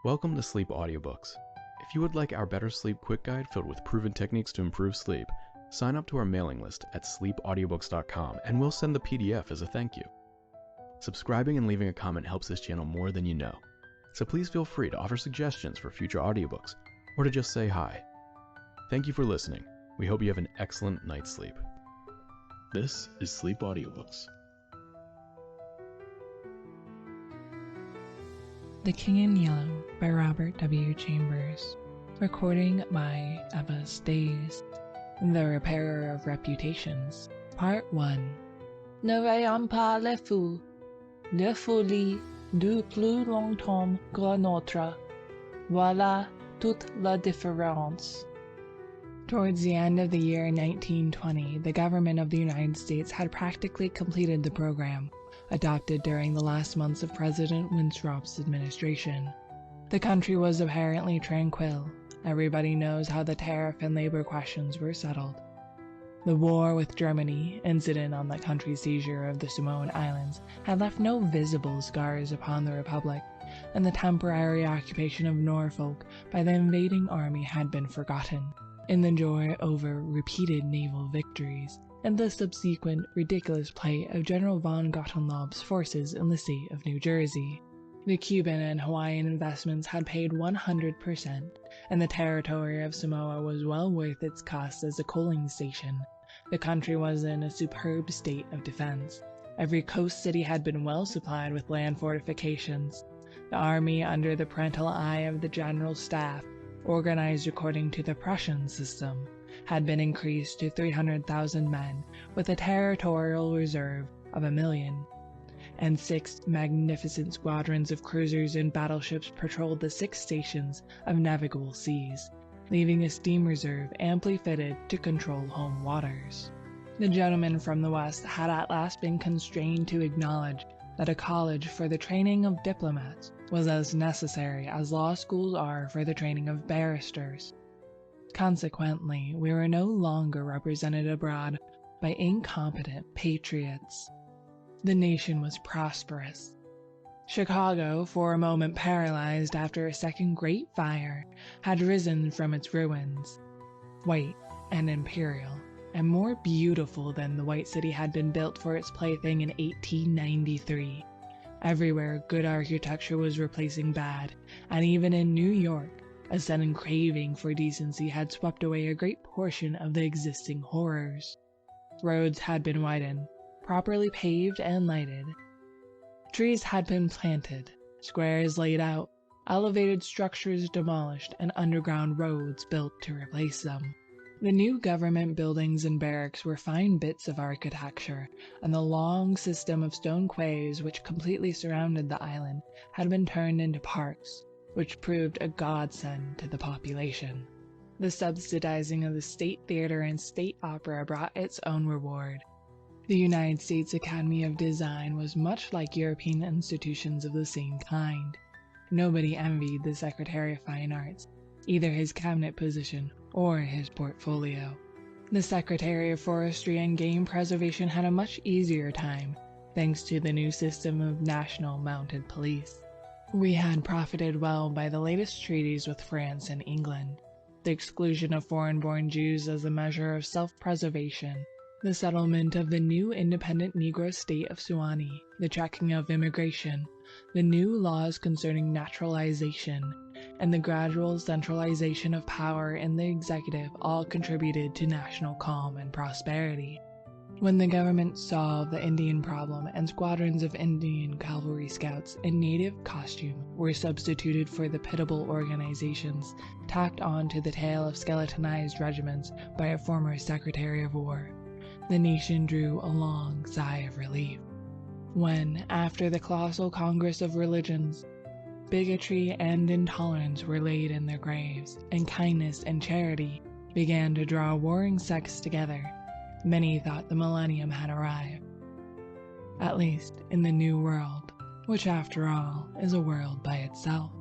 Welcome to Sleep Audiobooks. If you would like our Better Sleep Quick Guide filled with proven techniques to improve sleep, sign up to our mailing list at sleepaudiobooks.com and we'll send the PDF as a thank you. Subscribing and leaving a comment helps this channel more than you know, so please feel free to offer suggestions for future audiobooks or to just say hi. Thank you for listening. We hope you have an excellent night's sleep. This is Sleep Audiobooks. The King in Yellow by Robert W. Chambers. Recording by Eva Staes. The Repairer of Reputations. Part 1. Ne veillons pas les fous. Les folies du plus longtemps que notre. Voilà toute la différence. Towards the end of the year 1920, the government of the United States had practically completed the program adopted during the last months of President Winthrop's administration. The country was apparently tranquil. Everybody knows how the tariff and labor questions were settled. The war with Germany, incident on the country's seizure of the Samoan Islands, had left no visible scars upon the Republic, and the temporary occupation of Norfolk by the invading army had been forgotten in the joy over repeated naval victories and the subsequent ridiculous plight of General von Gottschalk's forces in the state of New Jersey. The Cuban and Hawaiian investments had paid 100%, and the territory of Samoa was well worth its cost as a coaling station. The country was in a superb state of defense. Every coast city had been well supplied with land fortifications. The army, under the parental eye of the General Staff, organized according to the Prussian system, had been increased to 300,000 men with a territorial reserve of 1,000,000, and 6 magnificent squadrons of cruisers and battleships patrolled the 6 stations of navigable seas, leaving a steam reserve amply fitted to control home waters. The gentlemen from the West had at last been constrained to acknowledge that a college for the training of diplomats was as necessary as law schools are for the training of barristers. Consequently, we were no longer represented abroad by incompetent patriots. The nation was prosperous. Chicago, for a moment paralyzed after a second Great Fire, had risen from its ruins, white and imperial, and more beautiful than the White City had been built for its plaything in 1893. Everywhere good architecture was replacing bad, and even in New York, a sudden craving for decency had swept away a great portion of the existing horrors. Roads had been widened, properly paved and lighted. Trees had been planted, squares laid out, elevated structures demolished, and underground roads built to replace them. The new government buildings and barracks were fine bits of architecture, and the long system of stone quays which completely surrounded the island had been turned into parks, which proved a godsend to the population. The subsidizing of the State Theater and State Opera brought its own reward. The United States Academy of Design was much like European institutions of the same kind. Nobody envied the Secretary of Fine Arts, either his cabinet position or his portfolio. The Secretary of Forestry and Game Preservation had a much easier time, thanks to the new system of national mounted police. We had profited well by the latest treaties with France and England, the exclusion of foreign-born Jews as a measure of self-preservation, the settlement of the new independent Negro state of Suwannee, the checking of immigration, the new laws concerning naturalization, and the gradual centralization of power in the executive all contributed to national calm and prosperity. When the government solved the Indian problem and squadrons of Indian cavalry scouts in native costume were substituted for the pitiable organizations tacked on to the tail of skeletonized regiments by a former Secretary of War, the nation drew a long sigh of relief. When, after the colossal Congress of Religions, bigotry and intolerance were laid in their graves, and kindness and charity began to draw warring sects together, many thought the millennium had arrived. At least in the New World, which after all is a world by itself.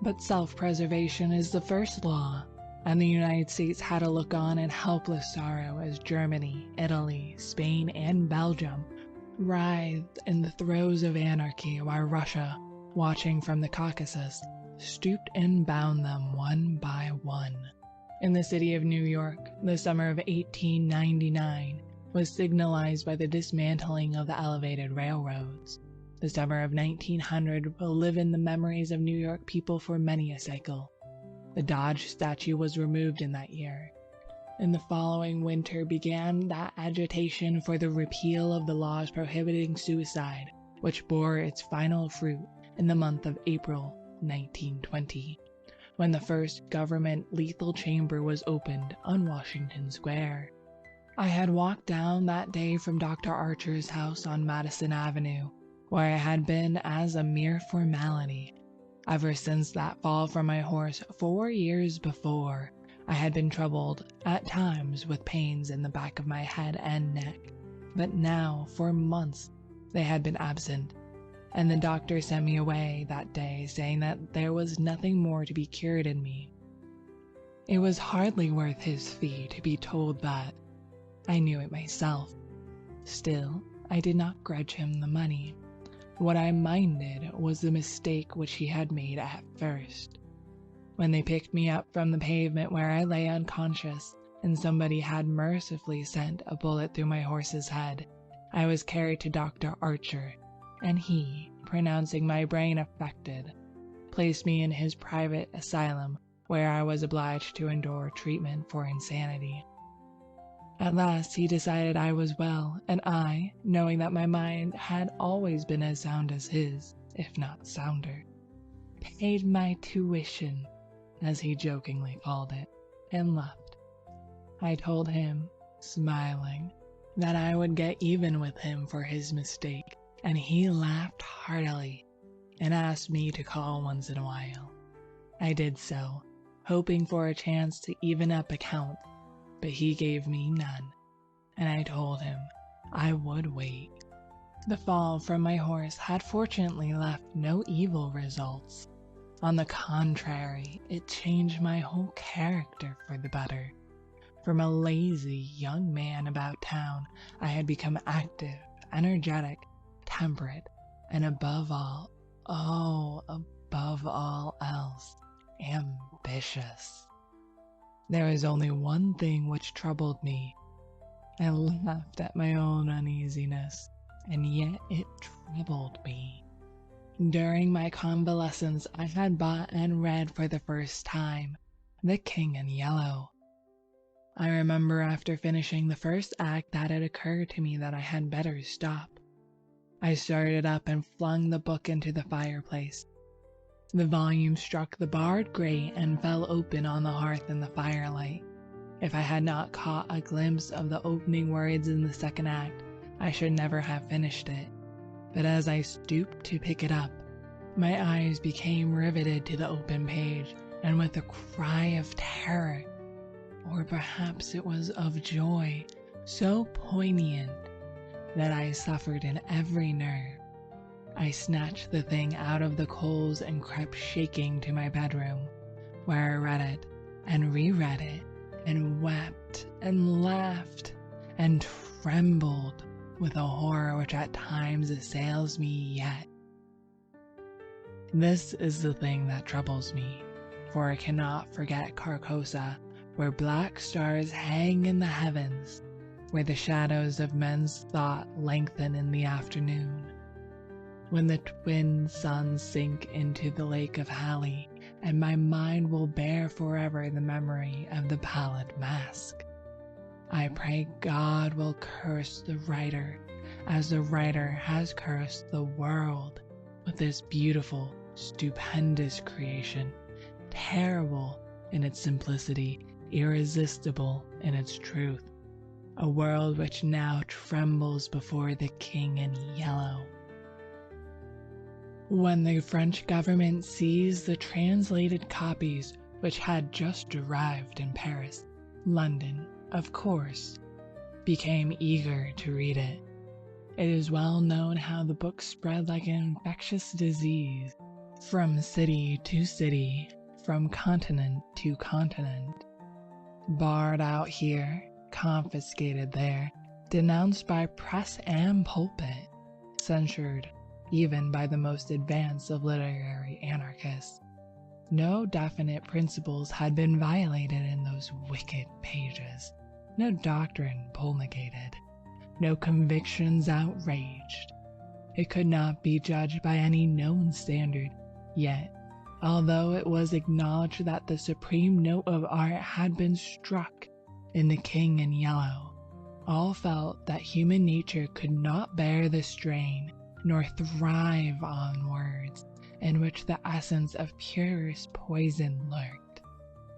But self-preservation is the first law, and the United States had to look on in helpless sorrow as Germany, Italy, Spain, and Belgium writhed in the throes of anarchy while Russia, watching from the Caucasus, stooped and bound them one by one. In the city of New York, the summer of 1899 was signalized by the dismantling of the elevated railroads. The summer of 1900 will live in the memories of New York people for many a cycle. The Dodge statue was removed in that year. In the following winter began that agitation for the repeal of the laws prohibiting suicide, which bore its final fruit in the month of April 1920, when the first government lethal chamber was opened on Washington Square. I had walked down that day from Dr. Archer's house on Madison Avenue, where I had been as a mere formality. Ever since that fall from my horse 4 years before, I had been troubled at times with pains in the back of my head and neck, but now for months they had been absent, and the doctor sent me away that day saying that there was nothing more to be cured in me. It was hardly worth his fee to be told that. I knew it myself. Still, I did not grudge him the money. What I minded was the mistake which he had made at first. When they picked me up from the pavement where I lay unconscious, and somebody had mercifully sent a bullet through my horse's head, I was carried to Dr. Archer, and he, pronouncing my brain affected, placed me in his private asylum, where I was obliged to endure treatment for insanity. At last he decided I was well, and I, knowing that my mind had always been as sound as his, if not sounder, paid my tuition, as he jokingly called it, and left. I told him, smiling, that I would get even with him for his mistake, and he laughed heartily and asked me to call once in a while. I did so, hoping for a chance to even up accounts, but he gave me none, and I told him I would wait. The fall from my horse had fortunately left no evil results. On the contrary, it changed my whole character for the better. From a lazy young man about town, I had become active, energetic, temperate, and above all else, ambitious. There was only one thing which troubled me. I laughed at my own uneasiness, and yet it troubled me. During my convalescence, I had bought and read for the first time The King in Yellow. I remember after finishing the first act that it occurred to me that I had better stop. I started up and flung the book into the fireplace. The volume struck the barred grate and fell open on the hearth in the firelight. If I had not caught a glimpse of the opening words in the second act, I should never have finished it. But as I stooped to pick it up, my eyes became riveted to the open page, and with a cry of terror, or perhaps it was of joy, so poignant that I suffered in every nerve, I snatched the thing out of the coals and crept shaking to my bedroom, where I read it and reread it and wept and laughed and trembled with a horror which at times assails me yet. This is the thing that troubles me, for I cannot forget Carcosa, where black stars hang in the heavens, where the shadows of men's thought lengthen in the afternoon, when the twin suns sink into the lake of Hali, and my mind will bear forever the memory of the pallid mask. I pray God will curse the writer, as the writer has cursed the world, with this beautiful, stupendous creation, terrible in its simplicity, irresistible in its truth, a world which now trembles before the King in Yellow. When the French government seized the translated copies which had just arrived in Paris, London, of course, became eager to read it. It is well known how the book spread like an infectious disease, from city to city, from continent to continent. Barred out here, confiscated there, denounced by press and pulpit, censured even by the most advanced of literary anarchists. No definite principles had been violated in those wicked pages, no doctrine promulgated, no convictions outraged. It could not be judged by any known standard, yet, although it was acknowledged that the supreme note of art had been struck in The King in Yellow, all felt that human nature could not bear the strain, nor thrive on words in which the essence of purest poison lurked.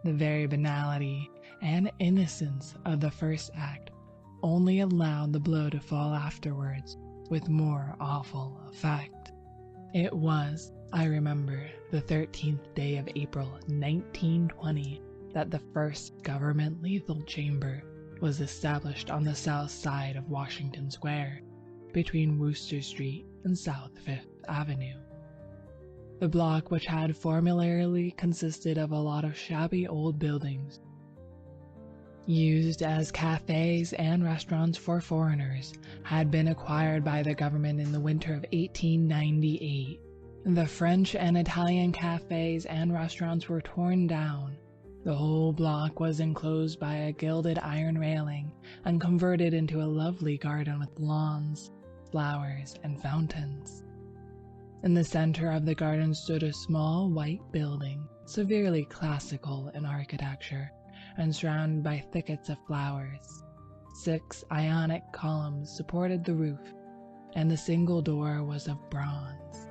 The very banality and innocence of the first act only allowed the blow to fall afterwards with more awful effect. It was, I remember, the 13th day of April 1920 that the first government lethal chamber was established on the south side of Washington Square, between Wooster Street and South Fifth Avenue. The block, which had formerly consisted of a lot of shabby old buildings, used as cafes and restaurants for foreigners, had been acquired by the government in the winter of 1898. The French and Italian cafes and restaurants were torn down. The whole block was enclosed by a gilded iron railing and converted into a lovely garden with lawns, flowers, and fountains. In the center of the garden stood a small white building, severely classical in architecture, and surrounded by thickets of flowers. 6 Ionic columns supported the roof, and the single door was of bronze.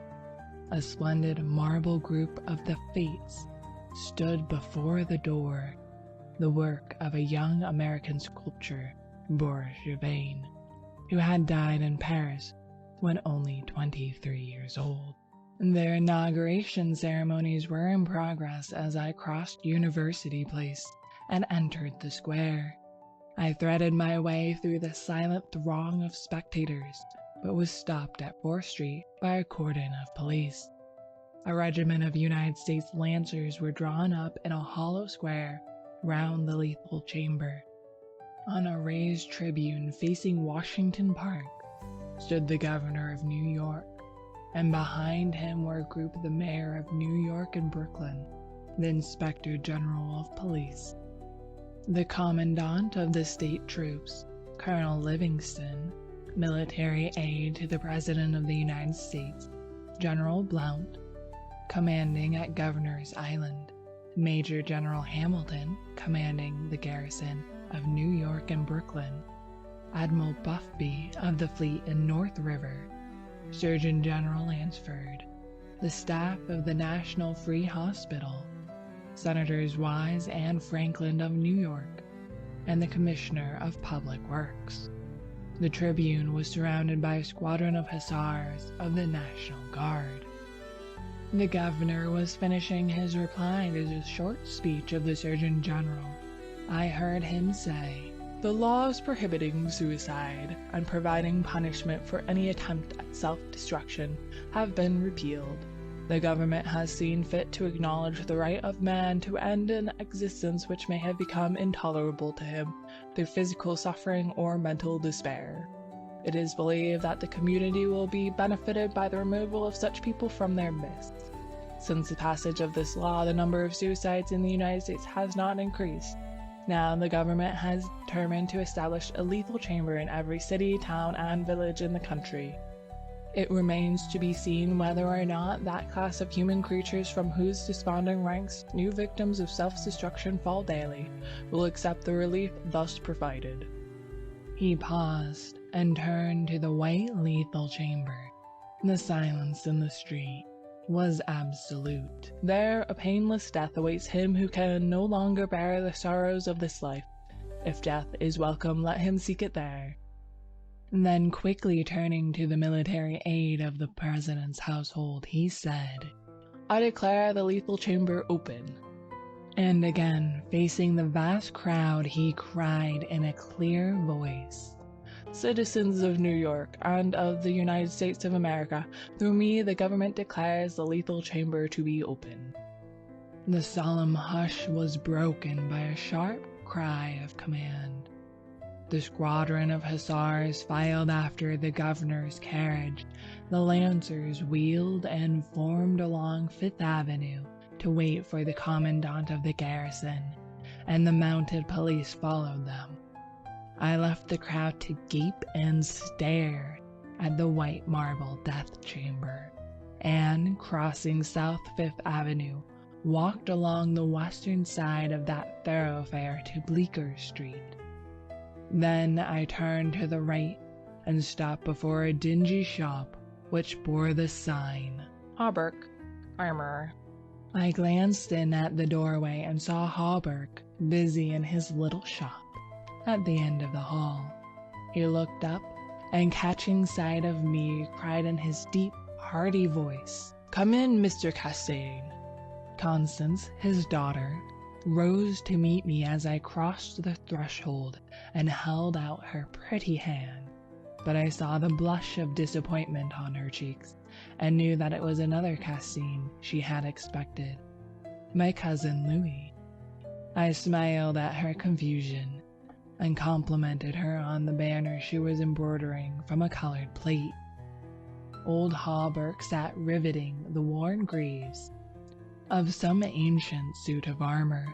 A splendid marble group of the Fates stood before the door, the work of a young American sculptor, Boris Gevin, who had died in Paris when only 23 years old. Their inauguration ceremonies were in progress as I crossed University Place and entered the square. I threaded my way through the silent throng of spectators, but was stopped at 4th Street by a cordon of police. A regiment of United States Lancers were drawn up in a hollow square round the lethal chamber. On a raised tribune facing Washington Park stood the governor of New York, and behind him were grouped the mayor of New York and Brooklyn, the inspector general of police, the commandant of the state troops, Colonel Livingston, military aide to the President of the United States, General Blount, commanding at Governor's Island, Major General Hamilton, commanding the garrison of New York and Brooklyn, Admiral Buffby of the fleet in North River, Surgeon General Lansford, the staff of the National Free Hospital, Senators Wise and Franklin of New York, and the Commissioner of Public Works. The tribune was surrounded by a squadron of hussars of the National Guard. The governor was finishing his reply to the short speech of the Surgeon General. I heard him say, "The laws prohibiting suicide and providing punishment for any attempt at self-destruction have been repealed. The government has seen fit to acknowledge the right of man to end an existence which may have become intolerable to him through physical suffering or mental despair. It is believed that the community will be benefited by the removal of such people from their midst. Since the passage of this law, the number of suicides in the United States has not increased. Now, the government has determined to establish a lethal chamber in every city, town, and village in the country. It remains to be seen whether or not that class of human creatures from whose desponding ranks new victims of self-destruction fall daily will accept the relief thus provided." He paused and turned to the white lethal chamber. The silence in the street was absolute. There, a painless death awaits him who can no longer bear the sorrows of this life. If death is welcome, let him seek it there. Then, quickly turning to the military aide of the president's household, he said, "I declare the lethal chamber open." And again, facing the vast crowd, he cried in a clear voice, "Citizens of New York and of the United States of America, through me the government declares the lethal chamber to be open." The solemn hush was broken by a sharp cry of command. The squadron of hussars filed after the governor's carriage. The Lancers wheeled and formed along Fifth Avenue to to wait for the commandant of the garrison, and the mounted police followed them. I left the crowd to gape and stare at the white marble death chamber, and, crossing South Fifth Avenue, walked along the western side of that thoroughfare to Bleecker Street. Then I turned to the right and stopped before a dingy shop which bore the sign, Hauberk, Armorer. I glanced in at the doorway and saw Hauberk busy in his little shop at the end of the hall. He looked up and, catching sight of me, cried in his deep, hearty voice, "Come in, Mr. Castaigne." Constance, his daughter, rose to meet me as I crossed the threshold and held out her pretty hand, but I saw the blush of disappointment on her cheeks and knew that it was another Castaigne she had expected, my cousin Louis. I smiled at her confusion and complimented her on the banner she was embroidering from a colored plate. Old Hauberk sat riveting the worn greaves of some ancient suit of armor,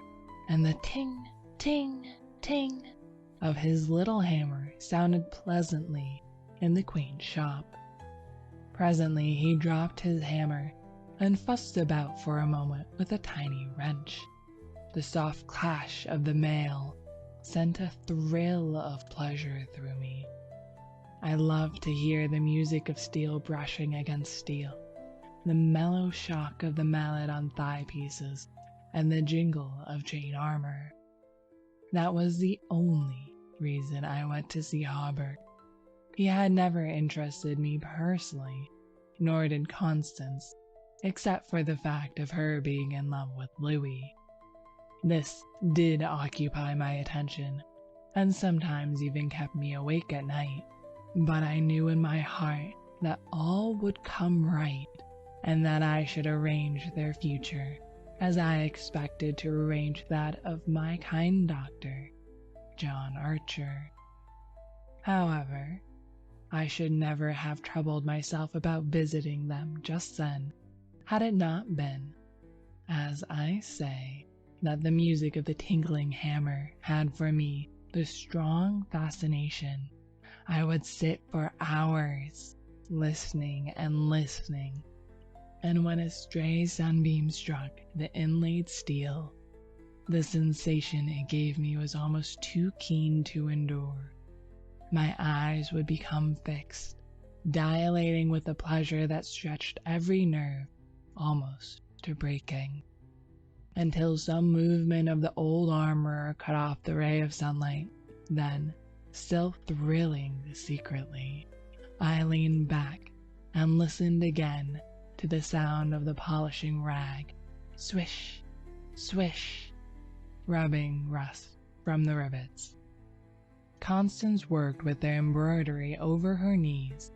and the ting, ting, ting of his little hammer sounded pleasantly in the quaint shop. Presently he dropped his hammer and fussed about for a moment with a tiny wrench. The soft clash of the mail sent a thrill of pleasure through me. I loved to hear the music of steel brushing against steel, the mellow shock of the mallet on thigh pieces, and the jingle of chain armor. That was the only reason I went to see Hauberk. He had never interested me personally, nor did Constance, except for the fact of her being in love with Louis. This did occupy my attention, and sometimes even kept me awake at night, but I knew in my heart that all would come right, and that I should arrange their future as I expected to arrange that of my kind doctor, John Archer. However, I should never have troubled myself about visiting them just then, had it not been, as I say, that the music of the tinkling hammer had for me the strong fascination. I would sit for hours, listening and listening, and when a stray sunbeam struck the inlaid steel, the sensation it gave me was almost too keen to endure. My eyes would become fixed, dilating with a pleasure that stretched every nerve almost to breaking, until some movement of the old armorer cut off the ray of sunlight. Then, still thrilling secretly, I leaned back and listened again to the sound of the polishing rag, swish, swish, rubbing rust from the rivets. Constance worked with the embroidery over her knees,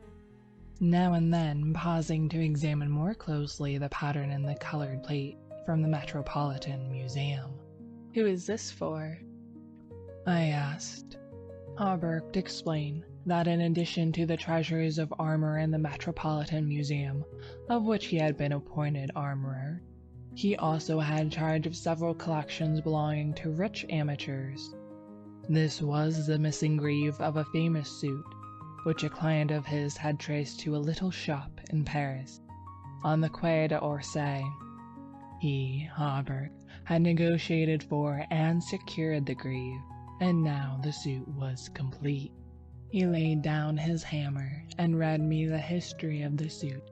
now and then pausing to examine more closely the pattern in the colored plate from the Metropolitan Museum. Who is this for? I asked. Hauberk explained that in addition to the treasures of armor in the Metropolitan Museum, of which he had been appointed armorer, he also had charge of several collections belonging to rich amateurs. This was the missing greave of a famous suit, which a client of his had traced to a little shop in Paris, on the Quai d'Orsay. He, Hauberk, had negotiated for and secured the greave, and now the suit was complete. He laid down his hammer and read me the history of the suit,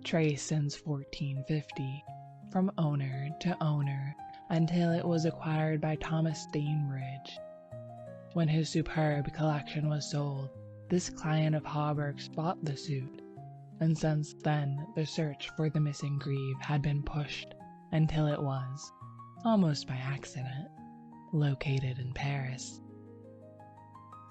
traced since 1450, from owner to owner, until it was acquired by Thomas Stainbridge. When his superb collection was sold, this client of Hauberk's bought the suit, and since then the search for the missing greave had been pushed until it was, almost by accident, located in Paris.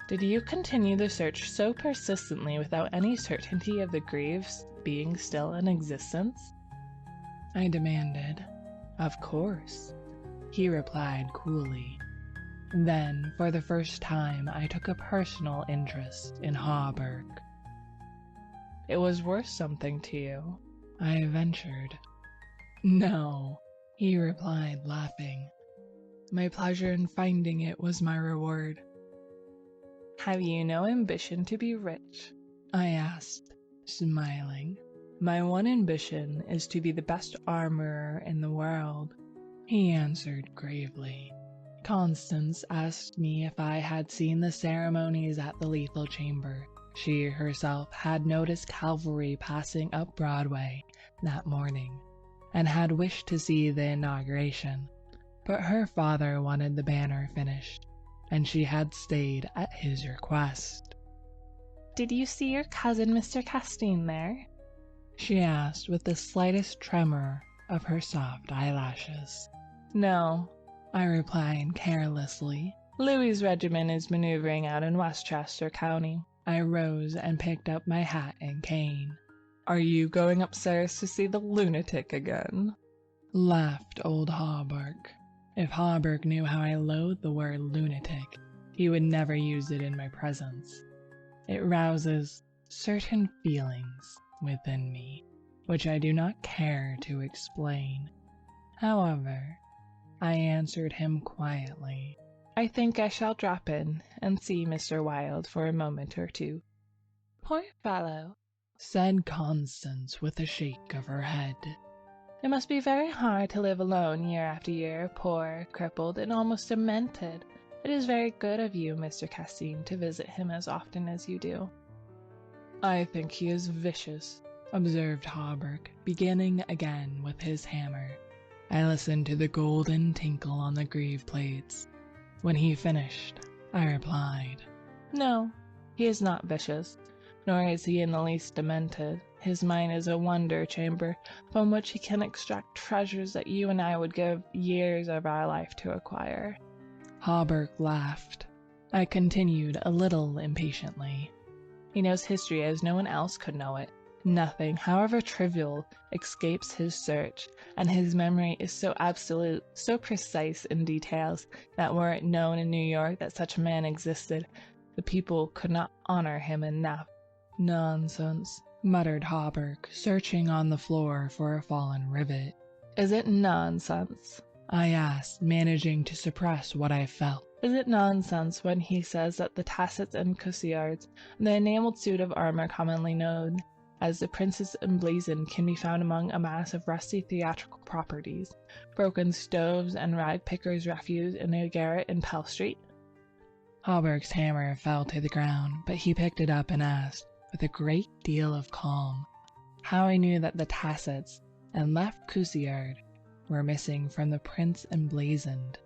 Did you continue the search so persistently without any certainty of the greaves being still in existence? I demanded. Of course, he replied coolly. Then, for the first time, I took a personal interest in Hauberk. It was worth something to you, I ventured. No, he replied, laughing. My pleasure in finding it was my reward. Have you no ambition to be rich? I asked, smiling. My one ambition is to be the best armorer in the world, he answered gravely. Constance asked me if I had seen the ceremonies at the Lethal Chamber. She herself had noticed cavalry passing up Broadway that morning, and had wished to see the inauguration, but her father wanted the banner finished, and she had stayed at his request. Did you see your cousin Mr. Castine there? She asked with the slightest tremor of her soft eyelashes. No, I replied carelessly. Louis's regiment is maneuvering out in Westchester County. I rose and picked up my hat and cane. Are you going upstairs to see the lunatic again? Laughed old Hawberk. If Hawberk knew how I loathe the word lunatic, he would never use it in my presence. It rouses certain feelings within me, which I do not care to explain. However, I answered him quietly. I think I shall drop in and see Mr. Wilde for a moment or two. Poor fellow, said Constance with a shake of her head. It must be very hard to live alone year after year, poor, crippled, and almost demented. It is very good of you, Mr. Castine, to visit him as often as you do. I think he is vicious, observed Hawberk, beginning again with his hammer. I listened to the golden tinkle on the greave plates. When he finished, I replied, No, he is not vicious, nor is he in the least demented. His mind is a wonder chamber from which he can extract treasures that you and I would give years of our life to acquire. Hawberk laughed. I continued a little impatiently. He knows history as no one else could know it. Nothing, however trivial, escapes his search, and his memory is so absolute, so precise in details, that were it known in New York that such a man existed, the people could not honor him enough. Nonsense, muttered Hawberk, searching on the floor for a fallen rivet. Is it nonsense? I asked, managing to suppress what I felt. Is it nonsense when he says that the tassets and cuissards, the enameled suit of armor commonly known as the Prince's Emblazoned, can be found among a mass of rusty theatrical properties, broken stoves and rag pickers' refuse in a garret in Pell Street? Hawberk's hammer fell to the ground, but he picked it up and asked, with a great deal of calm, how I knew that the tassets and left cuissard were missing from the Prince Emblazoned.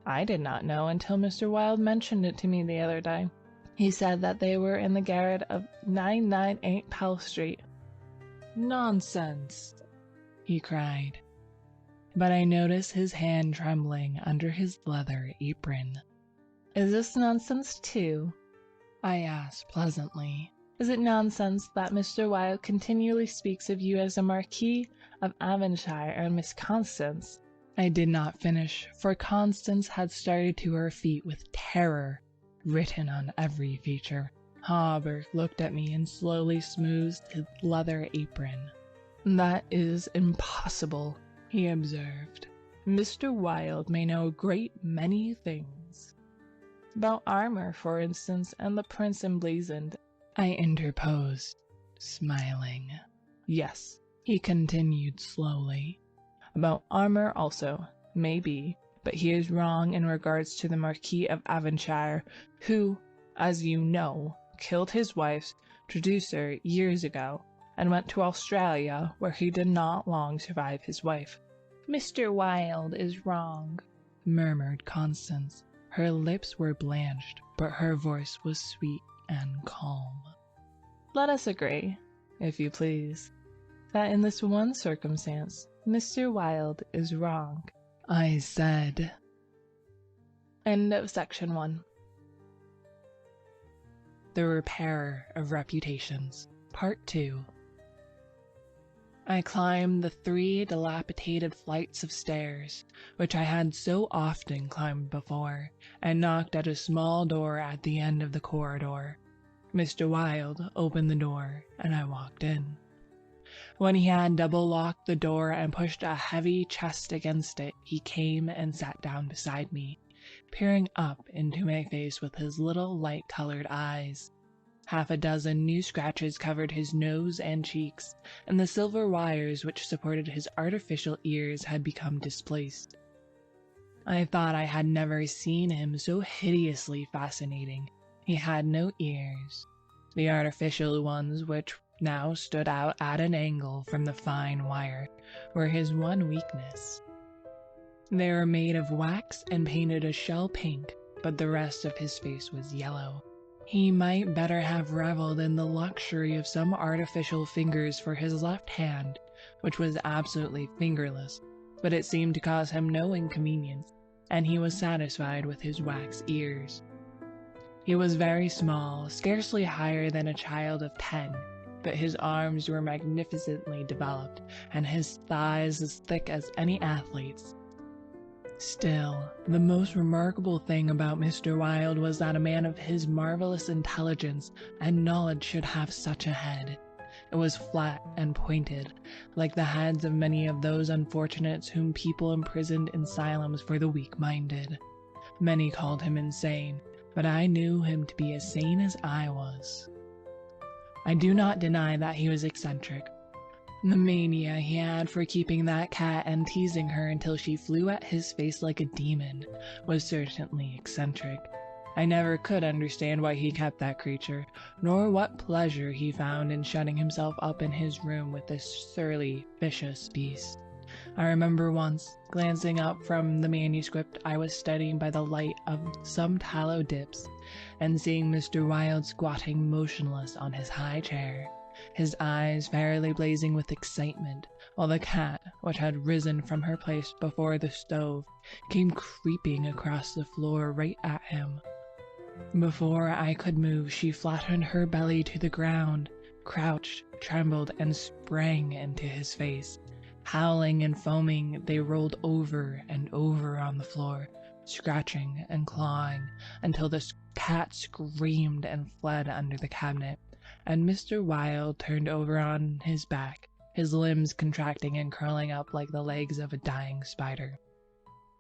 I did not know until Mr. Wilde mentioned it to me the other day. He said that they were in the garret of 998 Pell Street. Nonsense, he cried. But I noticed his hand trembling under his leather apron. Is this nonsense too? I asked pleasantly. Is it nonsense that Mr. Wilde continually speaks of you as a Marquis of Avonshire and Miss Constance? I did not finish, for Constance had started to her feet with terror written on every feature. Hawberk looked at me and slowly smoothed his leather apron. That is impossible, he observed. Mr. Wilde may know a great many things. About armor, for instance, and the Prince Emblazoned. I interposed, smiling. Yes, he continued slowly. About armor also, maybe, but he is wrong in regards to the Marquis of Avonshire, who, as you know, killed his wife's traducer years ago, and went to Australia, where he did not long survive his wife. Mr. Wilde is wrong, murmured Constance. Her lips were blanched, but her voice was sweet and calm. Let us agree, if you please, that in this one circumstance, Mr. Wilde is wrong, I said. End of section 1. The Repairer of Reputations, Part 2. I climbed the 3 dilapidated flights of stairs, which I had so often climbed before, and knocked at a small door at the end of the corridor. Mr. Wilde opened the door, and I walked in. When he had double-locked the door and pushed a heavy chest against it, he came and sat down beside me, peering up into my face with his little light-colored eyes. Half a dozen new scratches covered his nose and cheeks, and the silver wires which supported his artificial ears had become displaced. I thought I had never seen him so hideously fascinating. He had no ears. The artificial ones, which now stood out at an angle from the fine wire, were his one weakness. They were made of wax and painted a shell pink, but the rest of his face was yellow. He might better have reveled in the luxury of some artificial fingers for his left hand, which was absolutely fingerless, but it seemed to cause him no inconvenience, and he was satisfied with his wax ears. He was very small, scarcely higher than a child of 10, but his arms were magnificently developed, and his thighs as thick as any athlete's. Still, the most remarkable thing about Mr. Wilde was that a man of his marvelous intelligence and knowledge should have such a head. It was flat and pointed, like the heads of many of those unfortunates whom people imprisoned in asylums for the weak-minded. Many called him insane, but I knew him to be as sane as I was. I do not deny that he was eccentric. The mania he had for keeping that cat and teasing her until she flew at his face like a demon was certainly eccentric. I never could understand why he kept that creature, nor what pleasure he found in shutting himself up in his room with this surly, vicious beast. I remember once, glancing up from the manuscript I was studying by the light of some tallow dips, and seeing Mr. Wilde squatting motionless on his high chair, his eyes fairly blazing with excitement, while the cat, which had risen from her place before the stove, came creeping across the floor right at him. Before I could move, she flattened her belly to the ground, crouched, trembled, and sprang into his face. Howling and foaming, they rolled over and over on the floor, scratching and clawing, until the cat screamed and fled under the cabinet, and Mr. Wilde turned over on his back, his limbs contracting and curling up like the legs of a dying spider.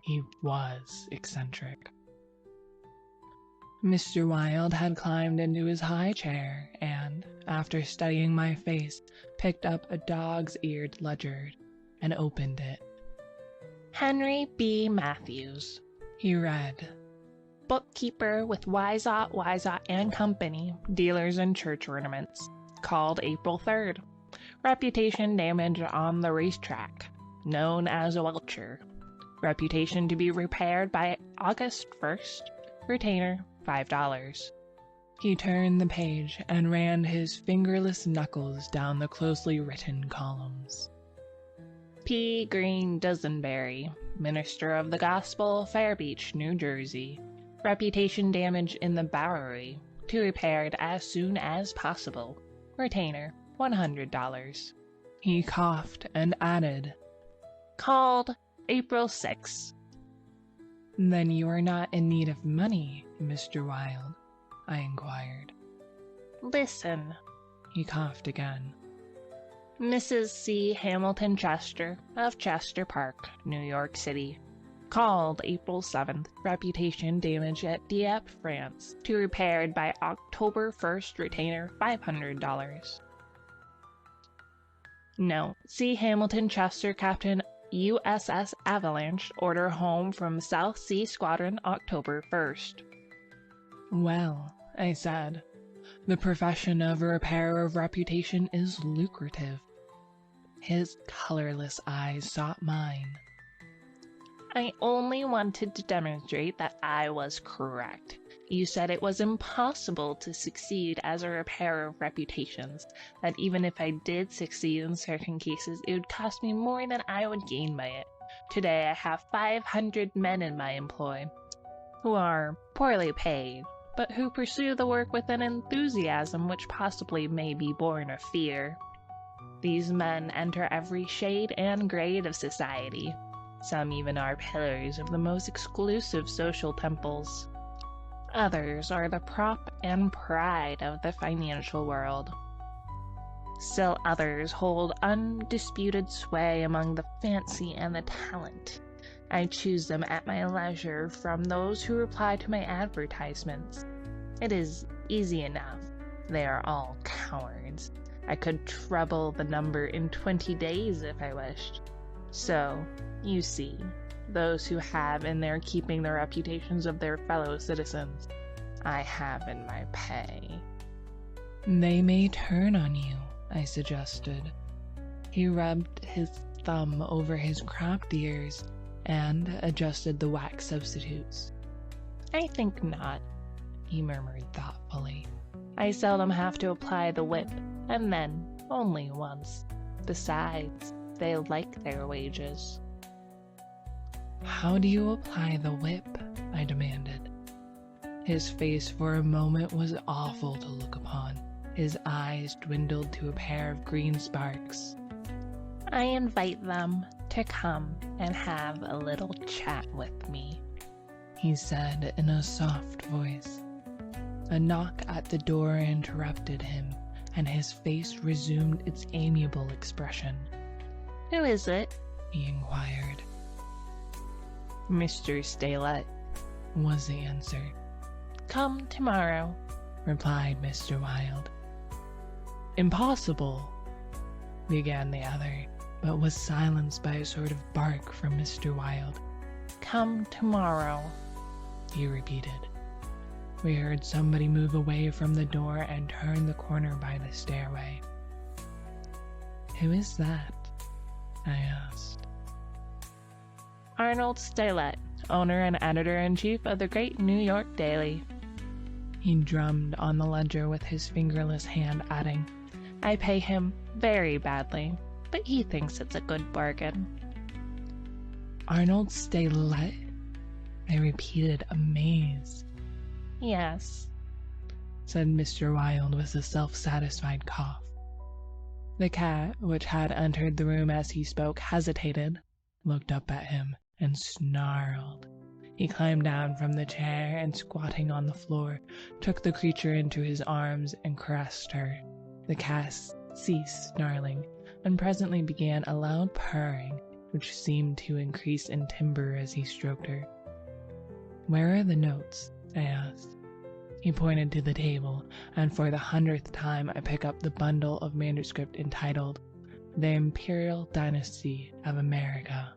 He was eccentric. Mr. Wilde had climbed into his high chair and, after studying my face, picked up a dog's-eared ledger and opened it. Henry B. Matthews, He read, bookkeeper with Wysott and Company, dealers in church ornaments, called April 3rd. Reputation damage on the racetrack, known as a welcher. Reputation to be repaired by August 1st. Retainer, $5. He turned the page and ran his fingerless knuckles down the closely written columns. P. Green Dusenberry, minister of the gospel, Fairbeach, New Jersey. Reputation damage in the Bowery, to be repaired as soon as possible. Retainer, $100. He coughed and added, Called April 6th. Then you are not in need of money, Mr. Wilde? I inquired. Listen. He coughed again. Mrs. C. Hamilton Chester of Chester Park, New York City. Called April 7th. Reputation damage at Dieppe, France. To be repaired by October 1st. Retainer, $500. Note. C. Hamilton Chester, Captain USS Avalanche, order home from South Sea Squadron, October 1st. Well, I said, the profession of a repairer of reputation is lucrative. His colorless eyes sought mine. I only wanted to demonstrate that I was correct. You said it was impossible to succeed as a repairer of reputations, that even if I did succeed in certain cases, it would cost me more than I would gain by it. Today I have 500 men in my employ, who are poorly paid, but who pursue the work with an enthusiasm which possibly may be born of fear. These men enter every shade and grade of society. Some even are pillars of the most exclusive social temples. Others are the prop and pride of the financial world. Still others hold undisputed sway among the fancy and the talent. I choose them at my leisure from those who reply to my advertisements. It is easy enough. They are all cowards. I could treble the number in 20 days if I wished. So, you see, those who have in their keeping the reputations of their fellow citizens, I have in my pay. They may turn on you, I suggested. He rubbed his thumb over his cropped ears and adjusted the wax substitutes. I think not, he murmured thoughtfully. I seldom have to apply the whip, and then only once. Besides, they like their wages. How do you apply the whip? I demanded. His face for a moment was awful to look upon. His eyes dwindled to a pair of green sparks. I invite them to come and have a little chat with me, he said in a soft voice. A knock at the door interrupted him, and his face resumed its amiable expression. Who is it? He inquired. Mr. Stalet, was the answer. Come tomorrow, replied Mr. Wilde. Impossible, began the other, but was silenced by a sort of bark from Mr. Wilde. Come tomorrow, he repeated. We heard somebody move away from the door and turn the corner by the stairway. Who is that? I asked. Arnold Stalet, owner and editor-in-chief of the great New York Daily. He drummed on the ledger with his fingerless hand, adding, I pay him very badly, but he thinks it's a good bargain. Arnold Stalet? I repeated, amazed. Yes, said Mr. Wilde with a self-satisfied cough. The cat, which had entered the room as he spoke, hesitated, looked up at him, and snarled. He climbed down from the chair and, squatting on the floor, took the creature into his arms and caressed her. The cat ceased snarling, and presently began a loud purring, which seemed to increase in timbre as he stroked her. Where are the notes? I asked. He pointed to the table, and for the 100th time I pick up the bundle of manuscript entitled The Imperial Dynasty of America.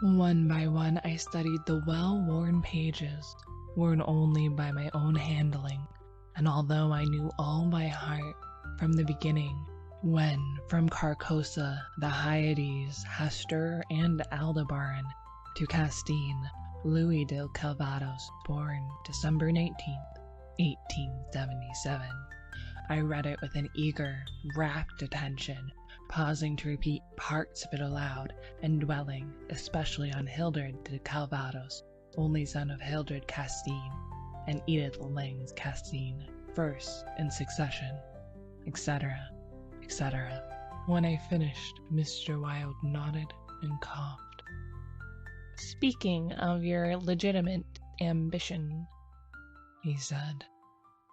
One by one I studied the well-worn pages, worn only by my own handling, and although I knew all by heart from the beginning, when from Carcosa, the Hyades, Hastur, and Aldebaran, to Castine, Louis de Calvados, born December 19th, 1877. I read it with an eager, rapt attention, pausing to repeat parts of it aloud, and dwelling especially on Hildred de Calvados, only son of Hildred Castine, and Edith Lings Castine, first in succession, etc., etc. When I finished, Mr. Wilde nodded and coughed. Speaking of your legitimate ambition, he said,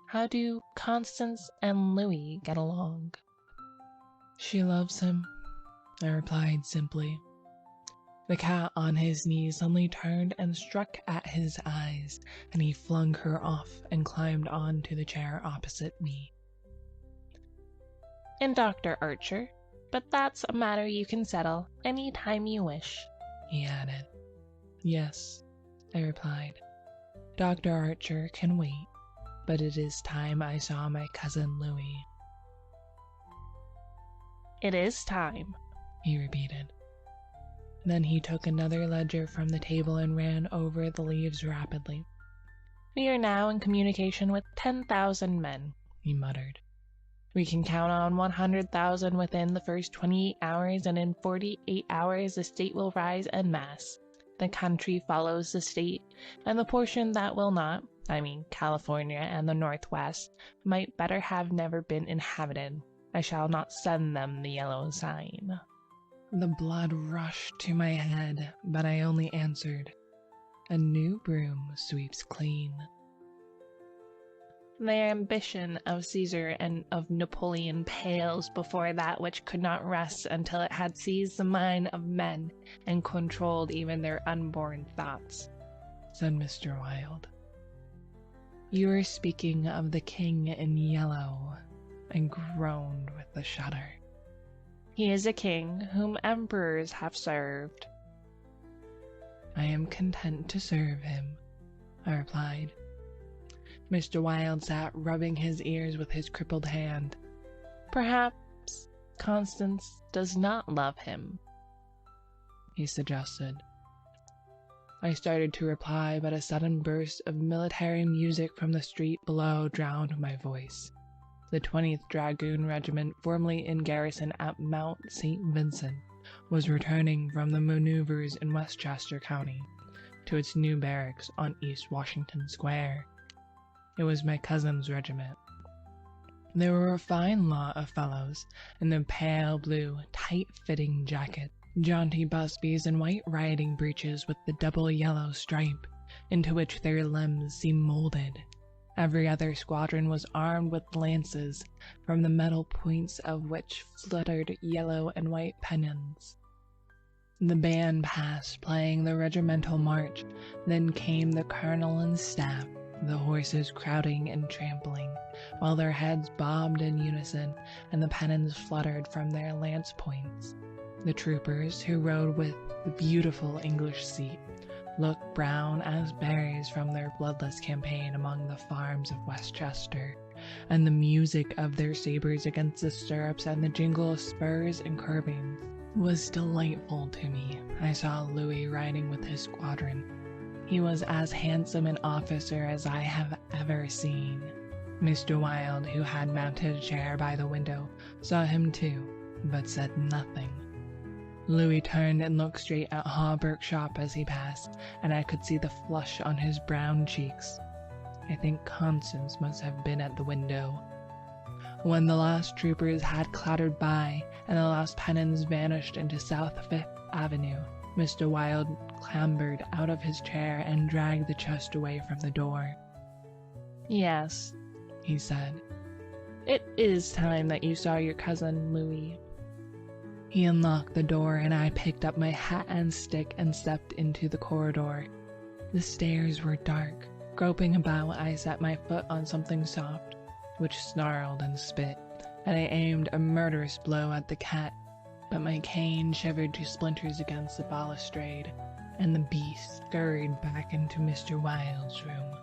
how do Constance and Louis get along? She loves him, I replied simply. The cat on his knee suddenly turned and struck at his eyes, and he flung her off and climbed on to the chair opposite me. And Dr. Archer, but that's a matter you can settle any time you wish, he added. Yes, I replied. Dr. Archer can wait, but it is time I saw my cousin Louis. It is time, he repeated. Then he took another ledger from the table and ran over the leaves rapidly. We are now in communication with 10,000 men, he muttered. We can count on 100,000 within the first 28 hours, and in 48 hours the state will rise en masse. The country follows the state, and the portion that will not, I mean California and the Northwest, might better have never been inhabited. I shall not send them the yellow sign. The blood rushed to my head, but I only answered, a new broom sweeps clean. The ambition of Caesar and of Napoleon pales before that which could not rest until it had seized the mind of men and controlled even their unborn thoughts," said Mr. Wilde. "You are speaking of the King in Yellow," I groaned with a shudder. "He is a king whom emperors have served." "I am content to serve him," I replied. Mr. Wilde sat rubbing his ears with his crippled hand. "Perhaps Constance does not love him," he suggested. I started to reply, but a sudden burst of military music from the street below drowned my voice. The 20th Dragoon Regiment, formerly in garrison at Mount St. Vincent, was returning from the maneuvers in Westchester County to its new barracks on East Washington Square. It was my cousin's regiment. They were a fine lot of fellows in their pale blue, tight-fitting jackets, jaunty busbies, and white riding breeches with the double yellow stripe, into which their limbs seemed molded. Every other squadron was armed with lances, from the metal points of which fluttered yellow and white pennons. The band passed, playing the regimental march. Then came the colonel and staff, the horses crowding and trampling, while their heads bobbed in unison and the pennons fluttered from their lance points. The troopers, who rode with the beautiful English seat, looked brown as berries from their bloodless campaign among the farms of Westchester, and the music of their sabers against the stirrups and the jingle of spurs and curbings was delightful to me. I saw Louis riding with his squadron. He was as handsome an officer as I have ever seen. Mr. Wilde, who had mounted a chair by the window, saw him too, but said nothing. Louis turned and looked straight at Hawberk's shop as he passed, and I could see the flush on his brown cheeks. I think Constance must have been at the window. When the last troopers had clattered by, and the last pennons vanished into South Fifth Avenue, Mr. Wilde clambered out of his chair and dragged the chest away from the door. "Yes," he said, "it is time that you saw your cousin, Louis." He unlocked the door, and I picked up my hat and stick and stepped into the corridor. The stairs were dark. Groping about, I set my foot on something soft, which snarled and spit, and I aimed a murderous blow at the cat, but my cane shivered to splinters against the balustrade, and the beast scurried back into Mr. Wilde's room.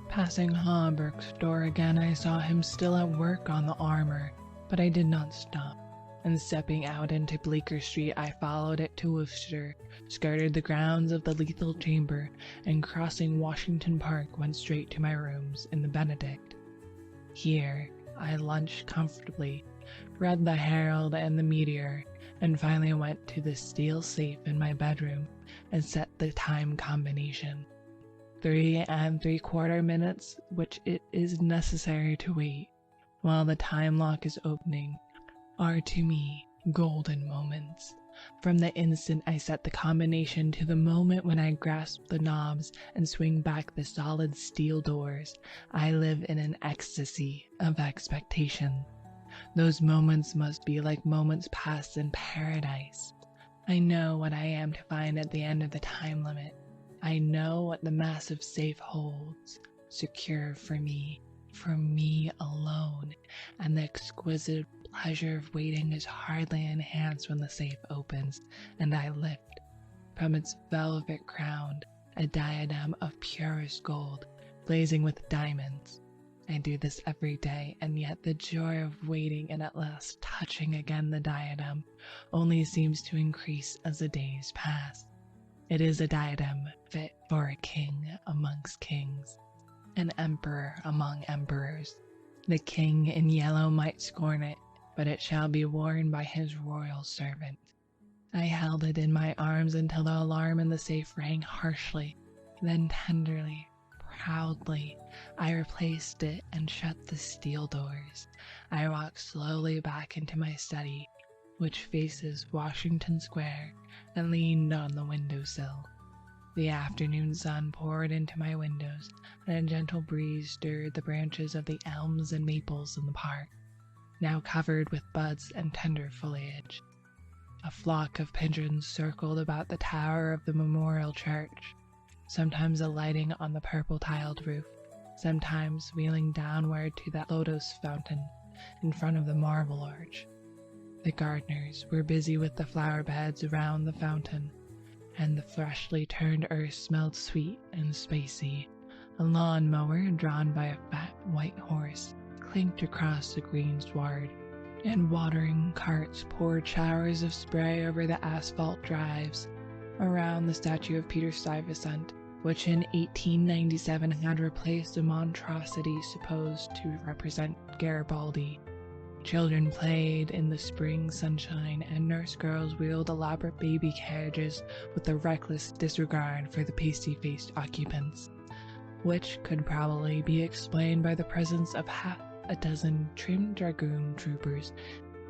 Passing Hawberk's door again, I saw him still at work on the armor, but I did not stop, and stepping out into Bleecker Street, I followed it to Worcester, skirted the grounds of the Lethal Chamber, and crossing Washington Park, went straight to my rooms in the Benedict. Here, I lunched comfortably, read the Herald and the Meteor, and finally went to the steel safe in my bedroom and set the time combination. 3 3/4 minutes, which it is necessary to wait while the time lock is opening, are to me golden moments. From the instant I set the combination to the moment when I grasp the knobs and swing back the solid steel doors, I live in an ecstasy of expectation. Those moments must be like moments passed in paradise. I know what I am to find at the end of the time limit. I know what the massive safe holds, secure for me alone, and the exquisite pleasure of waiting is hardly enhanced when the safe opens, and I lift from its velvet crown a diadem of purest gold, blazing with diamonds. I do this every day, and yet the joy of waiting and at last touching again the diadem only seems to increase as the days pass. It is a diadem fit for a king amongst kings, an emperor among emperors. The king in yellow might scorn it, but it shall be worn by his royal servant. I held it in my arms until the alarm in the safe rang harshly, then tenderly, proudly, I replaced it and shut the steel doors. I walked slowly back into my study, which faces Washington Square, and leaned on the windowsill. The afternoon sun poured into my windows, and a gentle breeze stirred the branches of the elms and maples in the park, now covered with buds and tender foliage. A flock of pigeons circled about the tower of the memorial church, sometimes alighting on the purple-tiled roof, sometimes wheeling downward to the lotus fountain in front of the marble arch. The gardeners were busy with the flower beds around the fountain, and the freshly turned earth smelled sweet and spicy. A lawn mower drawn by a fat white horse clinked across the green sward, and watering carts poured showers of spray over the asphalt drives around the statue of Peter Stuyvesant, which in 1897 had replaced a monstrosity supposed to represent Garibaldi. Children played in the spring sunshine, and nurse girls wheeled elaborate baby carriages with a reckless disregard for the pasty-faced occupants, which could probably be explained by the presence of half a dozen trim dragoon troopers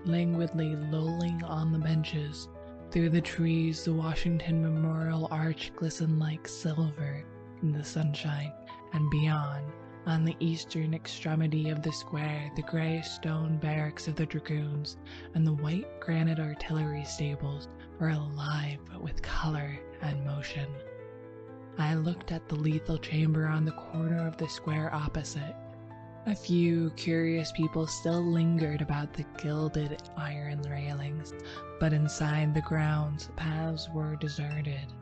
languidly lolling on the benches. Through the trees, the Washington Memorial Arch glistened like silver in the sunshine, and beyond, on the eastern extremity of the square, the gray stone barracks of the dragoons and the white granite artillery stables were alive with color and motion. I looked at the lethal chamber on the corner of the square opposite. A few curious people still lingered about the gilded iron railings, but inside the grounds, paths were deserted.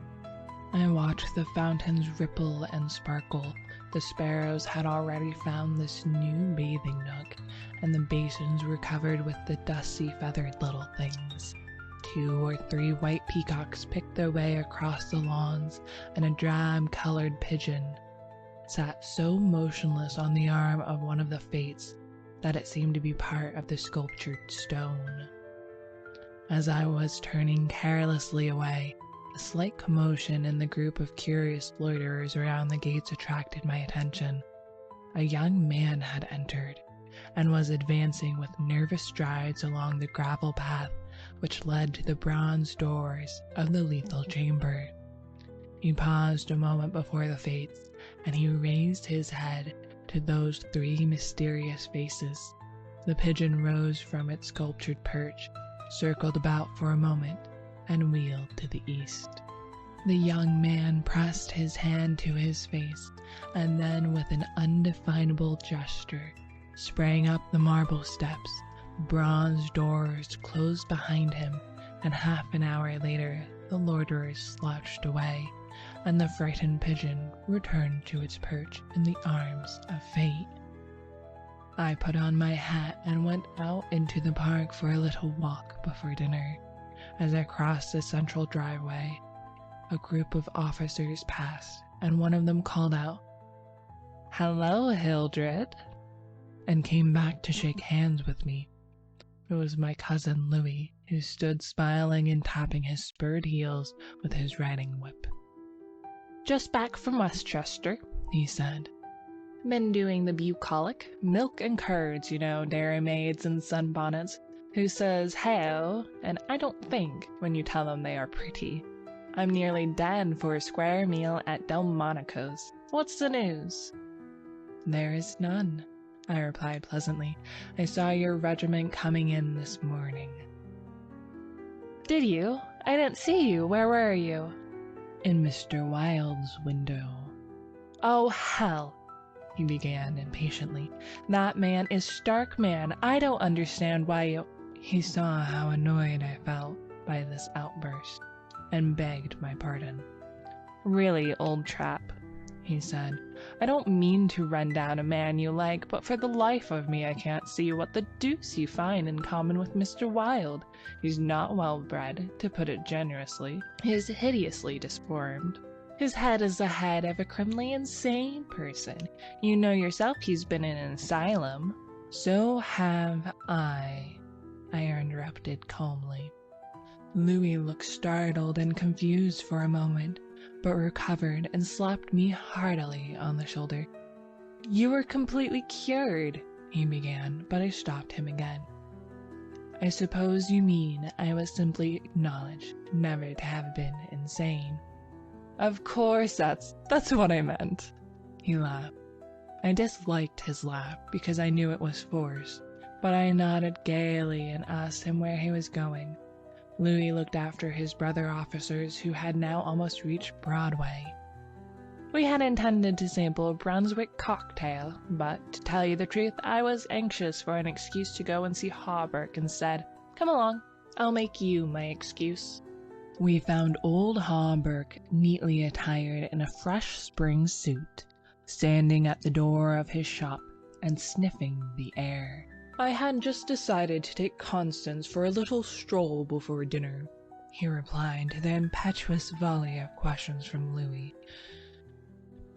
I watched the fountains ripple and sparkle. The sparrows had already found this new bathing nook, and the basins were covered with the dusty feathered little things. 2 or 3 white peacocks picked their way across the lawns, and a drab-colored pigeon sat so motionless on the arm of one of the fates that it seemed to be part of the sculptured stone. As I was turning carelessly away, a slight commotion in the group of curious loiterers around the gates attracted my attention. A young man had entered, and was advancing with nervous strides along the gravel path which led to the bronze doors of the lethal chamber. He paused a moment before the fates, and he raised his head to those 3 mysterious faces. The pigeon rose from its sculptured perch, circled about for a moment, and wheeled to the east. The young man pressed his hand to his face, and then with an undefinable gesture, sprang up the marble steps. Bronze doors closed behind him, and half an hour later the loiterers slouched away, and the frightened pigeon returned to its perch in the arms of fate. I put on my hat and went out into the park for a little walk before dinner. As I crossed the central driveway, a group of officers passed, and one of them called out, "Hello, Hildred," and came back to shake hands with me. It was my cousin Louis, who stood smiling and tapping his spurred heels with his riding whip. "Just back from Westchester," he said. "Been doing the bucolic, milk and curds, you know, dairymaids and sunbonnets, who says how, and I don't think when you tell them they are pretty. I'm nearly dead for a square meal at Delmonico's. What's the news?" "There is none," I replied pleasantly. "I saw your regiment coming in this morning." "Did you? I didn't see you. Where were you?" "In Mr. Wilde's window." "Oh, hell," he began impatiently. "That man is stark mad. I don't understand why you—" He saw how annoyed I felt by this outburst, and begged my pardon. "Really, old chap," he said, "I don't mean to run down a man you like, but for the life of me I can't see what the deuce you find in common with Mr. Wilde. He's not well bred, to put it generously. He's hideously disformed. His head is the head of a criminally insane person. You know yourself he's been in an asylum." "So have I interrupted calmly. Louis looked startled and confused for a moment, but recovered and slapped me heartily on the shoulder. "You were completely cured," he began, but I stopped him again. "I suppose you mean I was simply acknowledged never to have been insane." Of course, that's what I meant. He laughed. I disliked his laugh because I knew it was forced, but I nodded gaily and asked him where he was going. Louis looked after his brother officers who had now almost reached Broadway. We had intended to sample a Brunswick cocktail, but to tell you the truth, I was anxious for an excuse to go and see Hawberk instead. Come along, I'll make you my excuse. We found old Hawberk neatly attired in a fresh spring suit, standing at the door of his shop and sniffing the air. I had just decided to take Constance for a little stroll before dinner, he replied to the impetuous volley of questions from Louis.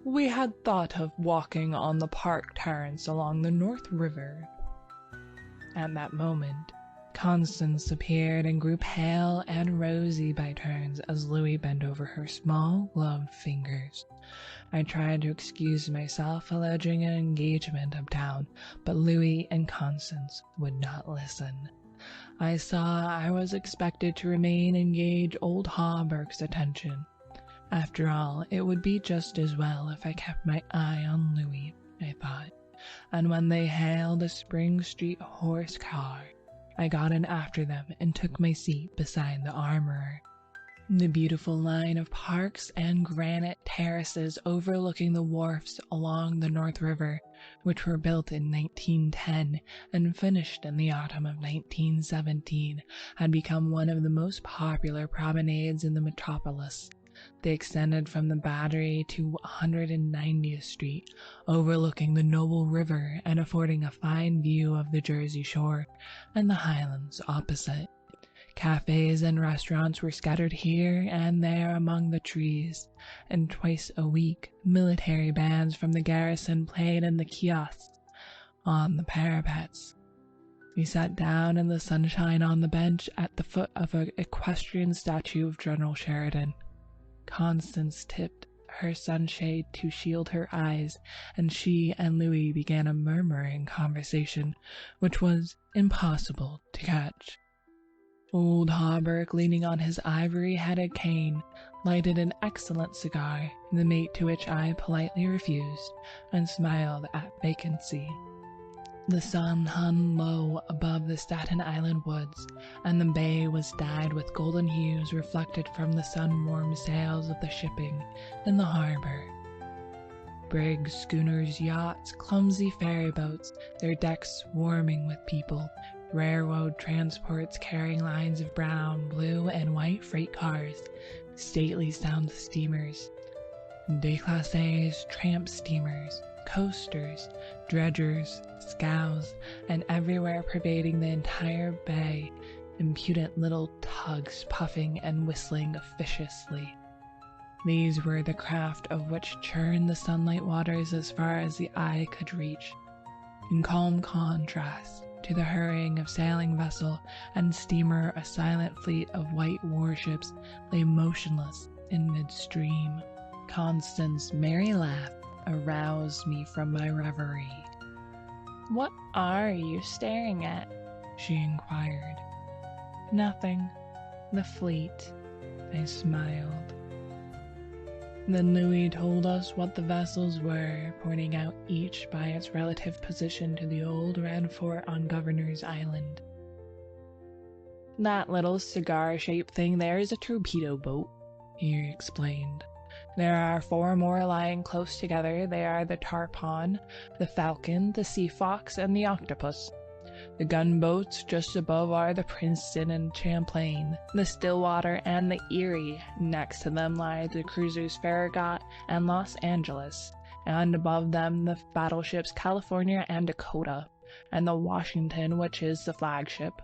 We had thought of walking on the park terrace along the North River. At that moment, Constance appeared and grew pale and rosy by turns as Louis bent over her small, gloved fingers. I tried to excuse myself, alleging an engagement uptown, but Louis and Constance would not listen. I saw I was expected to remain and engage old Hawberk's attention. After all, it would be just as well if I kept my eye on Louis, I thought, and when they hailed a Spring Street horse car, I got in after them and took my seat beside the armorer. The beautiful line of parks and granite terraces overlooking the wharfs along the North River, which were built in 1910 and finished in the autumn of 1917, had become one of the most popular promenades in the metropolis. They extended from the Battery to 190th Street, overlooking the noble river and affording a fine view of the Jersey Shore and the Highlands opposite. Cafes and restaurants were scattered here and there among the trees, and twice a week military bands from the garrison played in the kiosks on the parapets. We sat down in the sunshine on the bench at the foot of an equestrian statue of General Sheridan. Constance tipped her sunshade to shield her eyes, and she and Louis began a murmuring conversation which was impossible to catch. Old Hawberk, leaning on his ivory-headed cane, lighted an excellent cigar, the mate to which I politely refused, and smiled at vacancy. The sun hung low above the Staten Island woods, and the bay was dyed with golden hues reflected from the sun-warmed sails of the shipping in the harbor. Brigs, schooners, yachts, clumsy ferryboats, their decks swarming with people, railroad transports carrying lines of brown, blue, and white freight cars, stately sound steamers, déclassés, tramp steamers, coasters, dredgers, scows, and everywhere pervading the entire bay, impudent little tugs puffing and whistling officiously. These were the craft of which churned the sunlight waters as far as the eye could reach. In calm contrast to the hurrying of sailing vessel and steamer, a silent fleet of white warships lay motionless in midstream. Constance's merry laugh aroused me from my reverie. "What are you staring at?" she inquired. "Nothing. The fleet," I smiled. Then Louis told us what the vessels were, pointing out each by its relative position to the old red fort on Governor's Island. "That little cigar-shaped thing there is a torpedo boat," he explained. "There are 4 more lying close together. They are the Tarpon, the Falcon, the Sea Fox, and the Octopus. The gunboats just above are the Princeton and Champlain, the Stillwater, and the Erie. Next to them lie the cruisers Farragut and Los Angeles, and above them the battleships California and Dakota, and the Washington, which is the flagship.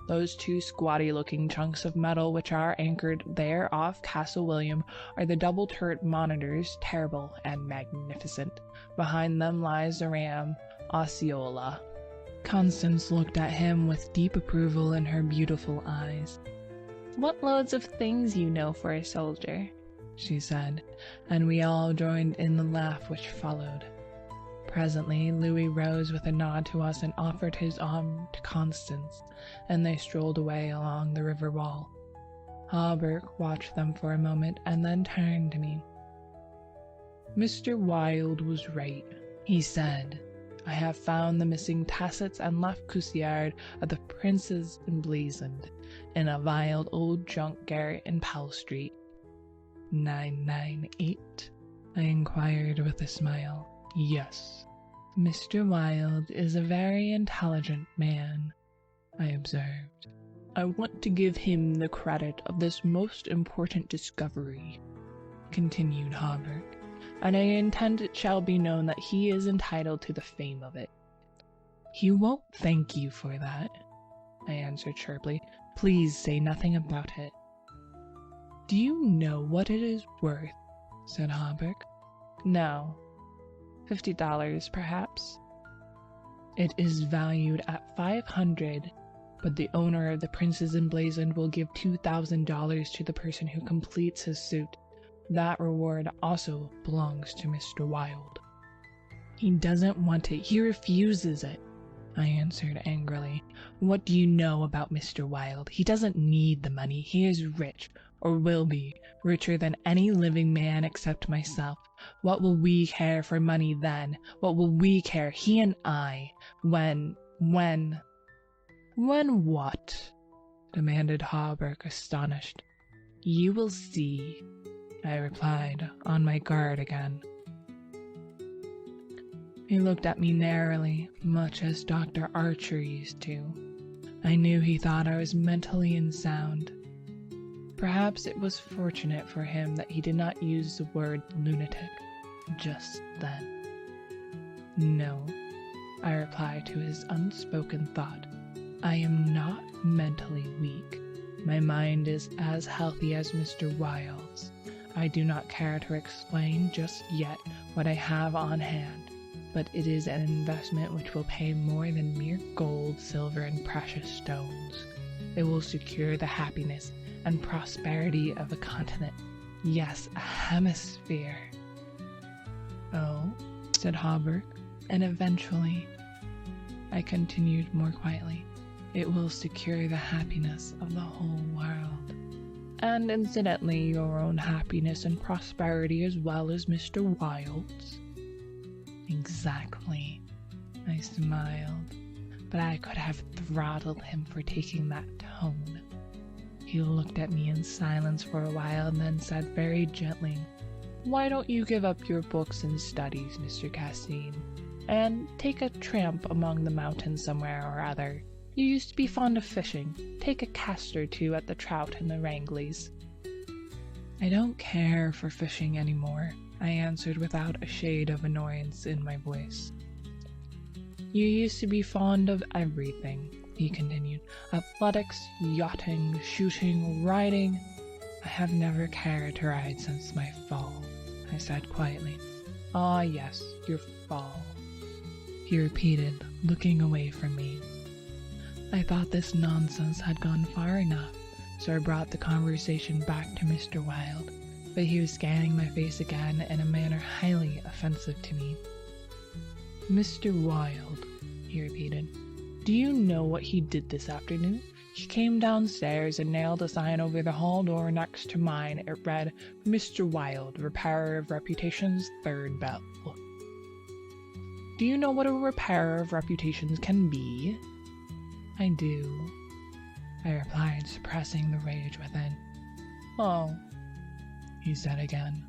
Those 2 squatty-looking chunks of metal which are anchored there off Castle William are the double-turret monitors, terrible and magnificent. Behind them lies the ram Osceola." Constance looked at him with deep approval in her beautiful eyes. "What loads of things you know for a soldier," she said, and we all joined in the laugh which followed. Presently Louis rose with a nod to us and offered his arm to Constance, and they strolled away along the river wall. Hawberk watched them for a moment and then turned to me. "Mr. Wilde was right," he said. "I have found the missing tassets and left Cousiard of the Princes Emblazoned in a vile old junk garret in Powell Street." 998? I inquired with a smile. "Yes." "Mr. Wilde is a very intelligent man," I observed. "I want to give him the credit of this most important discovery," continued Hawberk, "and I intend it shall be known that he is entitled to the fame of it." "He won't thank you for that," I answered sharply. "Please say nothing about it." "Do you know what it is worth?" said Hawberk. "No. $50, perhaps." "It is valued at $500, but the owner of the Princes Emblazoned will give $2,000 to the person who completes his suit. That reward also belongs to Mr. Wilde." "He doesn't want it. He refuses it," I answered angrily. "What do you know about Mr. Wilde? He doesn't need the money. He is rich, or will be, richer than any living man except myself. What will we care for money then? What will we care, he and I, when what?" demanded Hawberk, astonished. "You will see," I replied, on my guard again. He looked at me narrowly, much as Dr. Archer used to. I knew he thought I was mentally unsound. Perhaps it was fortunate for him that he did not use the word lunatic just then. "No," I replied to his unspoken thought. "I am not mentally weak. My mind is as healthy as Mr. Wilde's. I do not care to explain just yet what I have on hand, but it is an investment which will pay more than mere gold, silver, and precious stones. It will secure the happiness and prosperity of a continent, yes, a hemisphere." "Oh," said Hawberk, "and eventually," I continued more quietly, "it will secure the happiness of the whole world." "And incidentally your own happiness and prosperity as well as Mr. Wilde's." "Exactly," I smiled, but I could have throttled him for taking that tone. He looked at me in silence for a while and then said very gently, "Why don't you give up your books and studies, Mr. Castine, and take a tramp among the mountains somewhere or other? You used to be fond of fishing. Take a cast or two at the trout and the wranglies." "I don't care for fishing anymore," I answered without a shade of annoyance in my voice. "You used to be fond of everything," he continued. "Athletics, yachting, shooting, riding." "I have never cared to ride since my fall," I said quietly. "Ah, yes, your fall," he repeated, looking away from me. I thought this nonsense had gone far enough, so I brought the conversation back to Mr. Wilde, but he was scanning my face again in a manner highly offensive to me. "Mr. Wilde," he repeated. "Do you know what he did this afternoon? He came downstairs and nailed a sign over the hall door next to mine. It read, 'Mr. Wilde, repairer of reputations, third bell.' Do you know what a repairer of reputations can be?" "I do," I replied, suppressing the rage within. "Oh," he said again.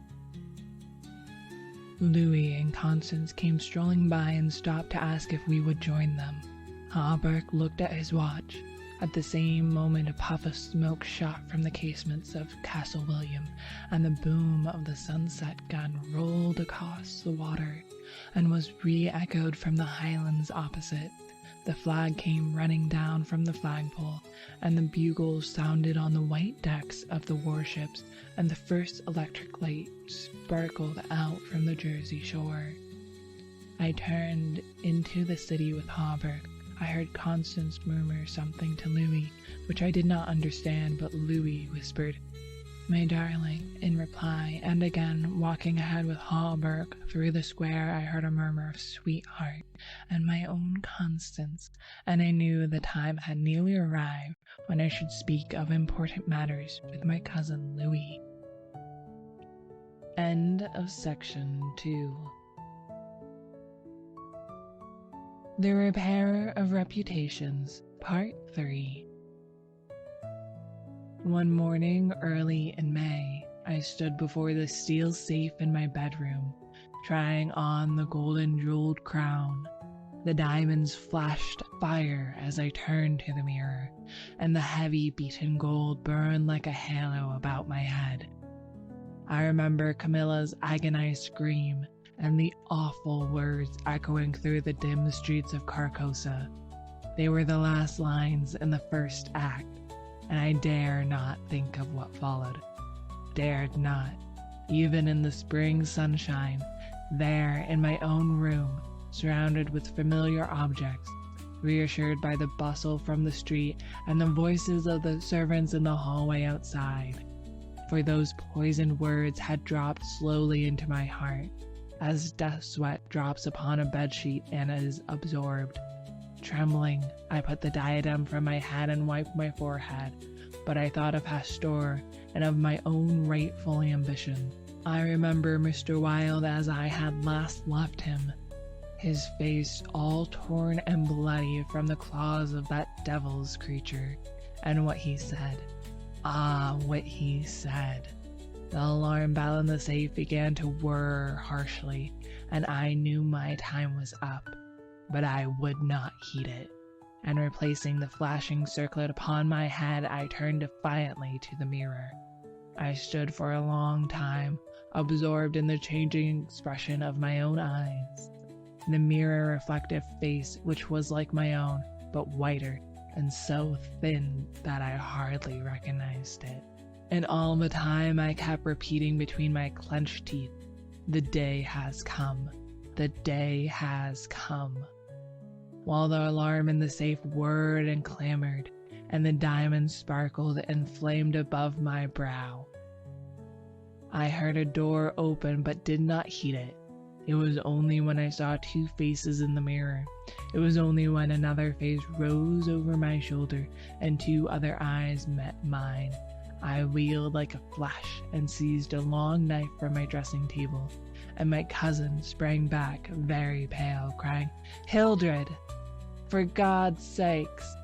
Louis and Constance came strolling by and stopped to ask if we would join them. Hawberk looked at his watch. At the same moment a puff of smoke shot from the casements of Castle William, and the boom of the sunset gun rolled across the water and was re-echoed from the highlands opposite. The flag came running down from the flagpole, and the bugles sounded on the white decks of the warships, and the first electric light sparkled out from the Jersey shore. I turned into the city with Hawberk. I heard Constance murmur something to Louis, which I did not understand, but Louis whispered, my darling, in reply, and again, walking ahead with Hallberg through the square, I heard a murmur of sweetheart and my own Constance, and I knew the time had nearly arrived when I should speak of important matters with my cousin Louis. End of section 2. The Repairer of Reputations, Part 3. One morning early in May, I stood before the steel safe in my bedroom, trying on the golden jeweled crown. The diamonds flashed fire as I turned to the mirror, and the heavy beaten gold burned like a halo about my head. I remember Camilla's agonized scream and the awful words echoing through the dim streets of Carcosa. They were the last lines in the first act, and I dare not think of what followed. Dared not, even in the spring sunshine, there in my own room, surrounded with familiar objects, reassured by the bustle from the street and the voices of the servants in the hallway outside. For those poisoned words had dropped slowly into my heart, as death sweat drops upon a bedsheet and is absorbed. Trembling, I put the diadem from my head and wiped my forehead, but I thought of Pasteur and of my own rightful ambition. I remember Mr. Wilde as I had last left him, his face all torn and bloody from the claws of that devil's creature, and what he said. Ah, what he said. The alarm bell in the safe began to whir harshly, and I knew my time was up. But I would not heed it, and replacing the flashing circlet upon my head, I turned defiantly to the mirror. I stood for a long time, absorbed in the changing expression of my own eyes. The mirror reflective face, which was like my own, but whiter, and so thin that I hardly recognized it. And all the time I kept repeating between my clenched teeth, "The day has come. The day has come." While the alarm in the safe whirred and clamored, and the diamonds sparkled and flamed above my brow. I heard a door open but did not heed it. It was only when I saw two faces in the mirror. It was only when another face rose over my shoulder and two other eyes met mine. I wheeled like a flash and seized a long knife from my dressing table, and my cousin sprang back very pale, crying, "Hildred! For God's sakes!"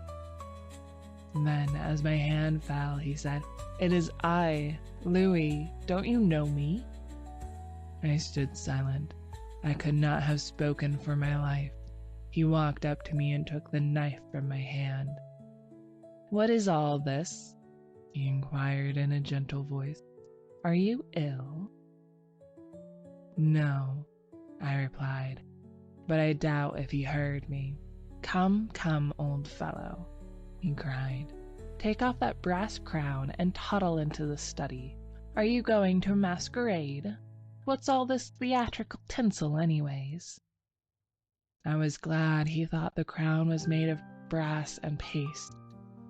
Then, as my hand fell, he said, "It is I, Louis. Don't you know me?" I stood silent. I could not have spoken for my life. He walked up to me and took the knife from my hand. "What is all this?" he inquired in a gentle voice. "Are you ill?" "No," I replied, but I doubt if he heard me. "Come, come, old fellow," he cried. "Take off that brass crown and toddle into the study. Are you going to a masquerade? What's all this theatrical tinsel anyways?" I was glad he thought the crown was made of brass and paste,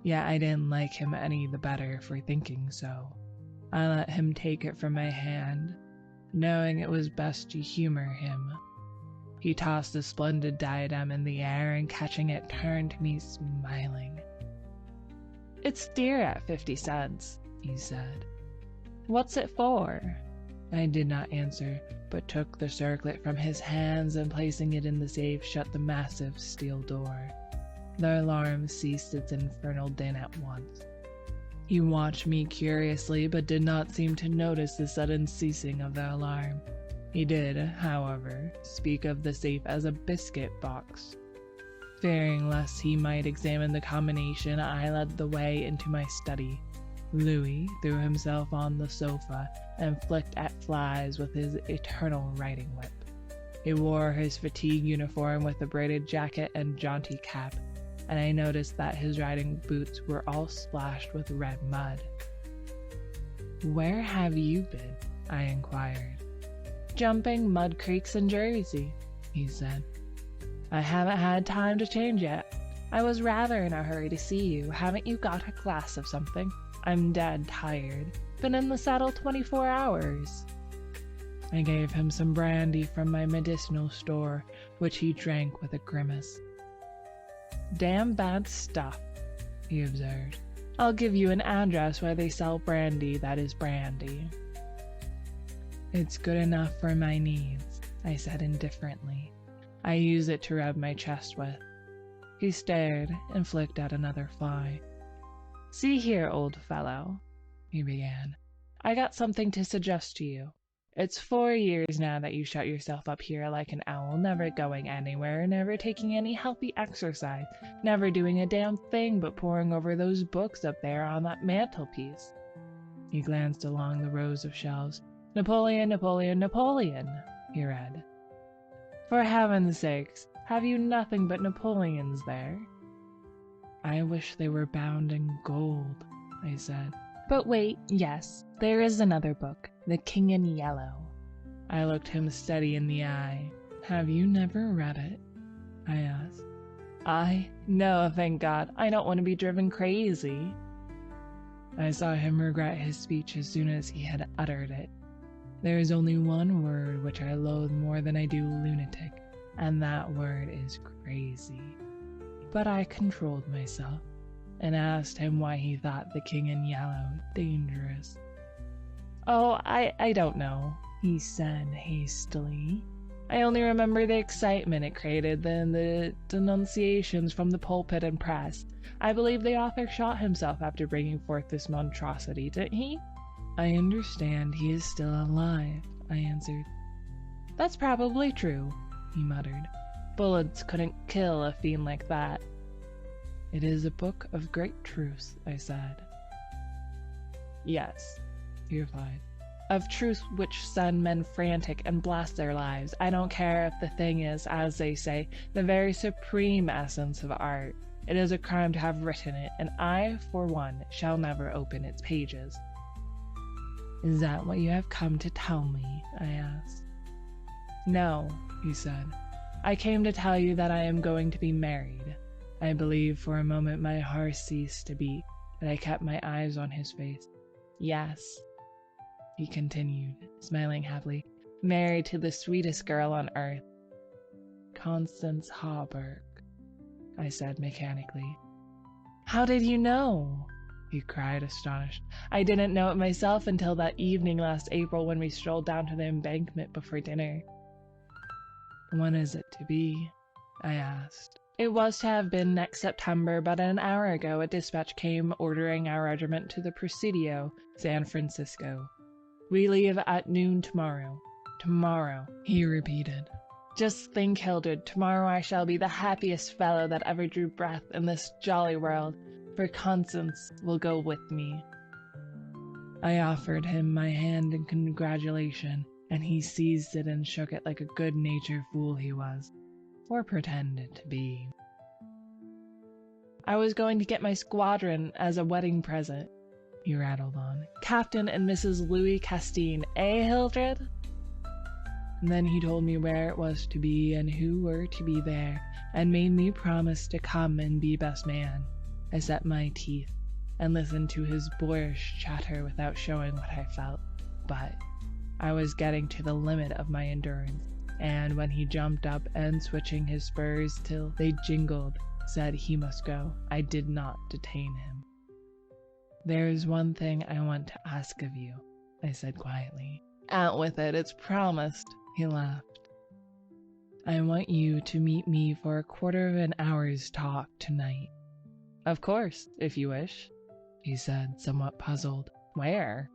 yet I didn't like him any the better for thinking so. I let him take it from my hand, knowing it was best to humor him. He tossed the splendid diadem in the air and catching it turned to me smiling. "It's dear at 50 cents, he said. "What's it for?" I did not answer, but took the circlet from his hands and placing it in the safe shut the massive steel door. The alarm ceased its infernal din at once. He watched me curiously but did not seem to notice the sudden ceasing of the alarm. He did, however, speak of the safe as a biscuit box. Fearing lest he might examine the combination, I led the way into my study. Louis threw himself on the sofa and flicked at flies with his eternal riding whip. He wore his fatigue uniform with a braided jacket and jaunty cap, and I noticed that his riding boots were all splashed with red mud. "Where have you been?" I inquired. "Jumping mud creeks in Jersey," he said. "I haven't had time to change yet. I was rather in a hurry to see you. Haven't you got a glass of something? I'm dead tired. been in the saddle 24 hours. I gave him some brandy from my medicinal store, which he drank with a grimace. Damn bad stuff, he observed. I'll give you an address where they sell brandy that is brandy. It's good enough for my needs, I said indifferently. I use it to rub my chest with. He stared and flicked at another fly. See here, old fellow, he began. I got something to suggest to you. It's 4 years now that you shut yourself up here like an owl, never going anywhere, never taking any healthy exercise, never doing a damn thing but poring over those books up there on that mantelpiece. He glanced along the rows of shelves. Napoleon, Napoleon, Napoleon, he read. For heaven's sakes, have you nothing but Napoleons there? I wish they were bound in gold, I said. But wait, yes, there is another book, The King in Yellow. I looked him steady in the eye. Have you never read it? I asked. No, thank God. I don't want to be driven crazy. I saw him regret his speech as soon as he had uttered it. There is only one word which I loathe more than I do lunatic, and that word is crazy. But I controlled myself and asked him why he thought The King in Yellow dangerous. Oh, I don't know, he said hastily. I only remember the excitement it created, then the denunciations from the pulpit and press. I believe the author shot himself after bringing forth this monstrosity, didn't he? I understand he is still alive, I answered. That's probably true, he muttered. Bullets couldn't kill a fiend like that. It is a book of great truth, I said. Yes, he replied. Of truth which send men frantic and blast their lives. I don't care if the thing is, as they say, the very supreme essence of art. It is a crime to have written it, and I, for one, shall never open its pages. Is that what you have come to tell me? I asked. No, he said. I came to tell you that I am going to be married. I believe for a moment my heart ceased to beat, but I kept my eyes on his face. Yes, he continued, smiling happily, married to the sweetest girl on earth. Constance Hawberk, I said mechanically. How did you know? He cried, astonished. I didn't know it myself until that evening last April when we strolled down to the embankment before dinner. When is it to be? I asked. It was to have been next September, but an hour ago a dispatch came ordering our regiment to the Presidio, San Francisco. We leave at noon tomorrow. Tomorrow, he repeated. Just think, Hildred, tomorrow I shall be the happiest fellow that ever drew breath in this jolly world, for Constance will go with me. I offered him my hand in congratulation, and he seized it and shook it like a good-natured fool he was, or pretended to be. I was going to get my squadron as a wedding present, he rattled on. Captain and Mrs. Louis Castine, eh, Hildred? And then he told me where it was to be and who were to be there, and made me promise to come and be best man. I set my teeth and listened to his boyish chatter without showing what I felt, but I was getting to the limit of my endurance, and when he jumped up and switching his spurs till they jingled, said he must go, I did not detain him. There is one thing I want to ask of you, I said quietly. Out with it, it's promised, he laughed. I want you to meet me for a quarter of an hour's talk tonight. Of course, if you wish, he said, somewhat puzzled. Where?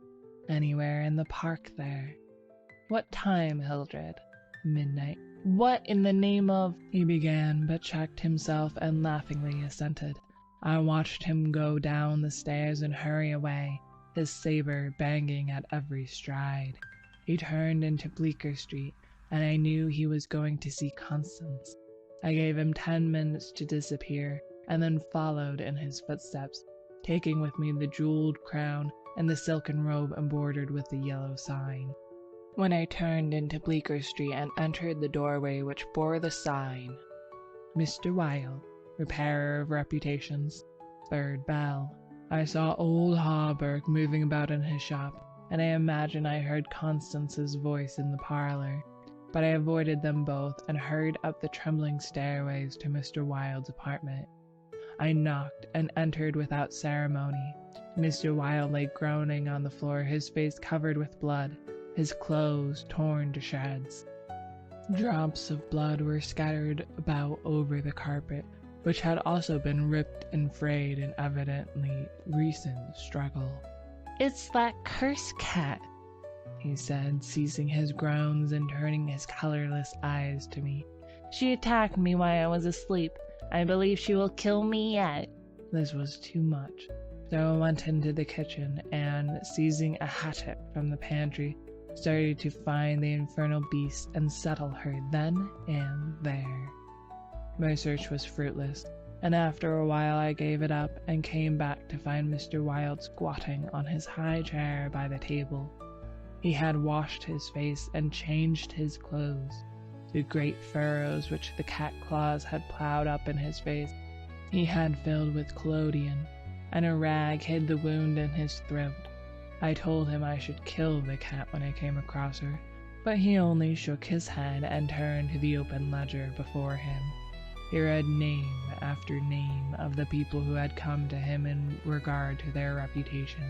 Anywhere in the park there. What time, Hildred? Midnight. What in the name of... he began, but checked himself and laughingly assented. I watched him go down the stairs and hurry away, his saber banging at every stride. He turned into Bleecker Street, and I knew he was going to see Constance. I gave him 10 minutes to disappear, and then followed in his footsteps, taking with me the jeweled crown and the silken robe embroidered with the yellow sign. When I turned into Bleecker Street and entered the doorway which bore the sign, Mr. Wilde, repairer of reputations, 3rd bell, I saw old Hawberk moving about in his shop, and I imagine I heard Constance's voice in the parlor, but I avoided them both and hurried up the trembling stairways to Mr. Wilde's apartment. I knocked and entered without ceremony. Mr. Wilde lay groaning on the floor, his face covered with blood, his clothes torn to shreds. Drops of blood were scattered about over the carpet, which had also been ripped and frayed in evidently recent struggle. "It's that cursed cat," he said, ceasing his groans and turning his colorless eyes to me. "She attacked me while I was asleep. I believe she will kill me yet." This was too much, so I went into the kitchen and, seizing a hatchet from the pantry, started to find the infernal beast and settle her then and there. My search was fruitless, and after a while I gave it up and came back to find Mr. Wilde squatting on his high chair by the table. He had washed his face and changed his clothes. The great furrows which the cat claws had plowed up in his face he had filled with collodion, and a rag hid the wound in his throat. I told him I should kill the cat when I came across her, but he only shook his head and turned to the open ledger before him. He read name after name of the people who had come to him in regard to their reputation,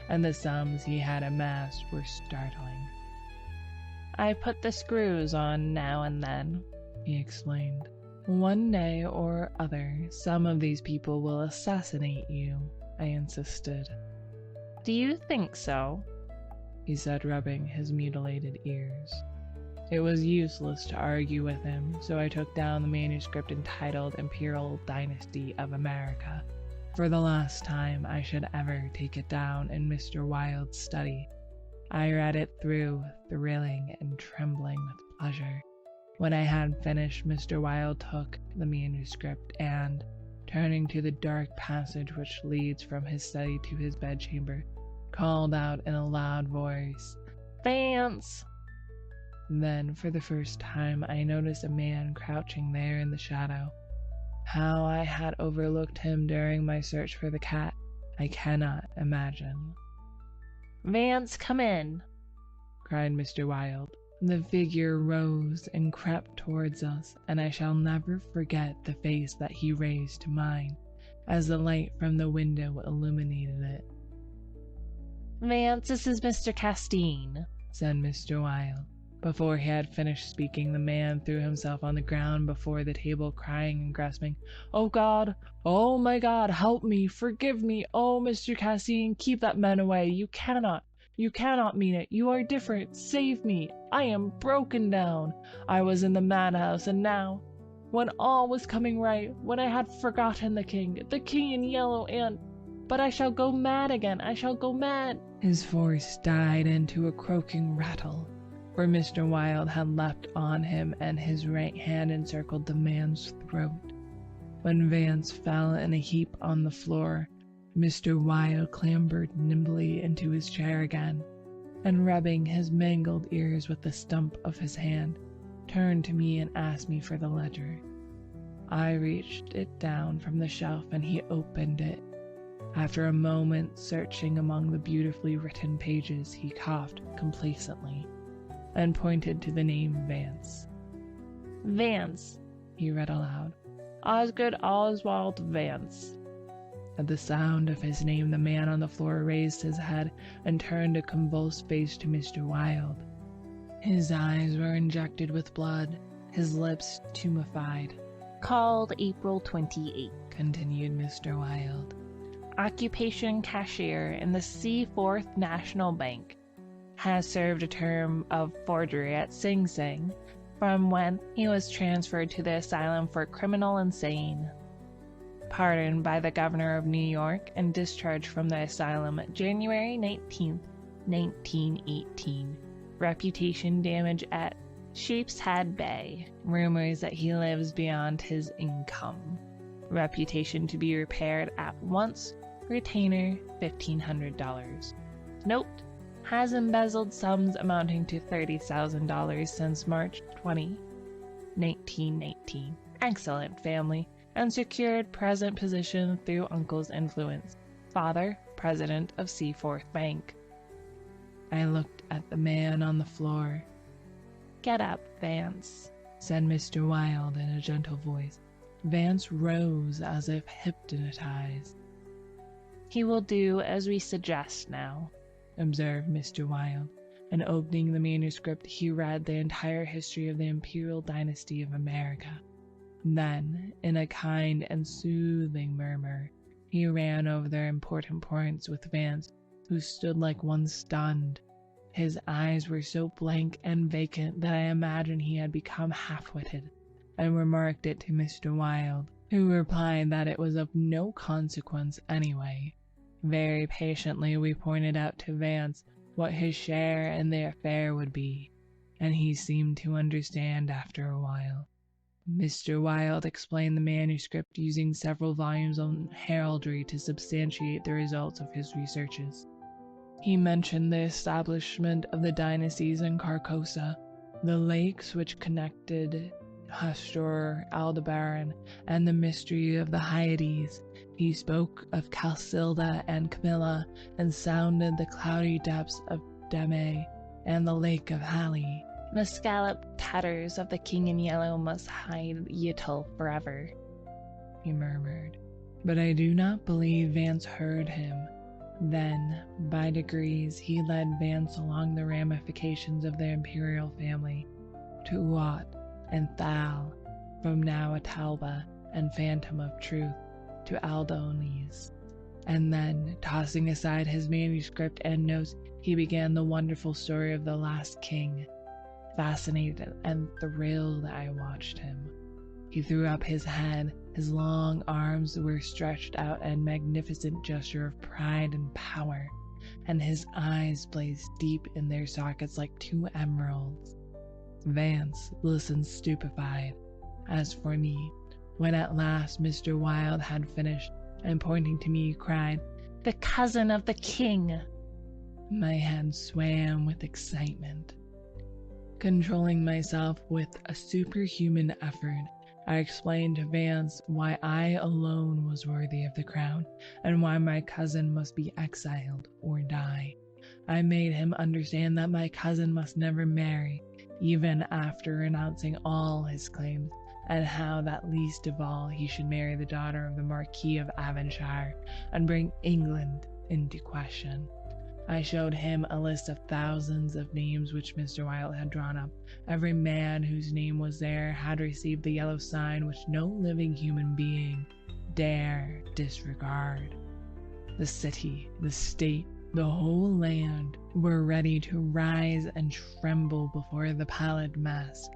and the sums he had amassed were startling. "I put the screws on now and then," he explained. "One day or other, some of these people will assassinate you," I insisted. "Do you think so?" he said, rubbing his mutilated ears. It was useless to argue with him, so I took down the manuscript entitled Imperial Dynasty of America. For the last time I should ever take it down in Mr. Wilde's study. I read it through, thrilling and trembling with pleasure. When I had finished, Mr. Wilde took the manuscript and, turning to the dark passage which leads from his study to his bedchamber, called out in a loud voice, "Vance!" Then, for the first time, I noticed a man crouching there in the shadow. How I had overlooked him during my search for the cat, I cannot imagine. "Vance, come in!" cried Mr. Wilde. The figure rose and crept towards us, and I shall never forget the face that he raised to mine, as the light from the window illuminated it. "Vance, this is Mr. Castine," said Mr. Wilde. Before he had finished speaking, the man threw himself on the ground before the table, crying and grasping, "Oh God! Oh my God! Help me! Forgive me! Oh, Mr. Castine, keep that man away! You cannot mean it! You are different! Save me! I am broken down! I was in the madhouse, and now, when all was coming right, when I had forgotten the king in yellow, but I shall go mad again! I shall go mad!" His voice died into a croaking rattle, for Mr. Wilde had leapt on him and his right hand encircled the man's throat. When Vance fell in a heap on the floor, Mr. Wilde clambered nimbly into his chair again, and rubbing his mangled ears with the stump of his hand, turned to me and asked me for the ledger. I reached it down from the shelf and he opened it. After a moment searching among the beautifully written pages, he coughed complacently and pointed to the name Vance. "Vance," he read aloud. "Osgood Oswald Vance." At the sound of his name, the man on the floor raised his head and turned a convulsed face to Mr. Wilde. His eyes were injected with blood, his lips tumefied. "Called April 28, continued Mr. Wilde. Occupation cashier in the Seaforth National Bank. Has served a term of forgery at Sing Sing, from when he was transferred to the Asylum for Criminal Insane. Pardoned by the Governor of New York and discharged from the asylum January 19, 1918. Reputation damage at Sheepshead Bay. Rumors that he lives beyond his income. Reputation to be repaired at once. Retainer $1,500. Note: has embezzled sums amounting to $30,000 since March 20, 1919. Excellent family, and secured present position through uncle's influence. father, president of Seaforth Bank. I looked at the man on the floor. "Get up, Vance," said Mr. Wilde in a gentle voice. Vance rose as if hypnotized. "He will do as we suggest now," observed Mr. Wilde, and opening the manuscript, he read the entire history of the Imperial Dynasty of America. Then, in a kind and soothing murmur, he ran over their important points with Vance, who stood like one stunned. His eyes were so blank and vacant that I imagined he had become half-witted, and remarked it to Mr. Wilde, who replied that it was of no consequence anyway. Very patiently we pointed out to Vance what his share in the affair would be, and he seemed to understand after a while. Mr. Wilde explained the manuscript using several volumes on heraldry to substantiate the results of his researches. He mentioned the establishment of the dynasties in Carcosa, the lakes which connected Hastur, Aldebaran, and the mystery of the Hyades. He spoke of Calcilda and Camilla, and sounded the cloudy depths of Deme and the lake of Hali. "The scalloped tatters of the king in yellow must hide Yttle forever," he murmured. But I do not believe Vance heard him. Then, by degrees, he led Vance along the ramifications of the imperial family, to Uat and Thal, from now Atalba and Phantom of Truth, to Aldones. And then, tossing aside his manuscript and notes, he began the wonderful story of the last king. Fascinated and thrilled, I watched him. He threw up his head, his long arms were stretched out in a magnificent gesture of pride and power, and his eyes blazed deep in their sockets like two emeralds. Vance listened stupefied. As for me, when at last Mr. Wilde had finished, and pointing to me, cried, "The cousin of the king!" my head swam with excitement. Controlling myself with a superhuman effort, I explained to Vance why I alone was worthy of the crown, and why my cousin must be exiled or die. I made him understand that my cousin must never marry, even after renouncing all his claims, and how that least of all he should marry the daughter of the Marquis of Avonshire, and bring England into question. I showed him a list of thousands of names which Mr. Wilde had drawn up. Every man whose name was there had received the yellow sign which no living human being dare disregard. The city, the state, the whole land were ready to rise and tremble before the pallid mask.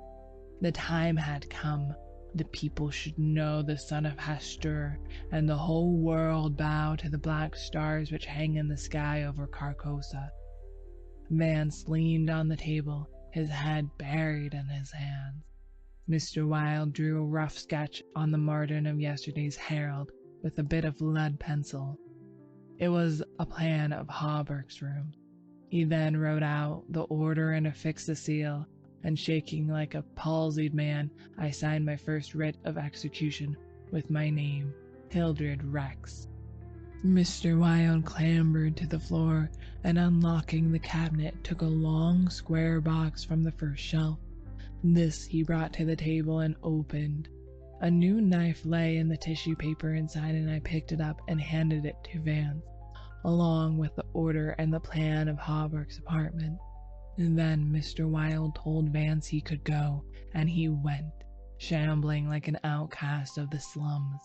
The time had come. The people should know the son of Hastur, and the whole world bow to the black stars which hang in the sky over Carcosa. Vance leaned on the table, his head buried in his hands. Mr. Wilde drew a rough sketch on the margin of yesterday's Herald with a bit of lead pencil. It was a plan of Hawberk's room. He then wrote out the order and affixed the seal, and shaking like a palsied man, I signed my first writ of execution with my name, Hildred Rex. Mr. Wilde clambered to the floor, and unlocking the cabinet, took a long square box from the first shelf. This he brought to the table and opened. A new knife lay in the tissue paper inside, and I picked it up and handed it to Vance, along with the order and the plan of Hawberk's apartment. And then Mr. Wilde told Vance he could go, and he went, shambling like an outcast of the slums.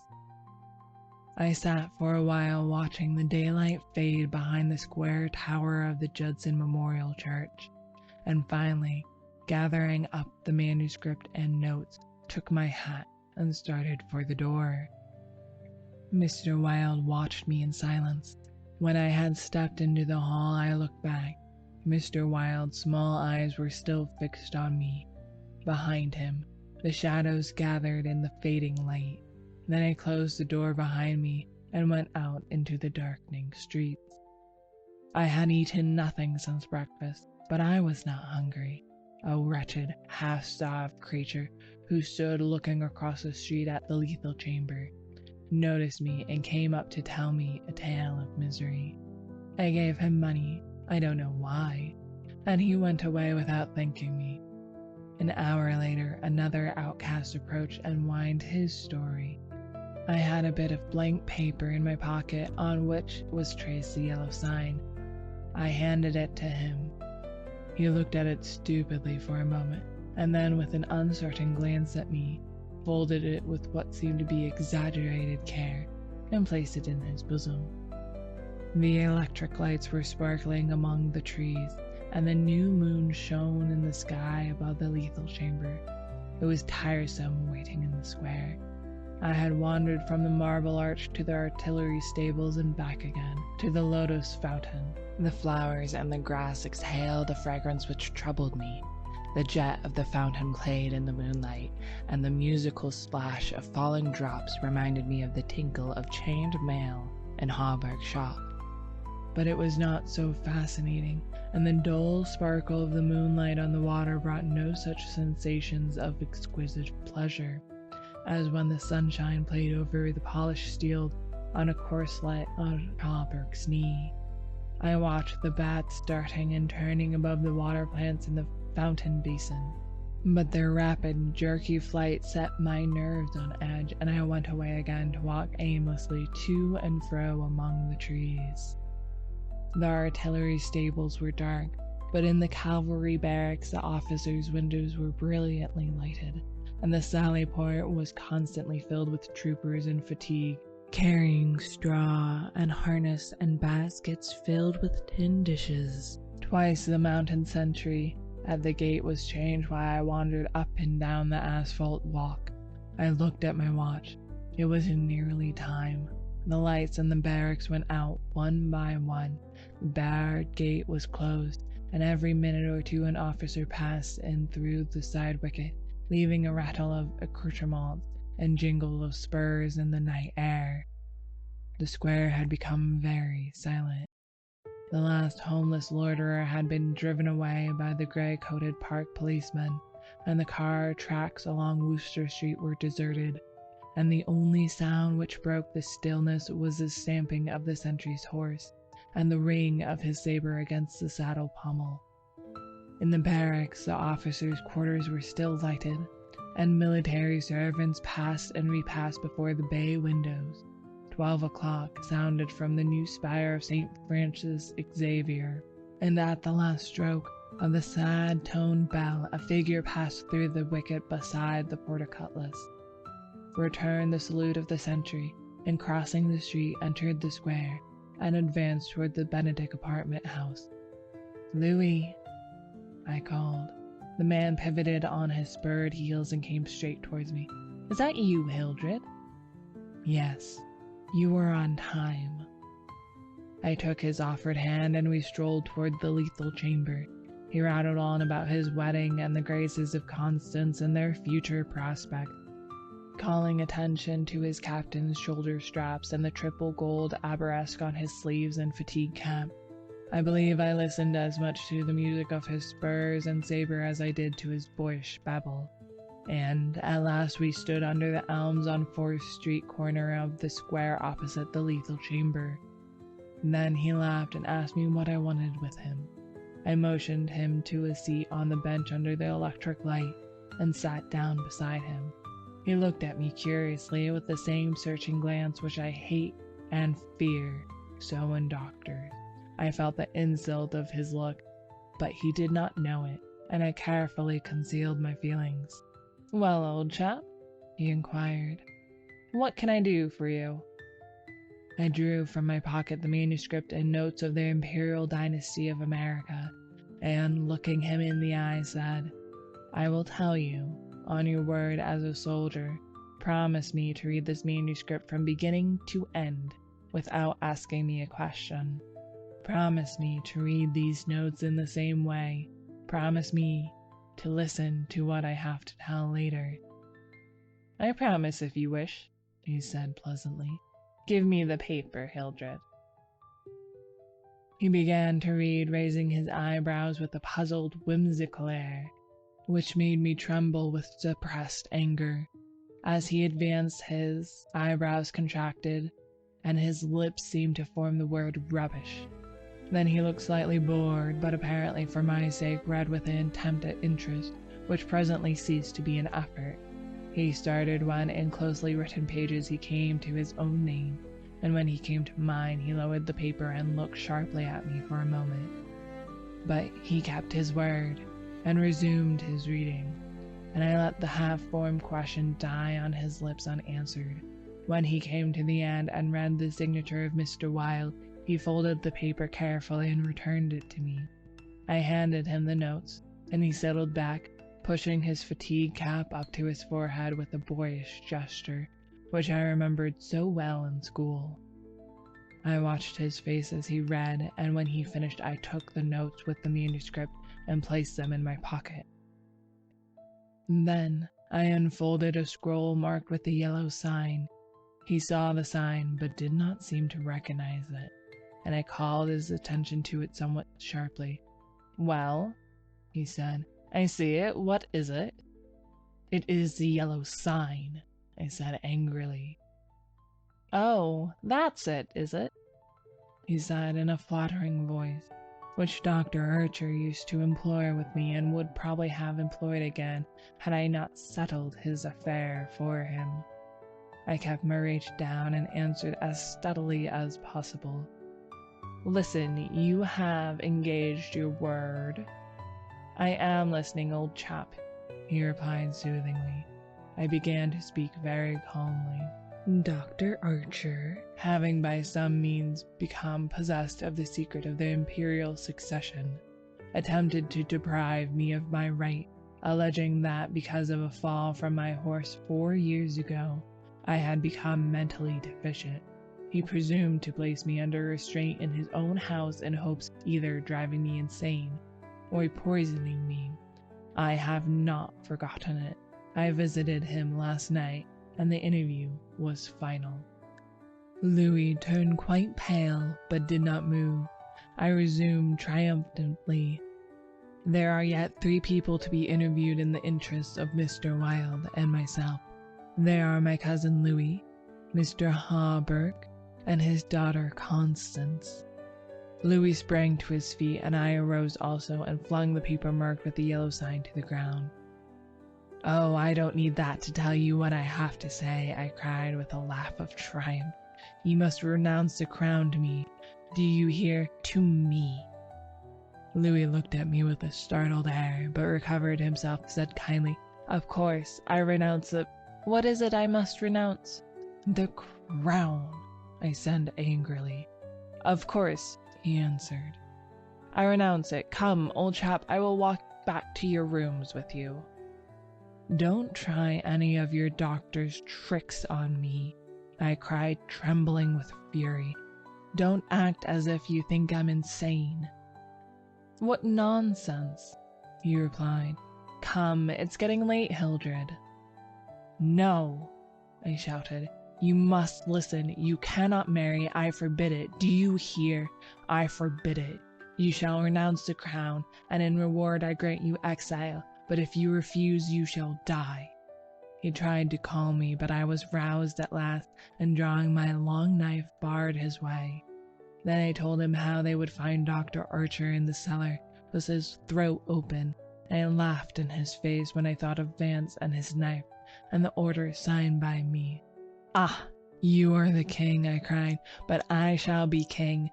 I sat for a while watching the daylight fade behind the square tower of the Judson Memorial Church, and finally, gathering up the manuscript and notes, took my hat and started for the door. Mr. Wilde watched me in silence. When I had stepped into the hall, I looked back. Mr. Wilde's small eyes were still fixed on me. Behind him, the shadows gathered in the fading light. Then I closed the door behind me and went out into the darkening streets. I had eaten nothing since breakfast, but I was not hungry. A wretched, half-starved creature who stood looking across the street at the lethal chamber. noticed me and came up to tell me a tale of misery. I gave him money, I don't know why, and he went away without thanking me. An hour later, another outcast approached and whined his story. I had a bit of blank paper in my pocket on which was traced the yellow sign. I handed it to him. He looked at it stupidly for a moment, and then with an uncertain glance at me, folded it with what seemed to be exaggerated care, and placed it in his bosom. The electric lights were sparkling among the trees, and the new moon shone in the sky above the lethal chamber. It was tiresome waiting in the square. I had wandered from the Marble Arch to the artillery stables and back again, to the lotus fountain. The flowers and the grass exhaled a fragrance which troubled me. The jet of the fountain played in the moonlight, and the musical splash of falling drops reminded me of the tinkle of chained mail in Hawberk's shop. But it was not so fascinating, and the dull sparkle of the moonlight on the water brought no such sensations of exquisite pleasure as when the sunshine played over the polished steel on a corselet on Hawberk's knee. I watched the bats darting and turning above the water plants in the fountain basin, but their rapid, jerky flight set my nerves on edge, and I went away again to walk aimlessly to and fro among the trees. The artillery stables were dark, but in the cavalry barracks the officers' windows were brilliantly lighted, and the sally port was constantly filled with troopers in fatigue, carrying straw and harness and baskets filled with tin dishes. Twice the mounted sentry at the gate was changed while I wandered up and down the asphalt walk. I looked at my watch. It was nearly time. The lights in the barracks went out one by one. The barred gate was closed, and every minute or two an officer passed in through the side wicket, leaving a rattle of accoutrements and jingle of spurs in the night air. The square had become very silent. The last homeless loiterer had been driven away by the grey-coated park policeman, and the car tracks along Wooster Street were deserted, and the only sound which broke the stillness was the stamping of the sentry's horse and the ring of his saber against the saddle pommel. In the barracks, the officers' quarters were still lighted, and military servants passed and repassed before the bay windows. 12 o'clock sounded from the new spire of St. Francis Xavier, and at the last stroke of the sad-toned bell, a figure passed through the wicket beside the portcullis, returned the salute of the sentry, and crossing the street, entered the square, and advanced toward the Benedict apartment house. "Louis," I called. The man pivoted on his spurred heels and came straight towards me. "Is that you, Hildred?" "Yes. You were on time." I took his offered hand and we strolled toward the lethal chamber. He rattled on about his wedding and the graces of Constance and their future prospects, calling attention to his captain's shoulder straps and the triple gold arabesque on his sleeves and fatigue cap. I believe I listened as much to the music of his spurs and saber as I did to his boyish babble. And at last we stood under the elms on 4th Street corner of the square opposite the lethal chamber. Then he laughed and asked me what I wanted with him. I motioned him to a seat on the bench under the electric light and sat down beside him. He looked at me curiously with the same searching glance which I hate and fear so in doctors. I felt the insult of his look, but he did not know it, and I carefully concealed my feelings. "Well, old chap," he inquired, "what can I do for you?" I drew from my pocket the manuscript and notes of the Imperial Dynasty of America, and, looking him in the eye, said, "I will tell you, on your word as a soldier, promise me to read this manuscript from beginning to end without asking me a question. Promise me to read these notes in the same way. Promise me to listen to what I have to tell later." "I promise if you wish," he said pleasantly. "Give me the paper, Hildred." He began to read, raising his eyebrows with a puzzled, whimsical air, which made me tremble with suppressed anger. As he advanced, his eyebrows contracted, and his lips seemed to form the word rubbish. Then he looked slightly bored, but apparently for my sake read with an attempt at interest, which presently ceased to be an effort. He started when, in closely written pages, he came to his own name, and when he came to mine, he lowered the paper and looked sharply at me for a moment. But he kept his word, and resumed his reading, and I let the half-formed question die on his lips unanswered. When he came to the end and read the signature of Mr. Wilde, he folded the paper carefully and returned it to me. I handed him the notes, and he settled back, pushing his fatigue cap up to his forehead with a boyish gesture, which I remembered so well in school. I watched his face as he read, and when he finished I took the notes with the manuscript and placed them in my pocket. Then I unfolded a scroll marked with the yellow sign. He saw the sign, but did not seem to recognize it, and I called his attention to it somewhat sharply. "Well," he said, "I see it. What is it?" "It is the yellow sign," I said angrily. "Oh, that's it, is it?" he said in a flattering voice, which Dr. Archer used to employ with me and would probably have employed again had I not settled his affair for him. I kept my rage down and answered as steadily as possible. "Listen, you have engaged your word." "I am listening, old chap," he replied soothingly. I began to speak very calmly. "Dr. Archer, having by some means become possessed of the secret of the imperial succession, attempted to deprive me of my right, alleging that because of a fall from my horse 4 years ago, I had become mentally deficient. He presumed to place me under restraint in his own house in hopes of either driving me insane or poisoning me. I have not forgotten it. I visited him last night, and the interview was final." Louis turned quite pale, but did not move. I resumed triumphantly. "There are yet 3 people to be interviewed in the interests of Mr. Wilde and myself. They are my cousin Louis, Mr. Hawberk, and his daughter Constance." Louis sprang to his feet, and I arose also and flung the paper marked with the yellow sign to the ground. "Oh, I don't need that to tell you what I have to say," I cried with a laugh of triumph. "You must renounce the crown to me. Do you hear? To me." Louis looked at me with a startled air, but recovered himself and said kindly, "Of course, I renounce the— What is it I must renounce?" "The crown," I said angrily. "Of course," he answered. "I renounce it. Come, old chap, I will walk back to your rooms with you." "Don't try any of your doctor's tricks on me," I cried, trembling with fury. "Don't act as if you think I'm insane." "What nonsense," he replied. "Come, it's getting late, Hildred." "No," I shouted. "You must listen. You cannot marry. I forbid it. Do you hear? I forbid it. You shall renounce the crown, and in reward I grant you exile, but if you refuse, you shall die." He tried to calm me, but I was roused at last, and drawing my long knife, barred his way. Then I told him how they would find Dr. Archer in the cellar, with his throat open, and I laughed in his face when I thought of Vance and his knife, and the order signed by me. "Ah, you are the king," I cried, "but I shall be king.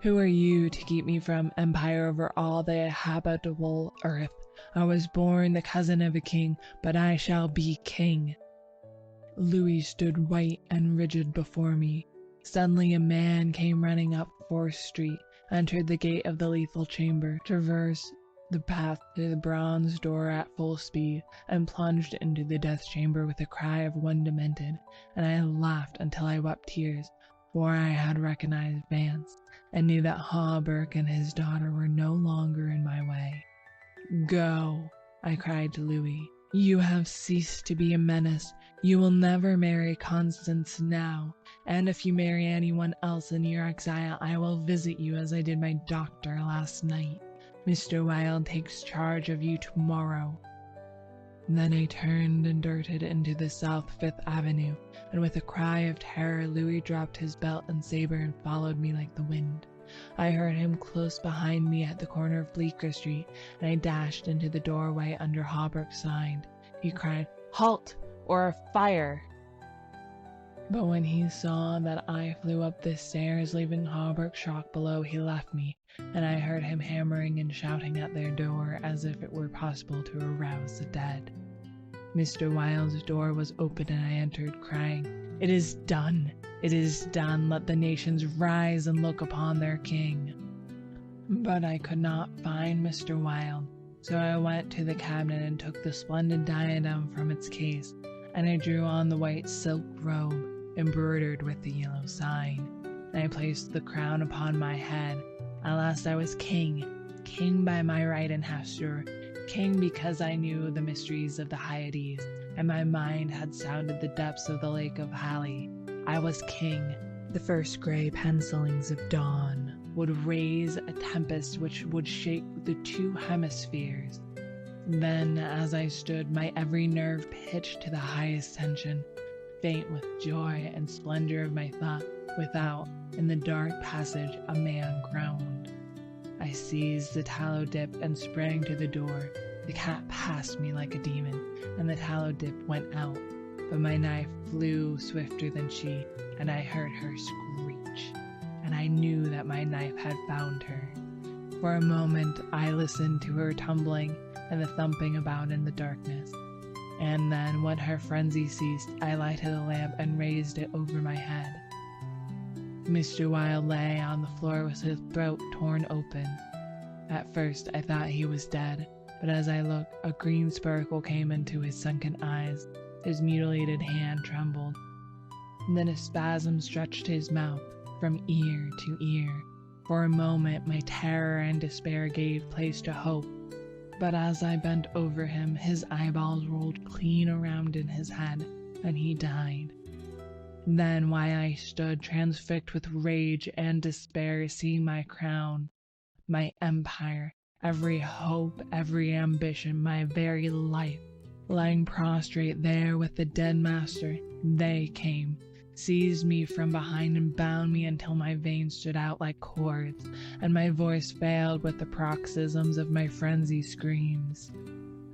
Who are you to keep me from empire over all the habitable earth? I was born the cousin of a king, but I shall be king." Louis stood white and rigid before me. Suddenly a man came running up 4th Street, entered the gate of the lethal chamber, traversed the path to the bronze door at full speed, and plunged into the death chamber with a cry of one demented, and I laughed until I wept tears, for I had recognized Vance, and knew that Hawberk and his daughter were no longer in my way. "Go," I cried to Louis. "You have ceased to be a menace. You will never marry Constance now, and if you marry anyone else in your exile, I will visit you as I did my doctor last night. Mr. Wilde takes charge of you tomorrow." Then I turned and darted into the South Fifth Avenue, and with a cry of terror, Louis dropped his belt and saber and followed me like the wind. I heard him close behind me at the corner of Bleecker Street, and I dashed into the doorway under Hawberk's sign. He cried, "Halt, or fire!" But when he saw that I flew up the stairs, leaving Hawberk shocked below, he left me, and I heard him hammering and shouting at their door as if it were possible to arouse the dead. Mr. Wilde's door was open and I entered, crying, "It is done! It is done! Let the nations rise and look upon their king!" But I could not find Mr. Wilde, so I went to the cabinet and took the splendid diadem from its case, and I drew on the white silk robe embroidered with the yellow sign, and I placed the crown upon my head. At last I was king, king by my right in Hafstur, king because I knew the mysteries of the Hyades, and my mind had sounded the depths of the lake of Hali. I was king. The first gray pencilings of dawn would raise a tempest which would shake the two hemispheres. Then, as I stood, my every nerve pitched to the highest tension, faint with joy and splendor of my thought, without, in the dark passage, a man groaned. I seized the tallow dip and sprang to the door. The cat passed me like a demon, and the tallow dip went out, but my knife flew swifter than she, and I heard her screech, and I knew that my knife had found her. For a moment I listened to her tumbling and the thumping about in the darkness, and then when her frenzy ceased, I lighted a lamp and raised it over my head. Mr. Wilde lay on the floor with his throat torn open. At first I thought he was dead, but as I looked, a green sparkle came into his sunken eyes. His mutilated hand trembled. And then a spasm stretched his mouth from ear to ear. For a moment my terror and despair gave place to hope, but as I bent over him, his eyeballs rolled clean around in his head, and he died. Then while I stood transfixed with rage and despair, seeing my crown, my empire, every hope, every ambition, my very life, lying prostrate there with the dead master, they came, seized me from behind and bound me until my veins stood out like cords, and my voice failed with the paroxysms of my frenzied screams.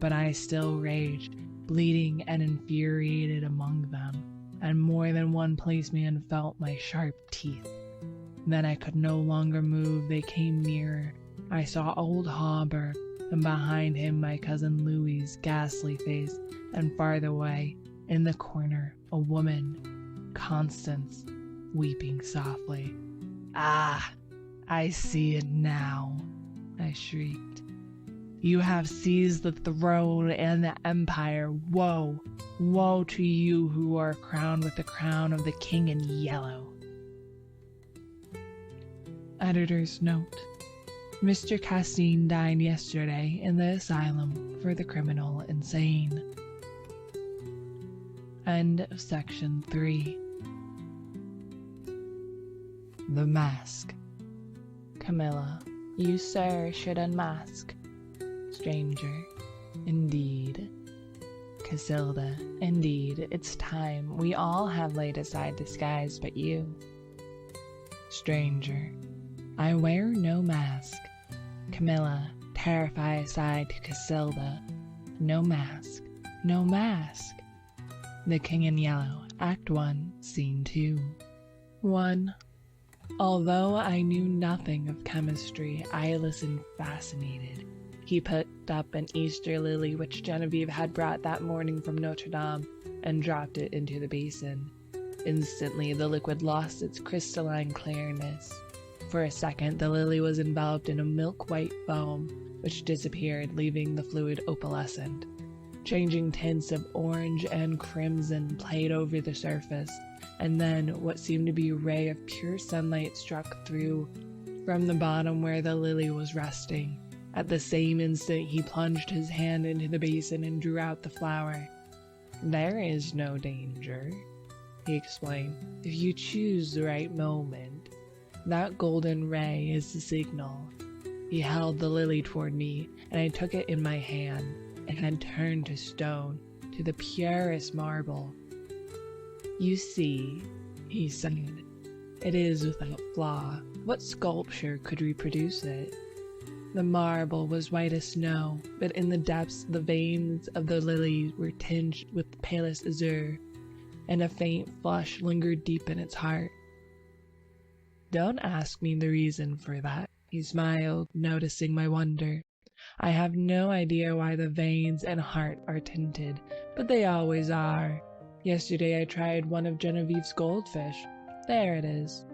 But I still raged, bleeding and infuriated among them, and more than one policeman felt my sharp teeth. Then I could no longer move. They came nearer. I saw old Hawberk, and behind him my cousin Louis's ghastly face, and farther away, in the corner, a woman, Constance, weeping softly. "Ah, I see it now," I shrieked. "You have seized the throne and the empire. Woe, woe to you who are crowned with the crown of the king in yellow." Editor's note: Mr. Castine died yesterday in the asylum for the criminal insane. End of section 3. The Mask. Camilla: "You, sir, should unmask." Stranger: "Indeed." Casilda: "Indeed, it's time. We all have laid aside disguise but you." Stranger: "I wear no mask." Camilla, terrified aside to Casilda: "No mask, no mask." The King in Yellow, Act 1, Scene 2. 1. Although I knew nothing of chemistry, I listened fascinated. He picked up an Easter lily which Genevieve had brought that morning from Notre Dame and dropped it into the basin. Instantly the liquid lost its crystalline clearness. For a second the lily was enveloped in a milk-white foam, which disappeared, leaving the fluid opalescent. Changing tints of orange and crimson played over the surface, and then what seemed to be a ray of pure sunlight struck through from the bottom where the lily was resting. At the same instant he plunged his hand into the basin and drew out the flower. "There is no danger," he explained, "if you choose the right moment. That golden ray is the signal." He held the lily toward me, and I took it in my hand. it had turned to stone, to the purest marble. "You see," he said, "it is without flaw. What sculpture could reproduce it?" The marble was white as snow, but in the depths the veins of the lilies were tinged with palest azure, and a faint flush lingered deep in its heart. "Don't ask me the reason for that," he smiled, noticing my wonder. "I have no idea why the veins and heart are tinted, but they always are. Yesterday I tried one of Genevieve's goldfish. There it is."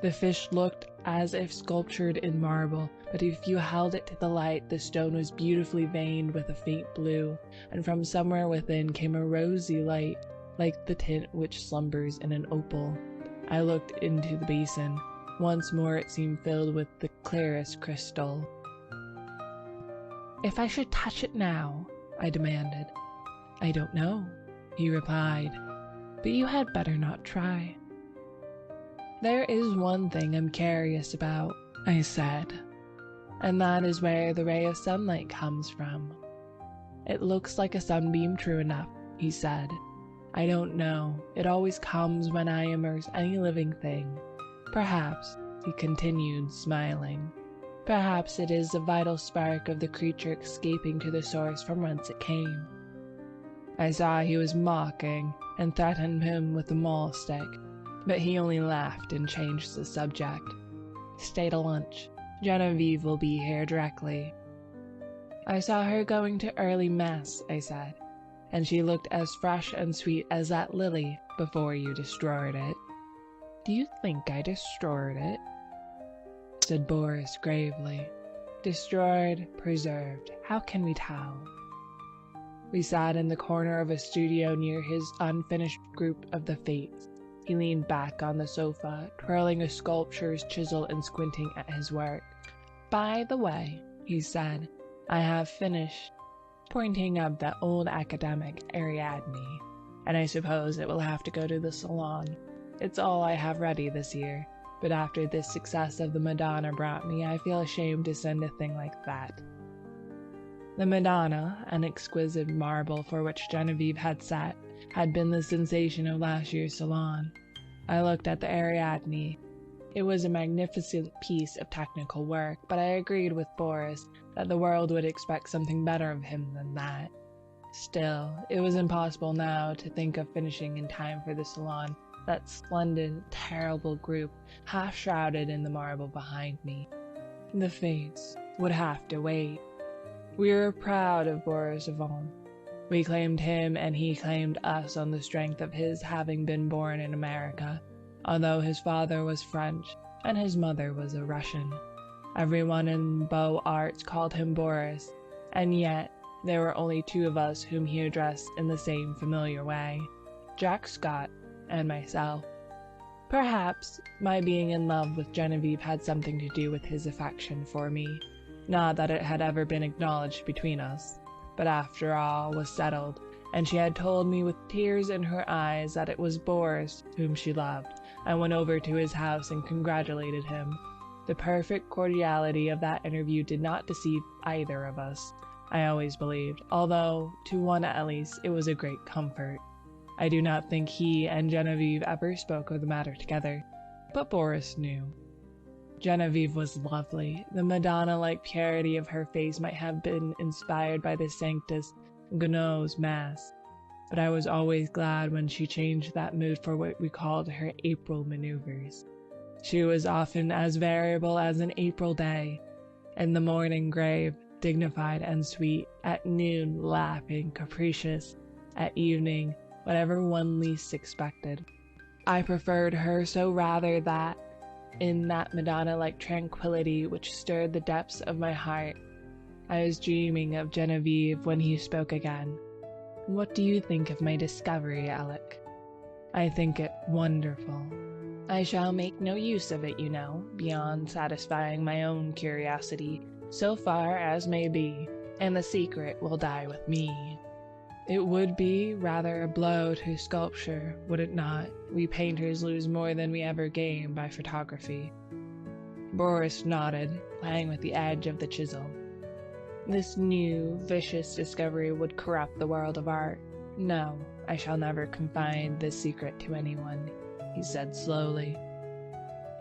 The fish looked as if sculptured in marble, but if you held it to the light, the stone was beautifully veined with a faint blue, and from somewhere within came a rosy light, like the tint which slumbers in an opal. I looked into the basin. Once more it seemed filled with the clearest crystal. "If I should touch it now?" I demanded. "I don't know," he replied, "but you had better not try." "There is one thing I'm curious about," I said, "and that is where the ray of sunlight comes from." "It looks like a sunbeam, true enough," he said. "I don't know. It always comes when I immerse any living thing. Perhaps," he continued, smiling, "perhaps it is the vital spark of the creature escaping to the source from whence it came." I saw he was mocking, and threatened him with a maul stick, but he only laughed and changed the subject. "Stay to lunch. Genevieve will be here directly." "I saw her going to early mass," I said, "and she looked as fresh and sweet as that lily before you destroyed it." "Do you think I destroyed it?" said Boris gravely. "Destroyed, preserved, how can we tell?" We sat in the corner of a studio near his unfinished group of the Fates. He leaned back on the sofa, twirling a sculptor's chisel and squinting at his work. "By the way," he said, "I have finished," pointing up that old academic Ariadne, "and I suppose it will have to go to the salon. It's all I have ready this year, but after this success of the Madonna brought me, I feel ashamed to send a thing like that." The Madonna, an exquisite marble for which Genevieve had sat, had been the sensation of last year's salon. I looked at the Ariadne. It was a magnificent piece of technical work, but I agreed with Boris that the world would expect something better of him than that. Still, it was impossible now to think of finishing in time for the salon, that splendid, terrible group, half shrouded in the marble behind me. The Fates would have to wait. We were proud of Boris Yvonne. We claimed him and he claimed us on the strength of his having been born in America, although his father was French and his mother was a Russian. Everyone in Beaux Arts called him Boris, and yet there were only two of us whom he addressed in the same familiar way, Jack Scott and myself. Perhaps my being in love with Genevieve had something to do with his affection for me. Not that it had ever been acknowledged between us, but after all was settled, and she had told me with tears in her eyes that it was Boris whom she loved. I went over to his house and congratulated him. The perfect cordiality of that interview did not deceive either of us, I always believed, although to one at least it was a great comfort. I do not think he and Genevieve ever spoke of the matter together, but Boris knew. Genevieve was lovely. The Madonna-like purity of her face might have been inspired by the Sanctus Gounod's Mass, but I was always glad when she changed that mood for what we called her April maneuvers. She was often as variable as an April day, in the morning grave, dignified and sweet, at noon laughing, capricious, at evening whatever one least expected. I preferred her so rather that, in that Madonna-like tranquility which stirred the depths of my heart, I was dreaming of Genevieve when he spoke again. "What do you think of my discovery, Alec?" "I think it wonderful. I shall make no use of it, you know, beyond satisfying my own curiosity, so far as may be, and the secret will die with me." "It would be rather a blow to sculpture, would it not? We painters lose more than we ever gain by photography." Boris nodded, playing with the edge of the chisel. This new, vicious discovery would corrupt the world of art. No, I shall never confide this secret to anyone, he said slowly.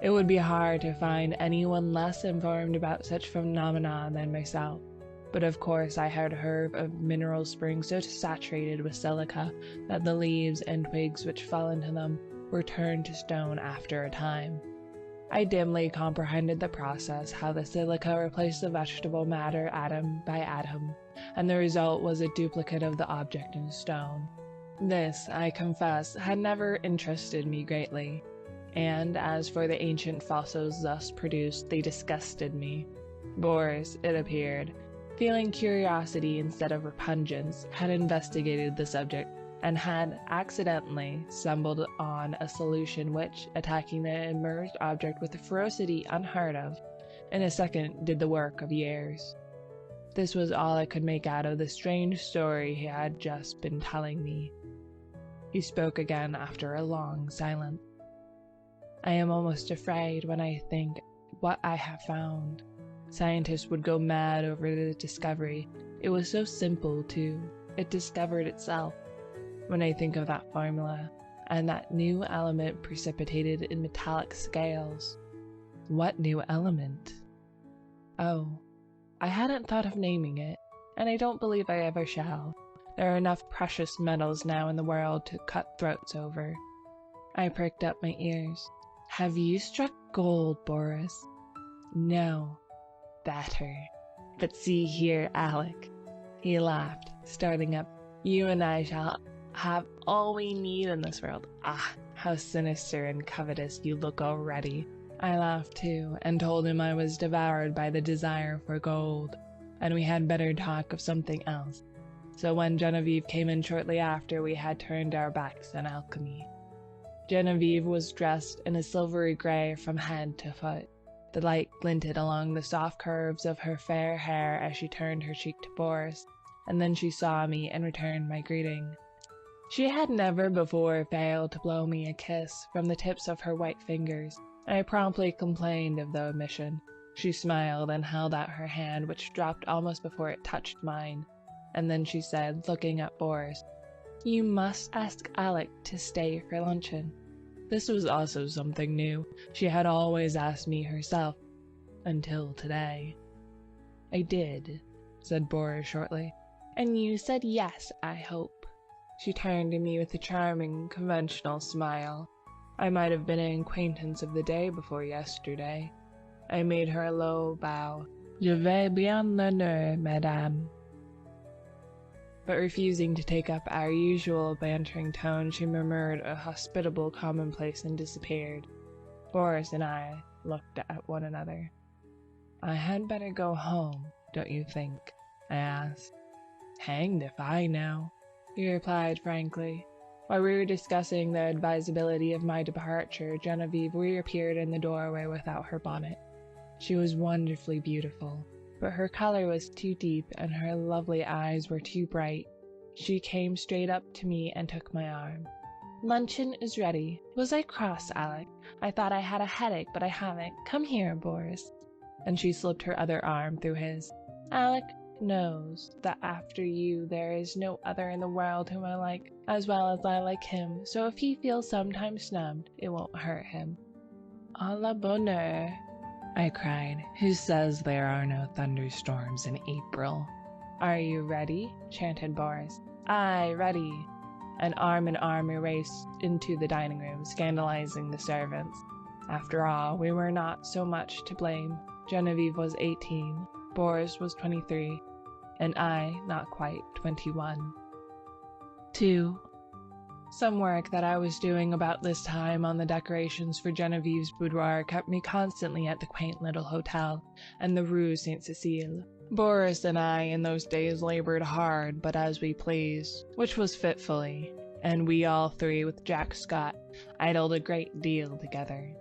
It would be hard to find anyone less informed about such phenomena than myself, but of course I had heard of mineral springs so saturated with silica that the leaves and twigs which fell into them were turned to stone after a time. I dimly comprehended the process, how the silica replaced the vegetable matter atom by atom, and the result was a duplicate of the object in stone. This, I confess, had never interested me greatly, and as for the ancient fossils thus produced, they disgusted me. Boris, it appeared, feeling curiosity instead of repugnance, had investigated the subject, and had accidentally stumbled on a solution which, attacking the immersed object with a ferocity unheard of, in a second did the work of years. This was all I could make out of the strange story he had just been telling me. He spoke again after a long silence. I am almost afraid when I think what I have found. Scientists would go mad over the discovery. It was so simple, too. It discovered itself. When I think of that formula, and that new element precipitated in metallic scales. What new element? Oh, I hadn't thought of naming it, and I don't believe I ever shall. There are enough precious metals now in the world to cut throats over. I pricked up my ears. Have you struck gold, Boris? No. Better. But see here, Alec. He laughed, starting up. You and I shall have all we need in this world. Ah, how sinister and covetous you look already. I laughed too, and told him I was devoured by the desire for gold, and we had better talk of something else. So when Genevieve came in shortly after, we had turned our backs on alchemy. Genevieve was dressed in a silvery gray from head to foot. The light glinted along the soft curves of her fair hair as she turned her cheek to Boris, and then she saw me and returned my greeting. She had never before failed to blow me a kiss from the tips of her white fingers, and I promptly complained of the omission. She smiled and held out her hand, which dropped almost before it touched mine, and then she said, looking at Boris, "You must ask Alec to stay for luncheon." This was also something new. She had always asked me herself, until today. "I did," said Boris shortly. "And you said yes, I hope." She turned to me with a charming, conventional smile. I might have been an acquaintance of the day before yesterday. I made her a low bow. "Je vais bien l'honneur, madame." But refusing to take up our usual bantering tone, she murmured a hospitable commonplace and disappeared. Boris and I looked at one another. "I had better go home, don't you think?" I asked. "Hanged if I know," he replied frankly. While we were discussing the advisability of my departure, Genevieve reappeared in the doorway without her bonnet. She was wonderfully beautiful, but her color was too deep and her lovely eyes were too bright. She came straight up to me and took my arm. "Luncheon is ready. Was I cross, Alec? I thought I had a headache, but I haven't. Come here, Boris." And she slipped her other arm through his. "Alec knows that after you there is no other in the world whom I like as well as I like him, so if he feels sometimes snubbed, it won't hurt him." "A la bonne heure," I cried. "Who says there are no thunderstorms in April?" "Are you ready?" chanted Boris. "Aye, ready." And arm in arm we raced into the dining room, scandalizing the servants. After all, we were not so much to blame. Genevieve was 18, Boris was 23, and I not quite 21. 2. Some work that I was doing about this time on the decorations for Genevieve's boudoir kept me constantly at the quaint little hotel and the Rue Saint-Cécile. Boris and I in those days labored hard, but as we pleased, which was fitfully, and we all three with Jack Scott idled a great deal together.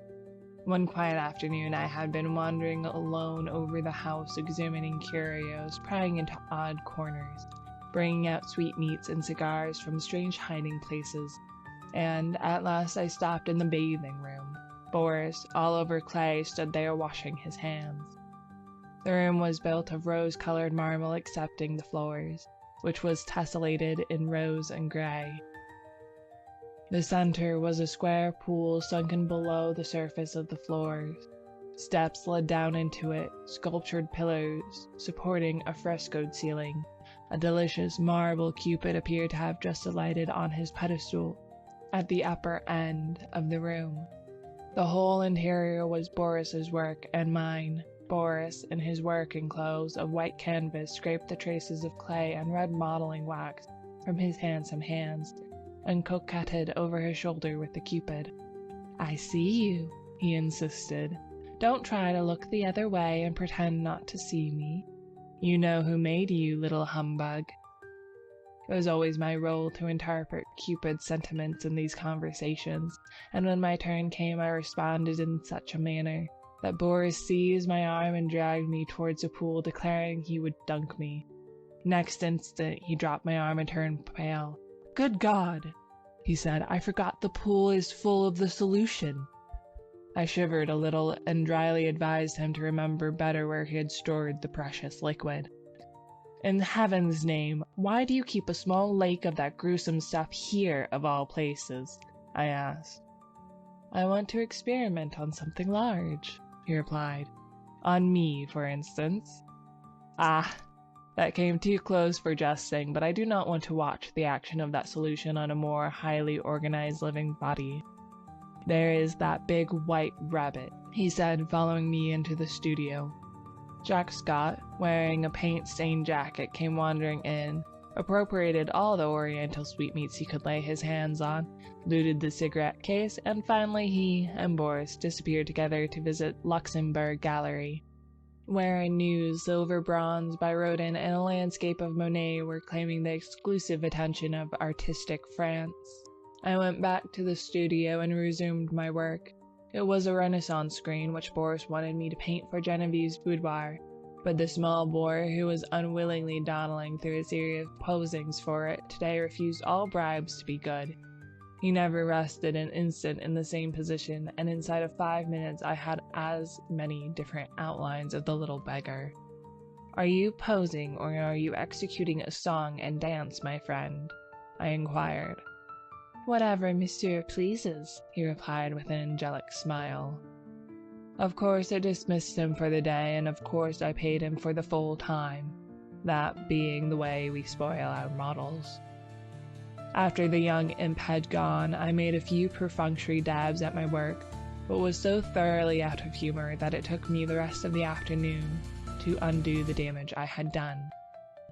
One quiet afternoon I had been wandering alone over the house, examining curios, prying into odd corners, bringing out sweetmeats and cigars from strange hiding places, and at last I stopped in the bathing room. Boris, all over clay, stood there washing his hands. The room was built of rose-colored marble excepting the floors, which was tessellated in rose and gray. The center was a square pool sunken below the surface of the floors. Steps led down into it, sculptured pillars supporting a frescoed ceiling. A delicious marble Cupid appeared to have just alighted on his pedestal at the upper end of the room. The whole interior was Boris's work and mine. Boris, in his working clothes of white canvas, scraped the traces of clay and red modeling wax from his handsome hands, and coquetted over his shoulder with the Cupid. "I see you," he insisted. "Don't try to look the other way and pretend not to see me. You know who made you, little humbug." It was always my role to interpret Cupid's sentiments in these conversations, and when my turn came I responded in such a manner that Boris seized my arm and dragged me towards the pool, declaring he would dunk me. Next instant he dropped my arm and turned pale. "Good God," he said, "I forgot the pool is full of the solution." I shivered a little and dryly advised him to remember better where he had stored the precious liquid. "In heaven's name, why do you keep a small lake of that gruesome stuff here, of all places?" I asked. "I want to experiment on something large," he replied. "On me, for instance." "Ah, that came too close for jesting, but I do not want to watch the action of that solution on a more highly organized living body. There is that big white rabbit," he said, following me into the studio. Jack Scott, wearing a paint-stained jacket, came wandering in, appropriated all the oriental sweetmeats he could lay his hands on, looted the cigarette case, and finally he and Boris disappeared together to visit Luxembourg Gallery, where a new silver bronze by Rodin and a landscape of Monet were claiming the exclusive attention of artistic France. I went back to the studio and resumed my work. It was a Renaissance screen which Boris wanted me to paint for Genevieve's boudoir, but the small boy, who was unwillingly dawdling through a series of posings for it, today refused all bribes to be good. He never rested an instant in the same position, and inside of 5 minutes I had as many different outlines of the little beggar. "Are you posing, or are you executing a song and dance, my friend?" I inquired. "Whatever monsieur pleases," he replied with an angelic smile. Of course I dismissed him for the day, and of course I paid him for the full time, that being the way we spoil our models. After the young imp had gone, I made a few perfunctory dabs at my work, but was so thoroughly out of humor that it took me the rest of the afternoon to undo the damage I had done.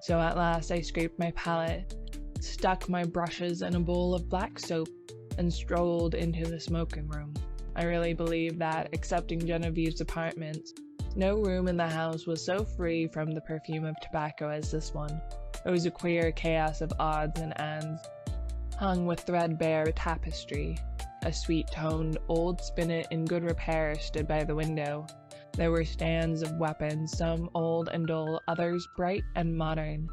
So at last I scraped my palette, stuck my brushes in a bowl of black soap, and strolled into the smoking room. I really believe that, excepting Genevieve's apartments, no room in the house was so free from the perfume of tobacco as this one. It was a queer chaos of odds and ends, hung with threadbare tapestry. A sweet-toned old spinet in good repair stood by the window. There were stands of weapons, some old and dull, others bright and modern.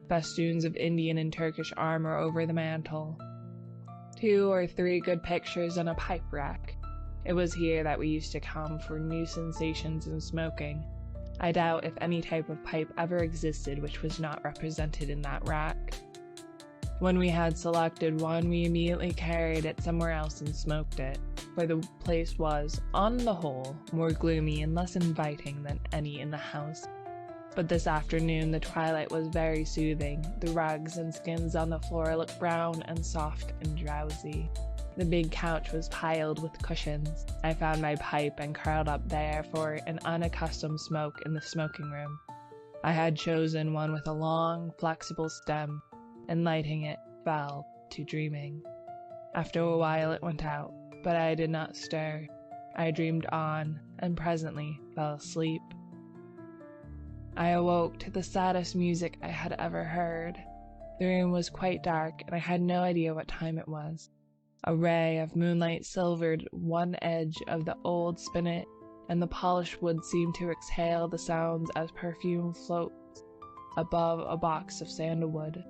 Festoons of Indian and Turkish armor over the mantel. 2 or 3 good pictures and a pipe rack. It was here that we used to come for new sensations in smoking. I doubt if any type of pipe ever existed which was not represented in that rack. When we had selected one, we immediately carried it somewhere else and smoked it, for the place was, on the whole, more gloomy and less inviting than any in the house. But this afternoon the twilight was very soothing. The rugs and skins on the floor looked brown and soft and drowsy. The big couch was piled with cushions. I found my pipe and curled up there for an unaccustomed smoke in the smoking room. I had chosen one with a long, flexible stem, and lighting it fell to dreaming. After a while it went out, but I did not stir. I dreamed on, and presently fell asleep. I awoke to the saddest music I had ever heard. The room was quite dark, and I had no idea what time it was. A ray of moonlight silvered one edge of the old spinet, and the polished wood seemed to exhale the sounds as perfume floats above a box of sandalwood.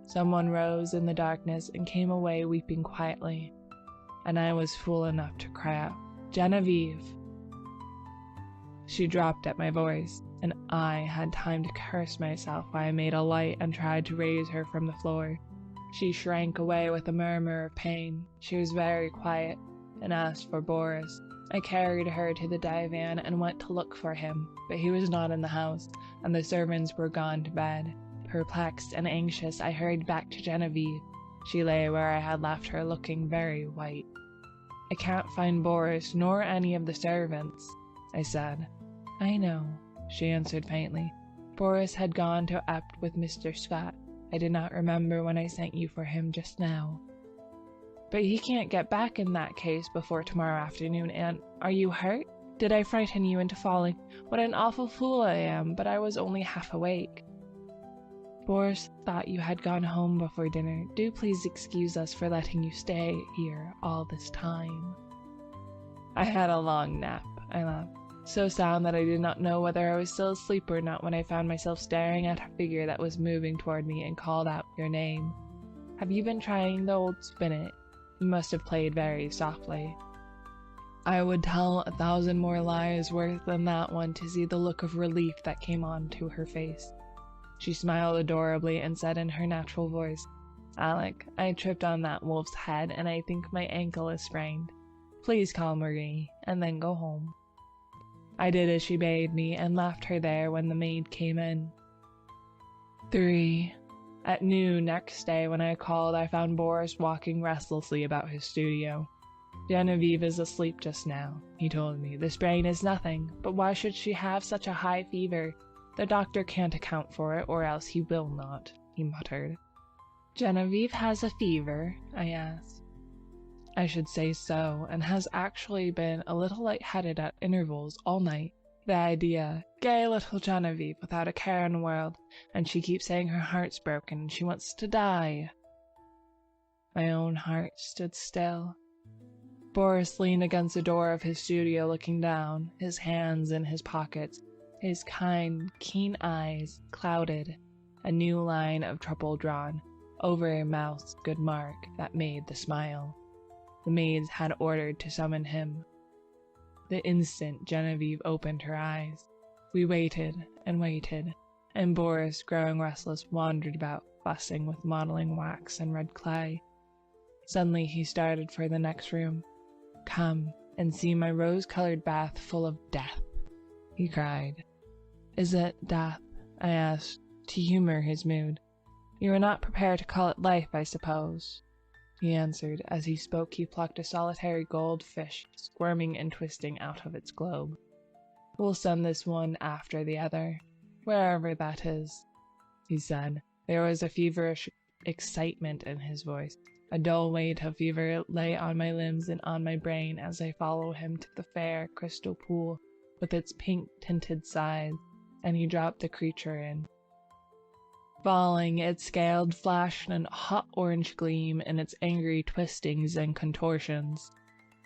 Someone rose in the darkness and came away weeping quietly, and I was fool enough to cry out, "Genevieve!" She dropped at my voice, and I had time to curse myself while I made a light and tried to raise her from the floor. She shrank away with a murmur of pain. She was very quiet and asked for Boris. I carried her to the divan and went to look for him, but he was not in the house, and the servants were gone to bed. Perplexed and anxious, I hurried back to Genevieve. She lay where I had left her, looking very white. "I can't find Boris, nor any of the servants," I said. "I know," she answered faintly. "Boris had gone to Ept with Mr. Scott. I did not remember when I sent you for him just now." "But he can't get back in that case before tomorrow afternoon, and are you hurt? Did I frighten you into falling? What an awful fool I am, but I was only half awake." "Boris thought you had gone home before dinner. Do please excuse us for letting you stay here all this time." "I had a long nap," I laughed. "So sound that I did not know whether I was still asleep or not when I found myself staring at a figure that was moving toward me and called out your name. Have you been trying the old spinet? You must have played very softly." I would tell 1,000 more lies worse than that one to see the look of relief that came onto her face. She smiled adorably and said in her natural voice, "Alec, I tripped on that wolf's head and I think my ankle is sprained. Please call Marie and then go home." I did as she bade me and left her there when the maid came in. 3. At noon next day when I called, I found Boris walking restlessly about his studio. "Genevieve is asleep just now," he told me. "The sprain is nothing, but why should she have such a high fever? The doctor can't account for it, or else he will not," he muttered. "Genevieve has a fever?" I asked. "I should say so, and has actually been a little lightheaded at intervals all night. The idea, gay little Genevieve without a care in the world, and she keeps saying her heart's broken and she wants to die." My own heart stood still. Boris leaned against the door of his studio looking down, his hands in his pockets, his kind, keen eyes clouded, a new line of trouble drawn over a mouth's good mark that made the smile. The maids had ordered to summon him. The instant Genevieve opened her eyes, we waited, and Boris, growing restless, wandered about, fussing with modeling wax and red clay. Suddenly he started for the next room. "Come and see my rose-colored bath full of death," he cried. "Is it death?" I asked, to humor his mood. "You are not prepared to call it life, I suppose," he answered. As he spoke, he plucked a solitary goldfish, squirming and twisting out of its globe. "We'll send this one after the other, wherever that is," he said. There was a feverish excitement in his voice. A dull weight of fever lay on my limbs and on my brain as I followed him to the fair crystal pool with its pink-tinted sides, and he dropped the creature in. Falling, its scaled flashed a hot orange gleam in its angry twistings and contortions.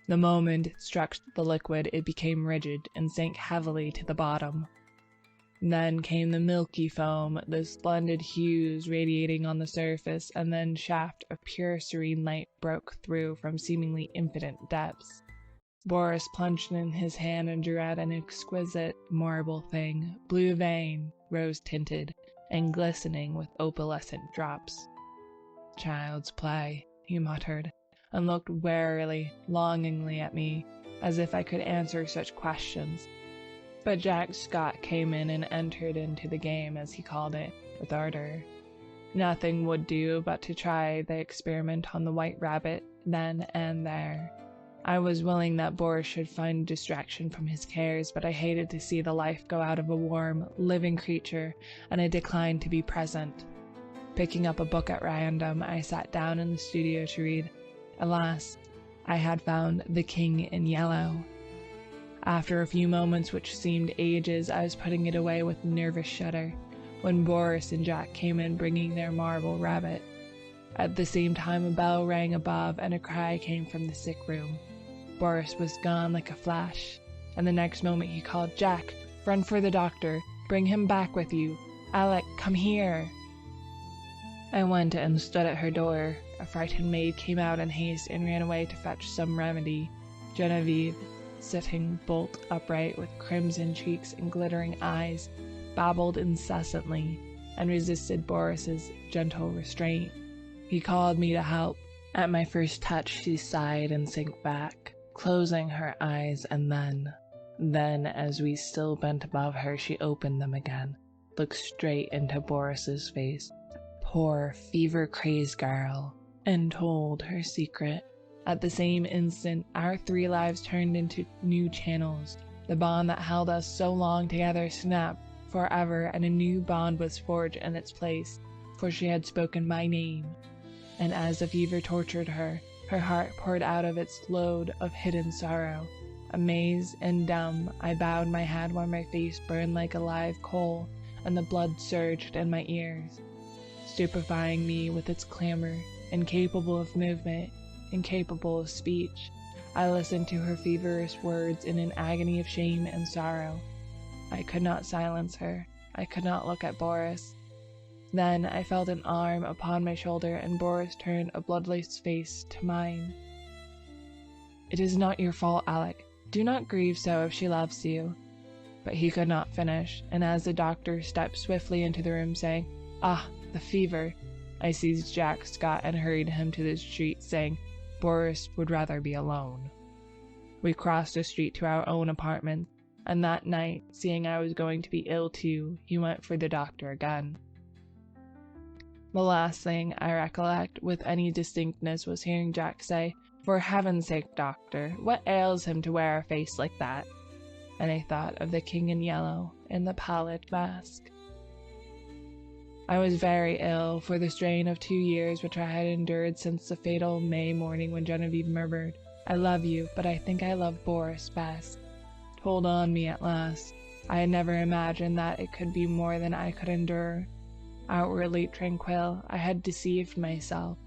The moment it struck the liquid, it became rigid and sank heavily to the bottom. Then came the milky foam, the splendid hues radiating on the surface, and then a shaft of pure serene light broke through from seemingly infinite depths. Boris plunged in his hand and drew out an exquisite marble thing, blue-veined, rose-tinted, and glistening with opalescent drops. "Child's play," he muttered, and looked warily, longingly at me, as if I could answer such questions. But Jack Scott came in and entered into the game, as he called it, with ardor. Nothing would do but to try the experiment on the white rabbit then and there. I was willing that Boris should find distraction from his cares, but I hated to see the life go out of a warm, living creature, and I declined to be present. Picking up a book at random, I sat down in the studio to read. Alas, I had found The King in Yellow. After a few moments, which seemed ages, I was putting it away with a nervous shudder, when Boris and Jack came in bringing their marble rabbit. At the same time, a bell rang above, and a cry came from the sick room. Boris was gone like a flash, and the next moment he called, "Jack, run for the doctor. Bring him back with you. Alec, come here." I went and stood at her door. A frightened maid came out in haste and ran away to fetch some remedy. Genevieve, sitting bolt upright with crimson cheeks and glittering eyes, babbled incessantly and resisted Boris's gentle restraint. He called me to help. At my first touch, she sighed and sank back, closing her eyes, and then, as we still bent above her, she opened them again, looked straight into Boris's face, poor fever-crazed girl, and told her secret. At the same instant, our 3 lives turned into new channels. The bond that held us so long together snapped forever, and a new bond was forged in its place, for she had spoken my name. And as the fever tortured her, her heart poured out of its load of hidden sorrow. Amazed and dumb, I bowed my head while my face burned like a live coal, and the blood surged in my ears, stupefying me with its clamor. Incapable of movement, incapable of speech, I listened to her feverish words in an agony of shame and sorrow. I could not silence her. I could not look at Boris. Then I felt an arm upon my shoulder, and Boris turned a bloodless face to mine. "It is not your fault, Alec. Do not grieve so if she loves you." But he could not finish, and as the doctor stepped swiftly into the room saying, "Ah, the fever," I seized Jack Scott and hurried him to the street, saying, "Boris would rather be alone." We crossed the street to our own apartment, and that night, seeing I was going to be ill too, he went for the doctor again. The last thing I recollect with any distinctness was hearing Jack say, "For heaven's sake, doctor, what ails him to wear a face like that?" And I thought of the King in Yellow in the pallid mask. I was very ill, for the strain of 2 years which I had endured since the fatal May morning when Genevieve murmured, "I love you, but I think I love Boris best," told on me at last. I had never imagined that it could be more than I could endure. Outwardly tranquil, I had deceived myself,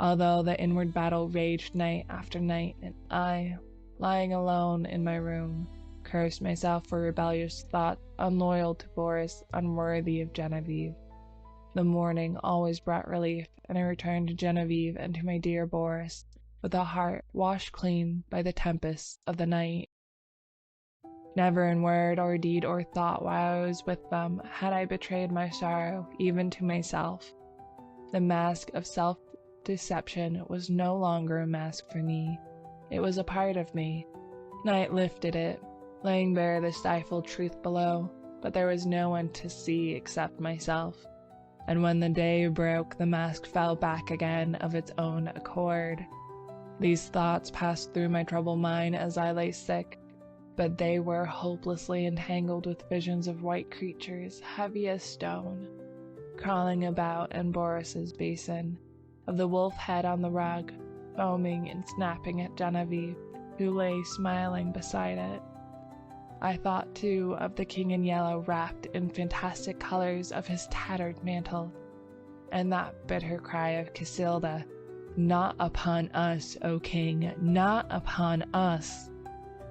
although the inward battle raged night after night, and I, lying alone in my room, cursed myself for rebellious thoughts, unloyal to Boris, unworthy of Genevieve. The morning always brought relief, and I returned to Genevieve and to my dear Boris, with a heart washed clean by the tempests of the night. Never in word or deed or thought while I was with them had I betrayed my sorrow, even to myself. The mask of self-deception was no longer a mask for me. It was a part of me. Night lifted it, laying bare the stifled truth below, but there was no one to see except myself. And when the day broke, the mask fell back again of its own accord. These thoughts passed through my troubled mind as I lay sick, but they were hopelessly entangled with visions of white creatures, heavy as stone, crawling about in Boris's basin, of the wolf head on the rug, foaming and snapping at Genevieve, who lay smiling beside it. I thought, too, of the King in Yellow wrapped in fantastic colors of his tattered mantle, and that bitter cry of Casilda, "Not upon us, O King, not upon us!"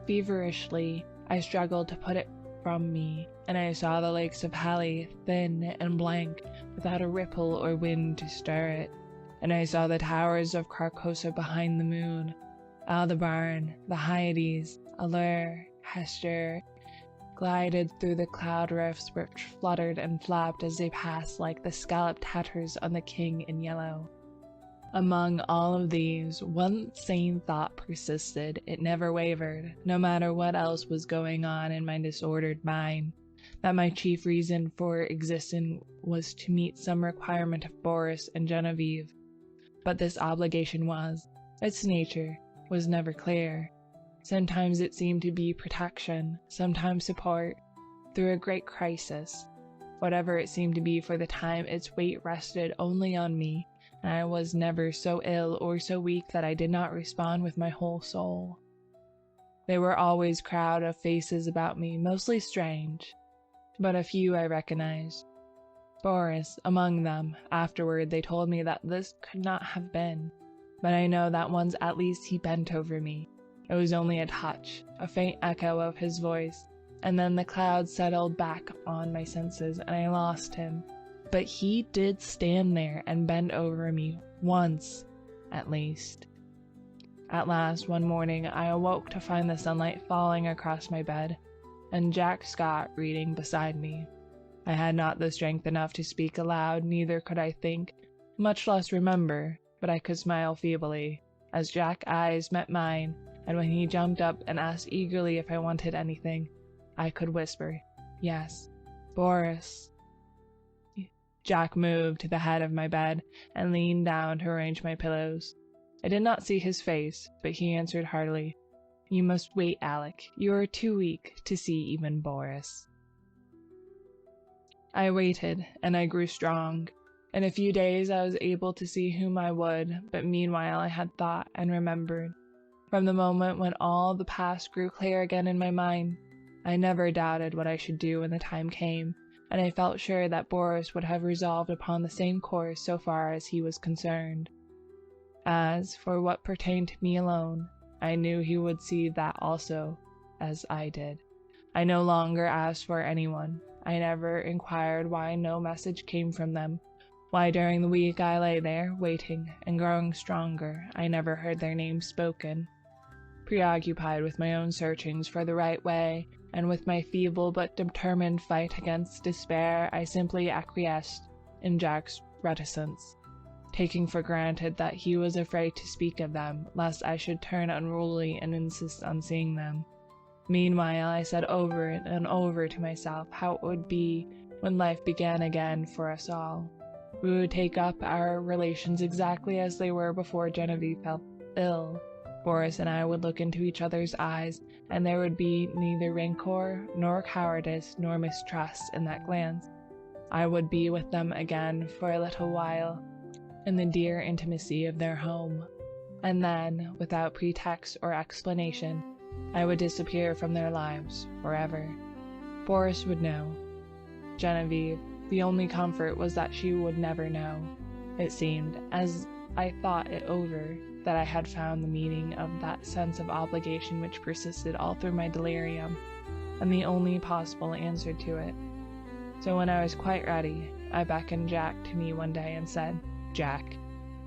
Feverishly, I struggled to put it from me, and I saw the lakes of Hali, thin and blank, without a ripple or wind to stir it, and I saw the towers of Carcosa behind the moon, Aldebaran, the Hyades, Allure, Hester, glided through the cloud rifts which fluttered and flapped as they passed like the scalloped tatters on the King in Yellow. Among all of these, one sane thought persisted. It never wavered, no matter what else was going on in my disordered mind, that my chief reason for existing was to meet some requirement of Boris and Genevieve. But this obligation its nature was never clear. Sometimes it seemed to be protection, sometimes support, through a great crisis. Whatever it seemed to be for the time, its weight rested only on me, and I was never so ill or so weak that I did not respond with my whole soul. There were always crowd of faces about me, mostly strange, but a few I recognized. Boris among them. Afterward they told me that this could not have been, but I know that once at least he bent over me. It was only a touch, a faint echo of his voice, and then the clouds settled back on my senses and I lost him. But he did stand there and bend over me, once, at least. At last, one morning, I awoke to find the sunlight falling across my bed, and Jack Scott reading beside me. I had not the strength enough to speak aloud, neither could I think, much less remember, but I could smile feebly, as Jack's eyes met mine, and when he jumped up and asked eagerly if I wanted anything, I could whisper, "Yes, Boris." Jack moved to the head of my bed and leaned down to arrange my pillows. I did not see his face, but he answered heartily, "You must wait, Alec. You are too weak to see even Boris." I waited, and I grew strong. In a few days I was able to see whom I would, but meanwhile I had thought and remembered. From the moment when all the past grew clear again in my mind, I never doubted what I should do when the time came, and I felt sure that Boris would have resolved upon the same course so far as he was concerned. As for what pertained to me alone, I knew he would see that also, as I did. I no longer asked for anyone. I never inquired why no message came from them, why during the week I lay there, waiting and growing stronger, I never heard their names spoken. Preoccupied with my own searchings for the right way, and with my feeble but determined fight against despair, I simply acquiesced in Jack's reticence, taking for granted that he was afraid to speak of them, lest I should turn unruly and insist on seeing them. Meanwhile, I said over and over to myself how it would be when life began again for us all. We would take up our relations exactly as they were before Genevieve fell ill. Boris and I would look into each other's eyes, and there would be neither rancor, nor cowardice, nor mistrust in that glance. I would be with them again for a little while, in the dear intimacy of their home, and then, without pretext or explanation, I would disappear from their lives forever. Boris would know. Genevieve, the only comfort was that she would never know. It seemed, as I thought it over, that I had found the meaning of that sense of obligation which persisted all through my delirium, and the only possible answer to it. So when I was quite ready, I beckoned Jack to me one day and said, "Jack,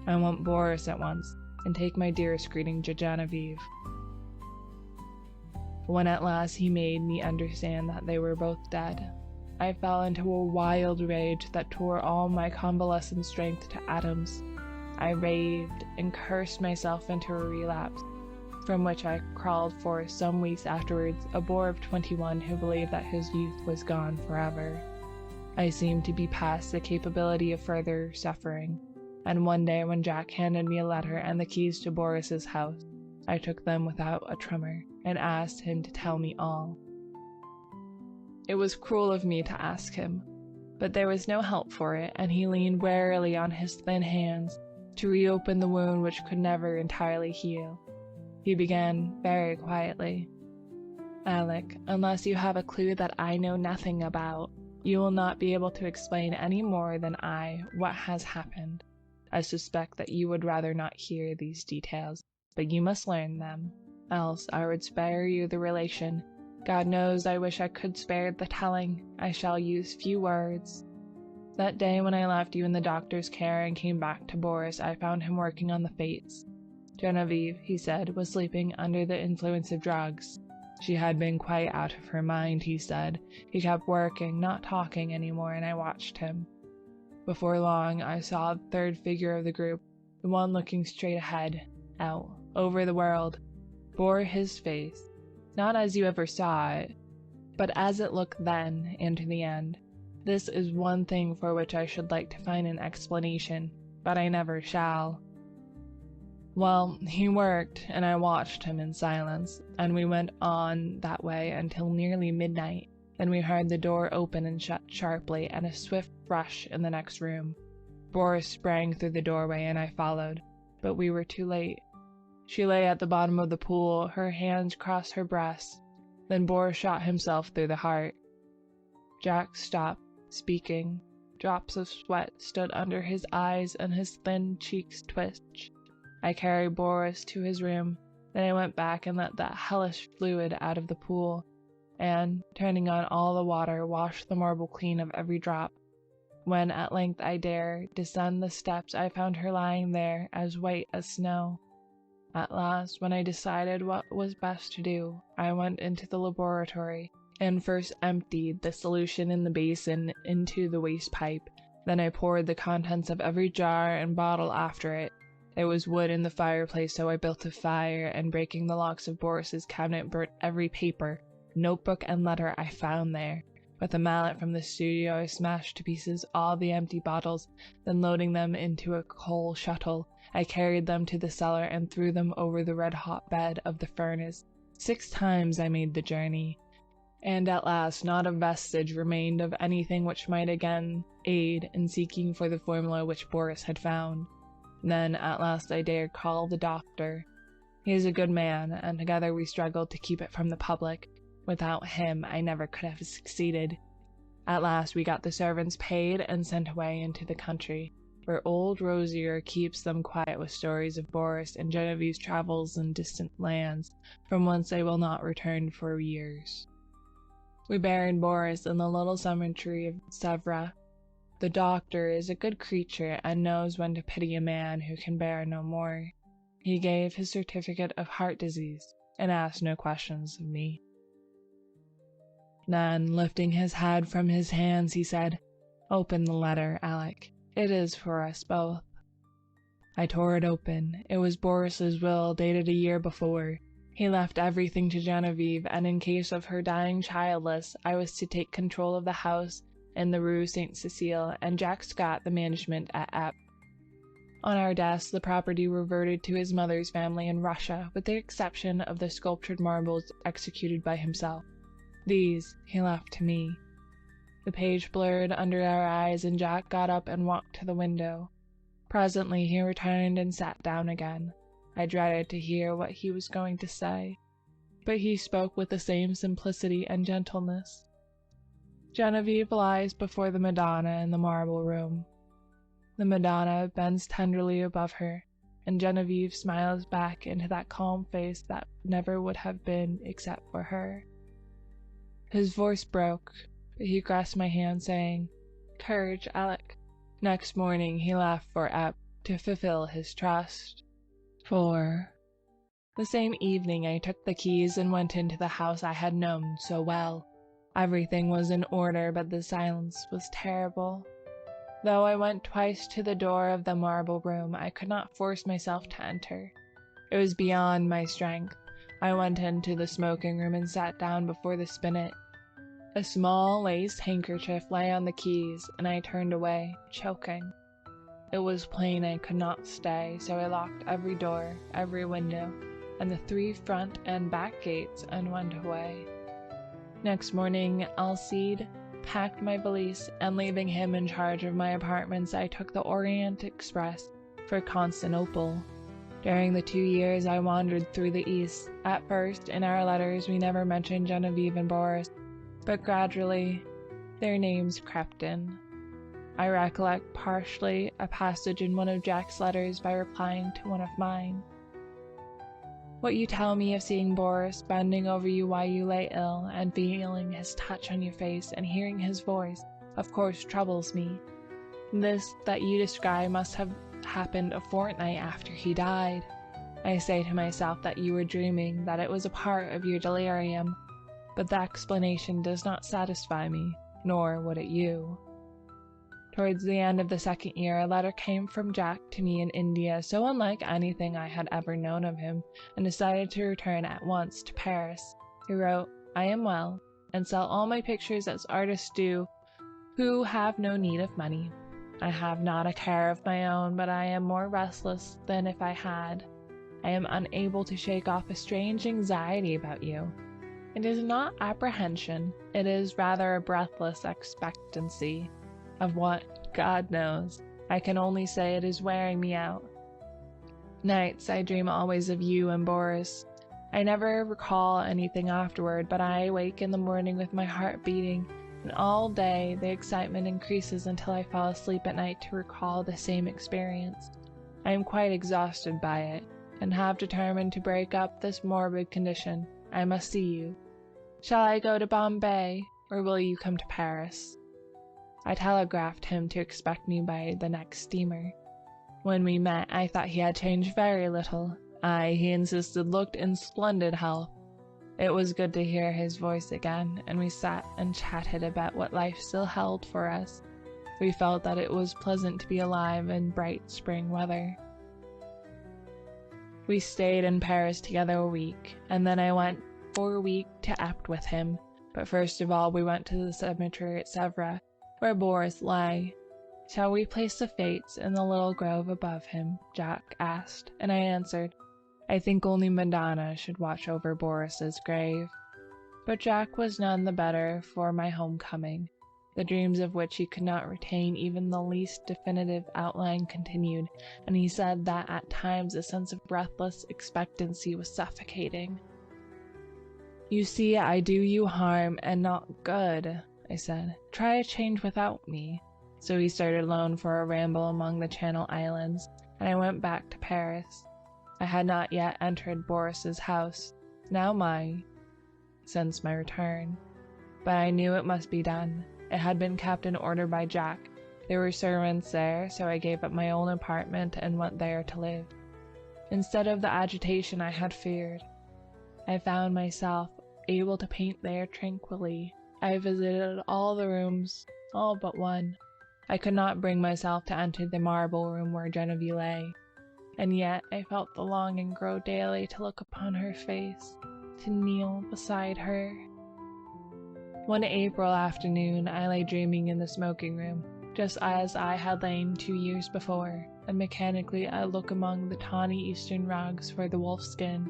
I want Boris at once, and take my dearest greeting to Genevieve." When at last he made me understand that they were both dead, I fell into a wild rage that tore all my convalescent strength to atoms. I raved and cursed myself into a relapse, from which I crawled forth some weeks afterwards, a boor of 21 who believed that his youth was gone forever. I seemed to be past the capability of further suffering, and one day when Jack handed me a letter and the keys to Boris's house, I took them without a tremor, and asked him to tell me all. It was cruel of me to ask him, but there was no help for it, and he leaned warily on his thin hands to reopen the wound which could never entirely heal. He began very quietly, "Alec, unless you have a clue that I know nothing about, you will not be able to explain any more than I what has happened. I suspect that you would rather not hear these details, but you must learn them, else I would spare you the relation. God knows I wish I could spare the telling. I shall use few words. That day when I left you in the doctor's care and came back to Boris, I found him working on the fates. Genevieve, he said, was sleeping under the influence of drugs. She had been quite out of her mind, he said. He kept working, not talking anymore, and I watched him. Before long, I saw the third figure of the group, the one looking straight ahead, out, over the world, bore his face, not as you ever saw it, but as it looked then and to the end. This is one thing for which I should like to find an explanation, but I never shall. Well, he worked, and I watched him in silence, and we went on that way until nearly midnight. Then we heard the door open and shut sharply, and a swift rush in the next room. Boris sprang through the doorway, and I followed, but we were too late. She lay at the bottom of the pool, her hands crossed her breast. Then Boris shot himself through the heart. Jack stopped speaking. Drops of sweat stood under his eyes, and his thin cheeks twitched. I carried Boris to his room, then I went back and let that hellish fluid out of the pool, and, turning on all the water, washed the marble clean of every drop. When at length I dare descend the steps, I found her lying there, as white as snow. At last, when I decided what was best to do, I went into the laboratory and first emptied the solution in the basin into the waste pipe. Then I poured the contents of every jar and bottle after it. There was wood in the fireplace, so I built a fire, and breaking the locks of Boris's cabinet, burnt every paper, notebook, and letter I found there. With a mallet from the studio, I smashed to pieces all the empty bottles, then loading them into a coal shuttle, I carried them to the cellar and threw them over the red-hot bed of the furnace. 6 times I made the journey, and at last not a vestige remained of anything which might again aid in seeking for the formula which Boris had found. Then at last I dared call the doctor. He is a good man, and together we struggled to keep it from the public. Without him, I never could have succeeded. At last we got the servants paid and sent away into the country, where old Rosier keeps them quiet with stories of Boris and Genevieve's travels in distant lands, from whence they will not return for years. We buried Boris in the little cemetery of Sèvres. The doctor is a good creature and knows when to pity a man who can bear no more. He gave his certificate of heart disease and asked no questions of me. Then, lifting his head from his hands, he said, "Open the letter, Alec. It is for us both." I tore it open. It was Boris's will, dated a year before. He left everything to Genevieve, and in case of her dying childless, I was to take control of the house in the Rue Saint-Cécile, and Jack Scott the management at Ep. On our deaths, the property reverted to his mother's family in Russia, with the exception of the sculptured marbles executed by himself. These he left to me. The page blurred under our eyes, and Jack got up and walked to the window. Presently he returned and sat down again. I dreaded to hear what he was going to say, but he spoke with the same simplicity and gentleness. Genevieve lies before the Madonna in the marble room. The Madonna bends tenderly above her, and Genevieve smiles back into that calm face that never would have been except for her. His voice broke, but he grasped my hand, saying, "Courage, Alec." Next morning he left for Ep to fulfill his trust. 4. The same evening I took the keys and went into the house I had known so well. Everything was in order, but the silence was terrible. Though I went twice to the door of the marble room, I could not force myself to enter. It was beyond my strength. I went into the smoking room and sat down before the spinet. A small lace handkerchief lay on the keys, and I turned away, choking. It was plain I could not stay, so I locked every door, every window, and the 3 front and back gates, and went away. Next morning, Alcide packed my valise, and leaving him in charge of my apartments, I took the Orient Express for Constantinople. During the 2 years I wandered through the East. At first, in our letters, we never mentioned Genevieve and Boris, but gradually their names crept in. I recollect partially a passage in one of Jack's letters by replying to one of mine. "What you tell me of seeing Boris bending over you while you lay ill, and feeling his touch on your face, and hearing his voice, of course troubles me. This that you describe must have happened a fortnight after he died. I say to myself that you were dreaming, that it was a part of your delirium, but the explanation does not satisfy me, nor would it you." Towards the end of the 2nd year, a letter came from Jack to me in India, so unlike anything I had ever known of him, and decided to return at once to Paris. He wrote, "I am well, and sell all my pictures as artists do who have no need of money. I have not a care of my own, but I am more restless than if I had. I am unable to shake off a strange anxiety about you. It is not apprehension, it is rather a breathless expectancy. Of what, God knows. I can only say it is wearing me out. Nights I dream always of you and Boris. I never recall anything afterward, but I awake in the morning with my heart beating, and all day the excitement increases until I fall asleep at night to recall the same experience. I am quite exhausted by it, and have determined to break up this morbid condition. I must see you. Shall I go to Bombay, or will you come to Paris?" I telegraphed him to expect me by the next steamer. When we met, I thought he had changed very little. He insisted, looked in splendid health. It was good to hear his voice again, and we sat and chatted about what life still held for us. We felt that it was pleasant to be alive in bright spring weather. We stayed in Paris together a week, and then I went for a week to Ept with him. But first of all, we went to the cemetery at Sèvres, where Boris lay. "Shall we place the Fates in the little grove above him?" Jack asked, and I answered, "I think only Madonna should watch over Boris's grave." But Jack was none the better for my homecoming. The dreams of which he could not retain even the least definitive outline continued, and he said that at times a sense of breathless expectancy was suffocating. "You see, I do you harm and not good," I said. "Try a change without me." So he started alone for a ramble among the Channel Islands, and I went back to Paris. I had not yet entered Boris's house, now mine, since my return, but I knew it must be done. It had been kept in order by Jack. There were servants there, so I gave up my own apartment and went there to live. Instead of the agitation I had feared, I found myself able to paint there tranquilly. I visited all the rooms, all but one. I could not bring myself to enter the marble room where Genevieve lay, and yet I felt the longing grow daily to look upon her face, to kneel beside her. One April afternoon, I lay dreaming in the smoking room, just as I had lain 2 years before, and mechanically I look among the tawny eastern rugs for the wolf skin.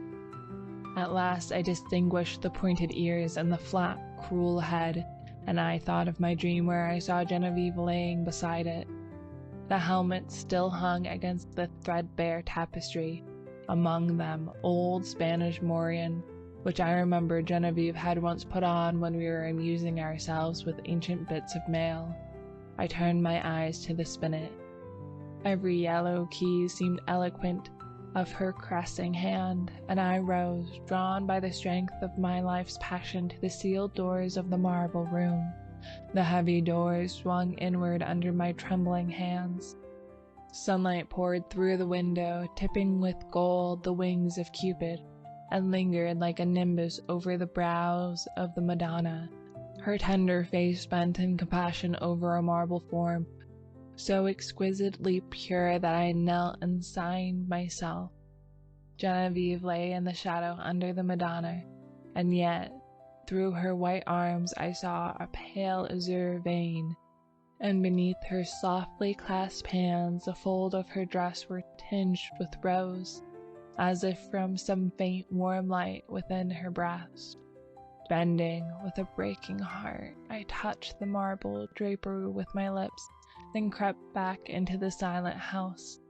At last I distinguished the pointed ears and the flat, cruel head, and I thought of my dream where I saw Genevieve laying beside it. The helmet still hung against the threadbare tapestry, among them old Spanish morion, which I remember Genevieve had once put on when we were amusing ourselves with ancient bits of mail. I turned my eyes to the spinet. Every yellow key seemed eloquent of her caressing hand, and I rose, drawn by the strength of my life's passion, to the sealed doors of the marble room. The heavy doors swung inward under my trembling hands. Sunlight poured through the window, tipping with gold the wings of Cupid, and lingered like a nimbus over the brows of the Madonna, her tender face bent in compassion over a marble form, so exquisitely pure that I knelt and signed myself. Genevieve lay in the shadow under the Madonna, and yet through her white arms I saw a pale azure vein, and beneath her softly clasped hands the folds of her dress were tinged with rose, as if from some faint warm light within her breast. Bending with a breaking heart, I touched the marble drapery with my lips, then crept back into the silent house.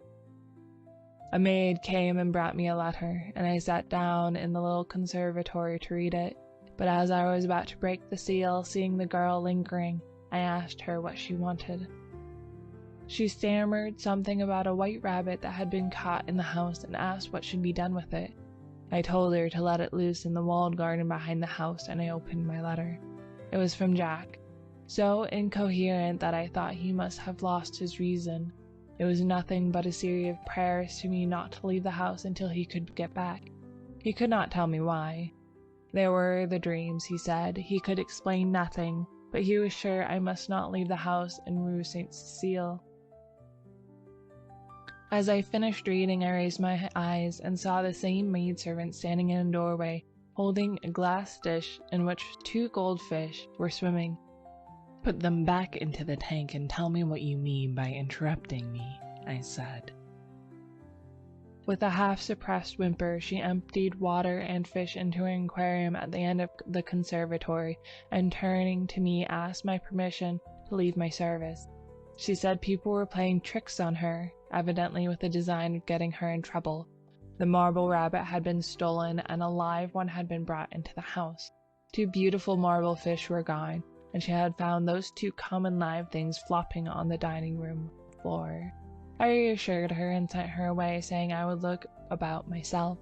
A maid came and brought me a letter, and I sat down in the little conservatory to read it. But as I was about to break the seal, seeing the girl lingering, I asked her what she wanted. She stammered something about a white rabbit that had been caught in the house and asked what should be done with it. I told her to let it loose in the walled garden behind the house, and I opened my letter. It was from Jack, so incoherent that I thought he must have lost his reason. It was nothing but a series of prayers to me not to leave the house until he could get back. He could not tell me why. There were the dreams, he said. He could explain nothing, but he was sure I must not leave the house in Rue Saint-Cécile. As I finished reading, I raised my eyes and saw the same maidservant standing in a doorway, holding a glass dish in which 2 goldfish were swimming. "Put them back into the tank and tell me what you mean by interrupting me," I said. With a half-suppressed whimper, she emptied water and fish into an aquarium at the end of the conservatory, and turning to me asked my permission to leave my service. She said people were playing tricks on her, evidently with the design of getting her in trouble. The marble rabbit had been stolen, and a live one had been brought into the house. 2 beautiful marble fish were gone, and she had found those 2 common live things flopping on the dining room floor. I reassured her and sent her away, saying I would look about myself.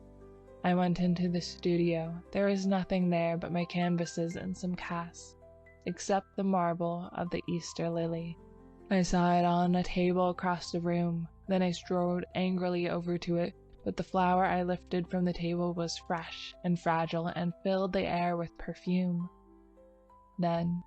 I went into the studio. There was nothing there but my canvases and some casts, except the marble of the Easter lily. I saw it on a table across the room. Then I strode angrily over to it, but the flower I lifted from the table was fresh and fragile and filled the air with perfume. Then,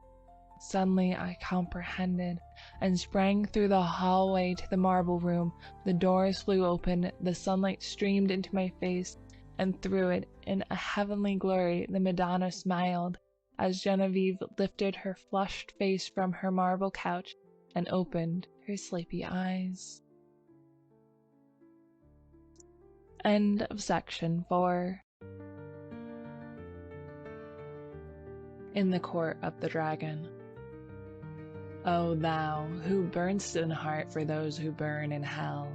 suddenly I comprehended and sprang through the hallway to the marble room. The doors flew open, the sunlight streamed into my face, and through it, in a heavenly glory, the Madonna smiled as Genevieve lifted her flushed face from her marble couch and opened her sleepy eyes. End of section 4. In the Court of the Dragon. O thou, who burn'st in heart for those who burn in hell,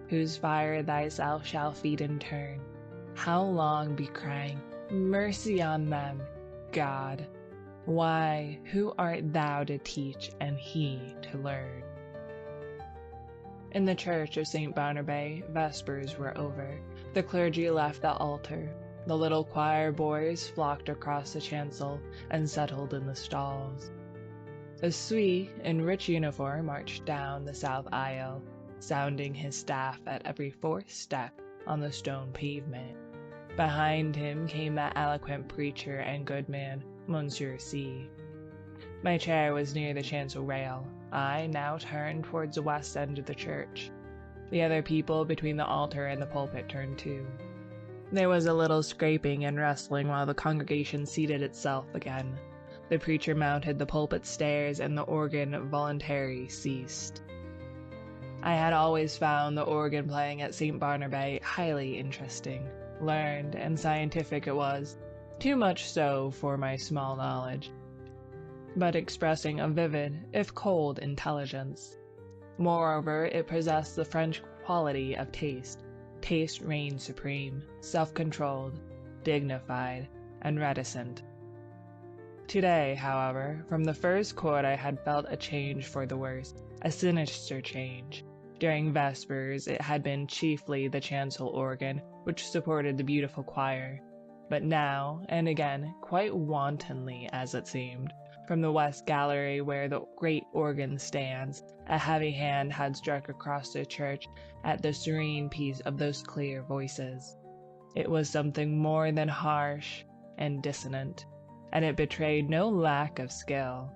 whose fire thyself shall feed in turn, how long be crying, mercy on them, God? Why, who art thou to teach, and he to learn? In the church of St. Barnabé, vespers were over. The clergy left the altar. The little choir boys flocked across the chancel and settled in the stalls. A Sui in rich uniform marched down the south aisle, sounding his staff at every fourth step on the stone pavement. Behind him came that eloquent preacher and good man, Monsieur C. My chair was near the chancel rail. I now turned towards the west end of the church. The other people between the altar and the pulpit turned too. There was a little scraping and rustling while the congregation seated itself again. The preacher mounted the pulpit stairs and the organ voluntarily ceased. I had always found the organ playing at St. Barnabé highly interesting. Learned and scientific it was, too much so for my small knowledge, but expressing a vivid, if cold, intelligence. Moreover, it possessed the French quality of taste. Taste reigned supreme, self-controlled, dignified, and reticent. Today, however, from the first chord I had felt a change for the worse, a sinister change. During vespers it had been chiefly the chancel organ which supported the beautiful choir, but now and again, quite wantonly as it seemed, from the west gallery where the great organ stands, a heavy hand had struck across the church at the serene peace of those clear voices. It was something more than harsh and dissonant, and it betrayed no lack of skill.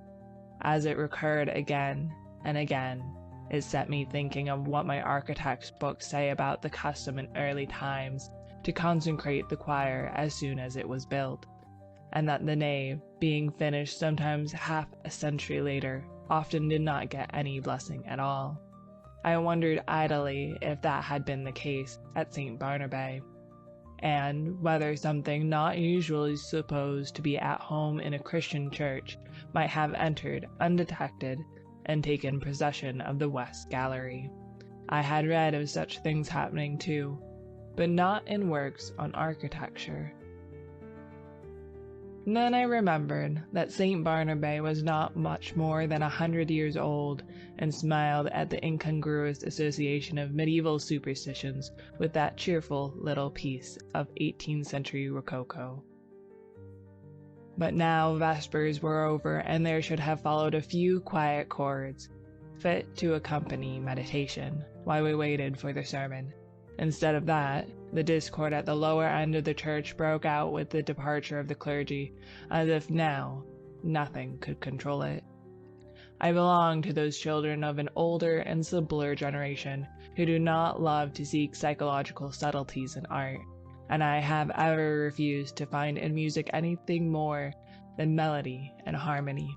As it recurred again and again, it set me thinking of what my architect's books say about the custom in early times to consecrate the choir as soon as it was built, and that the nave, being finished sometimes half a century later, often did not get any blessing at all. I wondered idly if that had been the case at St. Barnabé, and whether something not usually supposed to be at home in a Christian church might have entered undetected and taken possession of the west gallery. I had read of such things happening too, but not in works on architecture. Then I remembered that St. Barnabé was not much more than 100 years old, and smiled at the incongruous association of medieval superstitions with that cheerful little piece of 18th century Rococo. But now vespers were over, and there should have followed a few quiet chords, fit to accompany meditation, while we waited for the sermon. Instead of that, the discord at the lower end of the church broke out with the departure of the clergy, as if now nothing could control it. I belong to those children of an older and simpler generation who do not love to seek psychological subtleties in art, and I have ever refused to find in music anything more than melody and harmony.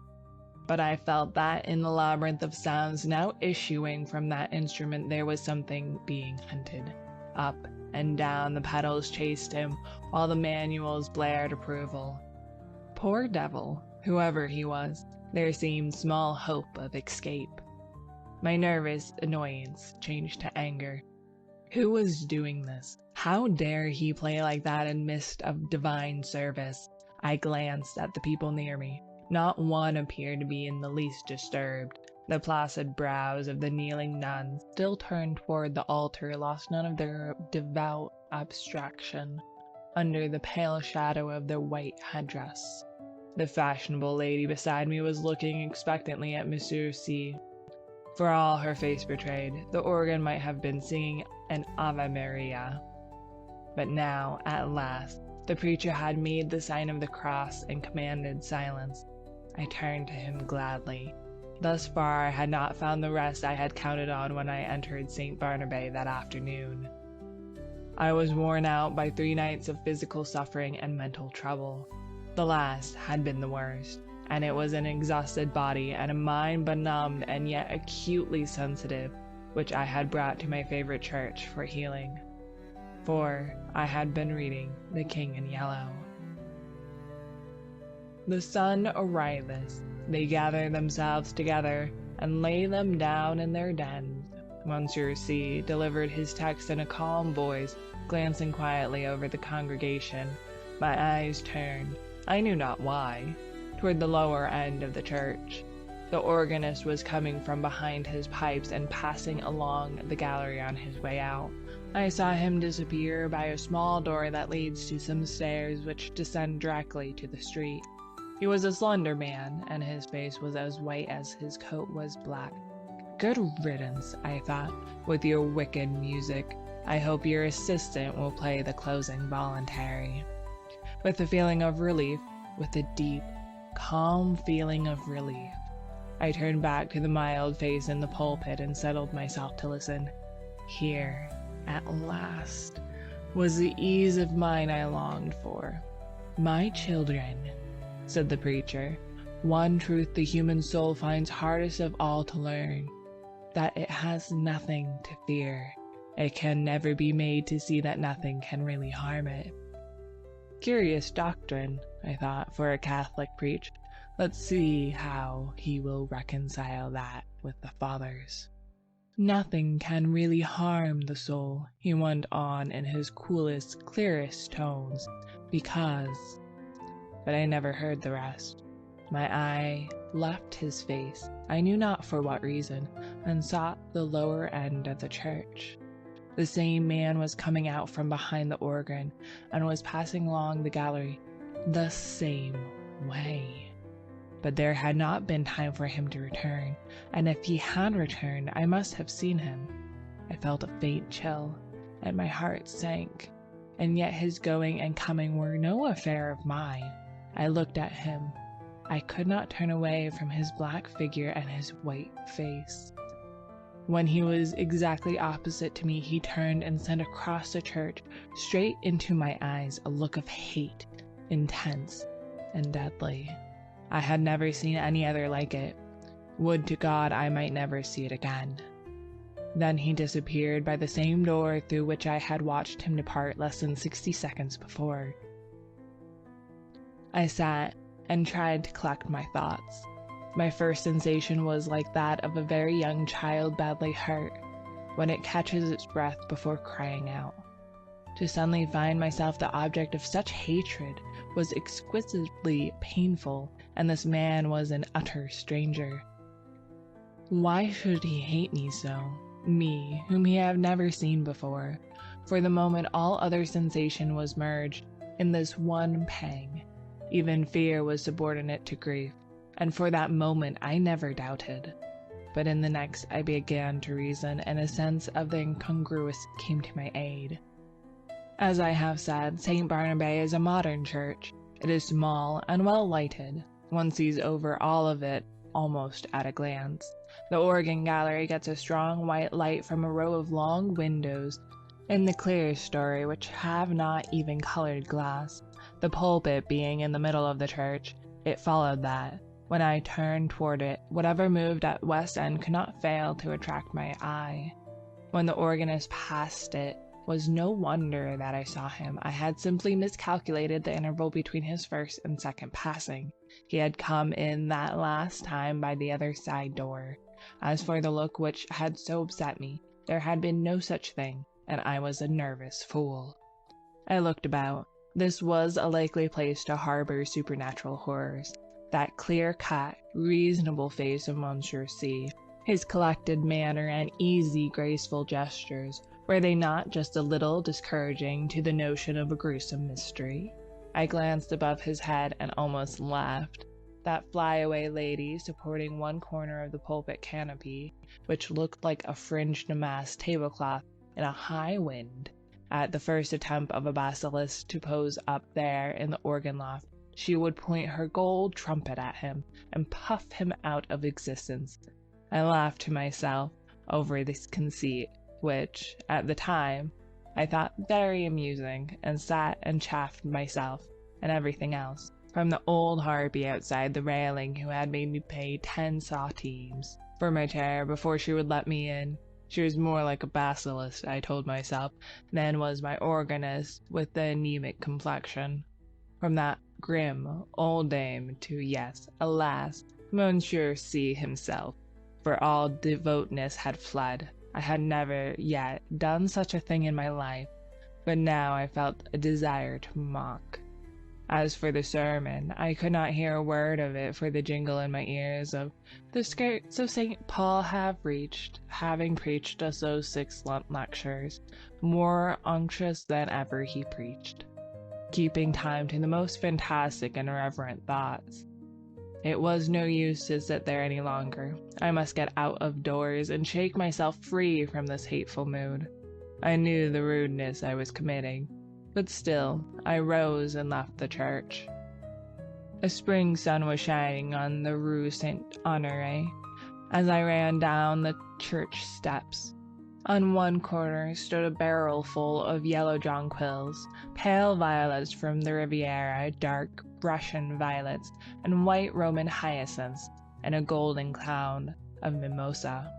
But I felt that in the labyrinth of sounds now issuing from that instrument there was something being hunted. Up and down the pedals chased him, while the manuals blared approval. Poor devil, whoever he was, there seemed small hope of escape. My nervous annoyance changed to anger. Who was doing this? How dare he play like that in midst of divine service? I glanced at the people near me. Not one appeared to be in the least disturbed. The placid brows of the kneeling nuns, still turned toward the altar, lost none of their devout abstraction under the pale shadow of their white headdress. The fashionable lady beside me was looking expectantly at Monsieur C. For all her face betrayed, the organ might have been singing an Ave Maria. But now, at last, the preacher had made the sign of the cross and commanded silence. I turned to him gladly. Thus far I had not found the rest I had counted on when I entered St. Barnabé that afternoon. I was worn out by 3 nights of physical suffering and mental trouble. The last had been the worst, and it was an exhausted body and a mind benumbed and yet acutely sensitive, which I had brought to my favorite church for healing. For I had been reading The King in Yellow. The sun ariseth, they gather themselves together, and lay them down in their dens. Monsieur C. delivered his text in a calm voice, glancing quietly over the congregation. My eyes turned, I knew not why, toward the lower end of the church. The organist was coming from behind his pipes and passing along the gallery on his way out. I saw him disappear by a small door that leads to some stairs which descend directly to the street. He was a slender man, and his face was as white as his coat was black. Good riddance, I thought, with your wicked music. I hope your assistant will play the closing voluntary. With a feeling of relief, with a deep, calm feeling of relief, I turned back to the mild face in the pulpit and settled myself to listen. Here, at last, was the ease of mind I longed for. My children, said the preacher, one truth the human soul finds hardest of all to learn, that it has nothing to fear. It can never be made to see that nothing can really harm it. Curious doctrine, I thought, for a Catholic preach. Let's see how he will reconcile that with the Fathers. Nothing can really harm the soul, he went on in his coolest, clearest tones, because... But I never heard the rest. My eye left his face, I knew not for what reason, and sought the lower end of the church. The same man was coming out from behind the organ, and was passing along the gallery the same way. But there had not been time for him to return, and if he had returned, I must have seen him. I felt a faint chill, and my heart sank, and yet his going and coming were no affair of mine. I looked at him. I could not turn away from his black figure and his white face. When he was exactly opposite to me, he turned and sent across the church, straight into my eyes, a look of hate, intense and deadly. I had never seen any other like it. Would to God I might never see it again. Then he disappeared by the same door through which I had watched him depart less than 60 seconds before. I sat and tried to collect my thoughts. My first sensation was like that of a very young child badly hurt, when it catches its breath before crying out. To suddenly find myself the object of such hatred was exquisitely painful, and this man was an utter stranger. Why should he hate me so? Me, whom he had never seen before. For the moment all other sensation was merged in this one pang. Even fear was subordinate to grief, and for that moment I never doubted. But in the next I began to reason, and a sense of the incongruous came to my aid. As I have said, St. Barnabé is a modern church. It is small and well lighted. One sees over all of it almost at a glance. The organ gallery gets a strong white light from a row of long windows in the clerestory, which have not even colored glass. The pulpit being in the middle of the church, it followed that. When I turned toward it, whatever moved at west end could not fail to attract my eye. When the organist passed it, was no wonder that I saw him. I had simply miscalculated the interval between his first and second passing. He had come in that last time by the other side door. As for the look which had so upset me, there had been no such thing, and I was a nervous fool. I looked about. This was a likely place to harbor supernatural horrors. That clear-cut, reasonable face of Monsieur C., his collected manner and easy, graceful gestures, were they not just a little discouraging to the notion of a gruesome mystery? I glanced above his head and almost laughed. That flyaway lady supporting one corner of the pulpit canopy, which looked like a fringed damask tablecloth in a high wind, At the first attempt of a basilisk to pose up there in the organ loft, she would point her gold trumpet at him and puff him out of existence. I laughed to myself over this conceit, which, at the time, I thought very amusing, and sat and chaffed myself and everything else, from the old harpy outside the railing who had made me pay 10 centimes for my chair before she would let me in. She was more like a basilisk, I told myself, than was my organist with the anemic complexion. From that grim old dame to, yes, alas, Monsieur C. himself, for all devoutness had fled. I had never yet done such a thing in my life, but now I felt a desire to mock. As for the sermon, I could not hear a word of it for the jingle in my ears of "The skirts of St. Paul have reached," having preached us those 6 lectures, more unctuous than ever he preached, keeping time to the most fantastic and irreverent thoughts. It was no use to sit there any longer. I must get out of doors and shake myself free from this hateful mood. I knew the rudeness I was committing, but still I rose and left the church. A spring sun was shining on the Rue Saint-Honoré as I ran down the church steps. On one corner stood a barrel full of yellow jonquils, pale violets from the Riviera, dark Russian violets, and white Roman hyacinths, and a golden cloud of mimosa.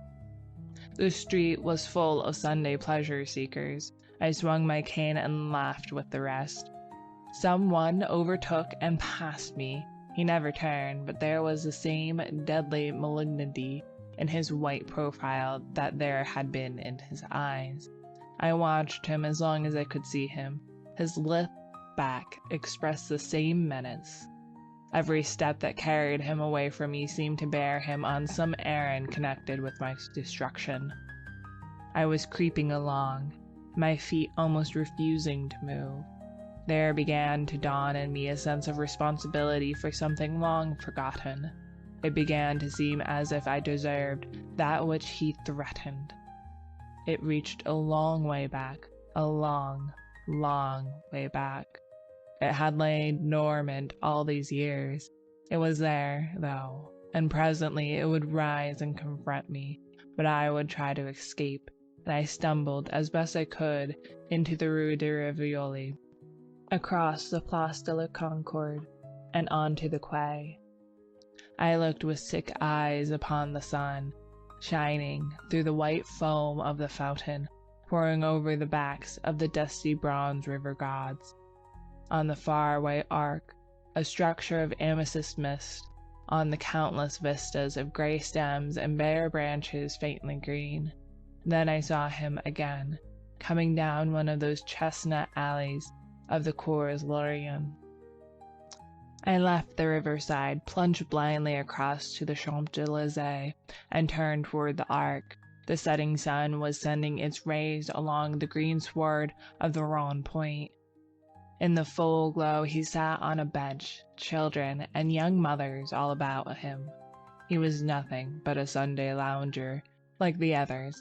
The street was full of Sunday pleasure seekers. I swung my cane and laughed with the rest. Someone overtook and passed me. He never turned, but there was the same deadly malignity in his white profile that there had been in his eyes. I watched him as long as I could see him. His lithe back expressed the same menace. Every step that carried him away from me seemed to bear him on some errand connected with my destruction. I was creeping along, my feet almost refusing to move. There began to dawn in me a sense of responsibility for something long forgotten. It began to seem as if I deserved that which he threatened. It reached a long way back, a long, long way back. It had lain dormant all these years. It was there, though, and presently it would rise and confront me, but I would try to escape, and I stumbled as best I could into the Rue de Rivoli, across the Place de la Concorde, and onto the quay. I looked with sick eyes upon the sun, shining through the white foam of the fountain, pouring over the backs of the dusty bronze river gods. On the far white arc, a structure of amethyst mist, on the countless vistas of gray stems and bare branches faintly green. Then I saw him again, coming down one of those chestnut alleys of the Cours Lorraine. I left the riverside, plunged blindly across to the Champs-Élysées, and turned toward the Arc. The setting sun was sending its rays along the greensward of the Rond Point. In the full glow he sat on a bench, children and young mothers all about him. He was nothing but a Sunday lounger, like the others,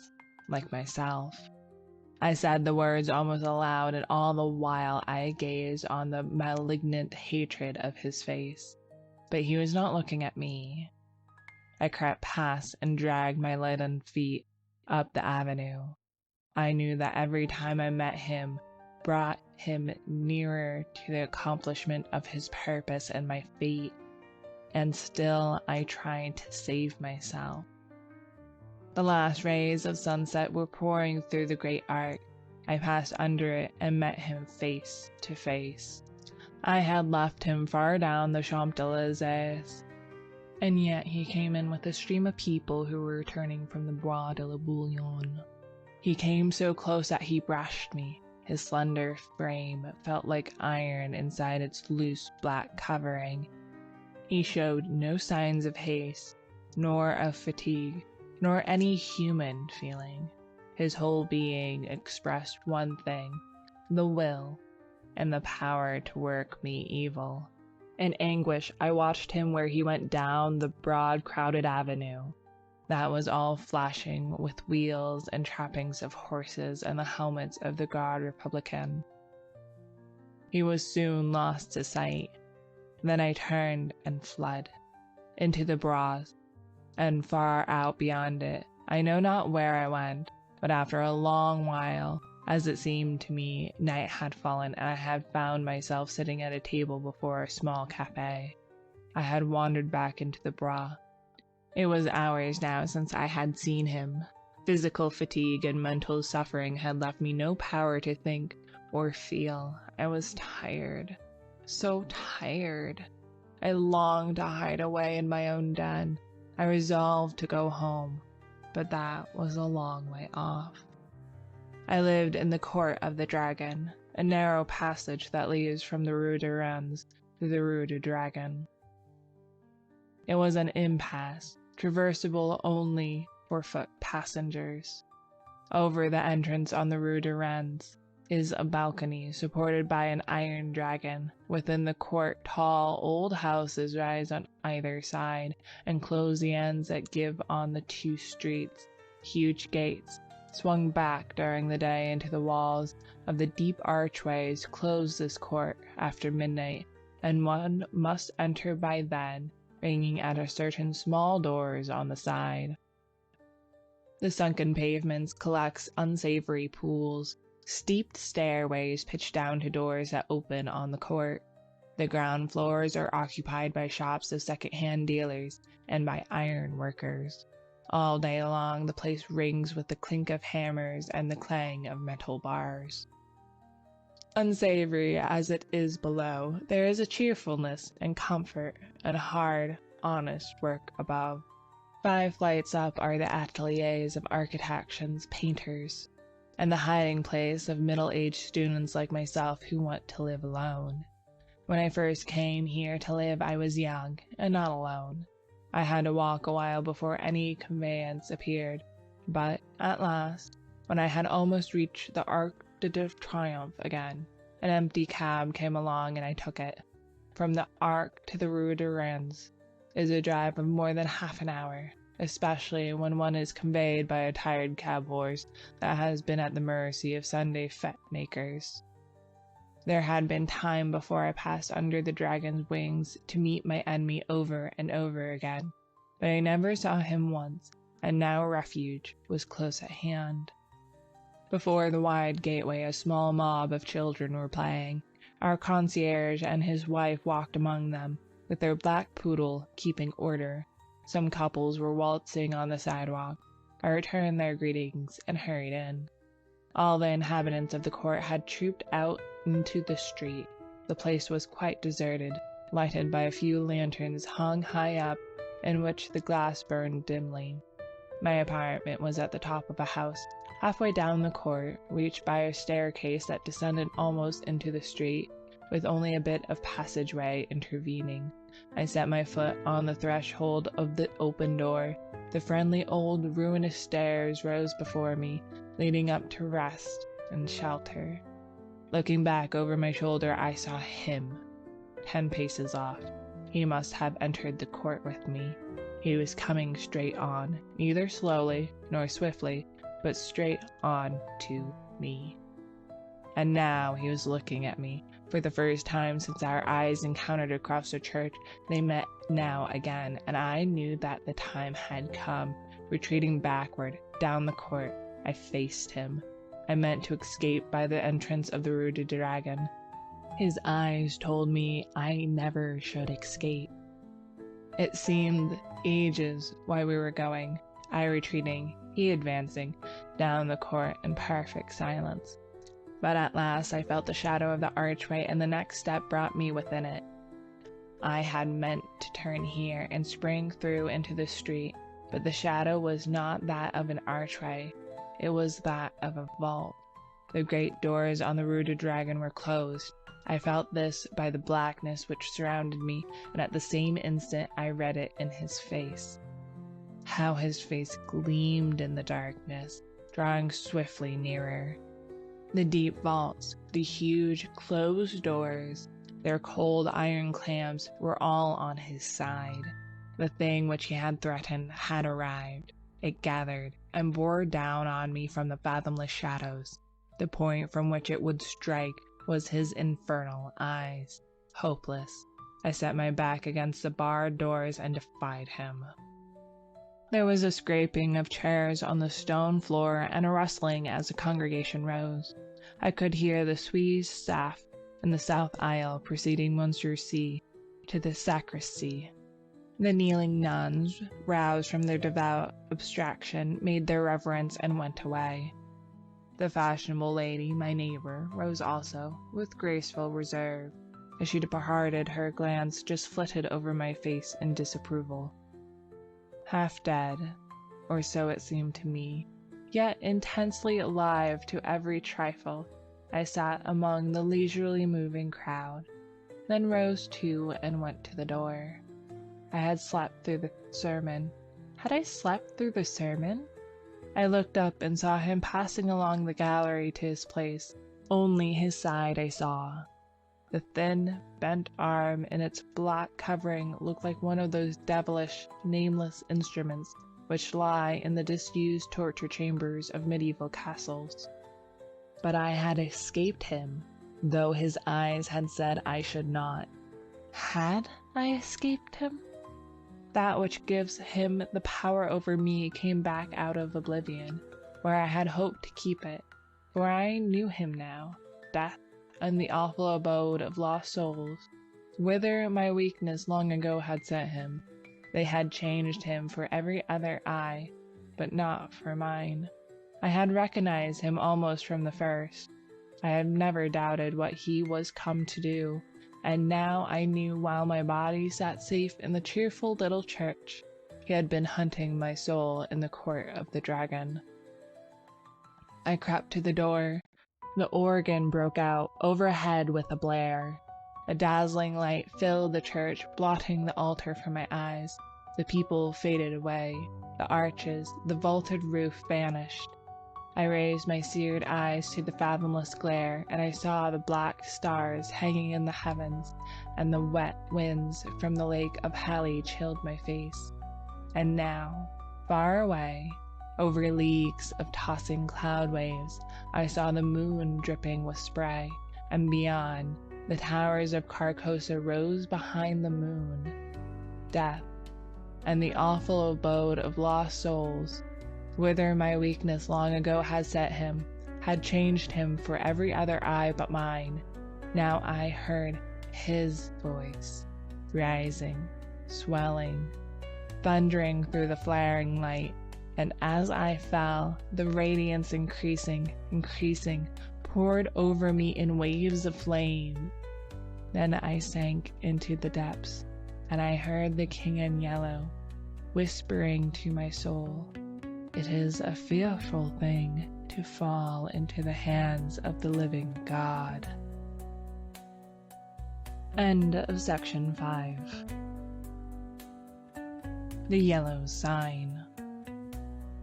like myself. I said the words almost aloud, and all the while I gazed on the malignant hatred of his face. But he was not looking at me. I crept past and dragged my leaden feet up the avenue. I knew that every time I met him brought him nearer to the accomplishment of his purpose and my fate, and still I tried to save myself. The last rays of sunset were pouring through the great arc. I passed under it and met him face to face. I had left him far down the Champs-Élysées, and yet he came in with a stream of people who were returning from the Bois de la Bouillon. He came so close that he brushed me. His slender frame felt like iron inside its loose black covering. He showed no signs of haste, nor of fatigue, nor any human feeling. His whole being expressed one thing, the will and the power to work me evil. In anguish, I watched him where he went down the broad, crowded avenue. that was all flashing with wheels and trappings of horses and the helmets of the Guard Republican. He was soon lost to sight. Then I turned and fled into the Bras, and far out beyond it. I know not where I went, but after a long while, as it seemed to me, night had fallen, and I had found myself sitting at a table before a small cafe. I had wandered back into the Bras. It was hours now since I had seen him. Physical fatigue and mental suffering had left me no power to think or feel. I was tired. So tired. I longed to hide away in my own den. I resolved to go home, but that was a long way off. I lived in the Court of the Dragon, a narrow passage that leads from the Rue de Rennes to the Rue du Dragon. It was an impasse, traversable only for foot passengers. Over the entrance on the Rue de Rennes is a balcony supported by an iron dragon. Within the court, tall old houses rise on either side and close the ends that give on the two streets. Huge gates, swung back during the day into the walls of the deep archways, close this court after midnight, and one must enter by then, ringing at a certain small doors on the side. The sunken pavements collects unsavory pools. Steep stairways pitch down to doors that open on the court. The ground floors are occupied by shops of second-hand dealers and by iron workers. All day long the place rings with the clink of hammers and the clang of metal bars. Unsavory as it is below, there is a cheerfulness and comfort and hard, honest work above. 5 flights up are the ateliers of architects, painters, and the hiding place of middle-aged students like myself who want to live alone. When I first came here to live, I was young and not alone. I had to walk a while before any conveyance appeared, but at last, when I had almost reached the Arc de Triomphe again, an empty cab came along and I took it. From the Arc to the Rue de Rennes is a drive of more than half an hour, especially when one is conveyed by a tired cab horse that has been at the mercy of Sunday fete makers. There had been time before I passed under the dragon's wings to meet my enemy over and over again, but I never saw him once, and now refuge was close at hand. Before the wide gateway a small mob of children were playing. Our concierge and his wife walked among them, with their black poodle keeping order. Some couples were waltzing on the sidewalk. I returned their greetings and hurried in. All the inhabitants of the court had trooped out into the street. The place was quite deserted, lighted by a few lanterns hung high up, in which the glass burned dimly. My apartment was at the top of a house, halfway down the court, reached by a staircase that descended almost into the street, with only a bit of passageway intervening. I set my foot on the threshold of the open door. The friendly old ruinous stairs rose before me, leading up to rest and shelter. Looking back over my shoulder, I saw him, 10 paces off. He must have entered the court with me. He was coming straight on, neither slowly nor swiftly, but straight on to me. And now he was looking at me. For the first time since our eyes encountered across the church, they met now again, and I knew that the time had come. Retreating backward, down the court, I faced him. I meant to escape by the entrance of the Rue du Dragon. His eyes told me I never should escape. It seemed ages while we were going, I retreating, he advancing, down the court in perfect silence. But at last I felt the shadow of the archway, and the next step brought me within it. I had meant to turn here and spring through into the street, but the shadow was not that of an archway, it was that of a vault. The great doors on the Rue du Dragon were closed. I felt this by the blackness which surrounded me, and at the same instant I read it in his face. How his face gleamed in the darkness, drawing swiftly nearer. The deep vaults, the huge closed doors, their cold iron clamps were all on his side. The thing which he had threatened had arrived. It gathered and bore down on me from the fathomless shadows. The point from which it would strike was his infernal eyes. Hopeless, I set my back against the barred doors and defied him. There was a scraping of chairs on the stone floor and a rustling as the congregation rose. I could hear the Swiss staff in the south aisle preceding Monsieur C. to the sacristy. The kneeling nuns, roused from their devout abstraction, made their reverence and went away. The fashionable lady, my neighbor, rose also, with graceful reserve. As she departed, her glance just flitted over my face in disapproval. Half dead, or so it seemed to me, yet intensely alive to every trifle, I sat among the leisurely moving crowd, then rose too and went to the door. I had slept through the sermon. Had I slept through the sermon? I looked up and saw him passing along the gallery to his place. Only his side I saw. The thin, bent arm in its black covering looked like one of those devilish, nameless instruments which lie in the disused torture chambers of medieval castles. But I had escaped him, though his eyes had said I should not. Had I escaped him? That which gives him the power over me came back out of oblivion, where I had hoped to keep it, for I knew him now, death and the awful abode of lost souls, whither my weakness long ago had sent him. They had changed him for every other eye, but not for mine. I had recognized him almost from the first. I had never doubted what he was come to do, and now I knew while my body sat safe in the cheerful little church, he had been hunting my soul in the court of the dragon. I crept to the door. The organ broke out overhead with a blare. A dazzling light filled the church, blotting the altar from my eyes. The people faded away. The arches, the vaulted roof vanished. I raised my seared eyes to the fathomless glare, and I saw the black stars hanging in the heavens, and the wet winds from the lake of Hali chilled my face. And now, far away, over leagues of tossing cloud waves, I saw the moon dripping with spray, and beyond, the towers of Carcosa rose behind the moon. Death, and the awful abode of lost souls, whither my weakness long ago had set him, had changed him for every other eye but mine. Now I heard his voice, rising, swelling, thundering through the flaring light, and as I fell, the radiance increasing, poured over me in waves of flame. Then I sank into the depths, and I heard the king in yellow, whispering to my soul, "It is a fearful thing to fall into the hands of the living God." End of section 5. The Yellow Sign.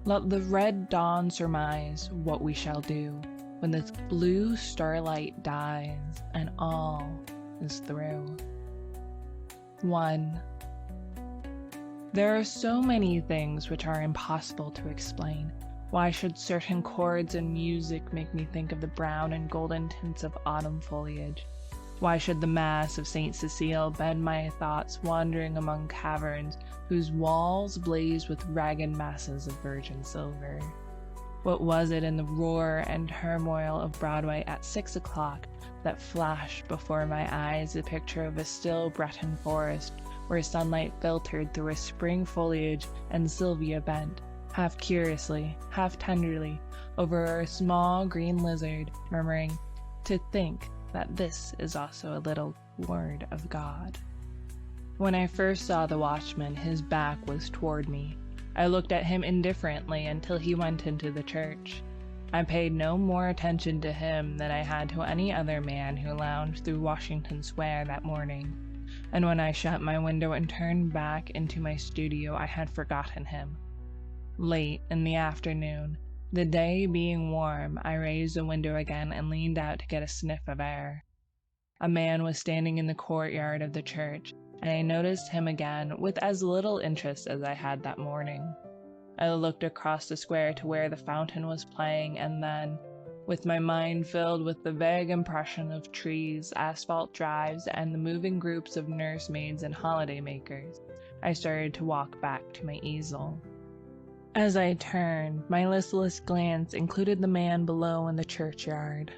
Let the red dawn surmise what we shall do when this blue starlight dies and all is through. 1. There are so many things which are impossible to explain. Why should certain chords in music make me think of the brown and golden tints of autumn foliage? Why should the Mass of St. Cecile bend my thoughts wandering among caverns whose walls blaze with ragged masses of virgin silver? What was it in the roar and turmoil of Broadway at 6 o'clock that flashed before my eyes a picture of a still Breton forest where sunlight filtered through a spring foliage and Sylvia bent, half curiously, half tenderly, over a small green lizard, murmuring, "To think that this is also a little word of God." When I first saw the watchman, his back was toward me. I looked at him indifferently until he went into the church. I paid no more attention to him than I had to any other man who lounged through Washington Square that morning. And when I shut my window and turned back into my studio, I had forgotten him. Late in the afternoon, the day being warm, I raised the window again and leaned out to get a sniff of air. A man was standing in the courtyard of the church, and I noticed him again with as little interest as I had that morning. I looked across the square to where the fountain was playing, and then, with my mind filled with the vague impression of trees, asphalt drives, and the moving groups of nursemaids and holidaymakers, I started to walk back to my easel. As I turned, my listless glance included the man below in the churchyard.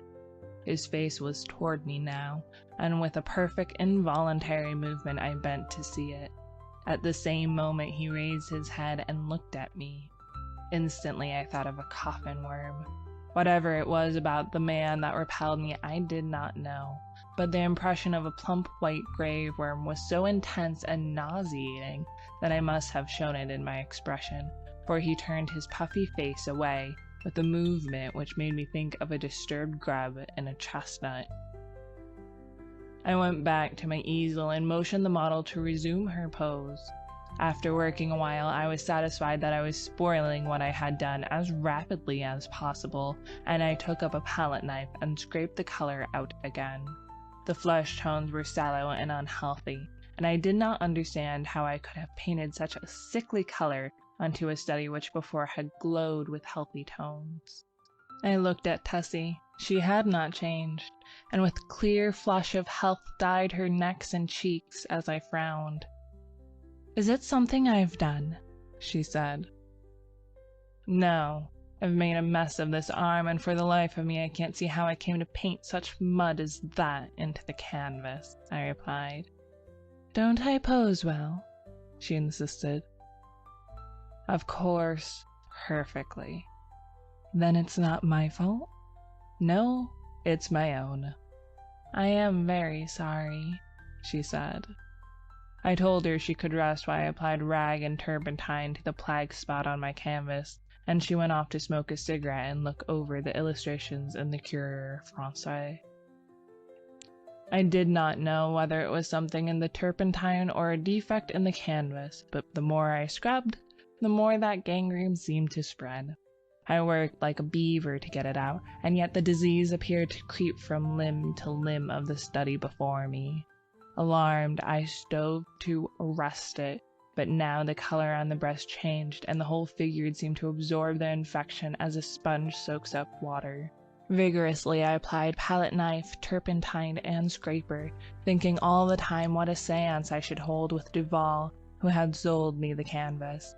His face was toward me now, and with a perfect involuntary movement I bent to see it. At the same moment he raised his head and looked at me. Instantly I thought of a coffin worm. Whatever it was about the man that repelled me I did not know, but the impression of a plump white grave worm was so intense and nauseating that I must have shown it in my expression, for he turned his puffy face away with a movement which made me think of a disturbed grub in a chestnut. I went back to my easel and motioned the model to resume her pose. After working a while, I was satisfied that I was spoiling what I had done as rapidly as possible, and I took up a palette knife and scraped the color out again. The flesh tones were sallow and unhealthy, and I did not understand how I could have painted such a sickly color onto a study which before had glowed with healthy tones. I looked at Tessie. She had not changed, and with clear flush of health dyed her necks and cheeks as I frowned. "Is it something I've done?" she said. "No, I've made a mess of this arm, and for the life of me I can't see how I came to paint such mud as that into the canvas," I replied. "Don't I pose well?" she insisted. "Of course, perfectly." "Then it's not my fault?" "No, it's my own." "I am very sorry," she said. I told her she could rest while I applied rag and turpentine to the plague spot on my canvas, and she went off to smoke a cigarette and look over the illustrations in the Courrier Français. I did not know whether it was something in the turpentine or a defect in the canvas, but the more I scrubbed, the more that gangrene seemed to spread. I worked like a beaver to get it out, and yet the disease appeared to creep from limb to limb of the study before me. Alarmed, I strove to arrest it, but now the color on the breast changed, and the whole figure seemed to absorb the infection as a sponge soaks up water. Vigorously I applied palette knife, turpentine, and scraper, thinking all the time what a seance I should hold with Duval, who had sold me the canvas.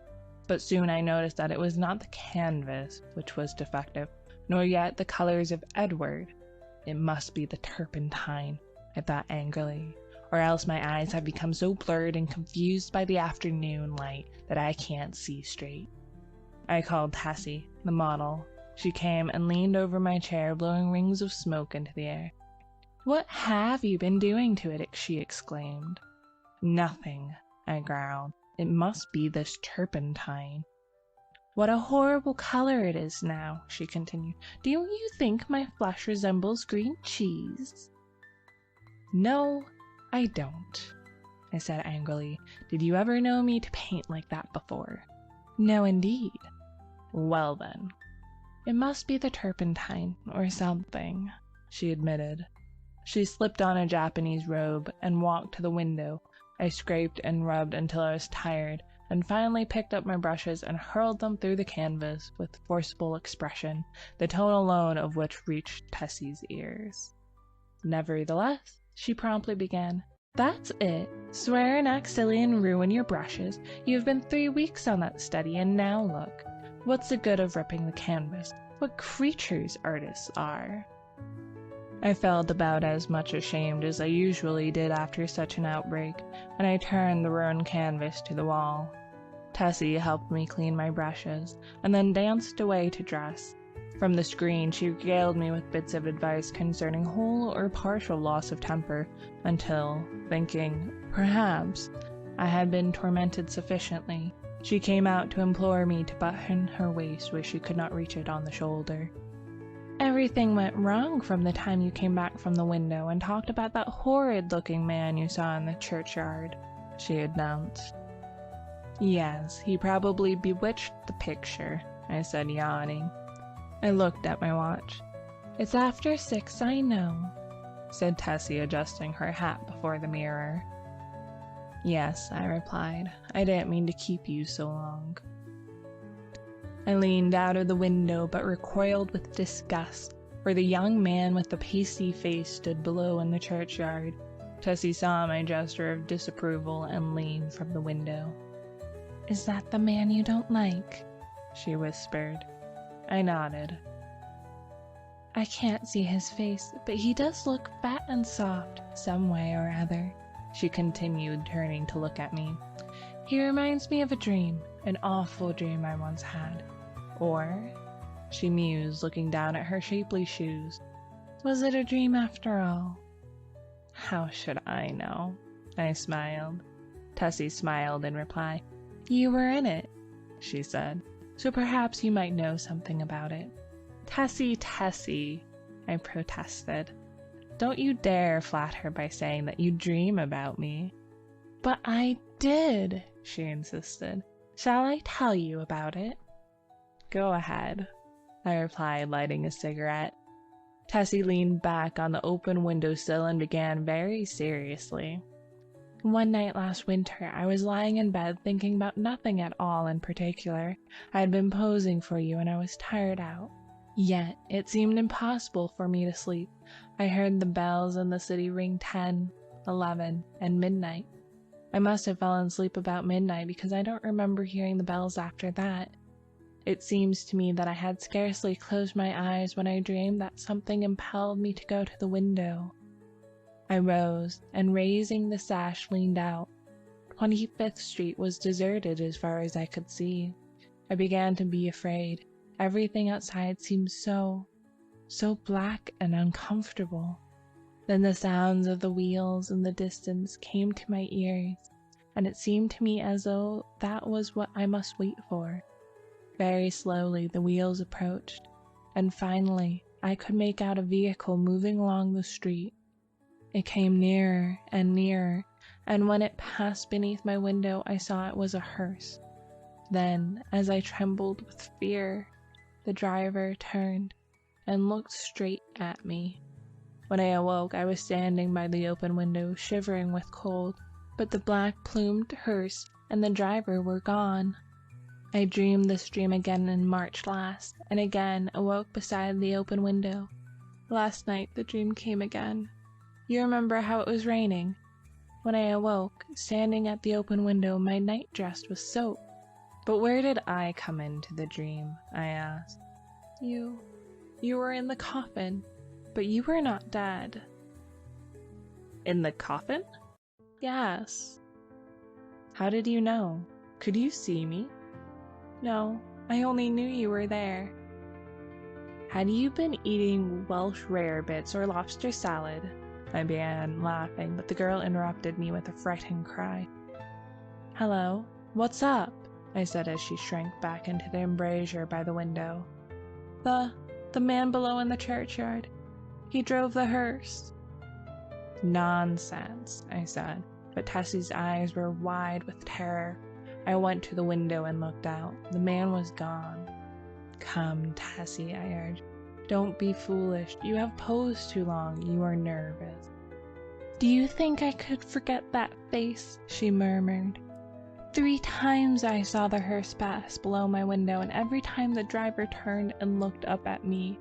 But soon I noticed that it was not the canvas which was defective, nor yet the colors of Edward. It must be the turpentine, I thought angrily, or else my eyes have become so blurred and confused by the afternoon light that I can't see straight. I called Tessie, the model. She came and leaned over my chair, blowing rings of smoke into the air. "What have you been doing to it?" she exclaimed. "Nothing," I growled. "It must be this turpentine." "What a horrible color it is now," she continued. "Do you think my flesh resembles green cheese?" "No, I don't," I said angrily. "Did you ever know me to paint like that before?" "No, indeed." "Well then, it must be the turpentine, or something," she admitted. She slipped on a Japanese robe and walked to the window. I scraped and rubbed until I was tired, and finally picked up my brushes and hurled them through the canvas with forcible expression, the tone alone of which reached Tessie's ears. "Nevertheless," she promptly began, "that's it. Swear and act silly and ruin your brushes. You have been 3 weeks on that study, and now look. What's the good of ripping the canvas? What creatures artists are!" I felt about as much ashamed as I usually did after such an outbreak, and I turned the ruined canvas to the wall. Tessie helped me clean my brushes, and then danced away to dress. From the screen she regaled me with bits of advice concerning whole or partial loss of temper, until, thinking, perhaps, I had been tormented sufficiently, she came out to implore me to button her waist where she could not reach it on the shoulder. "Everything went wrong from the time you came back from the window and talked about that horrid-looking man you saw in the churchyard," she announced. "Yes, he probably bewitched the picture," I said, yawning. I looked at my watch. "It's after 6, I know," said Tessie, adjusting her hat before the mirror. "Yes," I replied. "I didn't mean to keep you so long." I leaned out of the window but recoiled with disgust, for the young man with the pasty face stood below in the churchyard. Tessie saw my gesture of disapproval and leaned from the window. "Is that the man you don't like?" she whispered. I nodded. "I can't see his face, but he does look fat and soft, some way or other," she continued, turning to look at me. "He reminds me of a dream, an awful dream I once had. Or," she mused, looking down at her shapely shoes, "was it a dream after all?" "How should I know?" I smiled. Tessie smiled in reply. "You were in it," she said, "so perhaps you might know something about it." Tessie, I protested. "Don't you dare flatter by saying that you dream about me." "But I did," she insisted. "Shall I tell you about it?" "Go ahead," I replied, lighting a cigarette. Tessie leaned back on the open windowsill and began very seriously. "One night last winter, I was lying in bed thinking about nothing at all in particular. I had been posing for you and I was tired out. Yet, it seemed impossible for me to sleep. I heard the bells in the city ring 10, 11, and midnight. I must have fallen asleep about midnight because I don't remember hearing the bells after that. It seems to me that I had scarcely closed my eyes when I dreamed that something impelled me to go to the window. I rose, and raising the sash leaned out. 25th Street was deserted as far as I could see. I began to be afraid. Everything outside seemed so black and uncomfortable. Then the sounds of the wheels in the distance came to my ears, and it seemed to me as though that was what I must wait for. Very slowly the wheels approached, and finally I could make out a vehicle moving along the street. It came nearer and nearer, and when it passed beneath my window I saw it was a hearse. Then, as I trembled with fear, the driver turned and looked straight at me. When I awoke, I was standing by the open window, shivering with cold, but the black-plumed hearse and the driver were gone. I dreamed this dream again in March last, and again awoke beside the open window. Last night the dream came again. You remember how it was raining? When I awoke, standing at the open window, my nightdress was soaked. But where did I come into the dream? I asked. You were in the coffin, but you were not dead. In the coffin? Yes. How did you know? Could you see me? No, I only knew you were there. Had you been eating Welsh rarebits or lobster salad? I began laughing, but the girl interrupted me with a frightened cry. Hello, what's up? I said as she shrank back into the embrasure by the window. The man below in the churchyard. He drove the hearse. Nonsense, I said, but Tessie's eyes were wide with terror. I went to the window and looked out. The man was gone. Come, Tessie, I urged. Don't be foolish. You have posed too long. You are nervous. Do you think I could forget that face? She murmured. 3 times I saw the hearse pass below my window, and every time the driver turned and looked up at me.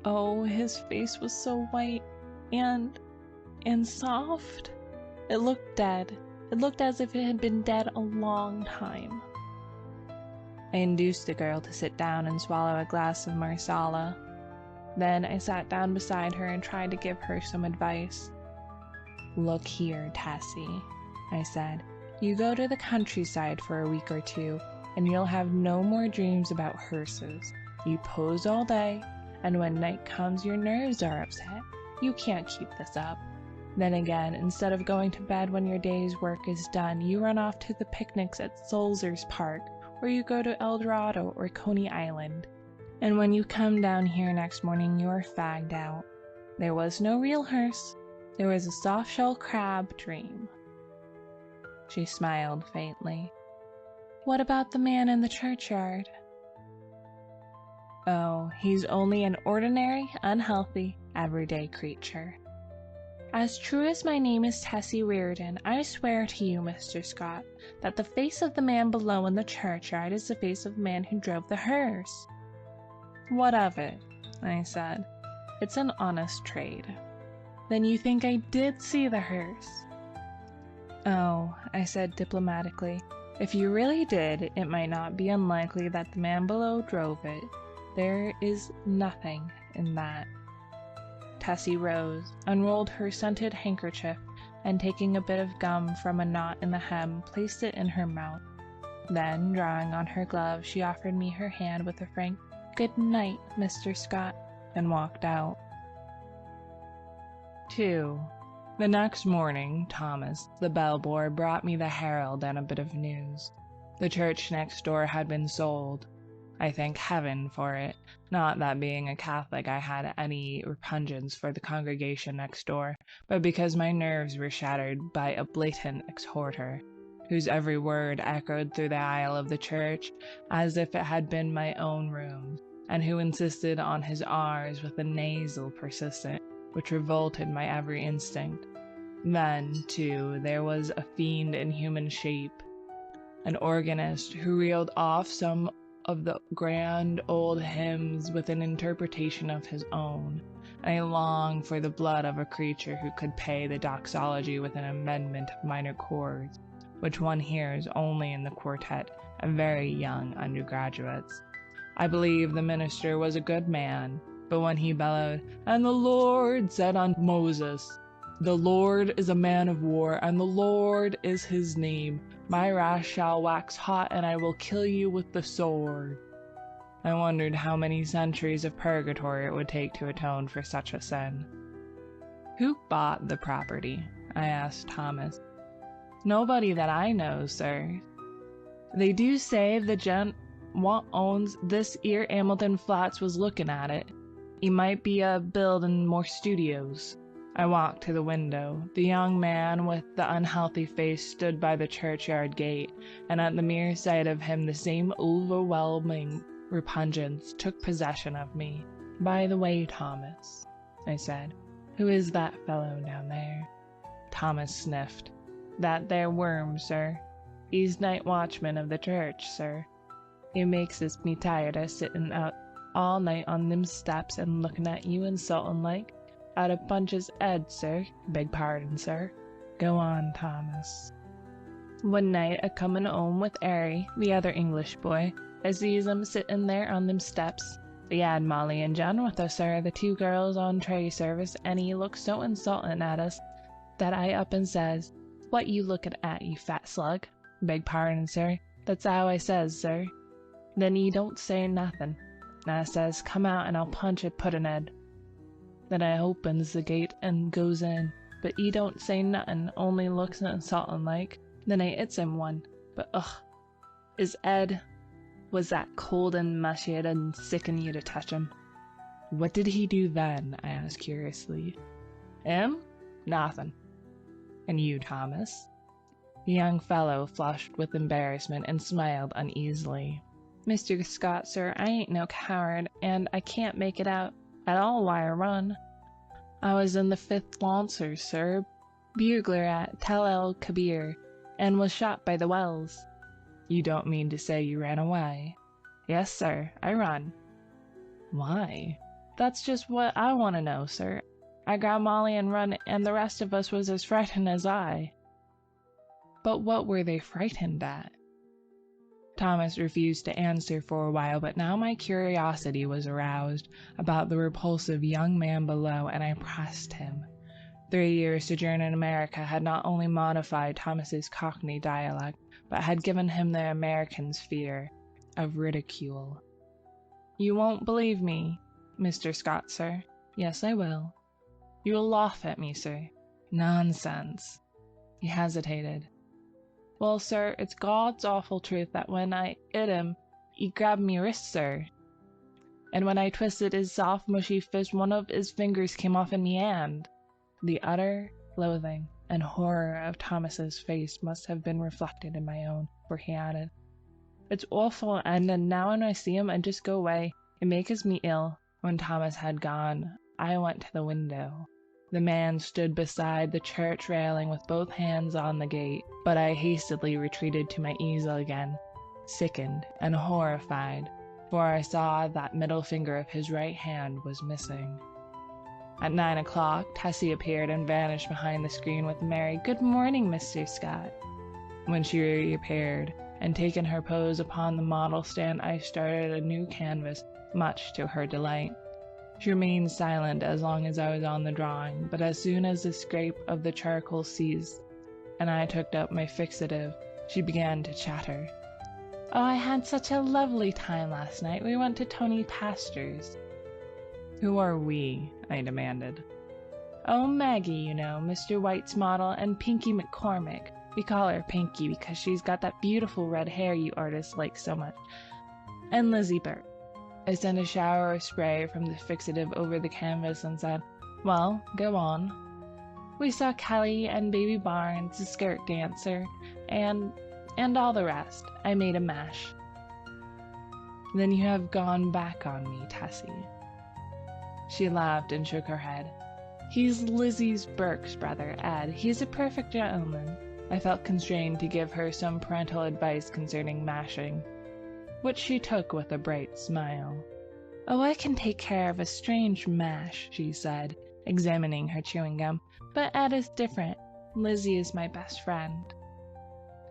Oh, his face was so white and soft. It looked dead. It looked as if it had been dead a long time. I induced the girl to sit down and swallow a glass of marsala. Then I sat down beside her and tried to give her some advice. Look here, Tessie, I said. You go to the countryside for a week or 2, and you'll have no more dreams about hearses. You pose all day, and when night comes your nerves are upset. You can't keep this up. Then again, instead of going to bed when your day's work is done, you run off to the picnics at Sulzer's Park, or you go to El Dorado or Coney Island. And when you come down here next morning, you are fagged out. There was no real hearse. There was a soft-shell crab dream. She smiled faintly. What about the man in the churchyard? Oh, he's only an ordinary, unhealthy, everyday creature. As true as my name is Tessie Reardon, I swear to you, Mr. Scott, that the face of the man below in the churchyard is the face of the man who drove the hearse. What of it? I said. It's an honest trade. Then you think I did see the hearse? Oh, I said diplomatically, if you really did, it might not be unlikely that the man below drove it. There is nothing in that. Tessie rose, unrolled her scented handkerchief, and taking a bit of gum from a knot in the hem, placed it in her mouth. Then, drawing on her glove, she offered me her hand with a frank, "Good night, Mr. Scott," and walked out. 2. The next morning, Thomas, the bellboy, brought me the Herald and a bit of news. The church next door had been sold. I thank heaven for it, not that being a Catholic I had any repugnance for the congregation next door, but because my nerves were shattered by a blatant exhorter, whose every word echoed through the aisle of the church as if it had been my own room, and who insisted on his R's with a nasal persistent which revolted my every instinct. Then, too, there was a fiend in human shape, an organist who reeled off some of the grand old hymns with an interpretation of his own, and I longed for the blood of a creature who could pay the doxology with an amendment of minor chords, which one hears only in the quartet of very young undergraduates. I believe the minister was a good man, but when he bellowed, "And the Lord said unto Moses, the Lord is a man of war, and the Lord is his name. My wrath shall wax hot, and I will kill you with the sword," I wondered how many centuries of purgatory it would take to atone for such a sin. "Who bought the property?" I asked Thomas. "Nobody that I know, sir. They do say the gent what owns this 'ere Hamilton Flats was looking at it. He might be building more studios." I walked to the window. The young man with the unhealthy face stood by the churchyard gate, and at the mere sight of him the same overwhelming repugnance took possession of me. "By the way, Thomas," I said, "who is that fellow down there?" Thomas sniffed. "That there worm, sir. He's night watchman of the church, sir. It makes me tired of sitting out all night on them steps and looking at you insulting like. Out of Punch's head, sir. Beg pardon, sir. Go on, Thomas." "One night, a-comin' home with Harry, the other English boy, I sees 'em sitting there on them steps. We had Molly and John with us, sir, the 2 girls on tray service, and he looked so insulting at us that I up and says, 'What you looking at, you fat slug?' Beg pardon, sir. That's how I says, sir. Then he don't say nothing, and I says, 'Come out and I'll punch at Puddinhead.' Then I opens the gate and goes in, but he don't say nothing, only looks insulting like. Then I hits him one, but his head was that cold and mushy it'd sicken you to touch him." "What did he do then?" I asked curiously. "Him? Nothing." "And you, Thomas?" The young fellow flushed with embarrassment and smiled uneasily. "Mr. Scott, sir, I ain't no coward, and I can't make it out at all why I run. I was in the 5th Lancers, sir, bugler at Tel El Kabir, and was shot by the Wells." "You don't mean to say you ran away?" "Yes, sir, I run." "Why?" "That's just what I want to know, sir. I grabbed Molly and run, and the rest of us was as frightened as I." "But what were they frightened at?" Thomas refused to answer for a while, but now my curiosity was aroused about the repulsive young man below, and I pressed him. 3 years' sojourn in America had not only modified Thomas's Cockney dialect, but had given him the American's fear of ridicule. "You won't believe me, Mr. Scott, sir." "Yes, I will." "You will laugh at me, sir." "Nonsense." He hesitated. "Well, sir, it's God's awful truth that when I hit him, he grabbed me wrist, sir. And when I twisted his soft, mushy fist, one of his fingers came off in me hand." The utter loathing and horror of Thomas's face must have been reflected in my own, for he added, "It's awful, and now when I see him, I just go away. It makes me ill." When Thomas had gone, I went to the window. The man stood beside the church railing with both hands on the gate, but I hastily retreated to my easel again, sickened and horrified, for I saw that middle finger of his right hand was missing. At 9 o'clock, Tessie appeared and vanished behind the screen with a merry "Good morning, Mr. Scott." When she reappeared and taken her pose upon the model stand, I started a new canvas, much to her delight. She remained silent as long as I was on the drawing, but as soon as the scrape of the charcoal ceased and I took up my fixative, she began to chatter. "Oh, I had such a lovely time last night. We went to Tony Pastor's." "Who are we?" I demanded. "Oh, Maggie, you know, Mr. White's model, and Pinky McCormick. We call her Pinky because she's got that beautiful red hair you artists like so much. And Lizzie Burt." I sent a shower of spray from the fixative over the canvas and said, "Well, go on." "We saw Kelly and Baby Barnes, the skirt dancer, and all the rest. I made a mash." "Then you have gone back on me, Tessie." She laughed and shook her head. "He's Lizzie's Burke's brother, Ed. He's a perfect gentleman." I felt constrained to give her some parental advice concerning mashing, which she took with a bright smile. "Oh, I can take care of a strange mash," she said, examining her chewing gum, "but Ed is different. Lizzie is my best friend."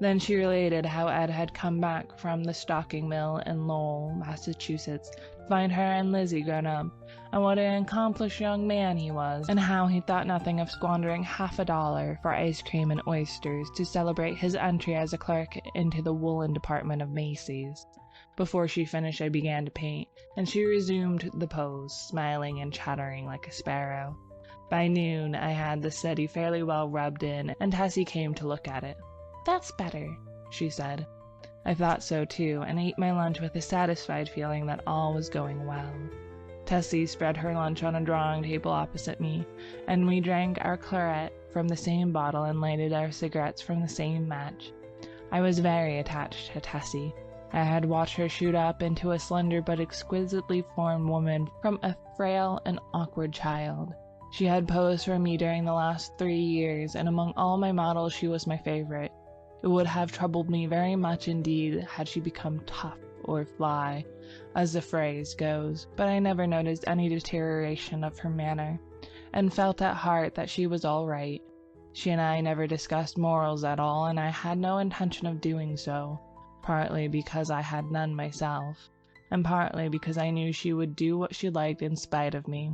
Then she related how Ed had come back from the stocking mill in Lowell, Massachusetts, to find her and Lizzie grown up, and what an accomplished young man he was, and how he thought nothing of squandering $50 for ice cream and oysters to celebrate his entry as a clerk into the woolen department of Macy's. Before she finished, I began to paint, and she resumed the pose, smiling and chattering like a sparrow. By noon, I had the study fairly well rubbed in, and Tessie came to look at it. "That's better," she said. I thought so too, and ate my lunch with a satisfied feeling that all was going well. Tessie spread her lunch on a drawing table opposite me, and we drank our claret from the same bottle and lighted our cigarettes from the same match. I was very attached to Tessie. I had watched her shoot up into a slender but exquisitely formed woman from a frail and awkward child. She had posed for me during the last 3 years, and among all my models she was my favorite. It would have troubled me very much indeed had she become tough or fly, as the phrase goes, but I never noticed any deterioration of her manner, and felt at heart that she was all right. She and I never discussed morals at all, and I had no intention of doing so, partly because I had none myself, and partly because I knew she would do what she liked in spite of me.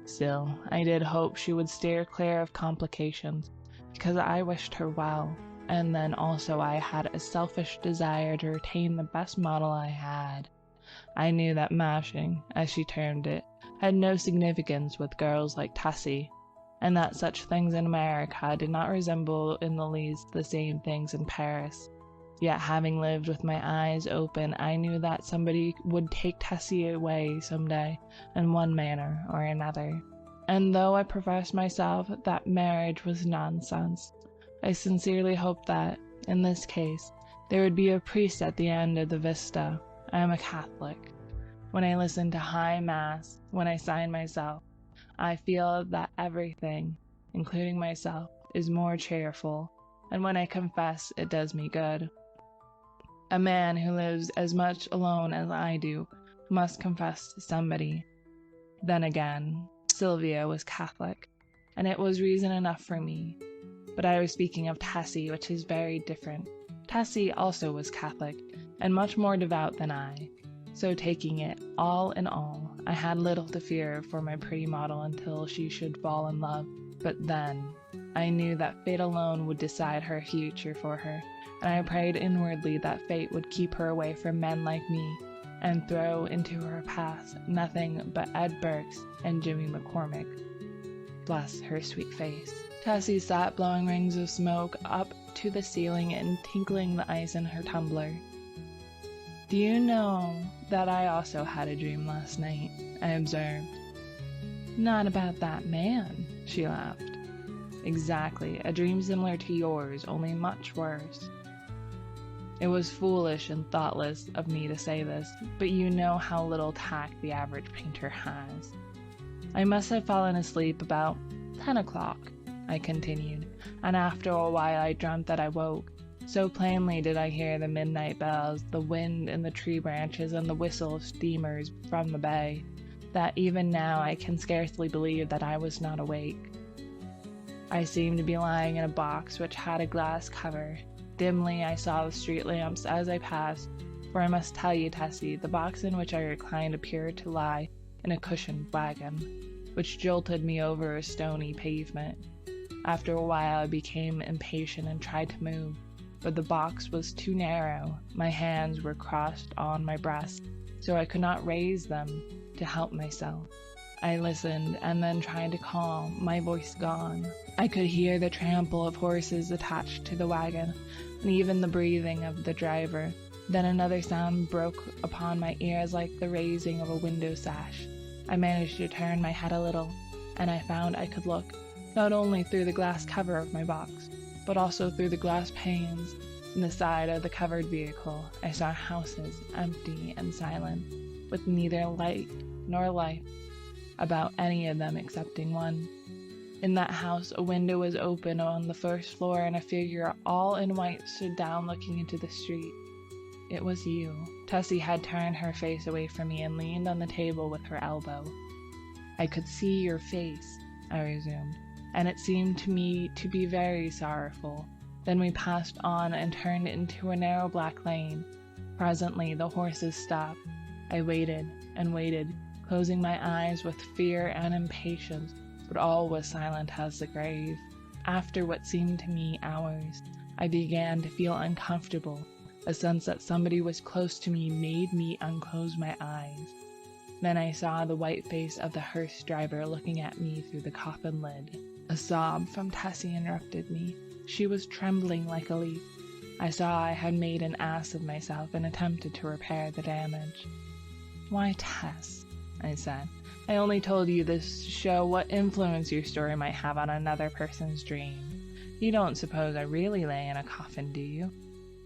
Still, I did hope she would steer clear of complications, because I wished her well, and then also I had a selfish desire to retain the best model I had. I knew that mashing, as she termed it, had no significance with girls like Tessie, and that such things in America did not resemble in the least the same things in Paris. Yet having lived with my eyes open, I knew that somebody would take Tessie away some day, in one manner or another. And though I professed myself that marriage was nonsense, I sincerely hoped that, in this case, there would be a priest at the end of the vista. I am a Catholic. When I listen to High Mass, when I sign myself, I feel that everything, including myself, is more cheerful, and when I confess, it does me good. A man who lives as much alone as I do must confess to somebody. Then again, Sylvia was Catholic, and it was reason enough for me. But I was speaking of Tessie, which is very different. Tessie also was Catholic, and much more devout than I. So taking it all in all, I had little to fear for my pretty model until she should fall in love. But then, I knew that fate alone would decide her future for her, and I prayed inwardly that fate would keep her away from men like me, and throw into her path nothing but Ed Burks and Jimmy McCormick. Bless her sweet face. Tessie sat blowing rings of smoke up to the ceiling and tinkling the ice in her tumbler. "Do you know that I also had a dream last night?" I observed. "Not about that man," she laughed. "Exactly, a dream similar to yours, only much worse." It was foolish and thoughtless of me to say this, but you know how little tact the average painter has. I must have fallen asleep about 10 o'clock, I continued, and after a while I dreamt that I woke. So plainly did I hear the midnight bells, the wind in the tree branches, and the whistle of steamers from the bay, that even now I can scarcely believe that I was not awake. I seemed to be lying in a box which had a glass cover. Dimly I saw the street lamps as I passed, for I must tell you, Tessie, the box in which I reclined appeared to lie in a cushioned wagon, which jolted me over a stony pavement. After a while I became impatient and tried to move, but the box was too narrow. My hands were crossed on my breast, so I could not raise them to help myself. I listened, and then tried to call, my voice gone. I could hear the trample of horses attached to the wagon, and even the breathing of the driver. Then another sound broke upon my ears like the raising of a window sash. I managed to turn my head a little, and I found I could look, not only through the glass cover of my box, but also through the glass panes in the side of the covered vehicle. I saw houses, empty and silent, with neither light nor life about any of them excepting one. In that house a window was open on the first floor, and a figure all in white stood down looking into the street. It was you. Tessie had turned her face away from me and leaned on the table with her elbow. I could see your face, I resumed, and it seemed to me to be very sorrowful. Then we passed on and turned into a narrow black lane. Presently the horses stopped. I waited and waited, closing my eyes with fear and impatience, but all was silent as the grave. After what seemed to me hours, I began to feel uncomfortable. A sense that somebody was close to me made me unclose my eyes. Then I saw the white face of the hearse driver looking at me through the coffin lid. A sob from Tessie interrupted me. She was trembling like a leaf. I saw I had made an ass of myself and attempted to repair the damage. "Why, Tess," I said, "I only told you this to show what influence your story might have on another person's dream. You don't suppose I really lay in a coffin, do you?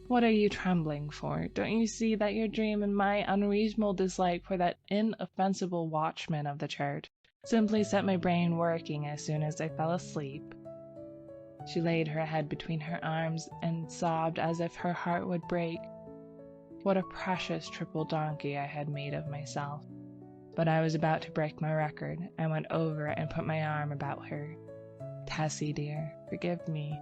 What are you trembling for? Don't you see that your dream and my unreasonable dislike for that inoffensive watchman of the church simply set my brain working as soon as I fell asleep?" She laid her head between her arms and sobbed as if her heart would break. What a precious triple donkey I had made of myself. But I was about to break my record. I went over and put my arm about her. "Tessie, dear, forgive me,"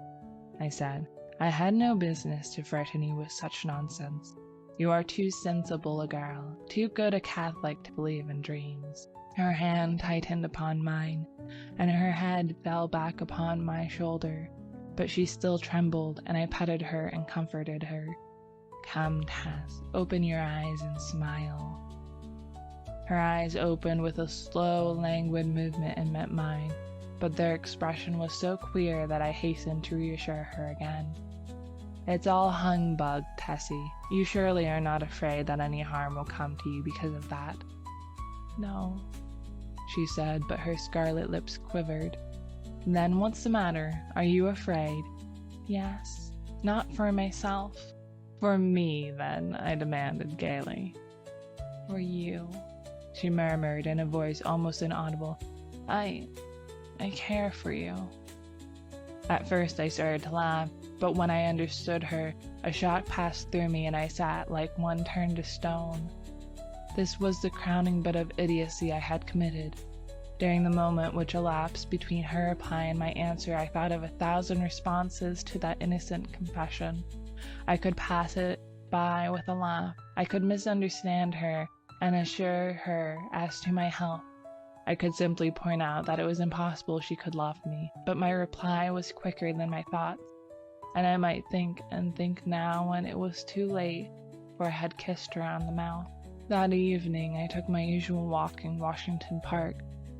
I said. "I had no business to frighten you with such nonsense. You are too sensible a girl, too good a Catholic to believe in dreams." Her hand tightened upon mine, and her head fell back upon my shoulder, but she still trembled, and I petted her and comforted her. "Come, Tess, open your eyes and smile." Her eyes opened with a slow, languid movement and met mine, but their expression was so queer that I hastened to reassure her again. "It's all humbug, Tessie. You surely are not afraid that any harm will come to you because of that?" "No," she said, but her scarlet lips quivered. "Then what's the matter? Are you afraid?" "Yes, not for myself." "For me, then?" I demanded gaily. "For you," she murmured in a voice almost inaudible. I care for you." At first I started to laugh, but when I understood her, a shock passed through me and I sat like one turned to stone. This was the crowning bit of idiocy I had committed. During the moment which elapsed between her reply and my answer, I thought of 1,000 responses to that innocent confession. I could pass it by with a laugh. I could misunderstand her and assure her as to my health. I could simply point out that it was impossible she could love me, but my reply was quicker than my thoughts, and I might think and think now when it was too late, for I had kissed her on the mouth. That evening I took my usual walk in Washington Park,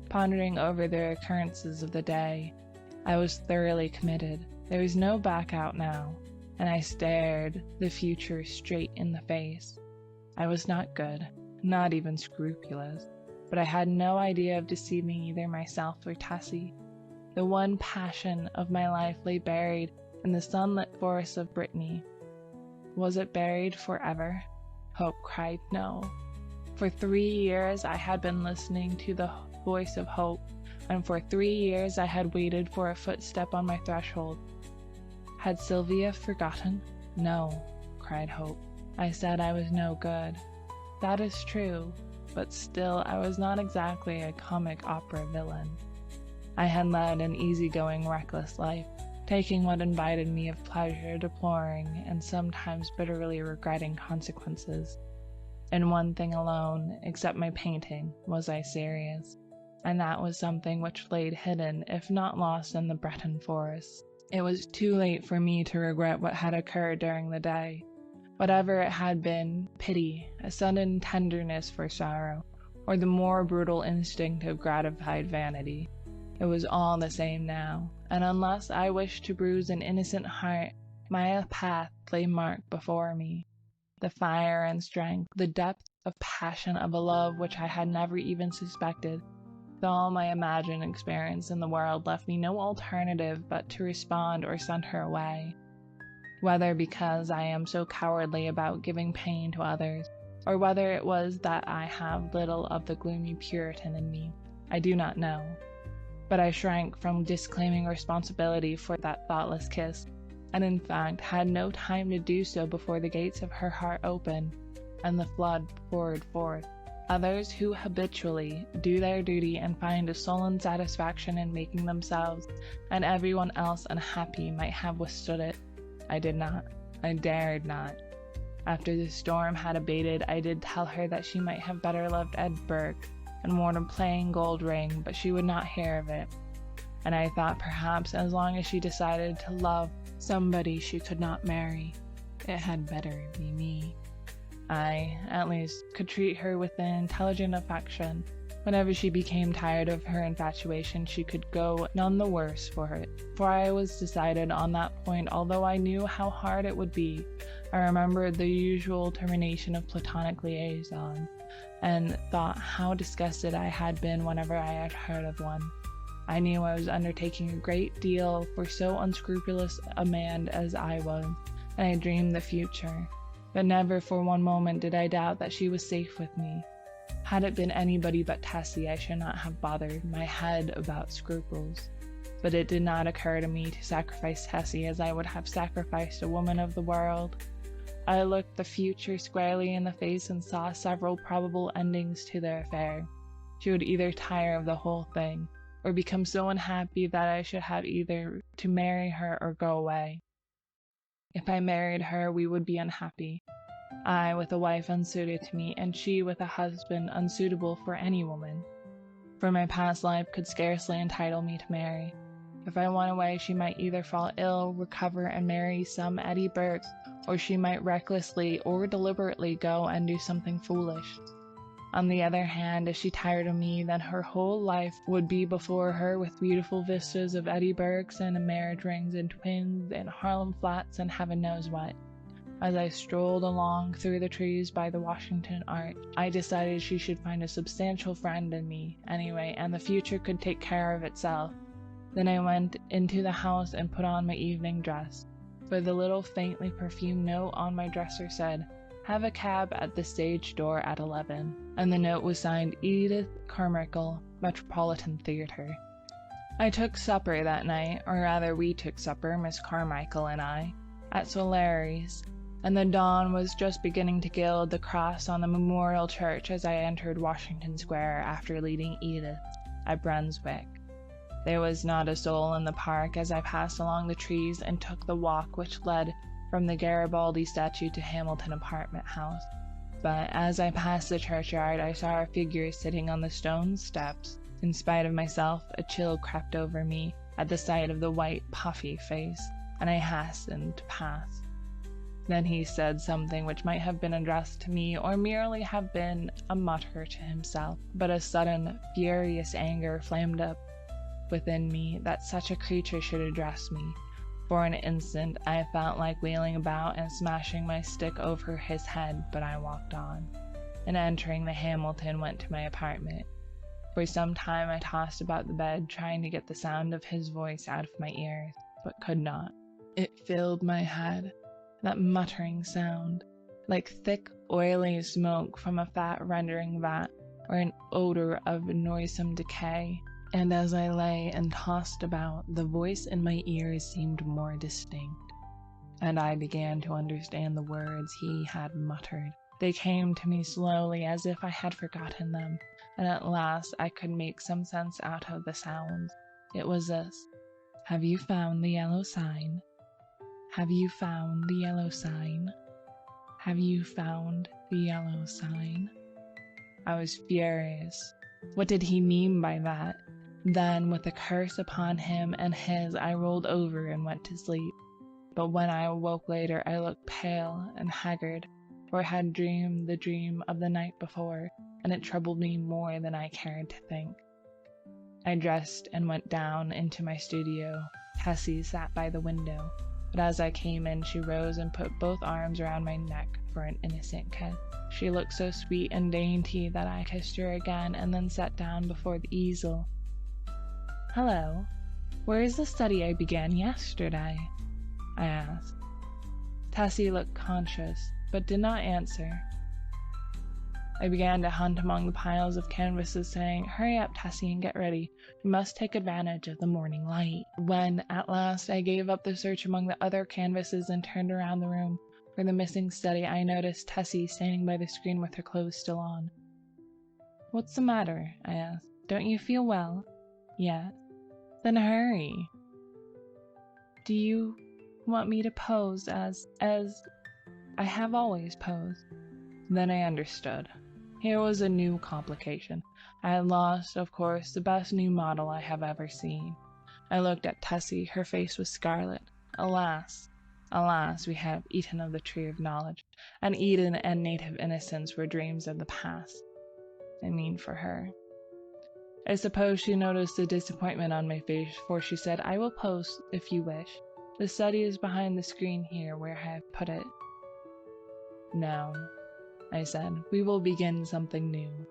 pondering over the occurrences of the day. I was thoroughly committed. There was no back out now, and I stared the future straight in the face. I was not good, not even scrupulous, but I had no idea of deceiving either myself or Tessie. The one passion of my life lay buried in the sunlit forests of Brittany. Was it buried forever? Hope cried no. For 3 years I had been listening to the voice of hope, and for 3 years I had waited for a footstep on my threshold. Had Sylvia forgotten? No, cried Hope. I said I was no good. That is true, but still I was not exactly a comic opera villain. I had led an easygoing, reckless life, taking what invited me of pleasure, deploring and sometimes bitterly regretting consequences. In one thing alone, except my painting, was I serious, and that was something which laid hidden, if not lost, in the Breton forests. It was too late for me to regret what had occurred during the day. Whatever it had been, pity, a sudden tenderness for sorrow, or the more brutal instinct of gratified vanity, it was all the same now, and unless I wished to bruise an innocent heart, my path lay marked before me. The fire and strength, the depth of passion of a love which I had never even suspected, with all my imagined experience in the world, left me no alternative but to respond or send her away. Whether because I am so cowardly about giving pain to others, or whether it was that I have little of the gloomy Puritan in me, I do not know. But I shrank from disclaiming responsibility for that thoughtless kiss, and in fact had no time to do so before the gates of her heart opened, and the flood poured forth. Others who habitually do their duty and find a sullen satisfaction in making themselves and everyone else unhappy might have withstood it. I did not. I dared not. After the storm had abated, I did tell her that she might have better loved Edinburgh and worn a plain gold ring, but she would not hear of it. And I thought perhaps as long as she decided to love somebody she could not marry, it had better be me. I, at least, could treat her with an intelligent affection. Whenever she became tired of her infatuation, she could go none the worse for it. For I was decided on that point, although I knew how hard it would be. I remembered the usual termination of platonic liaison, and thought how disgusted I had been whenever I had heard of one. I knew I was undertaking a great deal for so unscrupulous a man as I was, and I dreamed the future. But never for one moment did I doubt that she was safe with me. Had it been anybody but Tessie, I should not have bothered my head about scruples. But it did not occur to me to sacrifice Tessie as I would have sacrificed a woman of the world. I looked the future squarely in the face and saw several probable endings to their affair. She would either tire of the whole thing, or become so unhappy that I should have either to marry her or go away. If I married her, we would be unhappy. I with a wife unsuited to me, and she with a husband unsuitable for any woman. For my past life could scarcely entitle me to marry. If I went away, she might either fall ill, recover, and marry some Eddie Burke, or she might recklessly or deliberately go and do something foolish. On the other hand, if she tired of me, then her whole life would be before her with beautiful vistas of Eddie Burkes and marriage rings and twins and Harlem Flats and heaven knows what. As I strolled along through the trees by the Washington Arch, I decided she should find a substantial friend in me, anyway, and the future could take care of itself. Then I went into the house and put on my evening dress, for the little faintly perfumed note on my dresser said, "Have a cab at the stage door at 11, and the note was signed Edith Carmichael, Metropolitan Theatre. I took supper that night, or rather we took supper, Miss Carmichael and I, at Solari's, and the dawn was just beginning to gild the cross on the Memorial Church as I entered Washington Square after leaving Edith at Brunswick. There was not a soul in the park as I passed along the trees and took the walk which led from the Garibaldi statue to Hamilton Apartment House. But as I passed the churchyard, I saw a figure sitting on the stone steps. In spite of myself, a chill crept over me at the sight of the white, puffy face, and I hastened to pass. Then he said something which might have been addressed to me or merely have been a mutter to himself, but a sudden, furious anger flamed up within me that such a creature should address me. For an instant I felt like wheeling about and smashing my stick over his head, but I walked on, and entering the Hamilton went to my apartment. For some time I tossed about the bed, trying to get the sound of his voice out of my ears, but could not. It filled my head, that muttering sound, like thick, oily smoke from a fat rendering vat, or an odor of noisome decay. And as I lay and tossed about, the voice in my ears seemed more distinct, and I began to understand the words he had muttered. They came to me slowly as if I had forgotten them, and at last I could make some sense out of the sounds. It was this: "Have you found the yellow sign? Have you found the yellow sign? Have you found the yellow sign?" I was furious. What did he mean by that? Then, with a curse upon him and his, I rolled over and went to sleep. But when I awoke later, I looked pale and haggard, for I had dreamed the dream of the night before, and it troubled me more than I cared to think. I dressed and went down into my studio. Tessie sat by the window, but as I came in, she rose and put both arms around my neck for an innocent kiss. She looked so sweet and dainty that I kissed her again and then sat down before the easel. "Hello, where is the study I began yesterday?" I asked. Tessie looked conscious, but did not answer. I began to hunt among the piles of canvases, saying, "Hurry up, Tessie, and get ready. We must take advantage of the morning light." When, at last, I gave up the search among the other canvases and turned around the room for the missing study, I noticed Tessie standing by the screen with her clothes still on. "What's the matter?" I asked. "Don't you feel well?" "Yes." "Then hurry." "Do you want me to pose as I have always posed?" Then I understood. Here was a new complication. I had lost, of course, the best new model I have ever seen. I looked at Tessie. Her face was scarlet. Alas, alas, we have eaten of the tree of knowledge, and Eden and native innocence were dreams of the past. I mean, for her. I suppose she noticed the disappointment on my face, for she said, "I will pose if you wish. The study is behind the screen here where I have put it." "No," I said, "we will begin something new."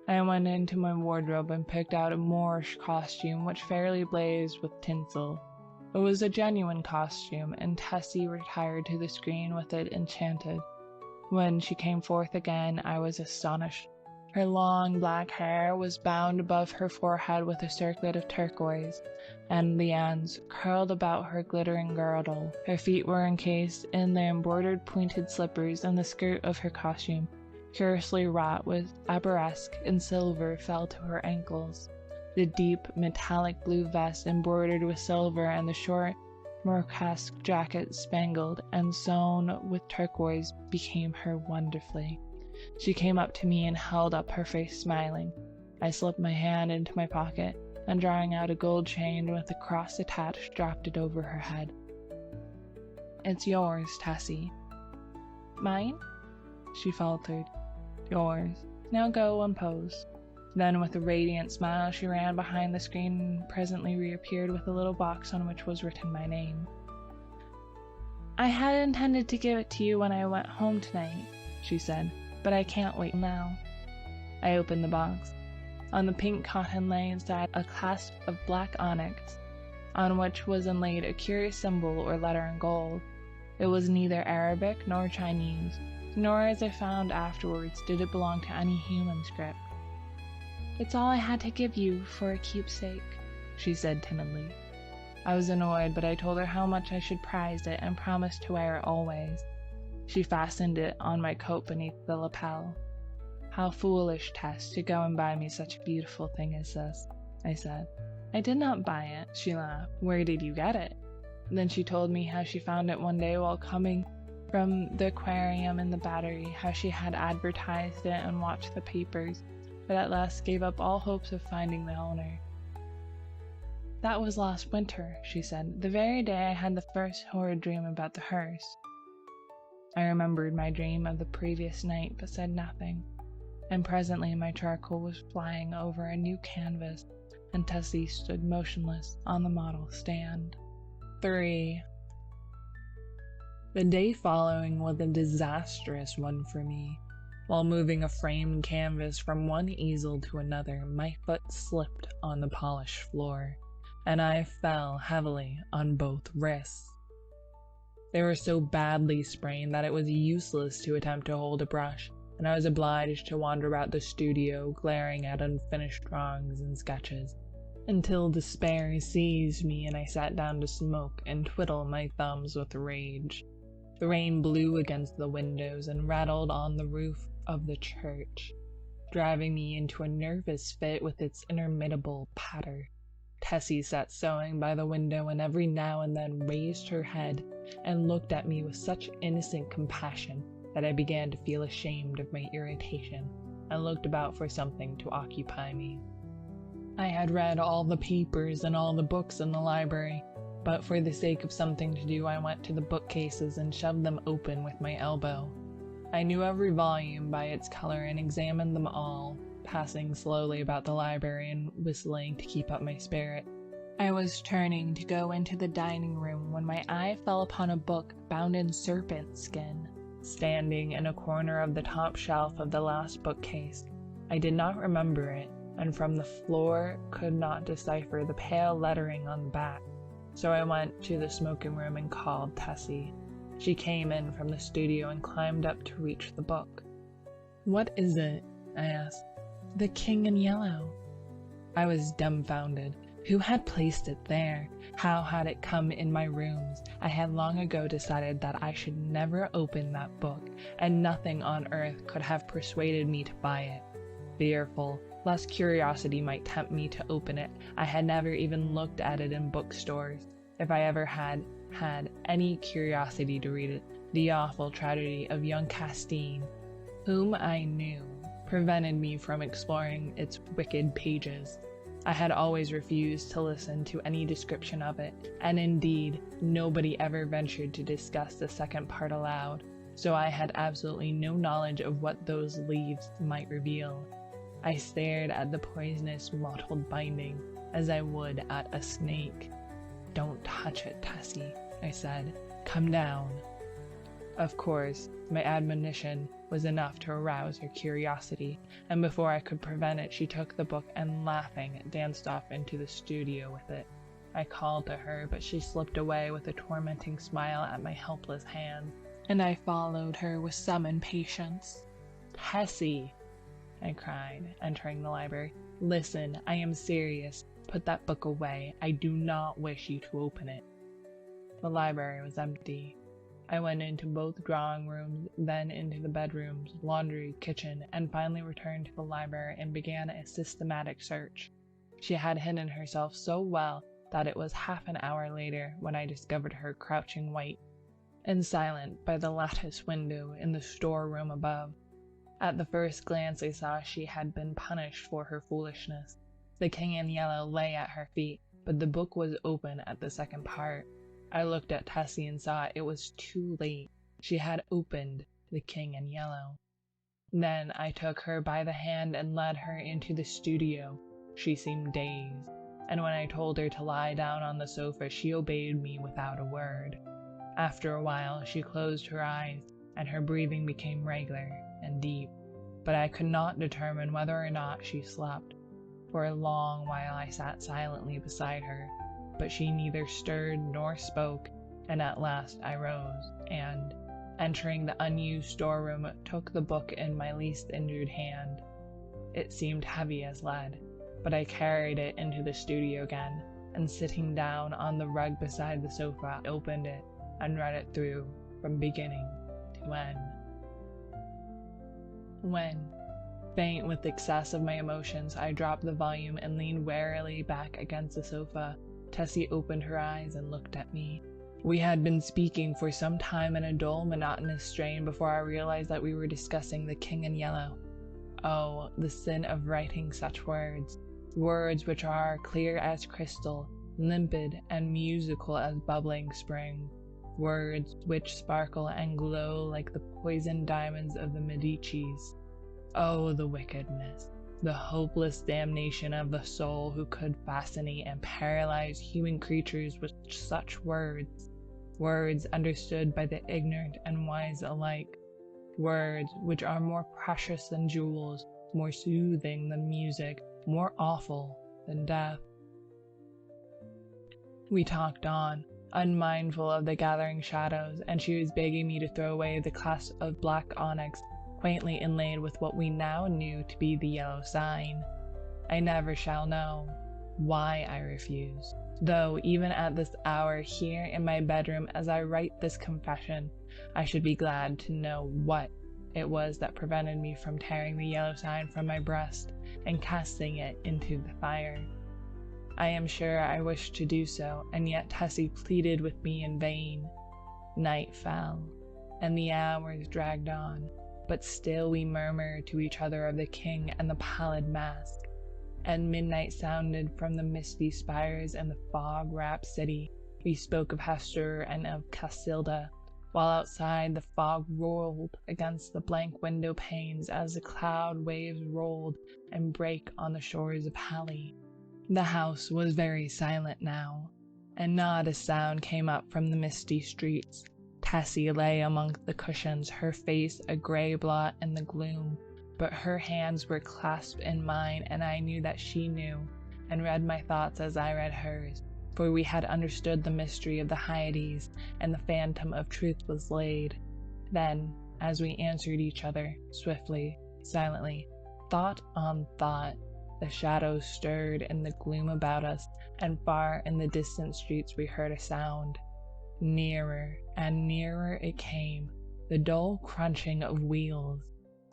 I went into my wardrobe and picked out a Moorish costume which fairly blazed with tinsel. It was a genuine costume, and Tessie retired to the screen with it enchanted. When she came forth again, I was astonished. Her long black hair was bound above her forehead with a circlet of turquoise, and the ends curled about her glittering girdle. Her feet were encased in the embroidered pointed slippers, and the skirt of her costume, curiously wrought with arabesque in silver, fell to her ankles. The deep metallic blue vest embroidered with silver, and the short Moresque jacket spangled and sewn with turquoise became her wonderfully. She came up to me and held up her face smiling. I slipped my hand into my pocket, and drawing out a gold chain with a cross attached, dropped it over her head. "It's yours, Tessie." "Mine?" she faltered. "Yours. Now go and pose." Then, with a radiant smile, she ran behind the screen and presently reappeared with a little box on which was written my name. "I had intended to give it to you when I went home tonight," she said, "but I can't wait now." I opened the box. On the pink cotton lay inside a clasp of black onyx, on which was inlaid a curious symbol or letter in gold. It was neither Arabic nor Chinese, nor, as I found afterwards, did it belong to any human script. "It's all I had to give you for a keepsake," she said timidly. I was annoyed, but I told her how much I should prize it and promised to wear it always. She fastened it on my coat beneath the lapel. "How foolish, Tess, to go and buy me such a beautiful thing as this," I said. "I did not buy it," she laughed. "Where did you get it?" Then she told me how she found it one day while coming from the aquarium in the Battery, how she had advertised it and watched the papers, but at last gave up all hopes of finding the owner. "That was last winter," she said, "the very day I had the first horrid dream about the hearse." I remembered my dream of the previous night, but said nothing, and presently my charcoal was flying over a new canvas, and Tessie stood motionless on the model stand. 3. The day following was a disastrous one for me. While moving a framed canvas from one easel to another, my foot slipped on the polished floor, and I fell heavily on both wrists. They were so badly sprained that it was useless to attempt to hold a brush, and I was obliged to wander about the studio, glaring at unfinished drawings and sketches. until despair seized me and I sat down to smoke and twiddle my thumbs with rage. The rain blew against the windows and rattled on the roof of the church, driving me into a nervous fit with its interminable patter. Tessie sat sewing by the window and every now and then raised her head and looked at me with such innocent compassion that I began to feel ashamed of my irritation and looked about for something to occupy me. I had read all the papers and all the books in the library, but for the sake of something to do, I went to the bookcases and shoved them open with my elbow. I knew every volume by its color and examined them all, passing slowly about the library and whistling to keep up my spirit. I was turning to go into the dining room when my eye fell upon a book bound in serpent skin, standing in a corner of the top shelf of the last bookcase. I did not remember it, and from the floor could not decipher the pale lettering on the back, so I went to the smoking room and called Tessie. She came in from the studio and climbed up to reach the book. "What is it?" I asked. "The King in Yellow." I was dumbfounded. Who had placed it there? How had it come in my rooms? I had long ago decided that I should never open that book, and nothing on earth could have persuaded me to buy it. Fearful lest curiosity might tempt me to open it, I had never even looked at it in bookstores. If I ever had any curiosity to read it, the awful tragedy of young Castine, whom I knew, prevented me from exploring its wicked pages. I had always refused to listen to any description of it, and indeed, nobody ever ventured to discuss the second part aloud, so I had absolutely no knowledge of what those leaves might reveal. I stared at the poisonous mottled binding as I would at a snake. "Don't touch it, Tessie," I said. "Come down." Of course, my admonition was enough to arouse her curiosity, and before I could prevent it, she took the book and, laughing, danced off into the studio with it. I called to her, but she slipped away with a tormenting smile at my helpless hand, and I followed her with some impatience. "Tessie," I cried, entering the library. "Listen, I am serious. Put that book away. I do not wish you to open it." The library was empty. I went into both drawing rooms, then into the bedrooms, laundry, kitchen, and finally returned to the library and began a systematic search. She had hidden herself so well that it was half an hour later when I discovered her crouching white and silent by the lattice window in the storeroom above. At the first glance I saw she had been punished for her foolishness. The King in Yellow lay at her feet, but the book was open at the second part. I looked at Tessie and saw it was too late. She had opened The King in Yellow. Then I took her by the hand and led her into the studio. She seemed dazed, and when I told her to lie down on the sofa, she obeyed me without a word. After a while, she closed her eyes, and her breathing became regular and deep, but I could not determine whether or not she slept. For a long while I sat silently beside her, but she neither stirred nor spoke, and at last I rose, and, entering the unused storeroom, took the book in my least injured hand. It seemed heavy as lead, but I carried it into the studio again, and sitting down on the rug beside the sofa, opened it and read it through from beginning to end. When, faint with excess of my emotions, I dropped the volume and leaned warily back against the sofa, Tessie opened her eyes and looked at me. We had been speaking for some time in a dull, monotonous strain before I realized that we were discussing The King in Yellow. Oh, the sin of writing such words. Words which are clear as crystal, limpid and musical as bubbling spring. Words which sparkle and glow like the poisoned diamonds of the Medicis. Oh, the wickedness, the hopeless damnation of the soul who could fascinate and paralyze human creatures with such words. Words understood by the ignorant and wise alike. Words which are more precious than jewels, more soothing than music, more awful than death. We talked on, unmindful of the gathering shadows, and she was begging me to throw away the clasp of black onyx, quaintly inlaid with what we now knew to be the yellow sign. I never shall know. why I refused. Though even at this hour here in my bedroom as I write this confession, I should be glad to know what it was that prevented me from tearing the yellow sign from my breast and casting it into the fire. I am sure I wished to do so, and yet Tessie pleaded with me in vain. Night fell, and the hours dragged on, but still we murmured to each other of the king and the pallid mask, and midnight sounded from the misty spires and the fog-wrapped city. We spoke of Hester and of Casilda, while outside the fog rolled against the blank window panes as the cloud waves rolled and break on the shores of Halley. The house was very silent now, and not a sound came up from the misty streets. Tessie lay among the cushions, her face a grey blot in the gloom, but her hands were clasped in mine, and I knew that she knew, and read my thoughts as I read hers, for we had understood the mystery of the Hyades, and the phantom of truth was laid. Then, as we answered each other, swiftly, silently, thought on thought, the shadows stirred in the gloom about us, and far in the distant streets we heard a sound. Nearer and nearer it came, the dull crunching of wheels.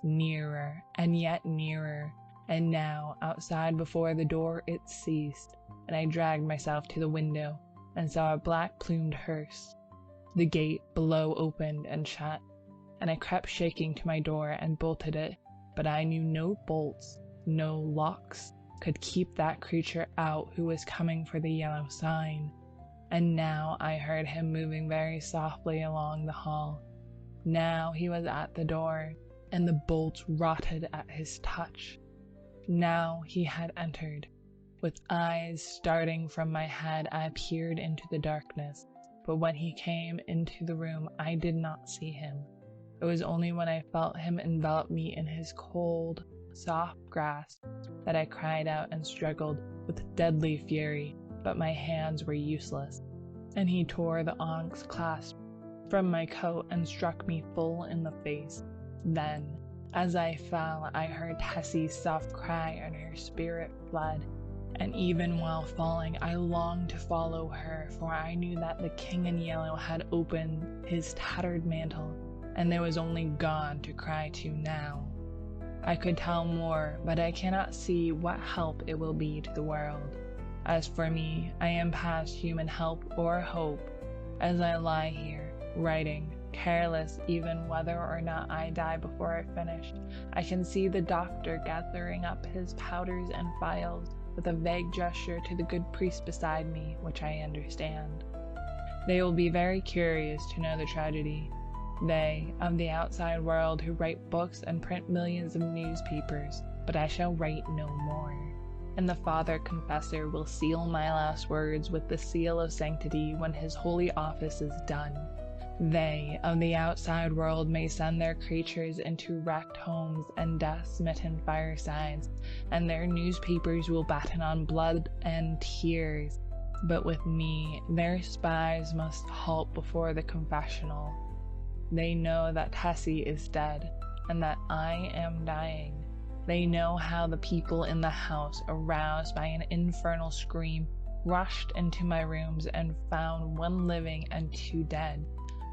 Nearer and yet nearer, and now outside before the door it ceased, and I dragged myself to the window and saw a black-plumed hearse. The gate below opened and shut, and I crept shaking to my door and bolted it, but I knew no bolts, no locks could keep that creature out who was coming for the yellow sign. And now I heard him moving very softly along the hall. Now he was at the door, and the bolts rotted at his touch. Now he had entered. With eyes starting from my head, I peered into the darkness, but when he came into the room, I did not see him. It was only when I felt him envelop me in his cold, soft grasp that I cried out and struggled with deadly fury, but my hands were useless, and he tore the onyx clasp from my coat and struck me full in the face. Then, as I fell, I heard Tessie's soft cry and her spirit fled, and even while falling, I longed to follow her, for I knew that the king in yellow had opened his tattered mantle, and there was only God to cry to now. I could tell more, but I cannot see what help it will be to the world. As for me, I am past human help or hope. As I lie here, writing, careless even whether or not I die before I finish, I can see the doctor gathering up his powders and phials with a vague gesture to the good priest beside me, which I understand. They will be very curious to know the tragedy. They, of the outside world, who write books and print millions of newspapers, but I shall write no more. And the Father Confessor will seal my last words with the seal of sanctity when his holy office is done. They, of the outside world, may send their creatures into wrecked homes and death-smitten firesides, and their newspapers will batten on blood and tears. But with me, their spies must halt before the confessional. They know that Tessie is dead, and that I am dying. They know how the people in the house, aroused by an infernal scream, rushed into my rooms and found one living and two dead.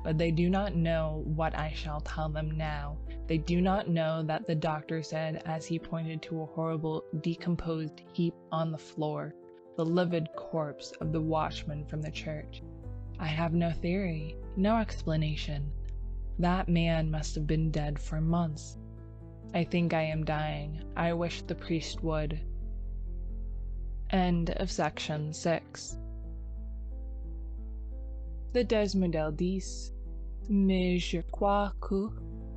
But they do not know what I shall tell them now. They do not know that the doctor said, as he pointed to a horrible, decomposed heap on the floor, the livid corpse of the watchman from the church. I have no theory, no explanation. That man must have been dead for months. I think I am dying. I wish the priest would. End of section 6. The Desmodel 10. Mais je crois que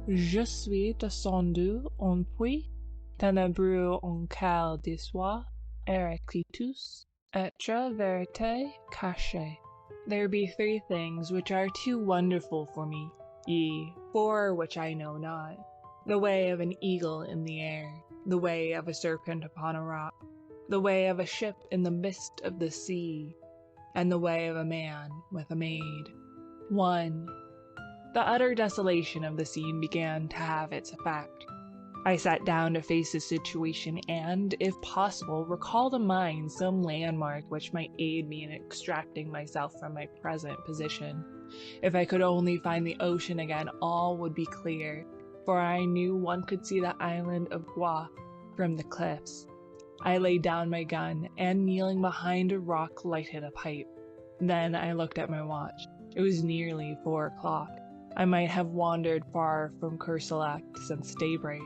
je suis descendu en puits ténébreux en quel de soi, Heraclitus, etre vérité cachée. There be 3 things which are too wonderful for me, ye, 4 which I know not. The way of an eagle in the air, the way of a serpent upon a rock, the way of a ship in the midst of the sea, and the way of a man with a maid. 1. The utter desolation of the scene began to have its effect. I sat down to face the situation and, if possible, recall to mind some landmark which might aid me in extracting myself from my present position. If I could only find the ocean again, all would be clear, for I knew one could see the island of Gua from the cliffs. I laid down my gun and, kneeling behind a rock, lighted a pipe. Then I looked at my watch. It was nearly 4 o'clock. I might have wandered far from Kerselec since daybreak.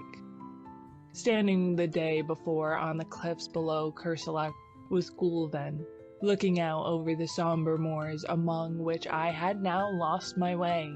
Standing the day before on the cliffs below Kerselec was Gulven, looking out over the somber moors among which I had now lost my way.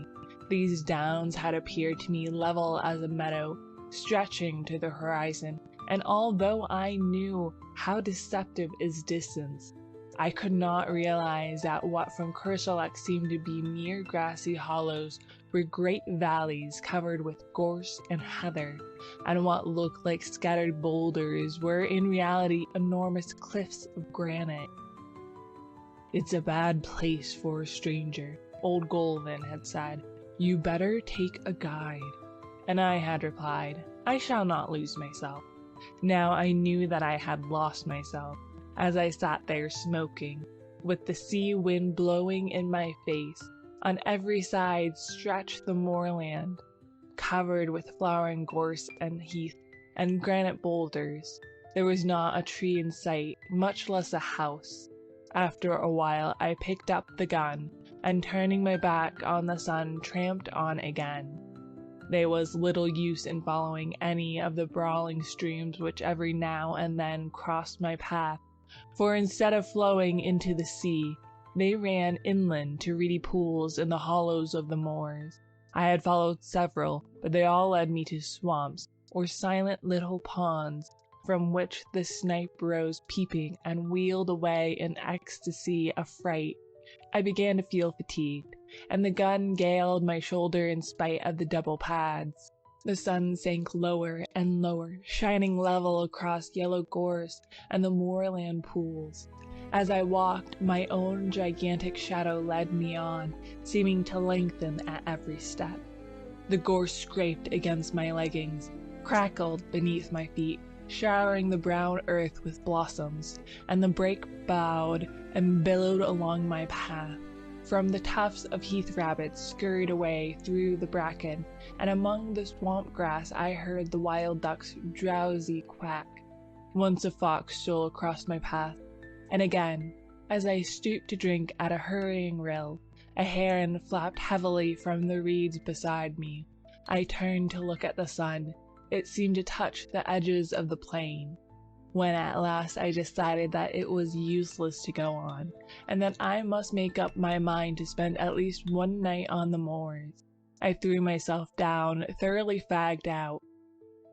These downs had appeared to me level as a meadow, stretching to the horizon, and although I knew how deceptive is distance, I could not realize that what from Kerselec seemed to be mere grassy hollows were great valleys covered with gorse and heather, and what looked like scattered boulders were in reality enormous cliffs of granite. "It's a bad place for a stranger," old Gulven had said. "You better take a guide." And I had replied, "I shall not lose myself." Now I knew that I had lost myself, as I sat there smoking, with the sea wind blowing in my face. On every side stretched the moorland, covered with flowering gorse and heath and granite boulders. There was not a tree in sight, much less a house. After a while I picked up the gun, and turning my back on the sun, tramped on again. There was little use in following any of the brawling streams which every now and then crossed my path, for instead of flowing into the sea, they ran inland to reedy pools in the hollows of the moors. I had followed several, but they all led me to swamps, or silent little ponds, from which the snipe rose peeping and wheeled away in ecstasy of fright. I began to feel fatigued, and the gun galled my shoulder in spite of the double pads. The sun sank lower and lower, shining level across yellow gorse and the moorland pools. As I walked, my own gigantic shadow led me on, seeming to lengthen at every step. The gorse scraped against my leggings, crackled beneath my feet, showering the brown earth with blossoms, and the brake bowed and billowed along my path. From the tufts of heath rabbits scurried away through the bracken, and among the swamp grass I heard the wild duck's drowsy quack. Once a fox stole across my path, and again, as I stooped to drink at a hurrying rill, a heron flapped heavily from the reeds beside me. I turned to look at the sun. It seemed to touch the edges of the plain. When at last I decided that it was useless to go on, and that I must make up my mind to spend at least one night on the moors, I threw myself down, thoroughly fagged out.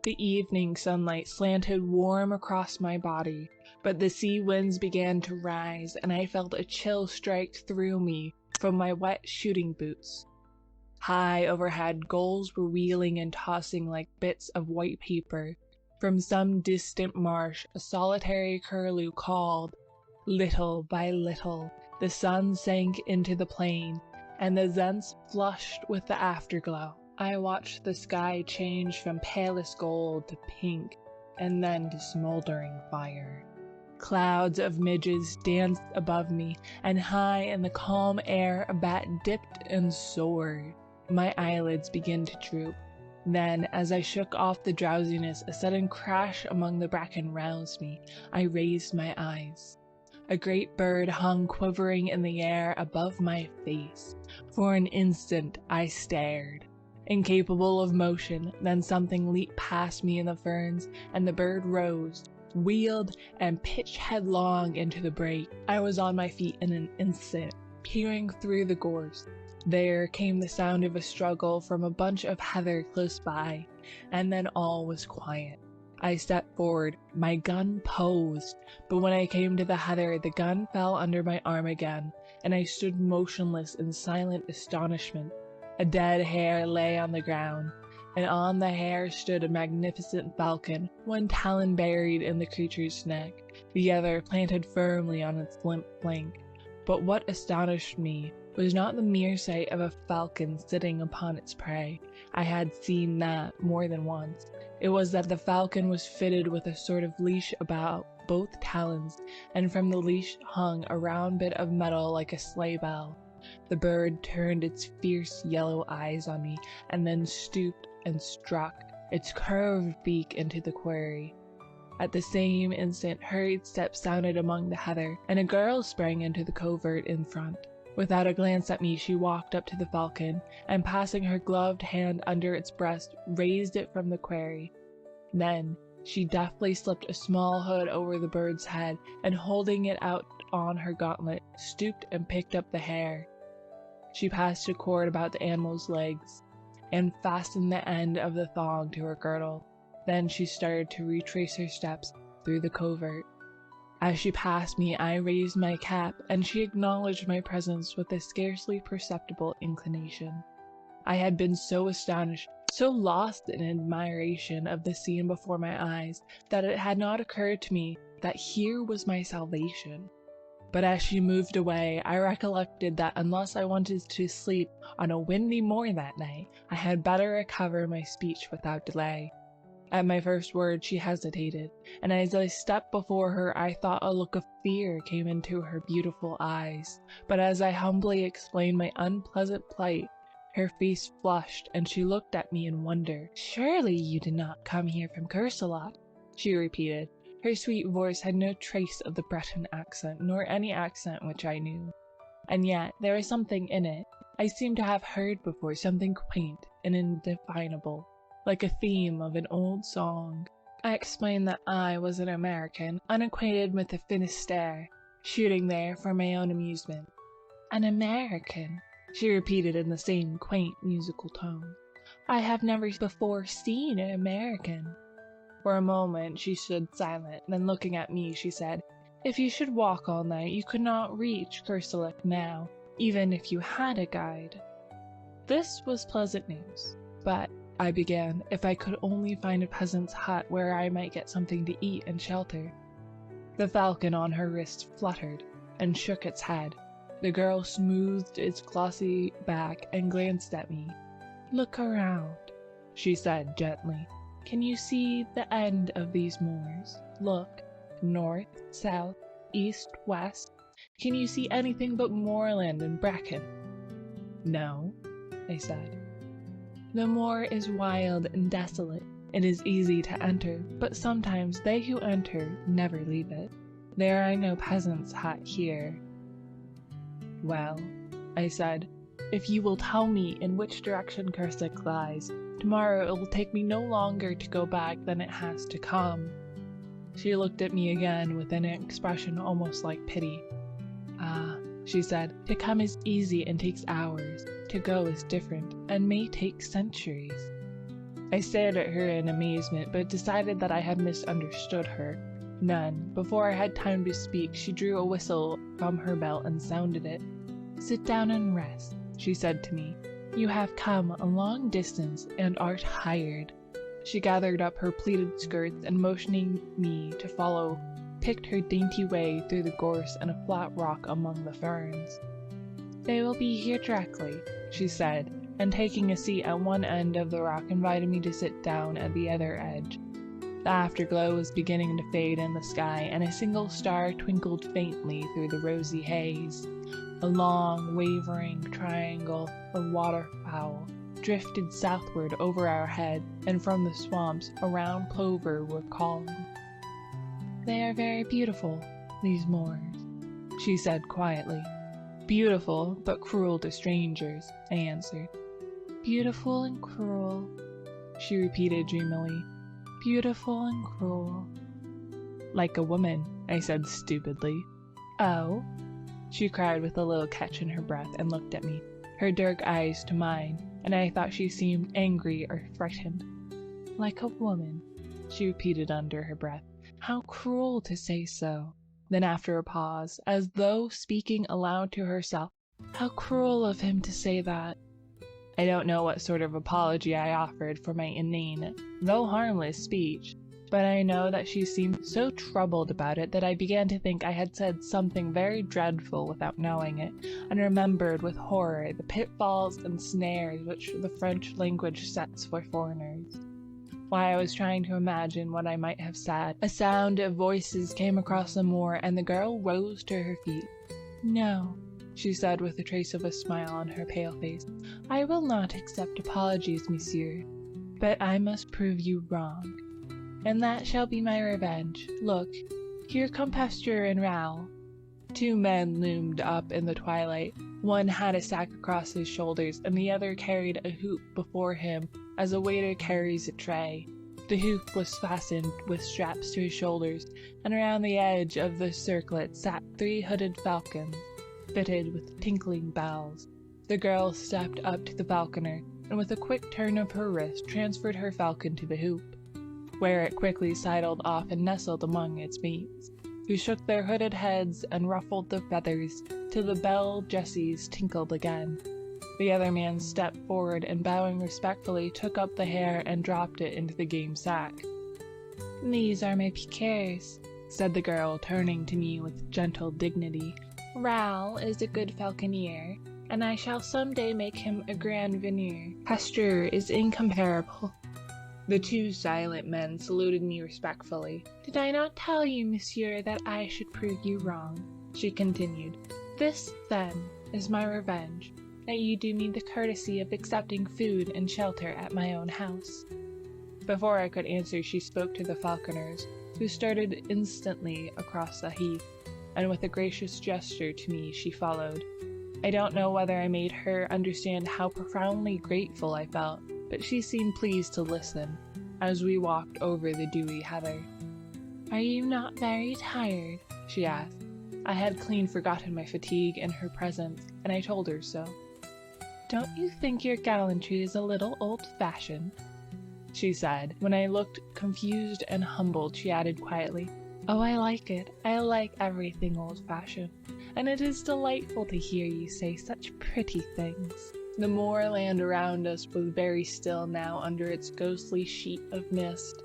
The evening sunlight slanted warm across my body, but the sea winds began to rise, and I felt a chill strike through me from my wet shooting boots. High overhead, gulls were wheeling and tossing like bits of white paper. From some distant marsh, a solitary curlew called. Little by little, the sun sank into the plain, and the zents flushed with the afterglow. I watched the sky change from palest gold to pink, and then to smoldering fire. Clouds of midges danced above me, and high in the calm air a bat dipped and soared. My eyelids began to droop. Then, as I shook off the drowsiness, a sudden crash among the bracken roused me. I raised my eyes. A great bird hung quivering in the air above my face. For an instant I stared, incapable of motion. Then something leaped past me in the ferns, and the bird rose, wheeled, and pitched headlong into the brake. I was on my feet in an instant, peering through the gorse. There came the sound of a struggle from a bunch of heather close by, and then all was quiet. I stepped forward, my gun posed, but when I came to the heather, the gun fell under my arm again, and I stood motionless in silent astonishment. A dead hare lay on the ground, and on the hare stood a magnificent falcon, one talon buried in the creature's neck, the other planted firmly on its limp flank. But what astonished me was not the mere sight of a falcon sitting upon its prey. I had seen that more than once. It was that the falcon was fitted with a sort of leash about both talons, and from the leash hung a round bit of metal like a sleigh bell. The bird turned its fierce yellow eyes on me, and then stooped and struck its curved beak into the quarry. At the same instant, hurried steps sounded among the heather, and a girl sprang into the covert in front. Without a glance at me, she walked up to the falcon, and passing her gloved hand under its breast, raised it from the quarry. Then she deftly slipped a small hood over the bird's head, and holding it out on her gauntlet, stooped and picked up the hair. She passed a cord about the animal's legs, and fastened the end of the thong to her girdle. Then she started to retrace her steps through the covert. As she passed me, I raised my cap, and she acknowledged my presence with a scarcely perceptible inclination. I had been so astonished, so lost in admiration of the scene before my eyes, that it had not occurred to me that here was my salvation. But as she moved away, I recollected that unless I wanted to sleep on a windy moor that night, I had better recover my speech without delay. At my first word, she hesitated, and as I stepped before her, I thought a look of fear came into her beautiful eyes. But as I humbly explained my unpleasant plight, her face flushed, and she looked at me in wonder. "Surely you did not come here from Cursalot?" she repeated. Her sweet voice had no trace of the Breton accent, nor any accent which I knew. And yet there was something in it I seemed to have heard before, something quaint and indefinable, like a theme of an old song. I explained that I was an American, unacquainted with the Finistère, shooting there for my own amusement. "An American," she repeated in the same quaint musical tone. "I have never before seen an American." For a moment she stood silent, then looking at me, she said, "If you should walk all night, you could not reach Cursalot now, even if you had a guide." This was pleasant news, but I began, if I could only find a peasant's hut where I might get something to eat and shelter. The falcon on her wrist fluttered and shook its head. The girl smoothed its glossy back and glanced at me. "Look around," she said gently. "Can you see the end of these moors? Look, north, south, east, west. Can you see anything but moorland and bracken?" "No," I said. "The moor is wild and desolate. It is easy to enter, but sometimes they who enter never leave it. There are no peasants' hut here." "Well," I said, "if you will tell me in which direction Cursic lies, tomorrow it will take me no longer to go back than it has to come." She looked at me again with an expression almost like pity. "Ah," she said, "to come is easy and takes hours. To go is different, and may take centuries." I stared at her in amazement, but decided that I had misunderstood her. None. Before I had time to speak, she drew a whistle from her belt and sounded it. "Sit down and rest," she said to me. "You have come a long distance and art tired." She gathered up her pleated skirts and, motioning me to follow, picked her dainty way through the gorse and a flat rock among the ferns. "They will be here directly," she said, and taking a seat at one end of the rock invited me to sit down at the other edge. The afterglow was beginning to fade in the sky, and a single star twinkled faintly through the rosy haze. A long, wavering triangle of waterfowl drifted southward over our head, and from the swamps a round plover were calling. "They are very beautiful, these moors," she said quietly. "Beautiful, but cruel to strangers," I answered. "Beautiful and cruel," she repeated dreamily. "Beautiful and cruel." "Like a woman," I said stupidly. "Oh?" she cried with a little catch in her breath and looked at me, her dark eyes to mine, and I thought she seemed angry or frightened. "Like a woman," she repeated under her breath. "How cruel to say so." Then after a pause, as though speaking aloud to herself, "How cruel of him to say that." I don't know what sort of apology I offered for my inane, though harmless, speech, but I know that she seemed so troubled about it that I began to think I had said something very dreadful without knowing it, and remembered with horror the pitfalls and snares which the French language sets for foreigners. While I was trying to imagine what I might have said, a sound of voices came across the moor, and the girl rose to her feet. "No," she said with a trace of a smile on her pale face. "I will not accept apologies, monsieur, but I must prove you wrong. And that shall be my revenge. Look, here come Pasteur and Raoul." 2 men loomed up in the twilight. One had a sack across his shoulders, and the other carried a hoop before him as a waiter carries a tray. The hoop was fastened with straps to his shoulders, and around the edge of the circlet sat 3 hooded falcons, fitted with tinkling bells. The girl stepped up to the falconer, and with a quick turn of her wrist transferred her falcon to the hoop, where it quickly sidled off and nestled among its mates, who shook their hooded heads and ruffled the feathers till the bell jesses tinkled again. The other man stepped forward and, bowing respectfully, took up the hare and dropped it into the game sack. "These are my piqueurs," said the girl, turning to me with gentle dignity. "Raoul is a good falconer, and I shall some day make him a grand veneur. Pasteur is incomparable." The 2 silent men saluted me respectfully. "Did I not tell you, monsieur, that I should prove you wrong?" she continued. "This, then, is my revenge, that you do me the courtesy of accepting food and shelter at my own house." Before I could answer, she spoke to the falconers, who started instantly across the heath, and with a gracious gesture to me she followed. I don't know whether I made her understand how profoundly grateful I felt, but she seemed pleased to listen, as we walked over the dewy heather. "Are you not very tired?" she asked. I had clean forgotten my fatigue in her presence, and I told her so. "Don't you think your gallantry is a little old-fashioned?" she said. When I looked confused and humbled, she added quietly, "Oh, I like it. I like everything old-fashioned, and it is delightful to hear you say such pretty things." The moorland around us was very still now under its ghostly sheet of mist.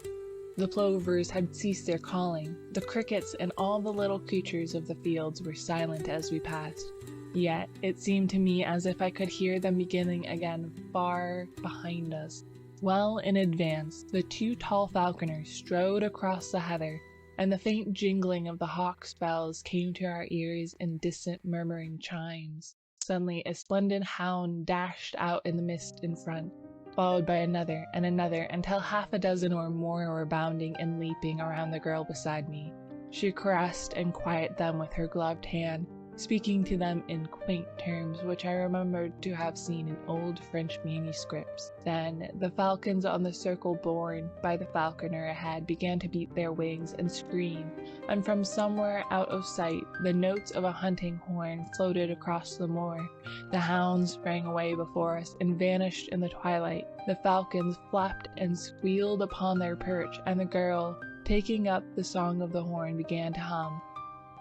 The plovers had ceased their calling. The crickets and all the little creatures of the fields were silent as we passed. Yet it seemed to me as if I could hear them beginning again far behind us. Well in advance, the 2 tall falconers strode across the heather, and the faint jingling of the hawks' bells came to our ears in distant murmuring chimes. Suddenly a splendid hound dashed out in the mist in front, followed by another and another, until 6 or more were bounding and leaping around the girl beside me. She caressed and quieted them with her gloved hand, speaking to them in quaint terms which I remembered to have seen in old French manuscripts. Then the falcons on the circle borne by the falconer ahead began to beat their wings and scream, and from somewhere out of sight the notes of a hunting horn floated across the moor. The hounds sprang away before us and vanished in the twilight. The falcons flapped and squealed upon their perch, and the girl, taking up the song of the horn, began to hum.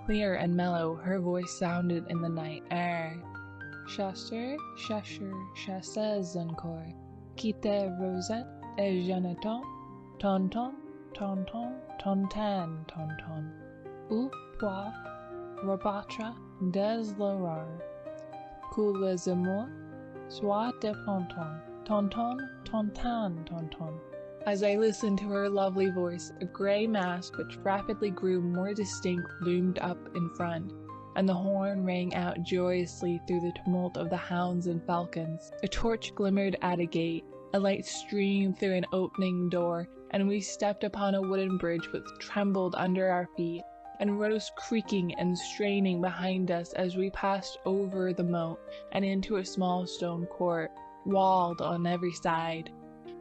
Clear and mellow, her voice sounded in the night air. Chasseur, chasseur, chasseuse encore, quitte rosette et jeanneton, tonton, tonton, tontan, tonton, ou poif, rebattre des l'aurore, que les amours soient de ponton, tonton, tontan, tonton. As I listened to her lovely voice, a gray mass which rapidly grew more distinct loomed up in front, and the horn rang out joyously through the tumult of the hounds and falcons. A torch glimmered at a gate, a light streamed through an opening door, and we stepped upon a wooden bridge which trembled under our feet, and rose creaking and straining behind us as we passed over the moat and into a small stone court, walled on every side.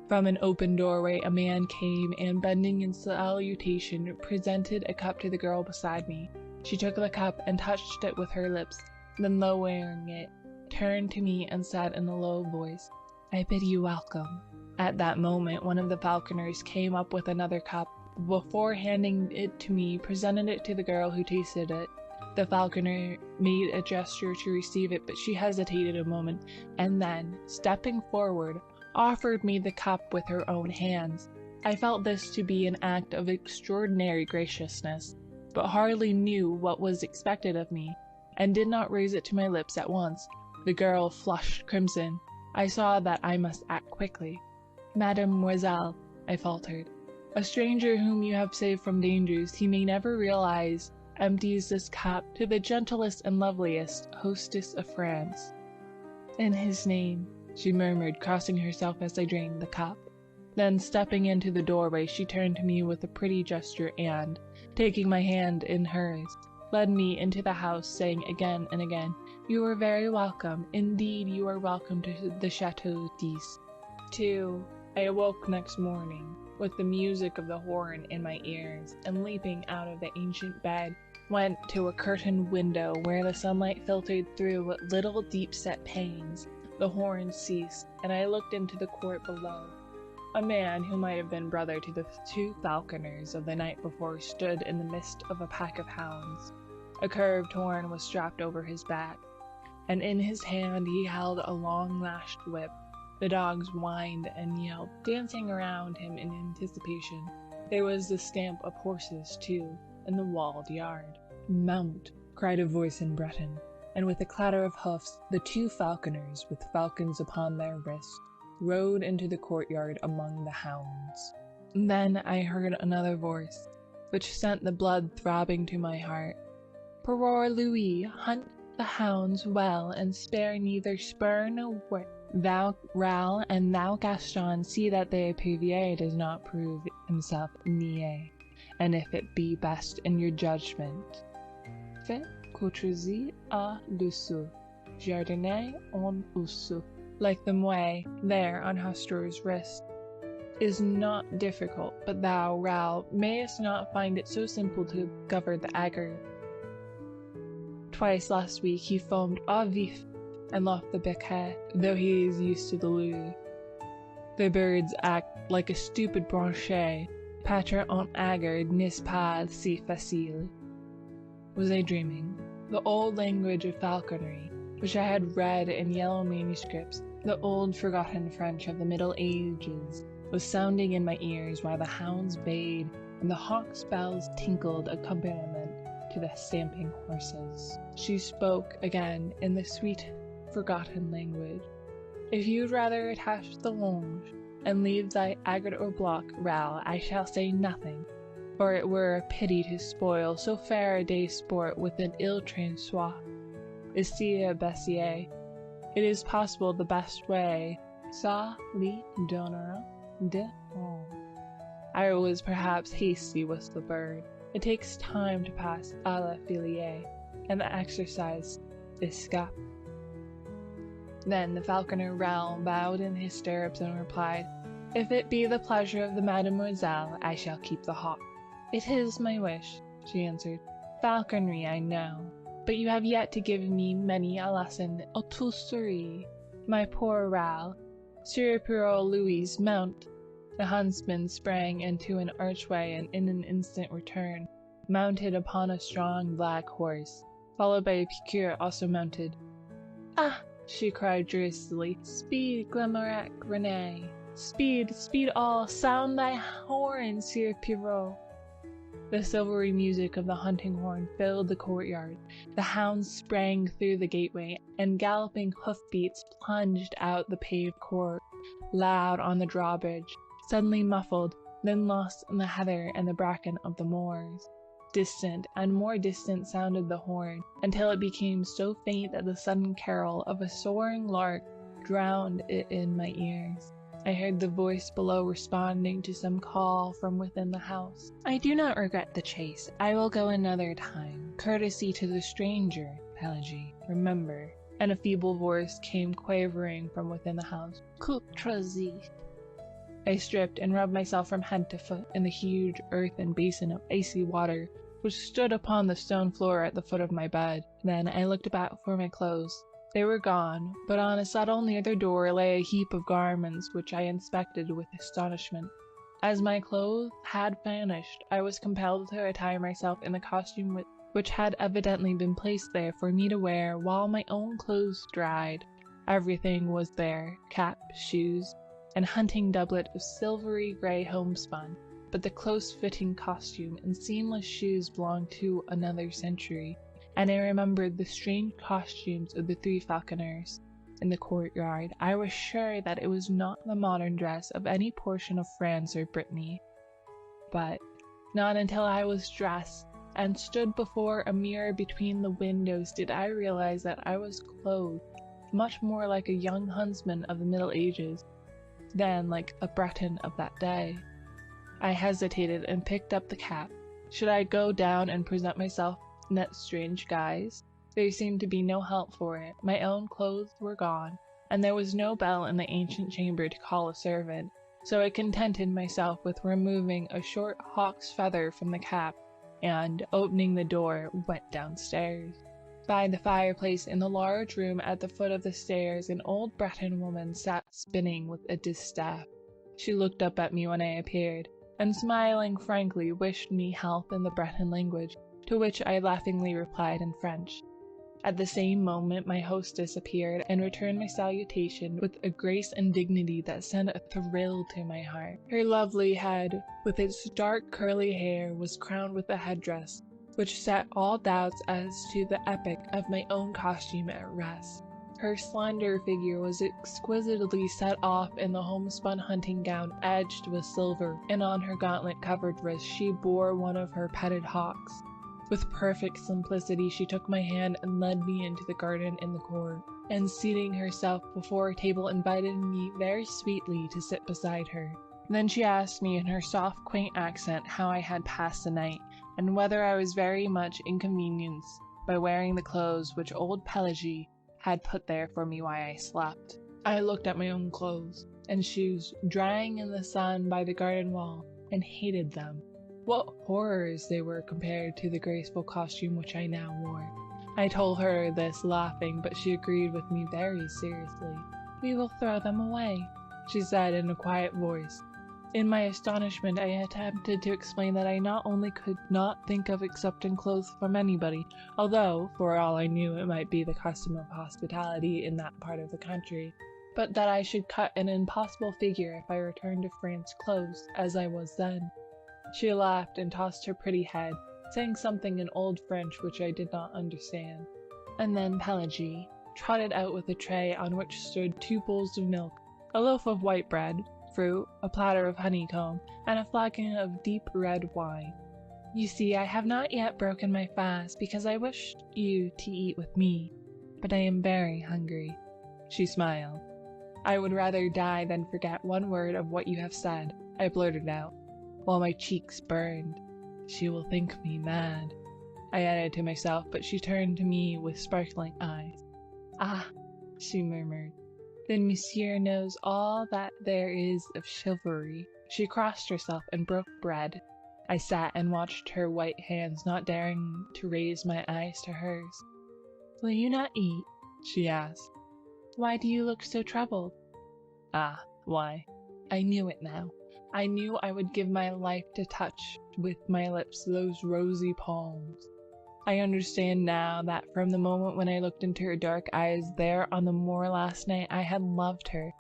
From an open doorway a man came and, bending in salutation, presented a cup to the girl beside me. She took the cup and touched it with her lips, then lowering it, turned to me and said in a low voice, "I bid you welcome." At that moment one of the falconers came up with another cup. Before handing it to me, presented it to the girl, who tasted it. The falconer made a gesture to receive it, but she hesitated a moment, and then, stepping forward, offered me the cup with her own hands. I felt this to be an act of extraordinary graciousness, but hardly knew what was expected of me, and did not raise it to my lips at once. The girl flushed crimson. I saw that I must act quickly. "Mademoiselle," I faltered. A stranger whom you have saved from dangers he may never realize empties this cup to the gentlest and loveliest hostess of France. In his name, she murmured, crossing herself as I drained the cup. Then, stepping into the doorway, she turned to me with a pretty gesture and, taking my hand in hers, led me into the house, saying again and again, "You are very welcome. Indeed, you are welcome to the Chateau d'Is." 2. I awoke next morning with the music of the horn in my ears, and leaping out of the ancient bed, went to a curtained window where the sunlight filtered through little deep-set panes. The horn ceased, and I looked into the court below. A man who might have been brother to the 2 falconers of the night before stood in the midst of a pack of hounds. A curved horn was strapped over his back, and in his hand he held a long-lashed whip. The dogs whined and yelled, dancing around him in anticipation. There was the stamp of horses, too, in the walled yard. "Mount!" cried a voice in Breton, and with a clatter of hoofs, the 2 falconers, with falcons upon their wrists, rode into the courtyard among the hounds. Then I heard another voice, which sent the blood throbbing to my heart. "Parole Louis, hunt the hounds well, and spare neither spur nor whip. Thou, Raoul, and thou, Gaston, see that the Epervier does not prove himself niais, and if it be best in your judgment, faites courtoisie à l'oiseau, jardiner en oiseau." Like the mouet there on Hastur's wrist, is not difficult, but thou, Raoul, mayest not find it so simple to govern the agger. Twice last week he foamed au vif and left the biquet, though he is used to the lure. The birds act like a stupid branche. Patre en agger n'est pas si facile. Was I dreaming? The old language of falconry, which I had read in yellow manuscripts, the old forgotten French of the Middle Ages, was sounding in my ears while the hounds bayed and the hawk's bells tinkled accompaniment to the stamping horses. She spoke again in the sweet, forgotten language. "If you'd rather attach the longe, and leave thy agate or block, Raoul, I shall say nothing, for it were a pity to spoil so fair a day's sport with an ill-trained soif. Sire Bessier, it is possible the best way, ça lui donnera de honte." I was perhaps hasty with the bird. It takes time to pass à la filière, and the exercise escape. Then the falconer Raoul bowed in his stirrups and replied, "If it be the pleasure of the mademoiselle, I shall keep the hawk." "It is my wish," she answered. "Falconry I know, but you have yet to give me many a lesson en tousserie, my poor Raoul. Sur Parole Louis, mount." The huntsman sprang into an archway and in an instant returned, mounted upon a strong black horse, followed by a piqueur also mounted. "Ah!" she cried joyously. "Speed, Glamarac, Renee! Speed, speed all! Sound thy horn, Sir Pirot!" The silvery music of the hunting horn filled the courtyard. The hounds sprang through the gateway, and galloping hoofbeats plunged out the paved court, loud on the drawbridge, suddenly muffled, then lost in the heather and the bracken of the moors. Distant and more distant sounded the horn, until it became so faint that the sudden carol of a soaring lark drowned it in my ears. I heard the voice below responding to some call from within the house. "I do not regret the chase. I will go another time. Courtesy to the stranger, Pelagie, remember." And a feeble voice came quavering from within the house. "Courtoisie." I stripped and rubbed myself from head to foot in the huge earthen basin of icy water which stood upon the stone floor at the foot of my bed. Then I looked about for my clothes. They were gone, but on a settle near the door lay a heap of garments which I inspected with astonishment. As my clothes had vanished, I was compelled to attire myself in the costume which had evidently been placed there for me to wear while my own clothes dried. Everything was there, cap, shoes, and hunting doublet of silvery grey homespun, but the close-fitting costume and seamless shoes belonged to another century, and I remembered the strange costumes of the 3 falconers. in the courtyard, I was sure that it was not the modern dress of any portion of France or Brittany. But not until I was dressed and stood before a mirror between the windows did I realize that I was clothed much more like a young huntsman of the Middle Ages than like a Breton of that day. I hesitated and picked up the cap. Should I go down and present myself in that strange guise? There seemed to be no help for it. My own clothes were gone, and there was no bell in the ancient chamber to call a servant, so I contented myself with removing a short hawk's feather from the cap, and, opening the door, went downstairs. By the fireplace in the large room at the foot of the stairs, an old Breton woman sat spinning with a distaff. She looked up at me when I appeared, and smiling frankly wished me health in the Breton language, to which I laughingly replied in French. At the same moment my hostess appeared and returned my salutation with a grace and dignity that sent a thrill to my heart. Her lovely head, with its dark curly hair, was crowned with a headdress which set all doubts as to the epoch of my own costume at rest. Her slender figure was exquisitely set off in the homespun hunting gown edged with silver, and on her gauntlet-covered wrist she bore one of her petted hawks. With perfect simplicity she took my hand and led me into the garden in the court, and seating herself before a table invited me very sweetly to sit beside her. Then she asked me in her soft, quaint accent how I had passed the night, and whether I was very much inconvenienced by wearing the clothes which old Pelagie had put there for me while I slept. I looked at my own clothes and shoes drying in the sun by the garden wall, and hated them. What horrors they were compared to the graceful costume which I now wore. I told her this laughing, but she agreed with me very seriously. "We will throw them away," she said in a quiet voice. In my astonishment, I attempted to explain that I not only could not think of accepting clothes from anybody, although, for all I knew, it might be the custom of hospitality in that part of the country, but that I should cut an impossible figure if I returned to France clothes as I was then. She laughed and tossed her pretty head, saying something in old French which I did not understand. And then Pelagie trotted out with a tray on which stood 2 bowls of milk, a loaf of white bread, fruit, a platter of honeycomb, and a flagon of deep red wine. "You see, I have not yet broken my fast because I wished you to eat with me, but I am very hungry." She smiled. "I would rather die than forget one word of what you have said," I blurted out, while my cheeks burned. "She will think me mad," I added to myself, but she turned to me with sparkling eyes. "Ah," she murmured, "then monsieur knows all that there is of chivalry." She crossed herself and broke bread. I sat and watched her white hands, not daring to raise my eyes to hers. "Will you not eat?" she asked. "Why do you look so troubled?" "Ah, why?" I knew it now. I knew I would give my life to touch with my lips those rosy palms. I understand now that from the moment when I looked into her dark eyes there on the moor last night, I had loved her.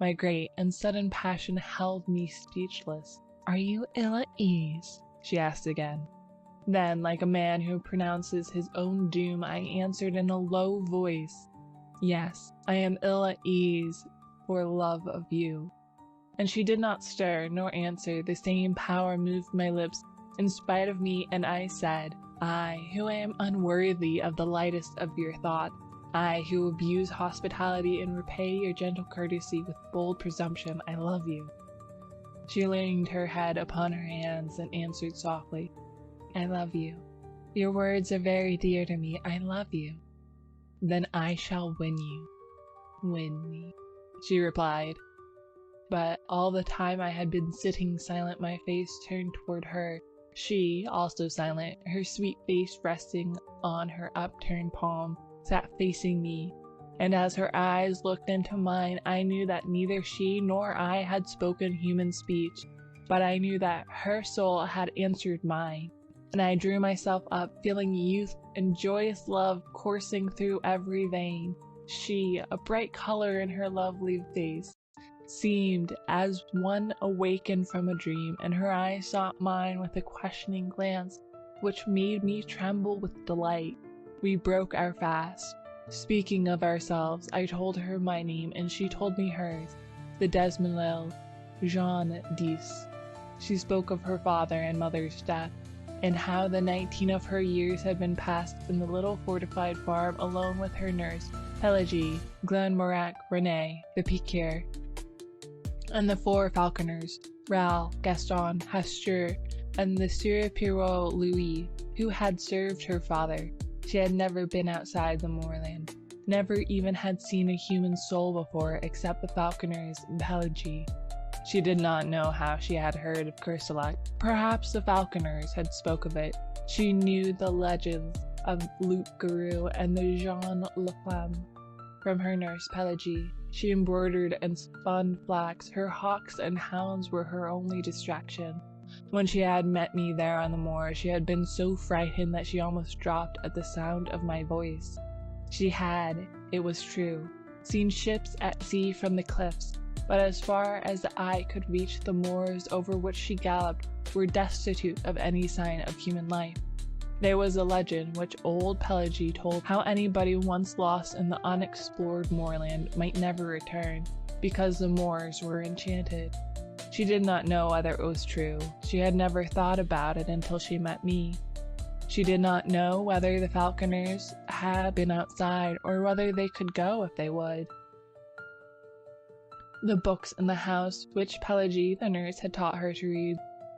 My great and sudden passion held me speechless. "Are you ill at ease?" she asked again. Then, like a man who pronounces his own doom, I answered in a low voice, "Yes, I am ill at ease for love of you." And she did not stir nor answer. The same power moved my lips in spite of me, and I said, "I, who am unworthy of the lightest of your thoughts, I, who abuse hospitality and repay your gentle courtesy with bold presumption, I love you." She leaned her head upon her hands and answered softly, "I love you. Your words are very dear to me. I love you." "Then I shall win you." "Win me," she replied. But all the time I had been sitting silent, my face turned toward her. She, also silent, her sweet face resting on her upturned palm, sat facing me, and as her eyes looked into mine, I knew that neither she nor I had spoken human speech, but I knew that her soul had answered mine, and I drew myself up, feeling youth and joyous love coursing through every vein. She, a bright color in her lovely face, seemed as one awakened from a dream, and her eyes sought mine with a questioning glance which made me tremble with delight. We broke our fast. Speaking of ourselves, I told her my name and she told me hers, the Desmolel, Jean 10. She spoke of her father and mother's death, and how the 19 of her years had been passed in the little fortified farm alone with her nurse, Pelagie, Glenmorac, Renee, the piqueur, and the 4 falconers, Ral, Gaston, Hastur, and the Sieur Pirot Louis, who had served her father. She had never been outside the moorland, never even had seen a human soul before except the falconers and Pelagie. She did not know how she had heard of Kerselec. Perhaps the falconers had spoke of it. She knew the legends of Loup Garou and the Jean Leflamme from her nurse Pelagie. She embroidered and spun flax. Her hawks and hounds were her only distraction. When she had met me there on the moor, she had been so frightened that she almost dropped at the sound of my voice. She had, it was true, seen ships at sea from the cliffs, but as far as the eye could reach, the moors over which she galloped were destitute of any sign of human life. There was a legend which old Pelagie told how anybody once lost in the unexplored moorland might never return, because the moors were enchanted. She did not know whether it was true. She had never thought about it until she met me. She did not know whether the falconers had been outside, or whether they could go if they would. The books in the house, which Pelagie, the nurse, had taught her to read,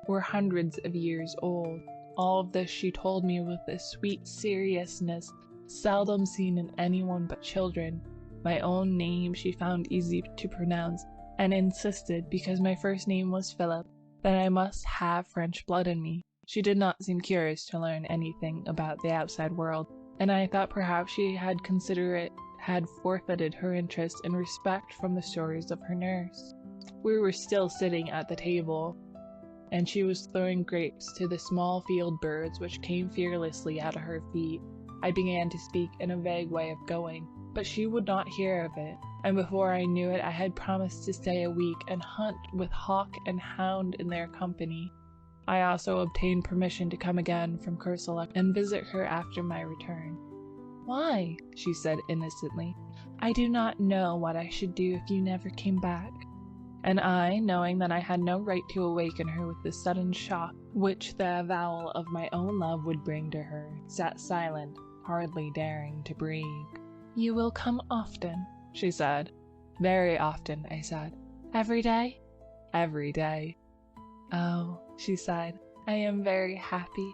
were hundreds of years old. All of this she told me with a sweet seriousness seldom seen in anyone but children. My own name she found easy to pronounce, and insisted, because my first name was Philip, that I must have French blood in me. She did not seem curious to learn anything about the outside world, and I thought perhaps she had forfeited her interest and respect from the stories of her nurse. We were still sitting at the table, and she was throwing grapes to the small field birds which came fearlessly at her feet. I began to speak in a vague way of going, but she would not hear of it, and before I knew it I had promised to stay a week and hunt with hawk and hound in their company. I also obtained permission to come again from Kerselec and visit her after my return. "Why?" she said innocently. "I do not know what I should do if you never came back." And I, knowing that I had no right to awaken her with the sudden shock which the avowal of my own love would bring to her, sat silent, hardly daring to breathe. "You will come often," she said. "Very often," I said. "Every day?" "Every day." "Oh," she sighed, "I am very happy.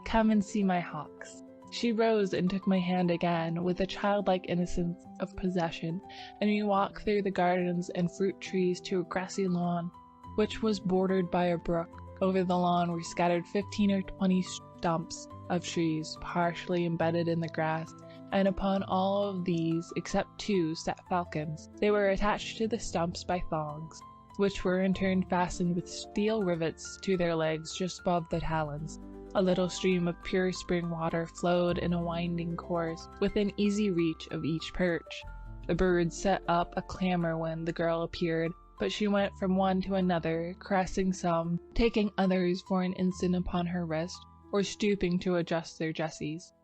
Come and see my hawks." She rose and took my hand again, with a childlike innocence of possession, and we walked through the gardens and fruit trees to a grassy lawn, which was bordered by a brook. Over the lawn were scattered 15 or 20 stumps of trees, partially embedded in the grass, and upon all of these, except 2, sat falcons. They were attached to the stumps by thongs, which were in turn fastened with steel rivets to their legs just above the talons. A little stream of pure spring water flowed in a winding course within easy reach of each perch. The birds set up a clamor when the girl appeared, but she went from one to another, caressing some, taking others for an instant upon her wrist, or stooping to adjust their jesses.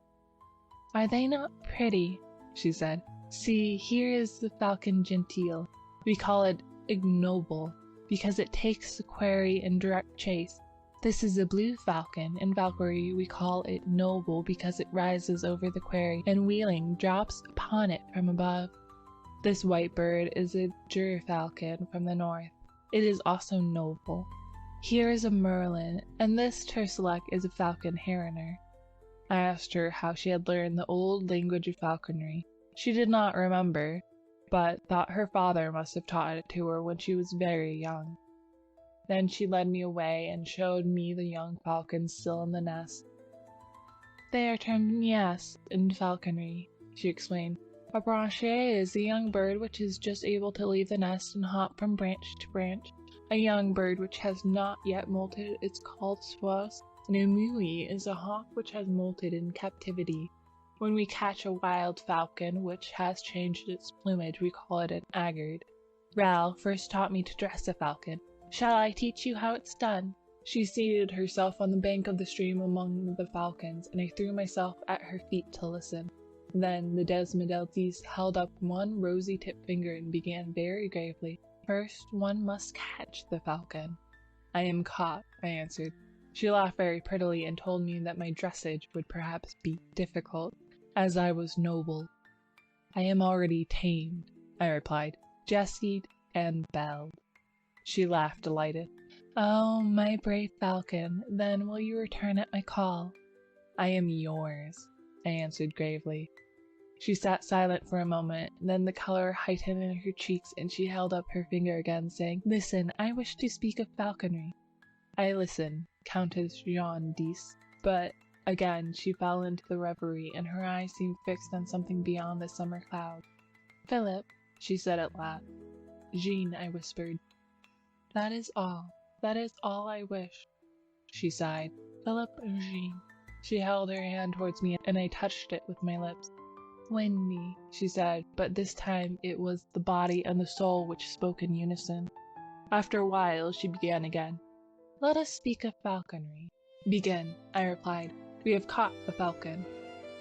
"Are they not pretty?" she said. "See, here is the falcon genteel. We call it ignoble, because it takes the quarry in direct chase. This is a blue falcon. In Valkyrie we call it noble because it rises over the quarry and wheeling drops upon it from above. This white bird is a gerfalcon from the north. It is also noble. Here is a merlin, and this Kerselec is a falcon heroner." I asked her how she had learned the old language of falconry. She did not remember, but thought her father must have taught it to her when she was very young. Then she led me away and showed me the young falcons still in the nest. "They are termed niais in falconry," she explained. "A branchier is a young bird which is just able to leave the nest and hop from branch to branch. A young bird which has not yet molted is called soise, and a muie is a hawk which has molted in captivity. When we catch a wild falcon which has changed its plumage, we call it an haggard. Ral first taught me to dress a falcon. Shall I teach you how it's done?" She seated herself on the bank of the stream among the falcons, and I threw myself at her feet to listen. Then the Desmodeltes held up one rosy-tipped finger and began very gravely. First, one must catch the falcon. I am caught, I answered. She laughed very prettily and told me that my dressage would perhaps be difficult, as I was noble. I am already tamed, I replied, jessied and belled. She laughed delighted. Oh, my brave falcon, then will you return at my call? I am yours, I answered gravely. She sat silent for a moment, then the color heightened in her cheeks and she held up her finger again, saying, Listen, I wish to speak of falconry. I listened, Countess Jean d'Ys, but again she fell into the reverie and her eyes seemed fixed on something beyond the summer cloud. Philip, she said at last. Jean, I whispered. That is all I wish. She sighed. Philip and Jean. She held her hand towards me and I touched it with my lips. Win me, she said, but this time it was the body and the soul which spoke in unison. After a while, she began again. Let us speak of falconry. Begin, I replied. We have caught the falcon.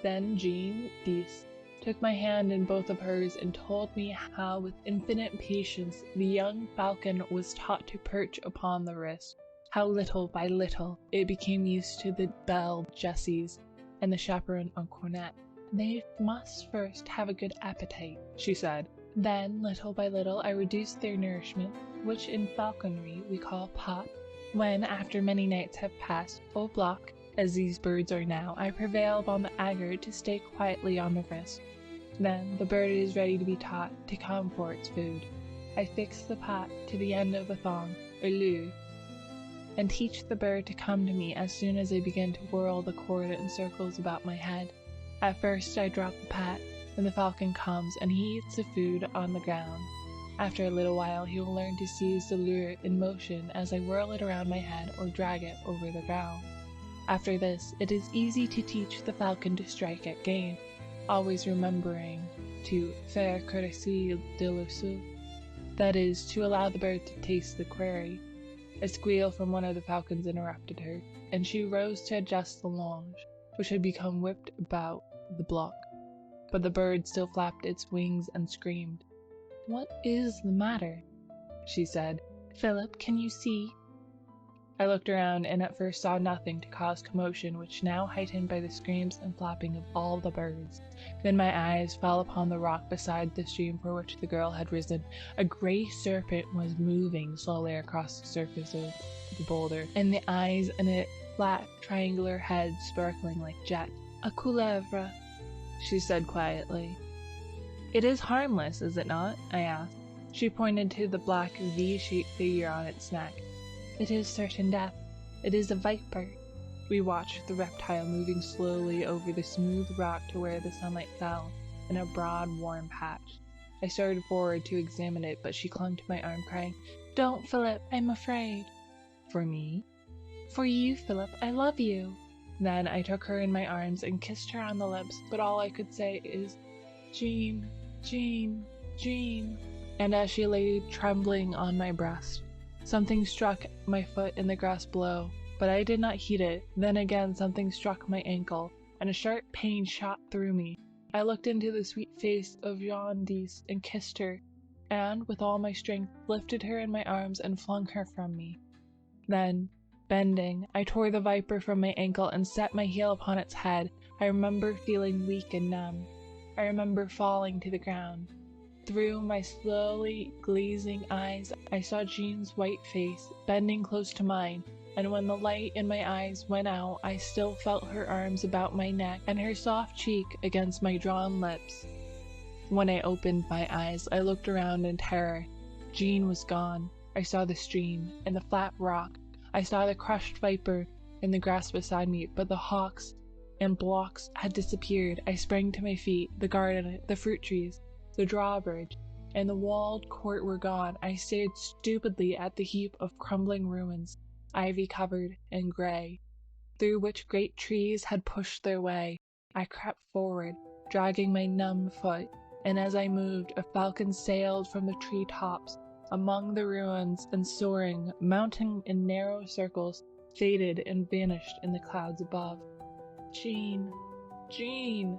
Then Jean d'Ys took my hand in both of hers and told me how with infinite patience the young falcon was taught to perch upon the wrist, how little by little it became used to the bell jesses and the chaperon en cornet. They must first have a good appetite, she said. Then, little by little, I reduced their nourishment, which in falconry we call pot. When, after many nights have passed, au bloc, as these birds are now, I prevail upon the agger to stay quietly on the wrist. Then the bird is ready to be taught to come for its food. I fix the pot to the end of the thong, or lure, and teach the bird to come to me as soon as I begin to whirl the cord in circles about my head. At first I drop the pot, then the falcon comes and he eats the food on the ground. After a little while he will learn to seize the lure in motion as I whirl it around my head or drag it over the ground. After this, it is easy to teach the falcon to strike at game, always remembering to faire caresser de l'oiseau, that is, to allow the bird to taste the quarry. A squeal from one of the falcons interrupted her, and she rose to adjust the longe, which had become whipped about the block. But the bird still flapped its wings and screamed. What is the matter? She said. Philip, can you see? I looked around and at first saw nothing to cause commotion, which now heightened by the screams and flapping of all the birds. Then my eyes fell upon the rock beside the stream for which the girl had risen. A grey serpent was moving slowly across the surface of the boulder, and the eyes in it flat, triangular head sparkling like jet. A couleuvre, she said quietly. It is harmless, is it not? I asked. She pointed to the black V-shaped figure on its neck. It is certain death. It is a viper. We watched the reptile moving slowly over the smooth rock to where the sunlight fell in a broad, warm patch. I started forward to examine it, but she clung to my arm, crying, Don't, Philip, I'm afraid. For me? For you, Philip, I love you. Then I took her in my arms and kissed her on the lips, but all I could say is, Jean, Jean, Jean. And as she lay trembling on my breast, something struck my foot in the grass below, but I did not heed it. Then again something struck my ankle, and a sharp pain shot through me. I looked into the sweet face of Jean d'Ys and kissed her, and, with all my strength, lifted her in my arms and flung her from me. Then, bending, I tore the viper from my ankle and set my heel upon its head. I remember feeling weak and numb. I remember falling to the ground. Through my slowly glazing eyes, I saw Jean's white face bending close to mine, and when the light in my eyes went out, I still felt her arms about my neck and her soft cheek against my drawn lips. When I opened my eyes, I looked around in terror. Jean was gone. I saw the stream and the flat rock. I saw the crushed viper in the grass beside me, but the hawks and blocks had disappeared. I sprang to my feet. The garden, the fruit trees, the drawbridge, and the walled court were gone. I stared stupidly at the heap of crumbling ruins, ivy-covered and gray, through which great trees had pushed their way. I crept forward, dragging my numb foot, and as I moved, a falcon sailed from the tree-tops among the ruins and soaring, mounting in narrow circles, faded and vanished in the clouds above. Jean, Jean!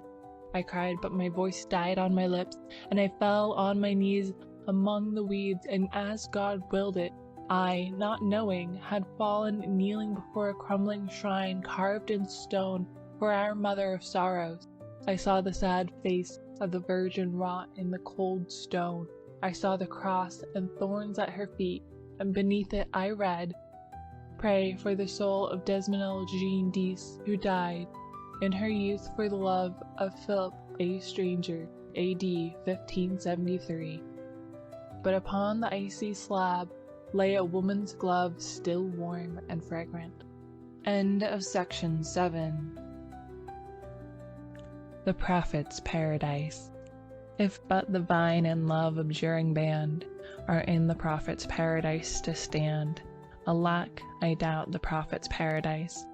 I cried, but my voice died on my lips, and I fell on my knees among the weeds, and as God willed it, I, not knowing, had fallen kneeling before a crumbling shrine carved in stone for our Mother of Sorrows. I saw the sad face of the Virgin wrought in the cold stone. I saw the cross and thorns at her feet, and beneath it I read, "Pray for the soul of Desmond Jean Dees, who died in her youth for the love of Philip a stranger, AD 1573. But upon the icy slab lay a woman's glove, still warm and fragrant. End of section 7. The Prophet's Paradise. If but the vine and love abjuring band are in the Prophet's paradise to stand, alack, I doubt the Prophet's paradise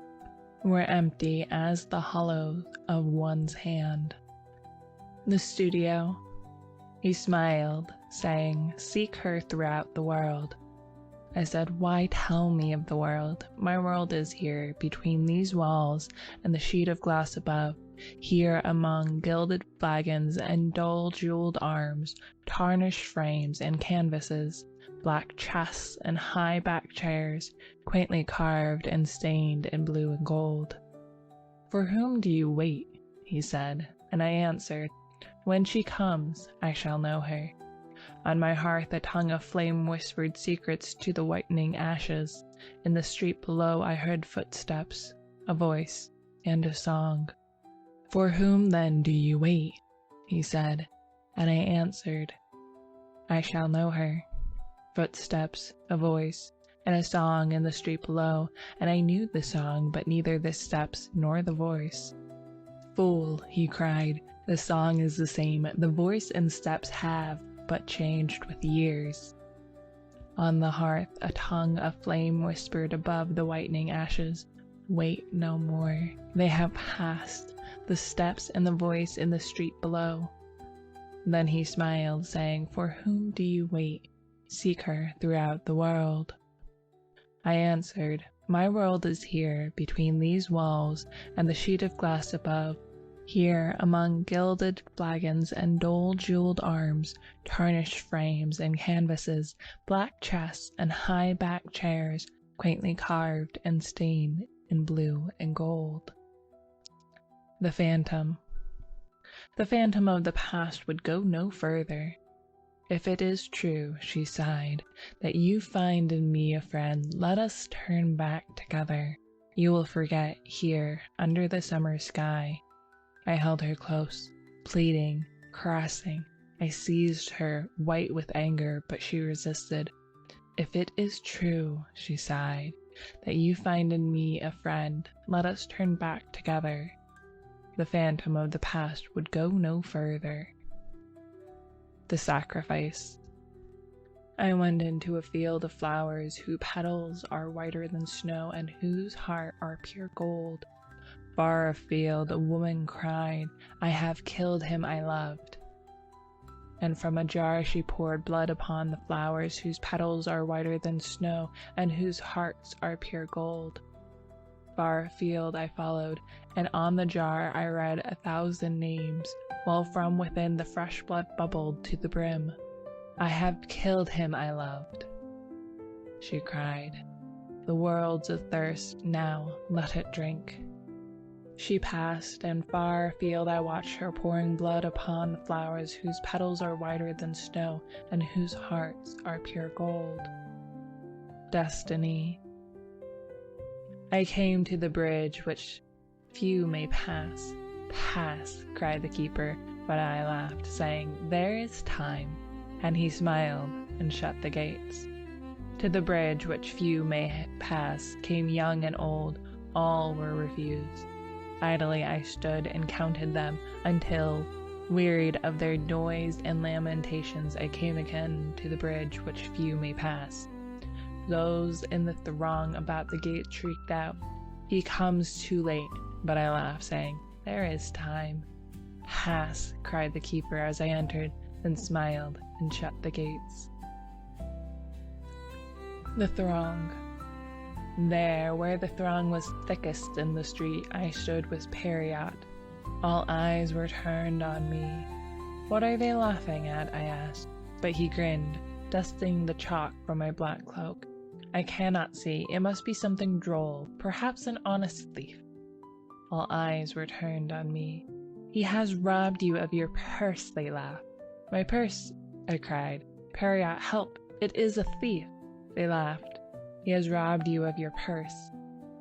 were empty as the hollow of one's hand. The Studio. He smiled, saying, "Seek her throughout the world." I said, "Why tell me of the world? My world is here, between these walls and the sheet of glass above, here among gilded flagons and dull jeweled arms, tarnished frames and canvases, black chests and high-backed chairs, quaintly carved and stained in blue and gold." "For whom do you wait?" he said, and I answered, "When she comes, I shall know her." On my hearth a tongue of flame whispered secrets to the whitening ashes. In the street below I heard footsteps, a voice, and a song. "For whom then do you wait?" he said, and I answered, "I shall know her." Footsteps, a voice, and a song in the street below, and I knew the song, but neither the steps nor the voice. "Fool," he cried, "the song is the same, the voice and steps have but changed with years." On the hearth a tongue of flame whispered above the whitening ashes, "Wait no more, they have passed, the steps and the voice in the street below." Then he smiled, saying, "For whom do you wait? Seek her throughout the world." I answered, "My world is here, between these walls and the sheet of glass above, here among gilded flagons and dull-jeweled arms, tarnished frames and canvases, black chests and high-backed chairs, quaintly carved and stained in blue and gold." The Phantom. The phantom of the past would go no further. "If it is true," she sighed, "that you find in me a friend, let us turn back together. You will forget, here, under the summer sky." I held her close, pleading, caressing. I seized her, white with anger, but she resisted. "If it is true," she sighed, "that you find in me a friend, let us turn back together." The phantom of the past would go no further. The Sacrifice. I went into a field of flowers whose petals are whiter than snow and whose heart are pure gold. Far afield a woman cried, "I have killed him I loved." And from a jar she poured blood upon the flowers whose petals are whiter than snow and whose hearts are pure gold. Far afield I followed, and on the jar I read 1,000 names, while from within the fresh blood bubbled to the brim. "I have killed him I loved," she cried. "The world's athirst, now let it drink." She passed, and far afield I watched her pouring blood upon the flowers whose petals are whiter than snow and whose hearts are pure gold. Destiny. I came to the bridge which few may pass. "Pass," cried the keeper, but I laughed, saying, "There is time," and he smiled and shut the gates. To the bridge which few may pass came young and old, all were refused. Idly I stood and counted them, until, wearied of their noise and lamentations, I came again to the bridge which few may pass. Those in the throng about the gate shrieked out, "He comes too late," but I laughed, saying, "There is time." "Pass," cried the keeper as I entered, then smiled and shut the gates. The Throng. There, where the throng was thickest in the street, I stood with Periot, All eyes were turned on me. "What are they laughing at?" I asked, but he grinned, dusting the chalk from my black cloak. "I cannot see. It must be something droll, perhaps an honest thief." All eyes were turned on me. "He has robbed you of your purse," they laughed. "My purse," I cried. "Periot, help! It is a thief!" They laughed. "He has robbed you of your purse."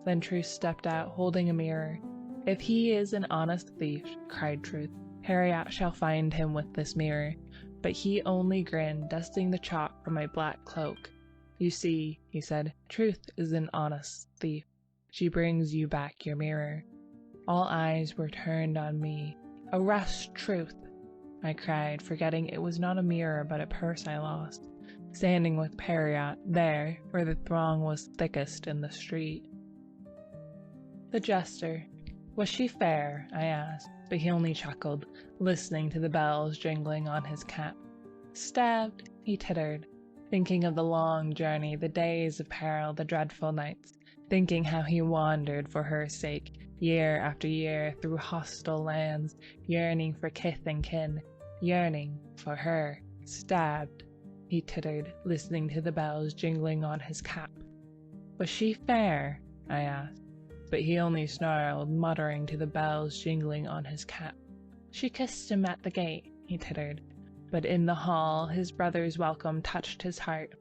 Then Truth stepped out, holding a mirror. "If he is an honest thief," cried Truth, "Periot shall find him with this mirror." But he only grinned, dusting the chalk from my black cloak. "You see," he said, "Truth is an honest thief. She brings you back your mirror." All eyes were turned on me. "Arrest Truth!" I cried, forgetting it was not a mirror but a purse I lost, standing with Periot there where the throng was thickest in the street. The jester. "Was she fair?" I asked, but he only chuckled, listening to the bells jingling on his cap. "Stabbed," he tittered, thinking of the long journey, the days of peril, the dreadful nights, thinking how he wandered for her sake, year after year, through hostile lands, yearning for kith and kin, yearning for her. "Stabbed," he tittered, listening to the bells jingling on his cap. "Was she fair?" I asked, but he only snarled, muttering to the bells jingling on his cap. "She kissed him at the gate," he tittered, but in the hall his brother's welcome touched his heart.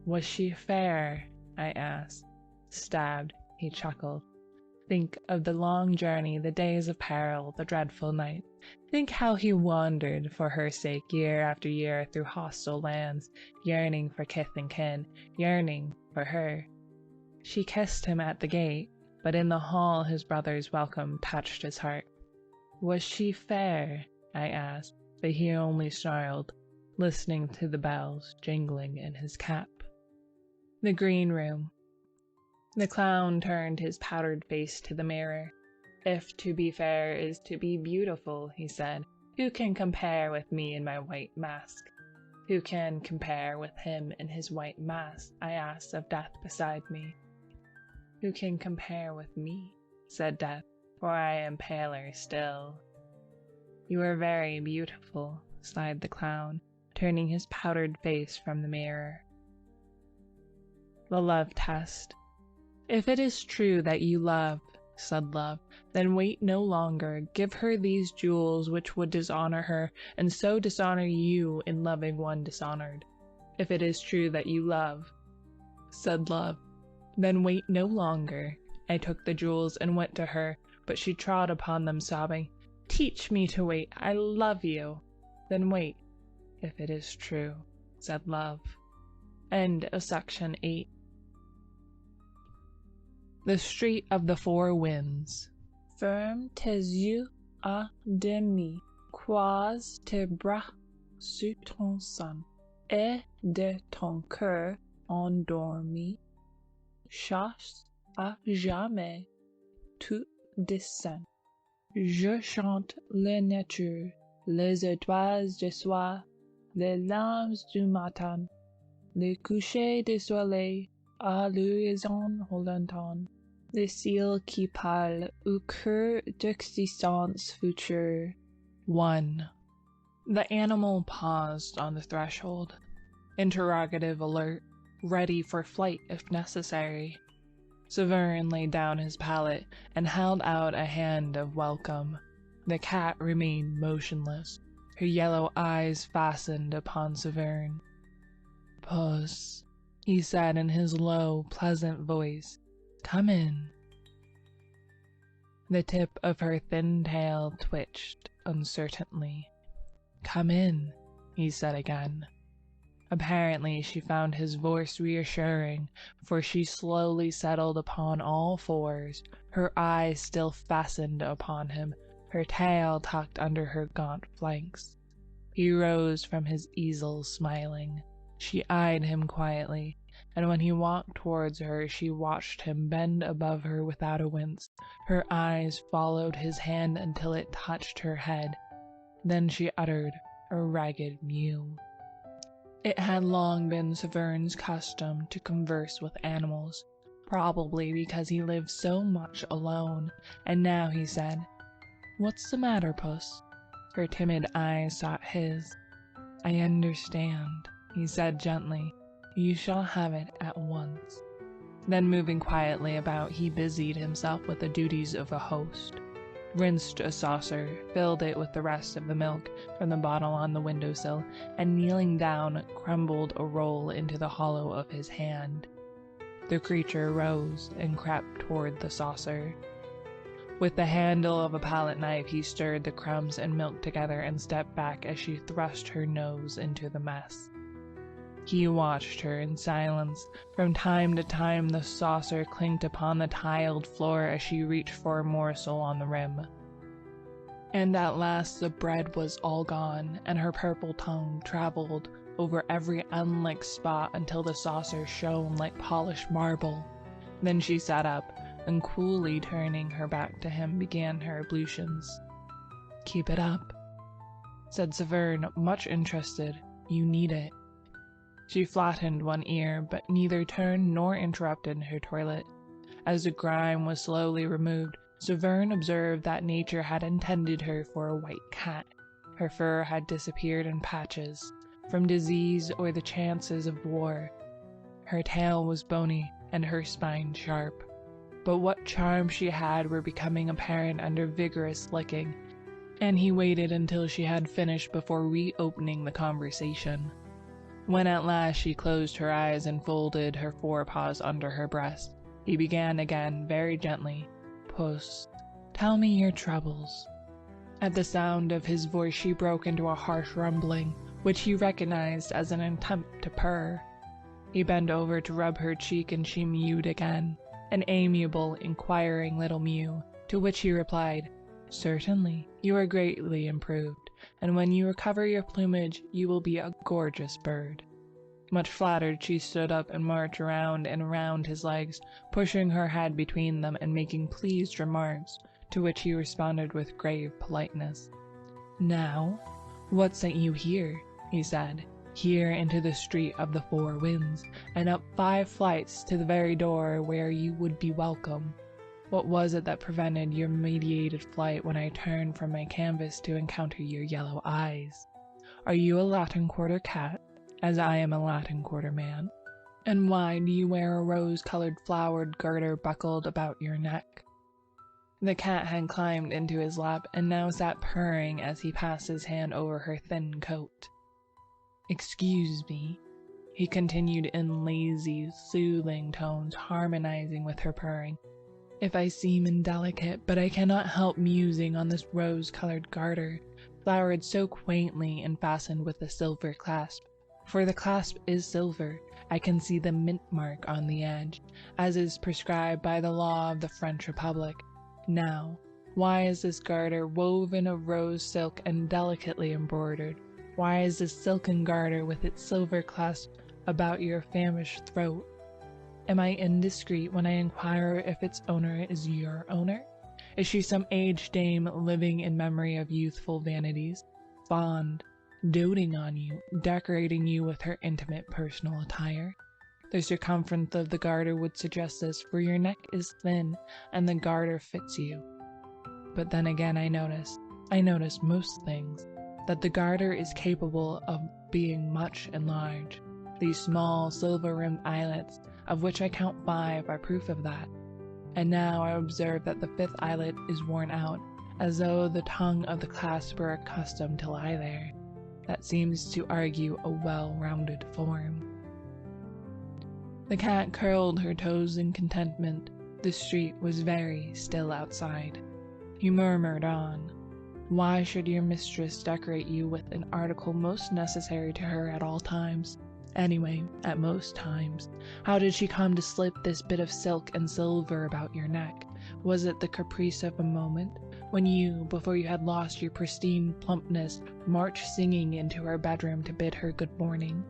"Was she fair?" I asked. "Stabbed," he chuckled. Think of the long journey, the days of peril, the dreadful night. Think how he wandered for her sake year after year through hostile lands, yearning for kith and kin, yearning for her. She kissed him at the gate, but in the hall his brother's welcome touched his heart. "Was she fair?" I asked, but he only snarled, listening to the bells jingling in his cap. The green room. The clown turned his powdered face to the mirror. "If to be fair is to be beautiful," he said, "who can compare with me in my white mask?" "Who can compare with him in his white mask?" I asked of Death beside me. "Who can compare with me?" said Death, "for I am paler still." "You are very beautiful," sighed the clown, turning his powdered face from the mirror. The love test. "If it is true that you love," said Love, "then wait no longer. Give her these jewels which would dishonor her, and so dishonor you in loving one dishonored." "If it is true that you love," said Love, "then wait no longer." I took the jewels and went to her, but she trod upon them, sobbing, "Teach me to wait. I love you." "Then wait, if it is true," said Love. End of section 8. The Street of the Four Winds. Ferme tes yeux à demi, croise tes bras sur ton sein, et de ton cœur endormi, chasse à jamais tout dessein. Je chante la nature, les étoiles du soir, les larmes du matin, les couchers du soleil à l'horizon lointain. Le ciel qui parle au cœur d'existence future. 1. The animal paused on the threshold, interrogative alert, ready for flight if necessary. Severn laid down his palette and held out a hand of welcome. The cat remained motionless, her yellow eyes fastened upon Severn. "Puss," he said in his low, pleasant voice. "Come in." The tip of her thin tail twitched uncertainly. "Come in," he said again. Apparently she found his voice reassuring, for she slowly settled upon all fours, her eyes still fastened upon him, her tail tucked under her gaunt flanks. He rose from his easel smiling. She eyed him quietly, and when he walked towards her, she watched him bend above her without a wince. Her eyes followed his hand until it touched her head. Then she uttered a ragged mew. It had long been Severn's custom to converse with animals, probably because he lived so much alone, and now he said, "What's the matter, puss?" Her timid eyes sought his. "I understand," he said gently. "You shall have it at once." Then moving quietly about, he busied himself with the duties of a host. Rinsed a saucer, filled it with the rest of the milk from the bottle on the windowsill, and kneeling down, crumbled a roll into the hollow of his hand. The creature rose and crept toward the saucer. With the handle of a palette knife, he stirred the crumbs and milk together and stepped back as she thrust her nose into the mess. He watched her in silence. From time to time, the saucer clinked upon the tiled floor as she reached for a morsel on the rim. And at last the bread was all gone, and her purple tongue traveled over every unlicked spot until the saucer shone like polished marble. Then she sat up, and coolly turning her back to him, began her ablutions. "Keep it up," said Severn, much interested. "You need it." She flattened one ear, but neither turned nor interrupted her toilet. As the grime was slowly removed, Severn observed that nature had intended her for a white cat. Her fur had disappeared in patches, from disease or the chances of war. Her tail was bony, and her spine sharp. But what charms she had were becoming apparent under vigorous licking, and he waited until she had finished before reopening the conversation. When at last she closed her eyes and folded her forepaws under her breast, he began again very gently. "Puss, tell me your troubles." At the sound of his voice she broke into a harsh rumbling, which he recognized as an attempt to purr. He bent over to rub her cheek and she mewed again, an amiable, inquiring little mew, to which he replied, "Certainly, you are greatly improved, and when you recover your plumage you will be a gorgeous bird." Much flattered, she stood up and marched around and around his legs, pushing her head between them and making pleased remarks, to which he responded with grave politeness. "Now, what sent you here?" he said. "Here into the street of the Four Winds, and up 5 flights to the very door where you would be welcome. What was it that prevented your meditated flight when I turned from my canvas to encounter your yellow eyes? Are you a Latin Quarter cat, as I am a Latin Quarter man? And why do you wear a rose-colored flowered garter buckled about your neck?" The cat had climbed into his lap and now sat purring as he passed his hand over her thin coat. "Excuse me," he continued in lazy, soothing tones, harmonizing with her purring, "if I seem indelicate, but I cannot help musing on this rose-colored garter, flowered so quaintly and fastened with a silver clasp. For the clasp is silver. I can see the mint mark on the edge, as is prescribed by the law of the French Republic. Now, why is this garter woven of rose silk and delicately embroidered? Why is this silken garter with its silver clasp about your famished throat? Am I indiscreet when I inquire if its owner is your owner? Is she some aged dame living in memory of youthful vanities, fond, doting on you, decorating you with her intimate personal attire? The circumference of the garter would suggest this, for your neck is thin, and the garter fits you. But then again I notice most things, that the garter is capable of being much enlarged. These small silver-rimmed eyelets, of which I count 5, are proof of that. And now I observe that the 5th eyelet is worn out, as though the tongue of the clasp were accustomed to lie there. That seems to argue a well-rounded form." The cat curled her toes in contentment. The street was very still outside. He murmured on. "Why should your mistress decorate you with an article most necessary to her at all times? Anyway, at most times. How did she come to slip this bit of silk and silver about your neck? Was it the caprice of a moment, when you, before you had lost your pristine plumpness, marched singing into her bedroom to bid her good morning?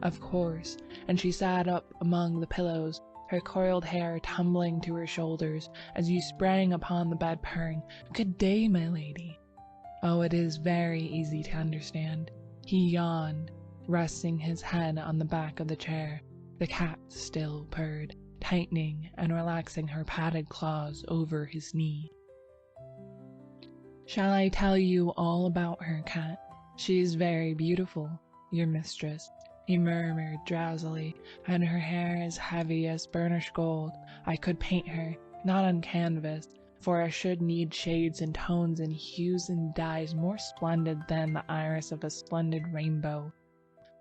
Of course, and she sat up among the pillows, her coiled hair tumbling to her shoulders, as you sprang upon the bed purring, 'Good day, my lady.' Oh, it is very easy to understand." He yawned, resting his head on the back of the chair. The cat still purred, tightening and relaxing her padded claws over his knee. Shall I tell you all about her, cat? She is very beautiful, your mistress, he murmured drowsily, and her hair is heavy as burnished gold. I could paint her, not on canvas, for I should need shades and tones and hues and dyes more splendid than the iris of a splendid rainbow.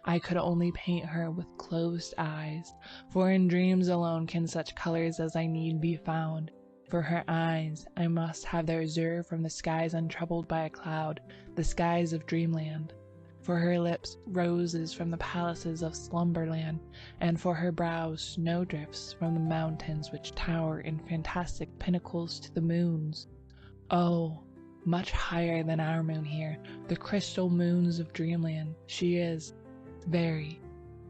I could only paint her with closed eyes, for in dreams alone can such colors as I need be found. For her eyes, I must have their azure from the skies untroubled by a cloud, the skies of dreamland. For her lips, roses from the palaces of slumberland, and for her brows, snowdrifts from the mountains which tower in fantastic pinnacles to the moons. Oh, much higher than our moon here, the crystal moons of dreamland. She is very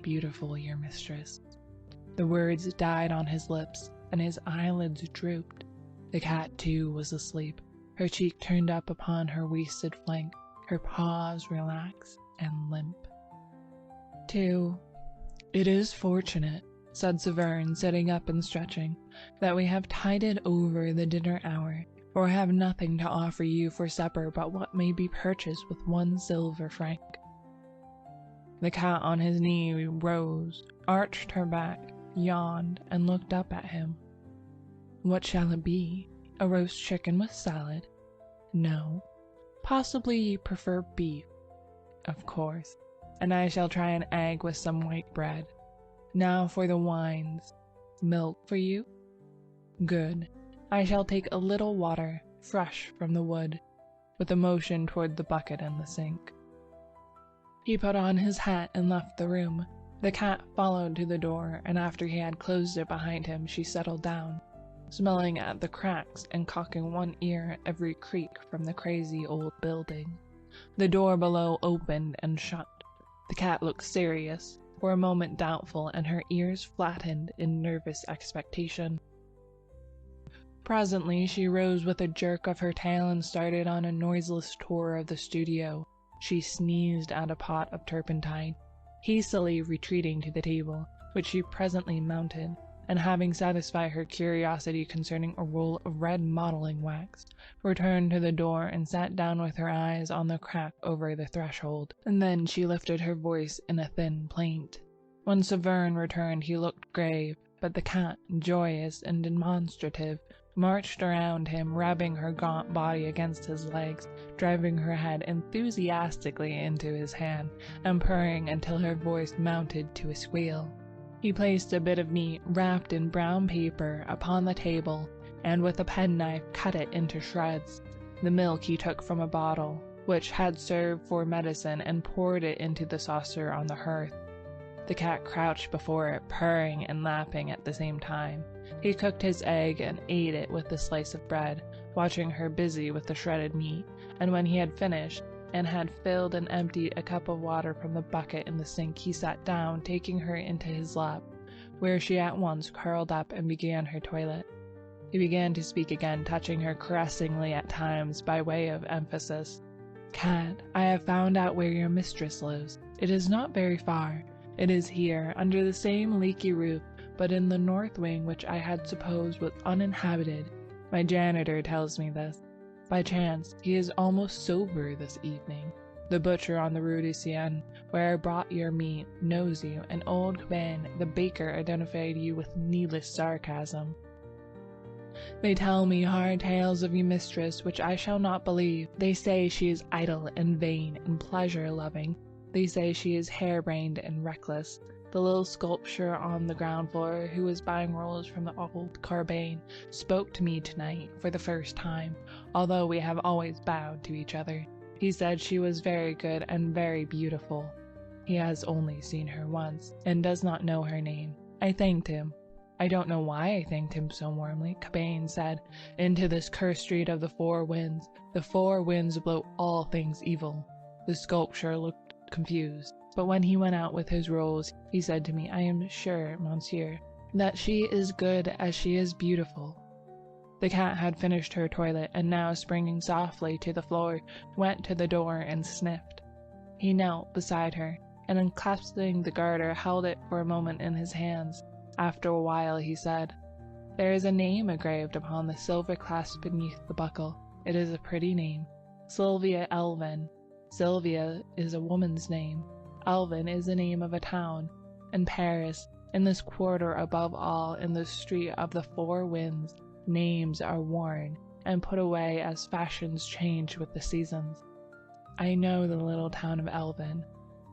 beautiful, your mistress. The words died on his lips, and his eyelids drooped. The cat, too, was asleep, her cheek turned up upon her wasted flank, her paws relaxed and limp. 2. It is fortunate, said Severn, sitting up and stretching, that we have tided over the dinner hour, for I have nothing to offer you for supper but what may be purchased with 1 silver franc. The cat on his knee rose, arched her back, yawned, and looked up at him. What shall it be? A roast chicken with salad? No. Possibly you prefer beef? Of course. And I shall try an egg with some white bread. Now for the wines. Milk for you? Good. I shall take a little water, fresh from the wood, with a motion toward the bucket and the sink. He put on his hat and left the room. The cat followed to the door, and after he had closed it behind him, she settled down, smelling at the cracks and cocking one ear at every creak from the crazy old building. The door below opened and shut. The cat looked serious, for a moment doubtful, and her ears flattened in nervous expectation. Presently she rose with a jerk of her tail and started on a noiseless tour of the studio. She sneezed at a pot of turpentine, hastily retreating to the table, which she presently mounted, and having satisfied her curiosity concerning a roll of red modeling wax, returned to the door and sat down with her eyes on the crack over the threshold. And then she lifted her voice in a thin plaint. When Severn returned he looked grave, but the cat, joyous and demonstrative, marched around him, rubbing her gaunt body against his legs, driving her head enthusiastically into his hand, and purring until her voice mounted to a squeal. He placed a bit of meat wrapped in brown paper upon the table, and with a penknife cut it into shreds. The milk he took from a bottle, which had served for medicine, and poured it into the saucer on the hearth. The cat crouched before it, purring and lapping at the same time. He cooked his egg and ate it with a slice of bread, watching her busy with the shredded meat, and when he had finished, and had filled and emptied a cup of water from the bucket in the sink, he sat down, taking her into his lap, where she at once curled up and began her toilet. He began to speak again, touching her caressingly at times by way of emphasis. "Cat, I have found out where your mistress lives. It is not very far. It is here, under the same leaky roof, but in the north wing, which I had supposed was uninhabited. My janitor tells me this. By chance, he is almost sober this evening. The butcher on the Rue de Seine, where I brought your meat, knows you, and old Caban, the baker, identified you with needless sarcasm. They tell me hard tales of your mistress, which I shall not believe. They say she is idle and vain and pleasure-loving. They say she is harebrained and reckless. The little sculptor on the ground floor, who was buying rolls from the old Carbane, spoke to me tonight for the first time, although we have always bowed to each other. He said she was very good and very beautiful. He has only seen her once, and does not know her name. I thanked him. I don't know why I thanked him so warmly. Caban said, into this cursed street of the four winds. The four winds blow all things evil. The sculptor looked confused. But when he went out with his rolls, he said to me, I am sure, monsieur, that she is good as she is beautiful. The cat had finished her toilet, and now springing softly to the floor, went to the door and sniffed. He knelt beside her, and unclasping the garter, held it for a moment in his hands. After a while he said, There is a name engraved upon the silver clasp beneath the buckle. It is a pretty name. Sylvia Elvin. Sylvia is a woman's name. Elvin is the name of a town. In Paris, in this quarter above all, in the street of the Four Winds, names are worn and put away as fashions change with the seasons. I know the little town of Elvin,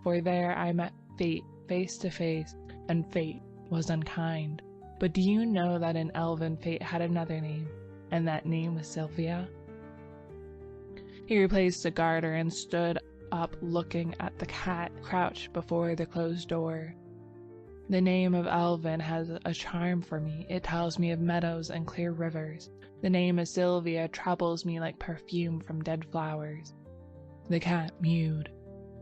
for there I met fate face to face, and fate was unkind. But do you know that in Elvin fate had another name, and that name was Sylvia? He replaced the garter and stood up looking at the cat crouched before the closed door. The name of Elvin has a charm for me. It tells me of meadows and clear rivers. The name of Sylvia troubles me like perfume from dead flowers. The cat mewed.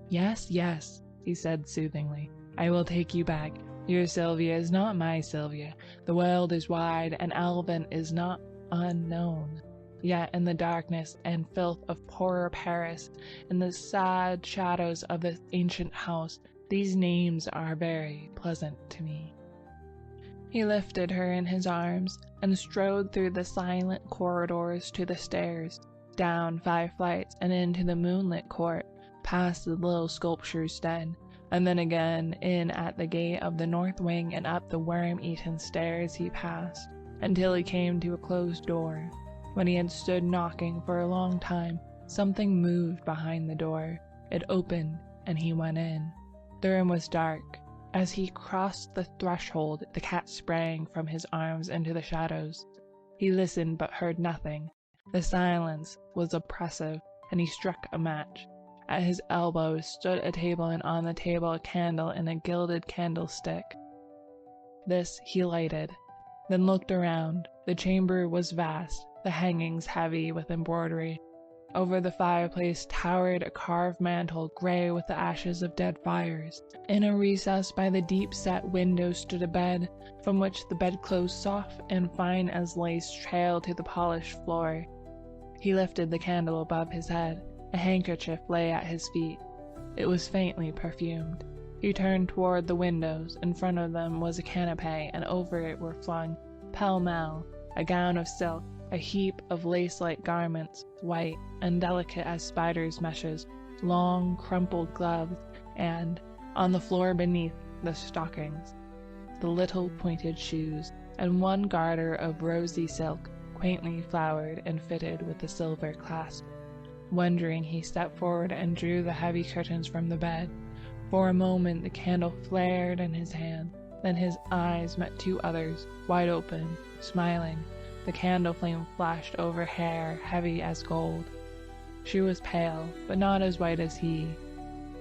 Yes, yes, he said soothingly. I will take you back. Your Sylvia is not my Sylvia. The world is wide, and Elvin is not unknown. Yet in the darkness and filth of poorer Paris, in the sad shadows of this ancient house, these names are very pleasant to me. He lifted her in his arms and strode through the silent corridors to the stairs, down 5 flights and into the moonlit court, past the little sculpture's den, and then again in at the gate of the north wing and up the worm-eaten stairs he passed, until he came to a closed door. When he had stood knocking for a long time, something moved behind the door. It opened, and he went in. The room was dark. As he crossed the threshold, the cat sprang from his arms into the shadows. He listened but heard nothing. The silence was oppressive, and he struck a match. At his elbow stood a table, and on the table a candle in a gilded candlestick. This he lighted, then looked around. The chamber was vast, the hangings heavy with embroidery. Over the fireplace towered a carved mantel, gray with the ashes of dead fires. In a recess by the deep-set window stood a bed, from which the bedclothes, soft and fine as lace, trailed to the polished floor. He lifted the candle above his head. A handkerchief lay at his feet. It was faintly perfumed. He turned toward the windows. In front of them was a canapé, and over it were flung, pell-mell, a gown of silk, a heap of lace-like garments, white and delicate as spiders' meshes, long, crumpled gloves, and, on the floor beneath, the stockings, the little pointed shoes, and one garter of rosy silk, quaintly flowered and fitted with a silver clasp. Wondering, he stepped forward and drew the heavy curtains from the bed. For a moment the candle flared in his hand, then his eyes met 2 others, wide open, smiling. The candle flame flashed over hair heavy as gold. She was pale, but not as white as he.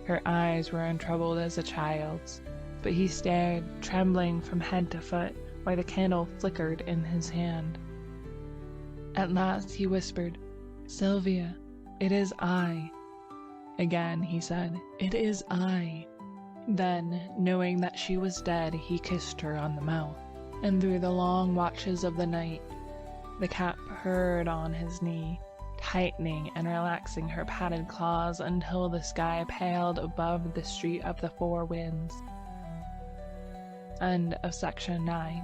Her eyes were untroubled as a child's, but he stared, trembling from head to foot, while the candle flickered in his hand. At last he whispered, "Sylvia, it is I." Again he said, "It is I." Then, knowing that she was dead, he kissed her on the mouth, and through the long watches of the night, the cat purred on his knee, tightening and relaxing her padded claws until the sky paled above the street of the Four Winds. End of section 9.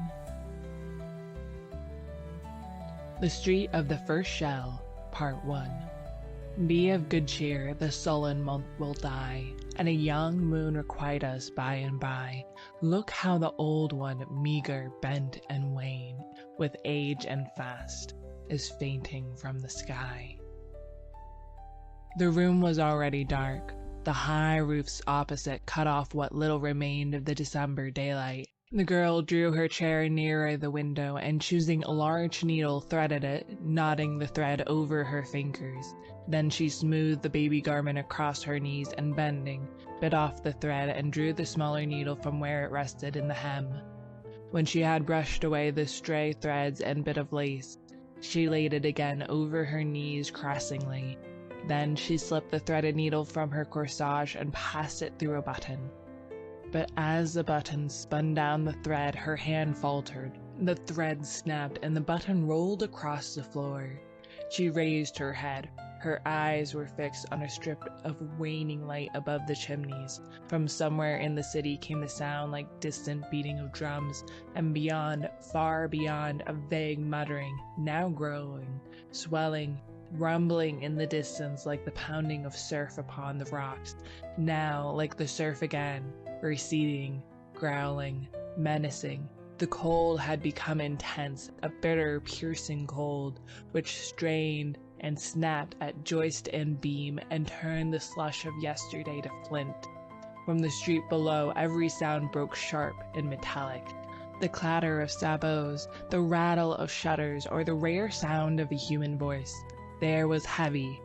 The Street of the First Shell, Part 1. Be of good cheer, the sullen month will die, and a young moon requite us by and by. Look how the old one, meager, bent, and wan, with age and fast, is fainting from the sky. The room was already dark. The high roofs opposite cut off what little remained of the December daylight. The girl drew her chair nearer the window, and choosing a large needle, threaded it, knotting the thread over her fingers. Then she smoothed the baby garment across her knees, and bending, bit off the thread and drew the smaller needle from where it rested in the hem. When she had brushed away the stray threads and bit of lace, she laid it again over her knees caressingly. Then she slipped the threaded needle from her corsage and passed it through a button. But as the button spun down the thread, her hand faltered. The thread snapped, and the button rolled across the floor. She raised her head. Her eyes were fixed on a strip of waning light above the chimneys. From somewhere in the city came the sound like distant beating of drums, and beyond, far beyond, a vague muttering, now growing, swelling, rumbling in the distance like the pounding of surf upon the rocks, now like the surf again, receding, growling, menacing. The cold had become intense, a bitter, piercing cold, which strained and snapped at joist and beam and turned the slush of yesterday to flint. From the street below, every sound broke sharp and metallic. The clatter of sabots, the rattle of shutters, or the rare sound of a human voice. The air was heavy,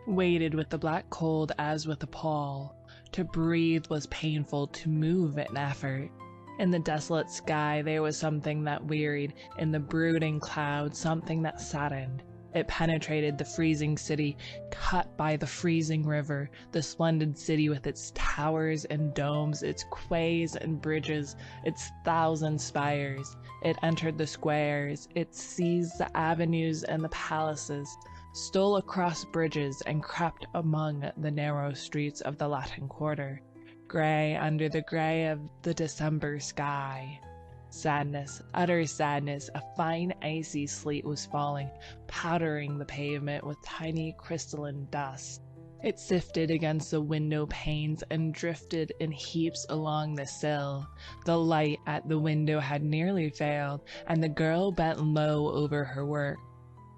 weighted with the black cold as with a pall. To breathe was painful, to move an effort. In the desolate sky there was something that wearied, in the brooding clouds something that saddened. It penetrated the freezing city, cut by the freezing river, the splendid city with its towers and domes, its quays and bridges, its 1,000 spires. It entered the squares, it seized the avenues and the palaces, stole across bridges and crept among the narrow streets of the Latin Quarter, gray under the gray of the December sky. Sadness, utter sadness, a fine icy sleet was falling, powdering the pavement with tiny crystalline dust. It sifted against the window panes and drifted in heaps along the sill. The light at the window had nearly failed, and the girl bent low over her work.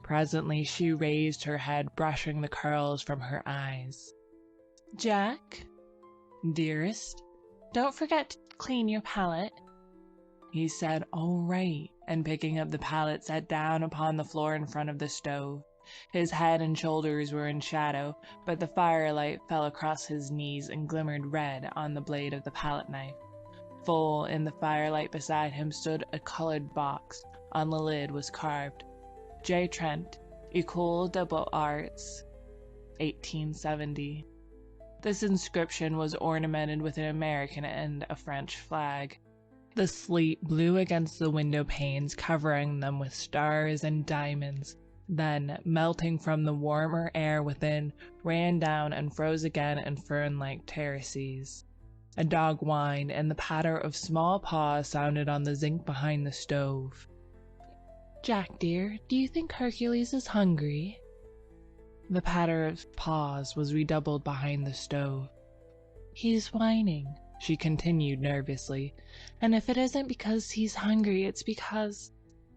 Presently she raised her head, brushing the curls from her eyes. "Jack? Dearest? Don't forget to clean your palette," he said, "All right," and picking up the palette sat down upon the floor in front of the stove. His head and shoulders were in shadow, but the firelight fell across his knees and glimmered red on the blade of the palette knife. Full in the firelight beside him stood a colored box. On the lid was carved, J. Trent, École des Beaux-Arts, 1870. This inscription was ornamented with an American and a French flag. The sleet blew against the window panes, covering them with stars and diamonds, then, melting from the warmer air within, ran down and froze again in fern-like terraces. A dog whined, and the patter of small paws sounded on the zinc behind the stove. "Jack, dear, do you think Hercules is hungry?" The patter of paws was redoubled behind the stove. "He's whining," she continued nervously. "and if it isn't because he's hungry, it's because—"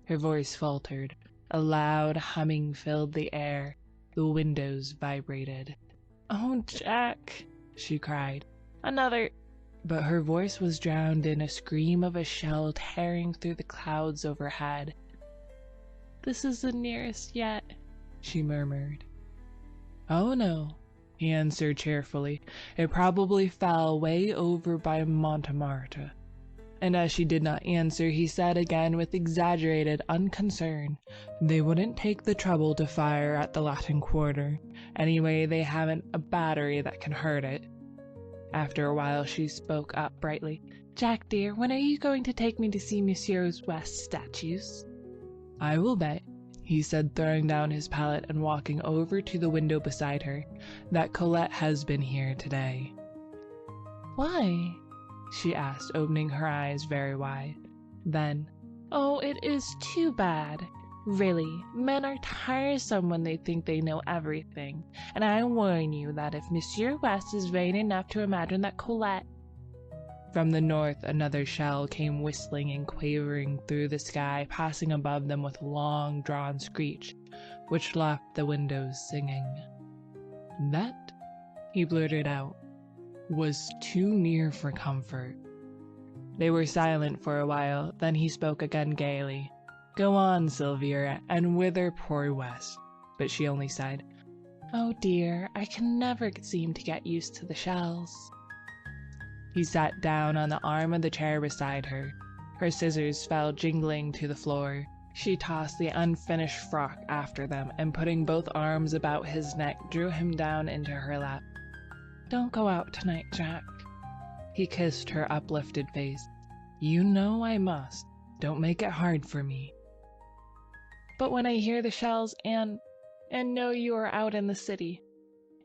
Her voice faltered. A loud humming filled the air. The windows vibrated. "Oh, Jack," she cried. "Another—" But her voice was drowned in a scream of a shell tearing through the clouds overhead. "This is the nearest yet," she murmured. "Oh no," he answered cheerfully. "It probably fell way over by Montmartre." And as she did not answer, he said again with exaggerated unconcern, "They wouldn't take the trouble to fire at the Latin Quarter. Anyway, they haven't a battery that can hurt it." After a while she spoke up brightly. "Jack, dear, when are you going to take me to see Monsieur West's statues?" "I will bet," he said, throwing down his palette and walking over to the window beside her, "that Colette has been here today." "Why?" she asked, opening her eyes very wide. Then, "Oh, it is too bad. Really, men are tiresome when they think they know everything, and I warn you that if Monsieur West is vain enough to imagine that Colette—" From the north another shell came whistling and quavering through the sky, passing above them with a long drawn screech, which left the windows singing. "That," he blurted out, "was too near for comfort." They were silent for a while, then he spoke again gaily. "Go on, Sylvia, and whither poor West?" But she only sighed. "Oh dear, I can never seem to get used to the shells." He sat down on the arm of the chair beside her. Her scissors fell jingling to the floor. She tossed the unfinished frock after them, and putting both arms about his neck, drew him down into her lap. "Don't go out tonight, Jack." He kissed her uplifted face. "You know I must. Don't make it hard for me." "But when I hear the shells and know you are out in the city—"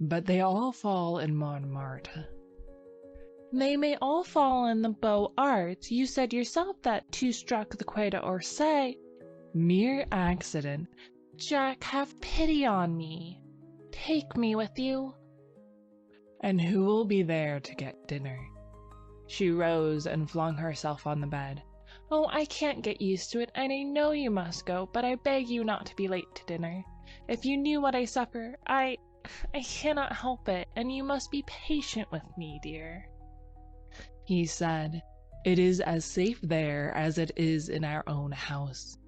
"But they all fall in Montmartre." "They may all fall in the Beaux-Arts. You said yourself that two struck the Quai d'Orsay." "Mere accident. Jack, have pity on me. Take me with you. And who will be there to get dinner? She rose and flung herself on the bed. Oh, I can't get used to it, and I know you must go, but I beg you not to be late to dinner. If you knew what I suffer, I cannot help it, and you must be patient with me, dear. He said, "It is as safe there as it is in our own house."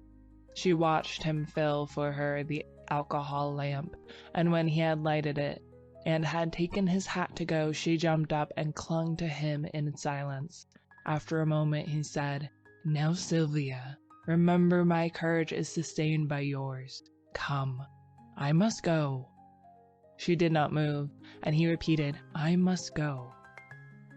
She watched him fill for her the alcohol lamp, and when he had lighted it and had taken his hat to go, she jumped up and clung to him in silence. After a moment he said, "Now, Sylvia, remember my courage is sustained by yours. Come, I must go." She did not move, and he repeated, "I must go."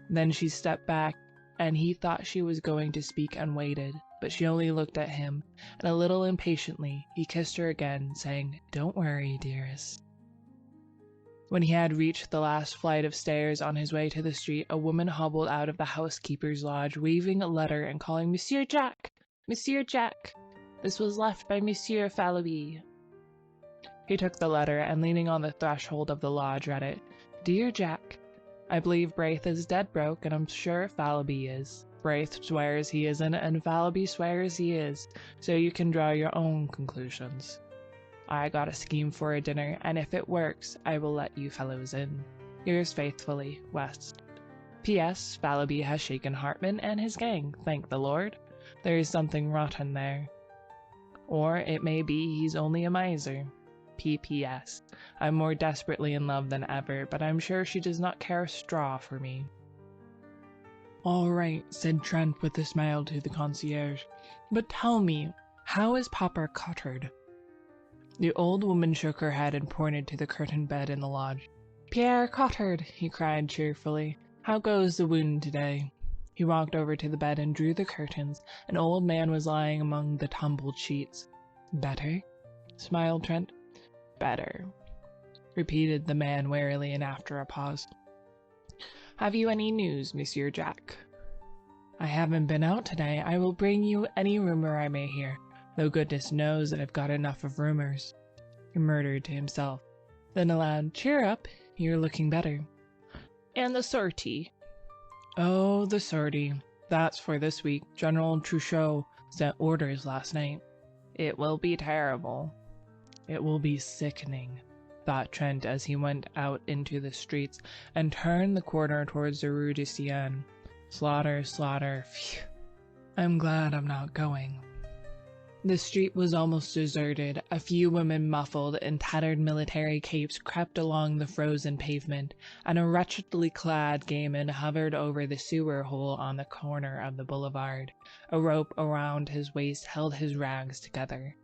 Then she stepped back, and he thought she was going to speak and waited, but she only looked at him, and a little impatiently he kissed her again, saying, "Don't worry, dearest." When he had reached the last flight of stairs on his way to the street, a woman hobbled out of the housekeeper's lodge, waving a letter and calling, "Monsieur Jack! Monsieur Jack! This was left by Monsieur Fallowby." He took the letter, and leaning on the threshold of the lodge, read it. "Dear Jack, I believe Braith is dead broke, and I'm sure Fallowby is. Braith swears he isn't, and Fallowby swears he is, so you can draw your own conclusions. I got a scheme for a dinner, and if it works, I will let you fellows in. Yours faithfully, West. P.S. Fallowby has shaken Hartman and his gang, thank the Lord. There is something rotten there. Or it may be he's only a miser. P.P.S. I'm more desperately in love than ever, but I'm sure she does not care a straw for me." "All right," said Trent with a smile to the concierge. "But tell me, how is Papa Cottard?" The old woman shook her head and pointed to the curtained bed in the lodge. "Pierre Cottard," he cried cheerfully. "How goes the wound today?" He walked over to the bed and drew the curtains. An old man was lying among the tumbled sheets. "Better?" smiled Trent. "Better," repeated the man wearily, and after a pause, "Have you any news, Monsieur Jack?" "I haven't been out today. I will bring you any rumor I may hear, though goodness knows that I've got enough of rumors," he murmured to himself. Then aloud, "Cheer up, you're looking better." "And the sortie?" "Oh, the sortie. That's for this week. General Truchot sent orders last night." "It will be terrible." "It will be sickening," thought Trent as he went out into the streets and turned the corner towards the Rue de Seine. Slaughter, slaughter, phew. I'm glad I'm not going. The street was almost deserted. A few women muffled in tattered military capes crept along the frozen pavement, and a wretchedly clad gayman hovered over the sewer hole on the corner of the boulevard. A rope around his waist held his rags together.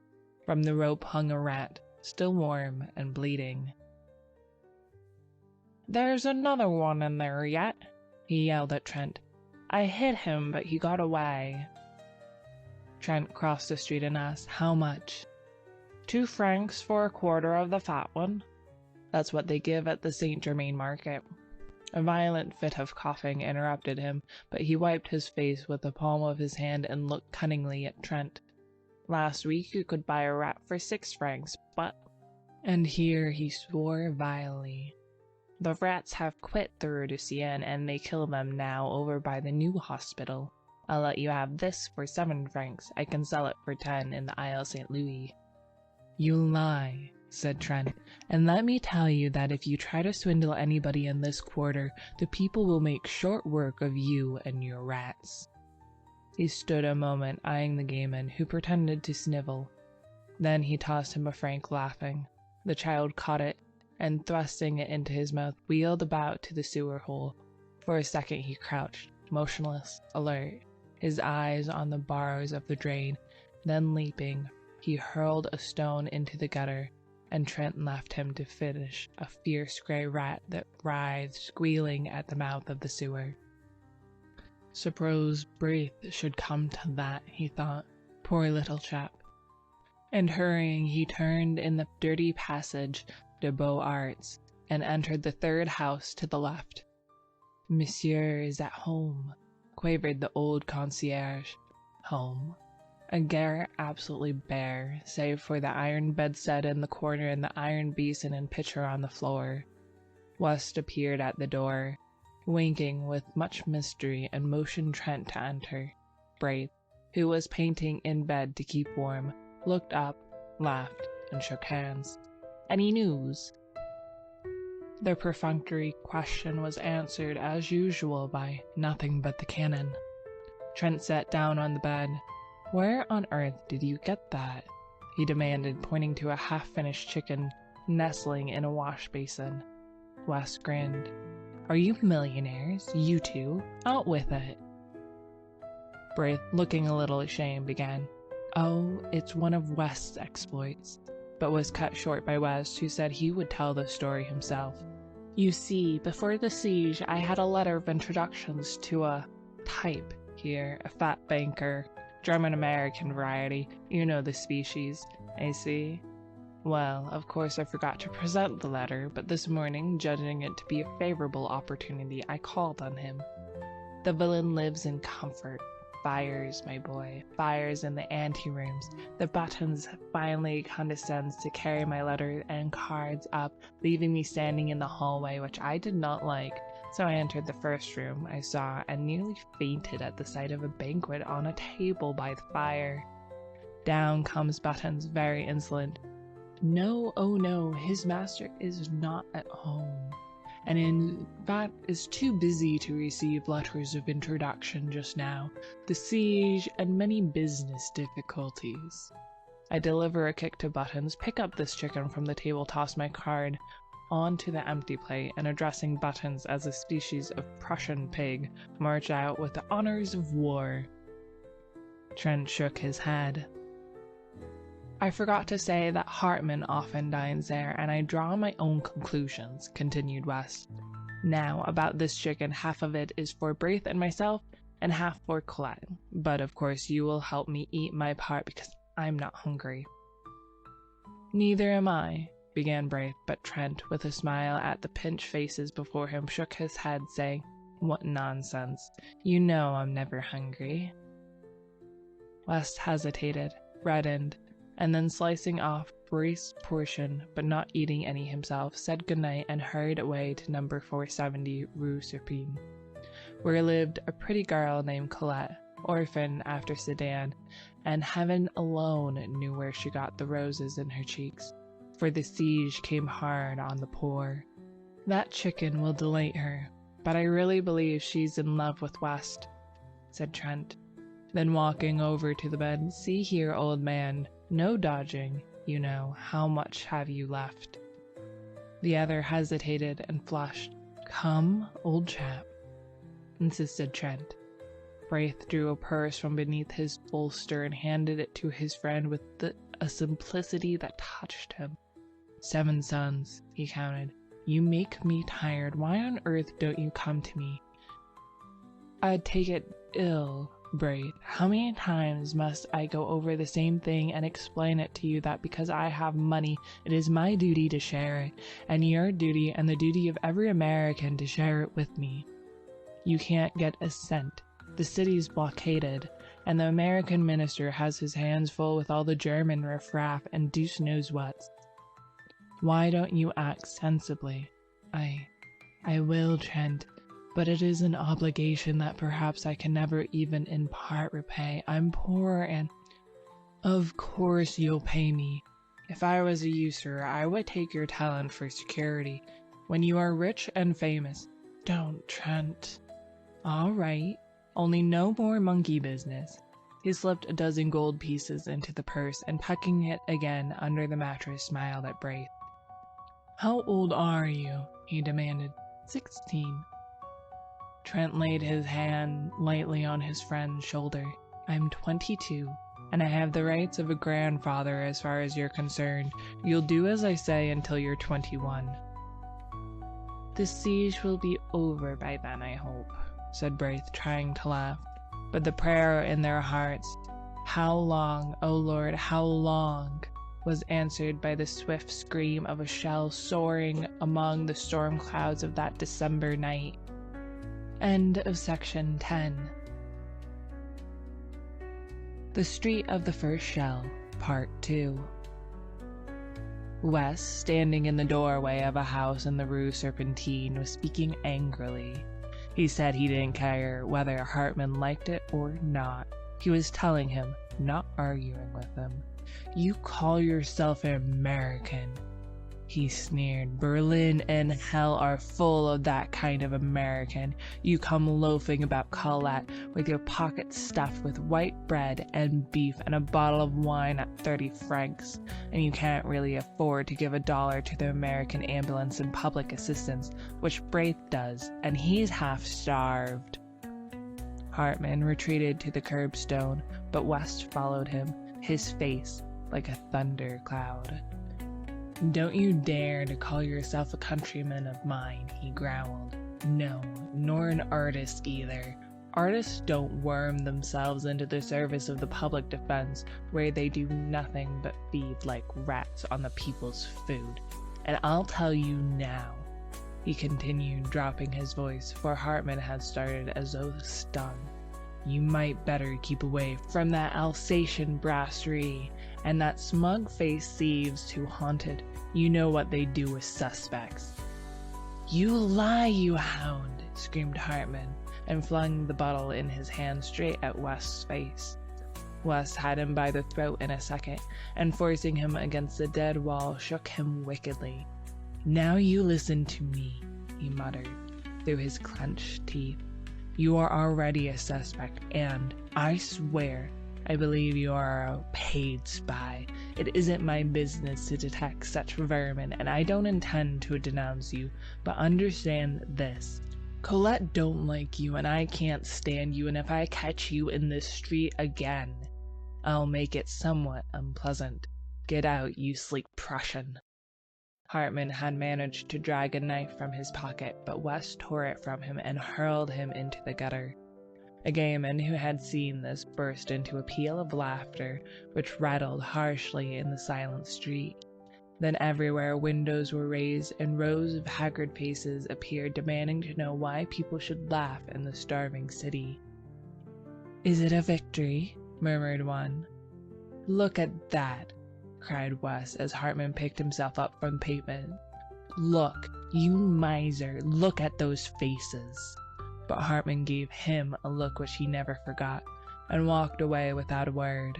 From the rope hung a rat, still warm and bleeding. "There's another one in there yet," he yelled at Trent. "I hit him, but he got away." Trent crossed the street and asked, "How much?" 2 francs for a quarter of the fat one. That's what they give at the Saint Germain market. A violent fit of coughing interrupted him, but he wiped his face with the palm of his hand and looked cunningly at Trent. "Last week you could buy a rat for 6 francs, but—" And here he swore vilely. "The rats have quit the Rue de Seine, and they kill them now over by the new hospital. I'll let you have this for 7 francs. I can sell it for 10 in the Isle St. Louis." "You lie," said Trent, "and let me tell you that if you try to swindle anybody in this quarter, the people will make short work of you and your rats." He stood a moment eyeing the gayman, who pretended to snivel. Then he tossed him a franc, laughing. The child caught it, and thrusting it into his mouth, wheeled about to the sewer hole. For a second he crouched, motionless, alert, his eyes on the bars of the drain. Then leaping, he hurled a stone into the gutter, and Trent left him to finish a fierce grey rat that writhed squealing at the mouth of the sewer. Suppose Braith should come to that, he thought. Poor little chap. And hurrying, he turned in the dirty passage de Beaux Arts and entered the 3rd house to the left. "Monsieur is at home," quavered the old concierge. "Home? A garret absolutely bare, save for the iron bedstead in the corner and the iron basin and pitcher on the floor. West appeared at the door, winking with much mystery, and motioned Trent to enter. Braith, who was painting in bed to keep warm, looked up, laughed, and shook hands. "Any news?" The perfunctory question was answered as usual by nothing but the cannon. Trent sat down on the bed. "Where on earth did you get that?" he demanded, pointing to a half-finished chicken nestling in a wash basin. West grinned. "Are you millionaires, you two? Out with it." Braith, looking a little ashamed, began, "Oh, it's one of West's exploits," but was cut short by West, who said he would tell the story himself. "You see, before the siege, I had a letter of introductions to a type here, a fat banker, German-American variety, you know the species, I see. Well, of course I forgot to present the letter, but this morning, judging it to be a favorable opportunity, I called on him. The villain lives in comfort. Fires, my boy, fires in the anterooms. The Buttons finally condescends to carry my letter and cards up, leaving me standing in the hallway, which I did not like. So I entered the first room I saw and nearly fainted at the sight of a banquet on a table by the fire. Down comes Buttons, very insolent. No, oh no, his master is not at home, and in fact is too busy to receive letters of introduction just now. The siege and many business difficulties. I deliver a kick to Buttons, pick up this chicken from the table, toss my card onto the empty plate, and addressing Buttons as a species of Prussian pig, march out with the honors of war. Trent shook his head. "I forgot to say that Hartman often dines there, and I draw my own conclusions," continued West. "Now, about this chicken, half of it is for Braith and myself, and half for Colette. But of course you will help me eat my part because I'm not hungry." "Neither am I," began Braith, but Trent, with a smile at the pinched faces before him, shook his head, saying, "What nonsense. You know I'm never hungry." West hesitated, reddened, and then slicing off Braith's portion, but not eating any himself, said goodnight and hurried away to number 470 Rue Serpine, where lived a pretty girl named Colette, orphan after Sedan, and heaven alone knew where she got the roses in her cheeks, for the siege came hard on the poor. "That chicken will delight her, but I really believe she's in love with West," said Trent. Then walking over to the bed, "See here, old man, no dodging, you know. How much have you left?" The other hesitated and flushed. "Come, old chap," insisted Trent. Braith drew a purse from beneath his bolster and handed it to his friend with a simplicity that touched him. "7 sons," he counted. "You make me tired. Why on earth don't you come to me?" "I'd take it ill, Braith. How many times must I go over the same thing and explain it to you that because I have money, it is my duty to share it, and your duty and the duty of every American to share it with me? You can't get a cent. The city's blockaded, and the American minister has his hands full with all the German riffraff and deuce knows what. Why don't you act sensibly?" I will, Trent. But it is an obligation that perhaps I can never even in part repay. I'm poor and—" "Of course you'll pay me. If I was a usurer, I would take your talent for security. When you are rich and famous—" "Don't, Trent." "All right. Only no more monkey business." He slipped a dozen gold pieces into the purse and tucking it again under the mattress smiled at Braith. "How old are you?" he demanded. 16. Trent laid his hand lightly on his friend's shoulder. "I'm 22, and I have the rights of a grandfather as far as you're concerned. You'll do as I say until you're 21. "The siege will be over by then, I hope," said Braith, trying to laugh. But the prayer in their hearts, "How long, O Lord, how long?" was answered by the swift scream of a shell soaring among the storm clouds of that December night. End of section 10. The Street of the First Shell, Part 2. Wes, standing in the doorway of a house in the Rue Serpentine, was speaking angrily. He said he didn't care whether Hartman liked it or not. He was telling him, not arguing with him. "You call yourself an American," he sneered. "Berlin and hell are full of that kind of American. You come loafing about Colette with your pockets stuffed with white bread and beef and a bottle of wine at 30 francs, and you can't really afford to give $1 to the American Ambulance and Public Assistance, which Braith does, and he's half starved." Hartman retreated to the curbstone, but West followed him, his face like a thundercloud. "Don't you dare to call yourself a countryman of mine," he growled. "No, nor an artist either. Artists don't worm themselves into the service of the public defense, where they do nothing but feed like rats on the people's food. And I'll tell you now," he continued, dropping his voice, for Hartman had started as though stung, "you might better keep away from that Alsatian brasserie and that smug-faced thieves who haunt it. You know what they do with suspects." "You lie, you hound!" screamed Hartman, and flung the bottle in his hand straight at West's face. West had him by the throat in a second, and forcing him against the dead wall, shook him wickedly. "Now you listen to me," he muttered through his clenched teeth. "You are already a suspect, and, I swear, I believe you are a paid spy. It isn't my business to detect such vermin, and I don't intend to denounce you, but understand this. Colette don't like you, and I can't stand you, and if I catch you in this street again, I'll make it somewhat unpleasant. Get out, you sleek Prussian." Hartman had managed to drag a knife from his pocket, but West tore it from him and hurled him into the gutter. A gayman who had seen this burst into a peal of laughter, which rattled harshly in the silent street. Then everywhere windows were raised, and rows of haggard faces appeared, demanding to know why people should laugh in the starving city. "Is it a victory?" murmured one. "Look at that!" cried Wes, as Hartman picked himself up from the pavement. "Look, you miser, look at those faces!" But Hartman gave him a look which he never forgot, and walked away without a word.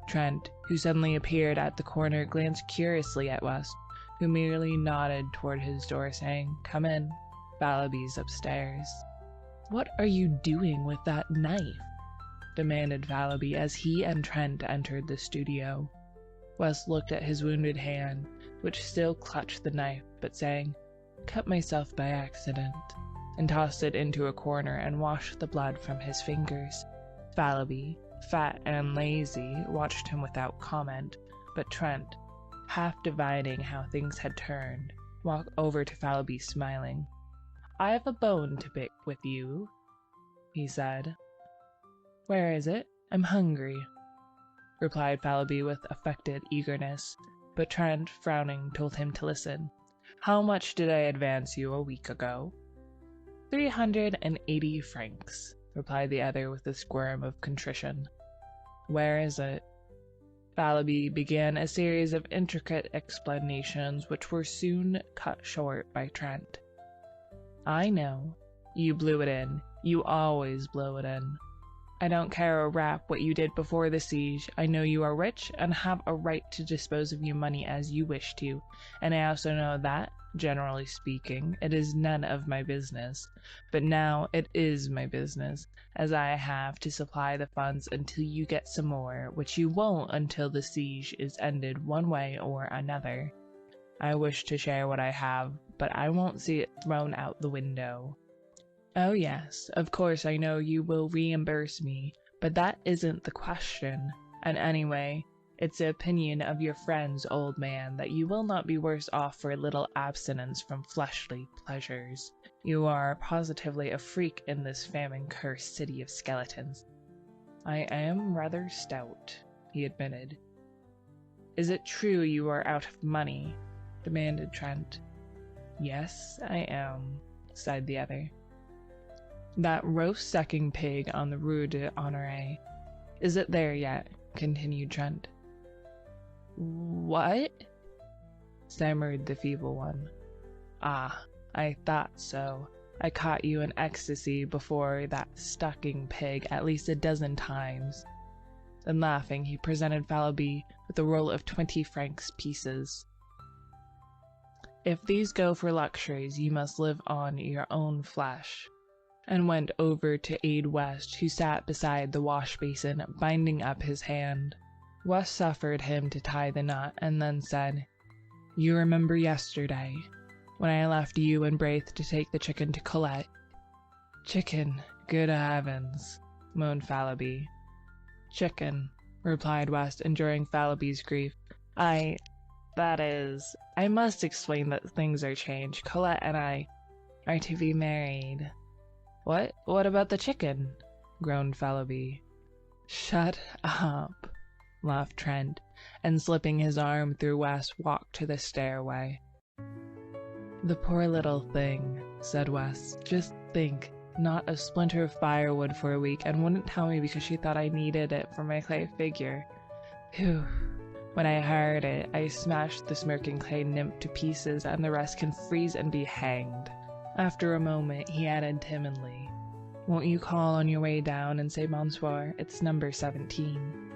Trent, who suddenly appeared at the corner, glanced curiously at West, who merely nodded toward his door, saying, "Come in. Fallowby's upstairs." "What are you doing with that knife?" demanded Fallowby as he and Trent entered the studio. West looked at his wounded hand, which still clutched the knife, but saying, "Cut myself by accident," and tossed it into a corner and washed the blood from his fingers. Fallowby, fat and lazy, watched him without comment, but Trent, half divining how things had turned, walked over to Fallowby smiling. "I have a bone to pick with you," he said. "Where is it? I'm hungry," replied Fallowby with affected eagerness, but Trent, frowning, told him to listen. "How much did I advance you a week ago?" 380 francs, replied the other with a squirm of contrition. "Where is it?" Fallowby began a series of intricate explanations, which were soon cut short by Trent. "I know. You blew it in. You always blow it in. I don't care a rap what you did before the siege. I know you are rich and have a right to dispose of your money as you wish to, and I also know that, generally speaking, it is none of my business. But now it is my business, as I have to supply the funds until you get some more, which you won't until the siege is ended one way or another. I wish to share what I have, but I won't see it thrown out the window. Oh yes, of course I know you will reimburse me, but that isn't the question. And anyway, it's the opinion of your friends, old man, that you will not be worse off for a little abstinence from fleshly pleasures. You are positively a freak in this famine-cursed city of skeletons." "I am rather stout," he admitted. "Is it true you are out of money?" demanded Trent. "Yes, I am," sighed the other. "That roast-sucking pig on the Rue de Honoré, Is it there yet?" continued Trent. "What?" stammered the feeble one. "Ah, I thought so. I caught you in ecstasy before that sucking pig at least a dozen times." Then laughing, he presented Fallowby with a roll of 20 francs pieces. "If these go for luxuries, you must live on your own flesh," and went over to aid West, who sat beside the wash basin, binding up his hand. West suffered him to tie the knot, and then said, "You remember yesterday, when I left you and Braith to take the chicken to Colette?" "Chicken, good heavens," moaned Fallowby. "Chicken," replied West, enduring Fallowby's grief. I must explain that things are changed. Colette and I are to be married." What about the chicken?" groaned Fallowby. "Shut up," laughed Trent, and slipping his arm through West, walked to the stairway. "The poor little thing," said West. "Just think, not a splinter of firewood for a week, and wouldn't tell me because she thought I needed it for my clay figure. Whew. When I heard it, I smashed the smirking clay nymph to pieces, and the rest can freeze and be hanged." After a moment, he added timidly, "Won't you call on your way down and say bonsoir? It's number 17.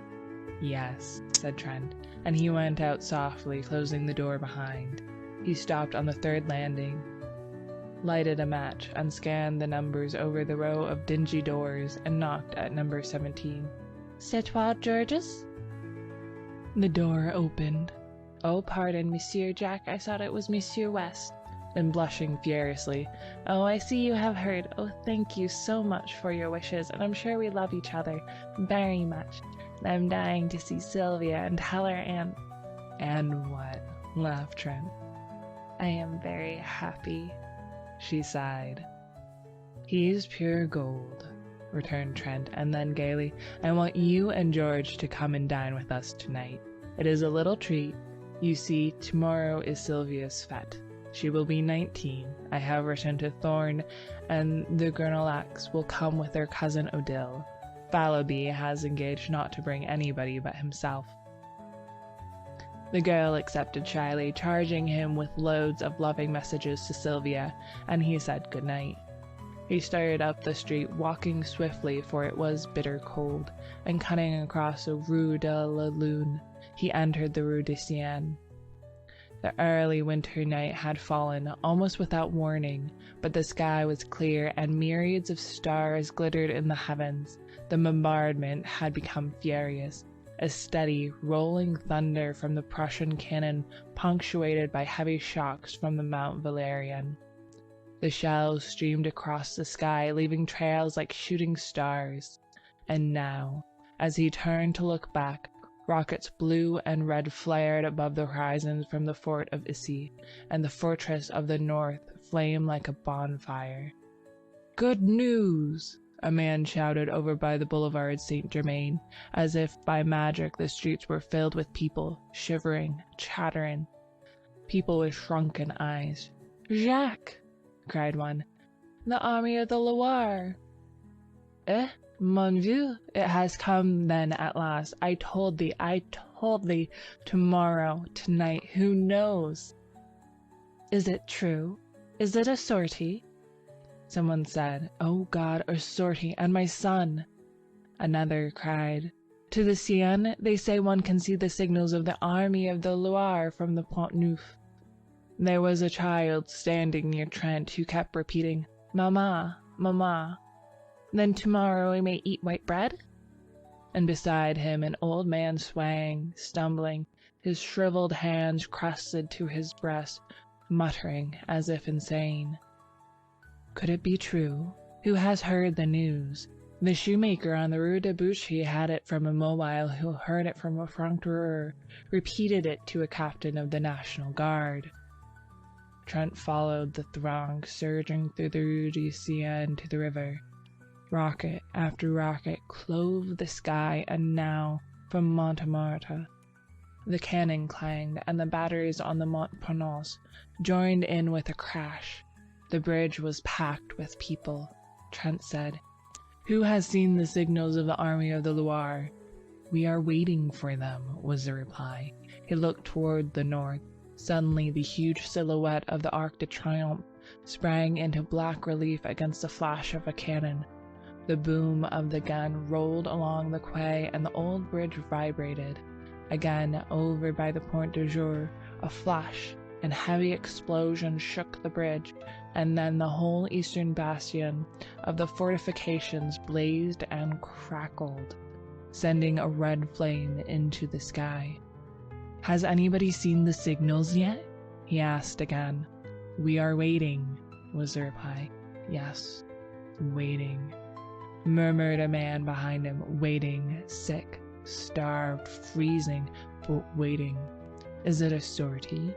"Yes," said Trent, and he went out softly, closing the door behind. He stopped on the 3rd landing, lighted a match, and scanned the numbers over the row of dingy doors, and knocked at number 17. "C'est toi, Georges?" The door opened. "Oh, pardon, Monsieur Jack, I thought it was Monsieur West." Then blushing furiously, "Oh, I see you have heard. Oh, thank you so much for your wishes, and I'm sure we love each other very much. I'm dying to see Sylvia and tell her and—" "And what?" laughed Trent. "I am very happy," she sighed. "He's pure gold," returned Trent, and then gaily, "I want you and George to come and dine with us tonight. It is a little treat. You see, tomorrow is Sylvia's fête. She will be 19. I have written to Thorne, and the Grenelacs will come with their cousin Odile. Fallowby has engaged not to bring anybody but himself." The girl accepted shyly, charging him with loads of loving messages to Sylvia, and he said good night. He started up the street, walking swiftly, for it was bitter cold, and cutting across the Rue de la Lune, he entered the Rue de Seine. The early winter night had fallen, almost without warning, but the sky was clear, and myriads of stars glittered in the heavens. The bombardment had become furious, a steady, rolling thunder from the Prussian cannon, punctuated by heavy shocks from the Mount Valérien. The shells streamed across the sky, leaving trails like shooting stars. And now, as he turned to look back, rockets blue and red flared above the horizon from the fort of Issy, and the fortress of the north flamed like a bonfire. "Good news!" a man shouted over by the boulevard Saint-Germain, as if by magic the streets were filled with people, shivering, chattering. People with shrunken eyes. "Jacques!" cried one. "The army of the Loire!" "Eh? Mon vieux, it has come then at last. I told thee, tomorrow, tonight, who knows?" "Is it true? Is it a sortie?" Someone said, "Oh God, a sortie, and my son!" Another cried, "To the Seine, they say one can see the signals of the army of the Loire from the Pont Neuf." There was a child standing near Trent who kept repeating, "Mama, Mama." "Then tomorrow we may eat white bread?" And beside him an old man swaying, stumbling, his shriveled hands crusted to his breast, muttering as if insane. Could it be true? Who has heard the news? The shoemaker on the Rue de Boucherie had it from a mobile who heard it from a franc-tireur, repeated it to a captain of the National Guard. Trent followed the throng surging through the Rue de Seine to the river. Rocket after rocket clove the sky, and now, from Montmartre, the cannon clanged, and the batteries on the Montparnasse joined in with a crash. The bridge was packed with people. Trent said, Who has seen the signals of the army of the Loire? We are waiting for them, was the reply. He looked toward the north. Suddenly, the huge silhouette of the Arc de Triomphe sprang into black relief against the flash of a cannon. The boom of the gun rolled along the quay and the old bridge vibrated. Again, over by the Point du Jour, a flash and heavy explosion shook the bridge, and then the whole eastern bastion of the fortifications blazed and crackled, sending a red flame into the sky. Has anybody seen the signals yet? He asked again. We are waiting, was the reply. Yes, waiting, murmured a man behind him. Waiting, sick, starved, freezing, but waiting. Is it a sortie?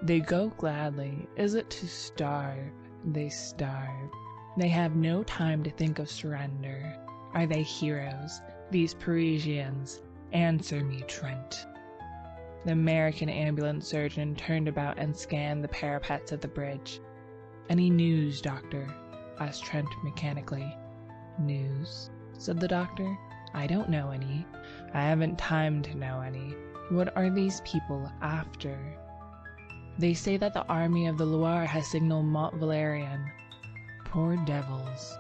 They go gladly. Is it to starve? They starve. They have no time to think of surrender. Are they heroes, these Parisians? Answer me, Trent. The American ambulance surgeon turned about and scanned the parapets of the bridge. Any news, doctor? Asked Trent mechanically. News? Said the doctor. I don't know any. I haven't time to know any. What are these people after? They say that the army of the Loire has signaled Mont Valérien. Poor devils.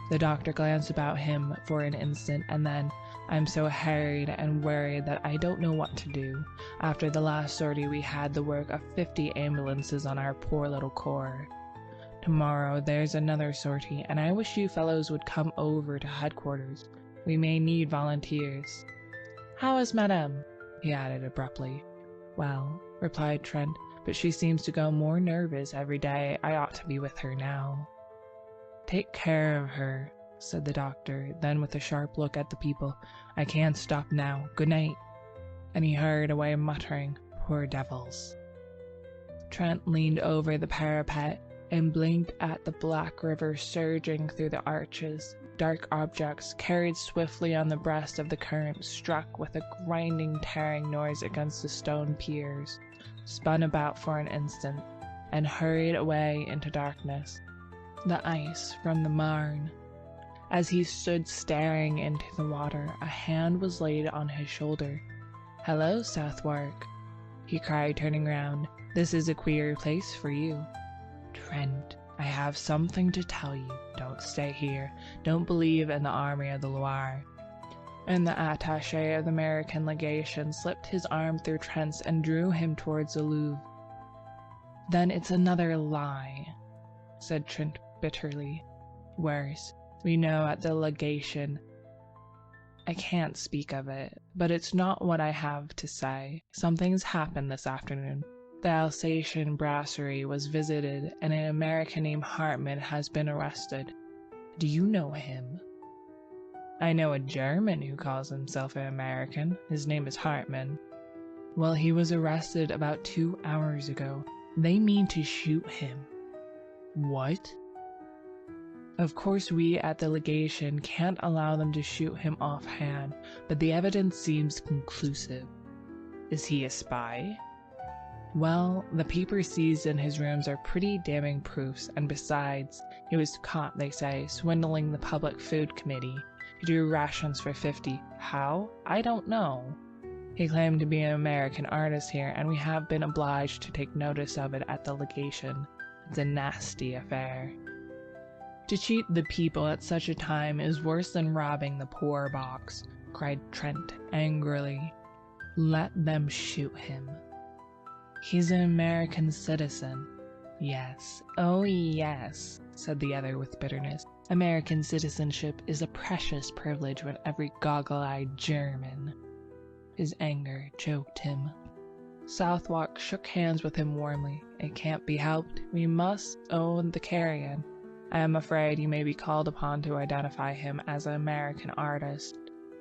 The doctor glanced about him for an instant, and then, I'm so harried and worried that I don't know what to do. After the last sortie, we had the work of 50 ambulances on our poor little corps. Tomorrow there's another sortie, and I wish you fellows would come over to headquarters. We may need volunteers. How is Madame? He added abruptly. Well, replied Trent, but she seems to go more nervous every day. I ought to be with her now. Take care of her, said the doctor, then with a sharp look at the people, I can't stop now. Good night. And he hurried away muttering, Poor devils. Trent leaned over the parapet and blinked at the black river surging through the arches. Dark objects carried swiftly on the breast of the current struck with a grinding, tearing noise against the stone piers, spun about for an instant, and hurried away into darkness. The ice from the Marne. As he stood staring into the water, a hand was laid on his shoulder. Hello, Southwark, he cried, turning round. This is a queer place for you. Trent, I have something to tell you. Don't stay here. Don't believe in the army of the Loire. And the attaché of the American legation slipped his arm through Trent's and drew him towards the Louvre. Then it's another lie, said Trent bitterly. Worse, we know at the legation. I can't speak of it, but it's not what I have to say. Something's happened this afternoon. The Alsatian brasserie was visited, and an American named Hartman has been arrested. Do you know him? I know a German who calls himself an American. His name is Hartman. Well, he was arrested about 2 hours ago. They mean to shoot him. What? Of course, we at the legation can't allow them to shoot him offhand, but the evidence seems conclusive. Is he a spy? Well, the papers seized in his rooms are pretty damning proofs, and besides, he was caught, they say, swindling the Public Food Committee. He drew rations for 50. How? I don't know. He claimed to be an American artist here, and we have been obliged to take notice of it at the legation. It's a nasty affair. To cheat the people at such a time is worse than robbing the poor box, cried Trent angrily. Let them shoot him. He's an American citizen. Yes, oh yes, said the other with bitterness. American citizenship is a precious privilege with every goggle-eyed German. His anger choked him. Southwark shook hands with him warmly. It can't be helped. We must own the carrion. I am afraid you may be called upon to identify him as an American artist,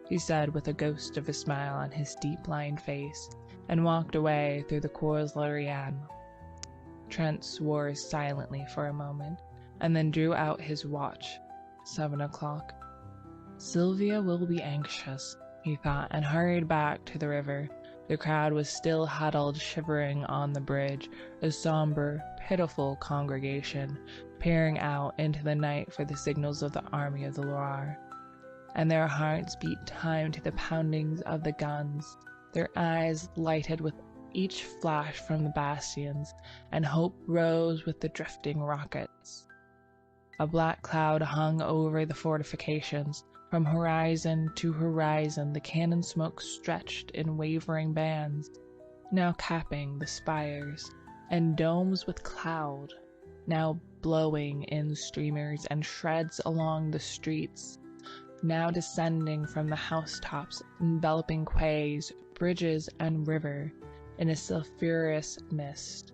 he said with a ghost of a smile on his deep-lined face, and walked away through the Cours Lorraine. Trent swore silently for a moment, and then drew out his watch. 7 o'clock. Sylvia will be anxious, he thought, and hurried back to the river. The crowd was still huddled, shivering on the bridge, a somber, pitiful congregation, peering out into the night for the signals of the army of the Loire. and their hearts beat time to the poundings of the guns, their eyes lighted with each flash from the bastions, and hope rose with the drifting rockets. A black cloud hung over the fortifications. From horizon to horizon the cannon smoke stretched in wavering bands, now capping the spires and domes with cloud, now blowing in streamers and shreds along the streets, now descending from the housetops, enveloping quays, bridges, and river in a sulphurous mist.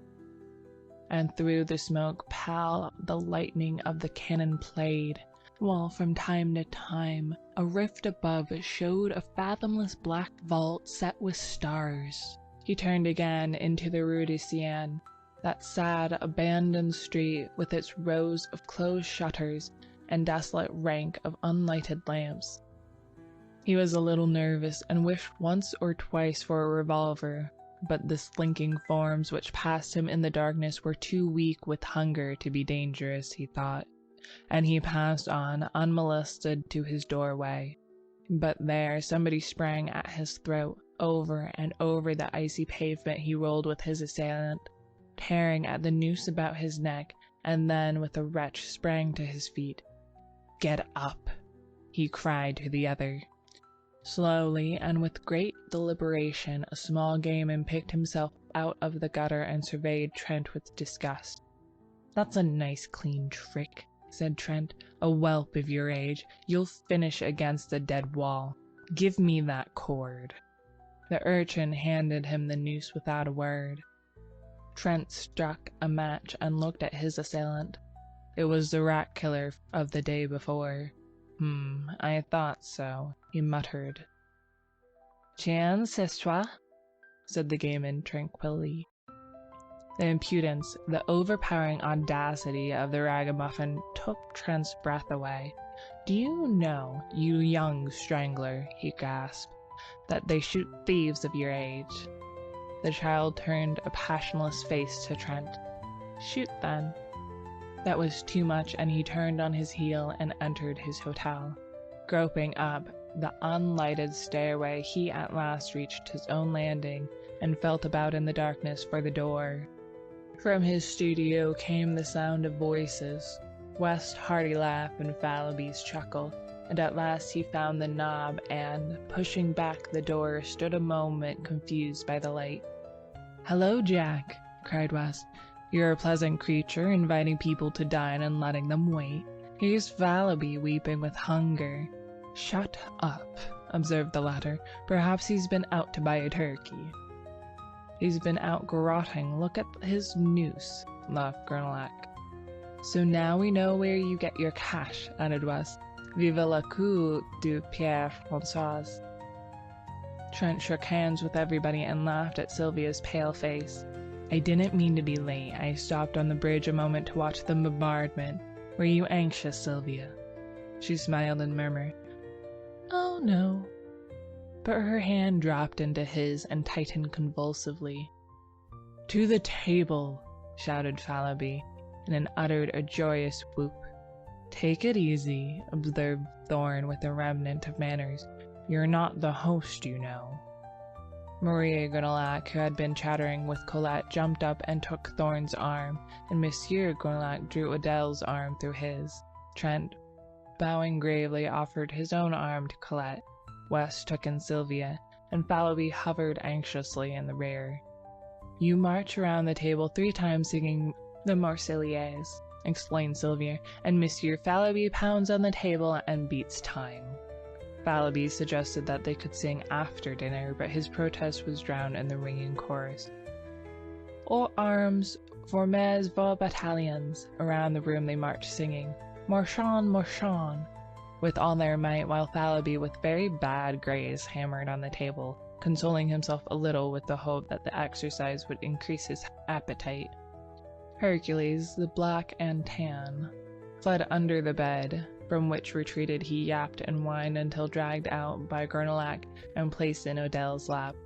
And through the smoke pall the lightning of the cannon played, while from time to time a rift above showed a fathomless black vault set with stars. He turned again into the Rue de Seine, that sad, abandoned street with its rows of closed shutters and desolate rank of unlighted lamps. He was a little nervous and wished once or twice for a revolver, but the slinking forms which passed him in the darkness were too weak with hunger to be dangerous, he thought, and he passed on unmolested to his doorway. But there somebody sprang at his throat. Over and over the icy pavement he rolled with his assailant, tearing at the noose about his neck, and then with a retch sprang to his feet. "Get up!" he cried to the other. Slowly and with great deliberation a small gamin picked himself out of the gutter and surveyed Trent with disgust. "That's a nice clean trick," said Trent. "A whelp of your age, you'll finish against a dead wall. Give me that cord." The urchin handed him the noose without a word. Trent struck a match and looked at his assailant. It was the rat killer of the day before. I thought so," he muttered. "Tiens, c'est toi," said the gamin tranquilly. The impudence, the overpowering audacity of the ragamuffin took Trent's breath away. "Do you know, you young strangler," he gasped, "that they shoot thieves of your age?" The child turned a passionless face to Trent. "Shoot, then." That was too much, and he turned on his heel and entered his hotel. Groping up the unlighted stairway, he at last reached his own landing and felt about in the darkness for the door. From his studio came the sound of voices, West's hearty laugh and Fallowby's chuckle, and at last he found the knob and, pushing back the door, stood a moment confused by the light. "Hello, Jack," cried West. "You're a pleasant creature, inviting people to dine and letting them wait. Here's Fallowby weeping with hunger." "Shut up," observed the latter. "Perhaps he's been out to buy a turkey." "He's been out garrotting. Look at his noose," laughed Grenelac. "So now we know where you get your cash," added West. "Vive le coup du Pierre François." Trent shook hands with everybody and laughed at Sylvia's pale face. "I didn't mean to be late. I stopped on the bridge a moment to watch the bombardment. Were you anxious, Sylvia?" She smiled and murmured, "Oh, no." But her hand dropped into his and tightened convulsively. "To the table!" shouted Fallowby, and uttered a joyous whoop. "Take it easy," observed Thorn with a remnant of manners. "You're not the host, you know." Maria Grenelac, who had been chattering with Colette, jumped up and took Thorn's arm, and Monsieur Grenelac drew Adèle's arm through his. Trent, bowing gravely, offered his own arm to Colette. West took in Sylvia, and Fallowby hovered anxiously in the rear. "You march around the table 3 times singing the Marseillaise," explained Sylvia, "and Monsieur Fallowby pounds on the table and beats time." Fallowby suggested that they could sing after dinner, but his protest was drowned in the ringing chorus. "Aux armes, formez vos bataillons." Around the room they marched singing, "Marchons, marchons," with all their might, while Fallowby with very bad grace hammered on the table, consoling himself a little with the hope that the exercise would increase his appetite. Hercules, the black and tan, fled under the bed, from which retreated he yapped and whined until dragged out by Grenelac and placed in Odell's lap.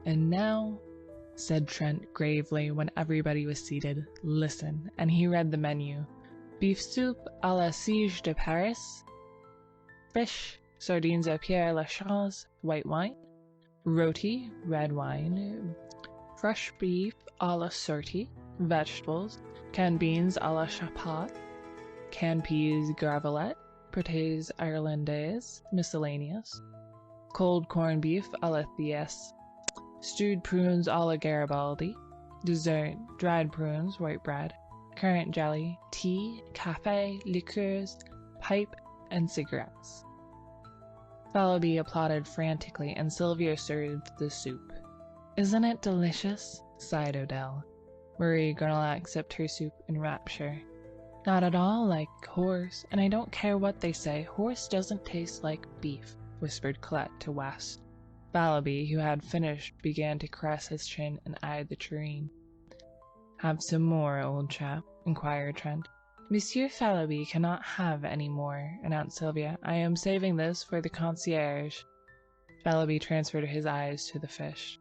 "And now," said Trent gravely when everybody was seated, "listen," and he read the menu. "Beef soup à la Siege de Paris, fish, sardines à Pierre Lachaise, white wine, roti, red wine, fresh beef à la sortie, vegetables, canned beans à la chapat, canned peas gravelette, pâtés irlandaises, miscellaneous, cold corned beef à la thiesse, stewed prunes à la Garibaldi, dessert, dried prunes, white bread, currant jelly, tea, café, liqueurs, pipe, and cigarettes. Fallowby applauded frantically, and Sylvia served the soup. "Isn't it delicious?" sighed Odell. Marie Grenelac sipped her soup in rapture. "Not at all like horse, and I don't care what they say, horse doesn't taste like beef," whispered Colette to West. Fallowby, who had finished, began to caress his chin and eyed the tureen. "Have some more, old chap?" inquired Trent. "Monsieur Fallowby cannot have any more," announced Sylvia. "I am saving this for the concierge." Fallowby transferred his eyes to the fish.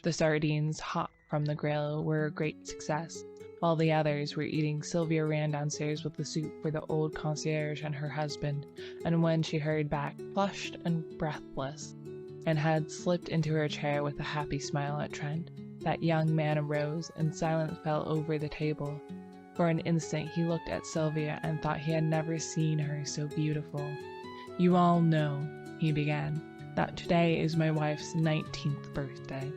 The sardines, hot from the grill, were a great success. While the others were eating, Sylvia ran downstairs with the soup for the old concierge and her husband, and when she hurried back, flushed and breathless, and had slipped into her chair with a happy smile at Trent, that young man arose, and silence fell over the table. For an instant he looked at Sylvia and thought he had never seen her so beautiful. "You all know," he began, "that today is my wife's 19th birthday."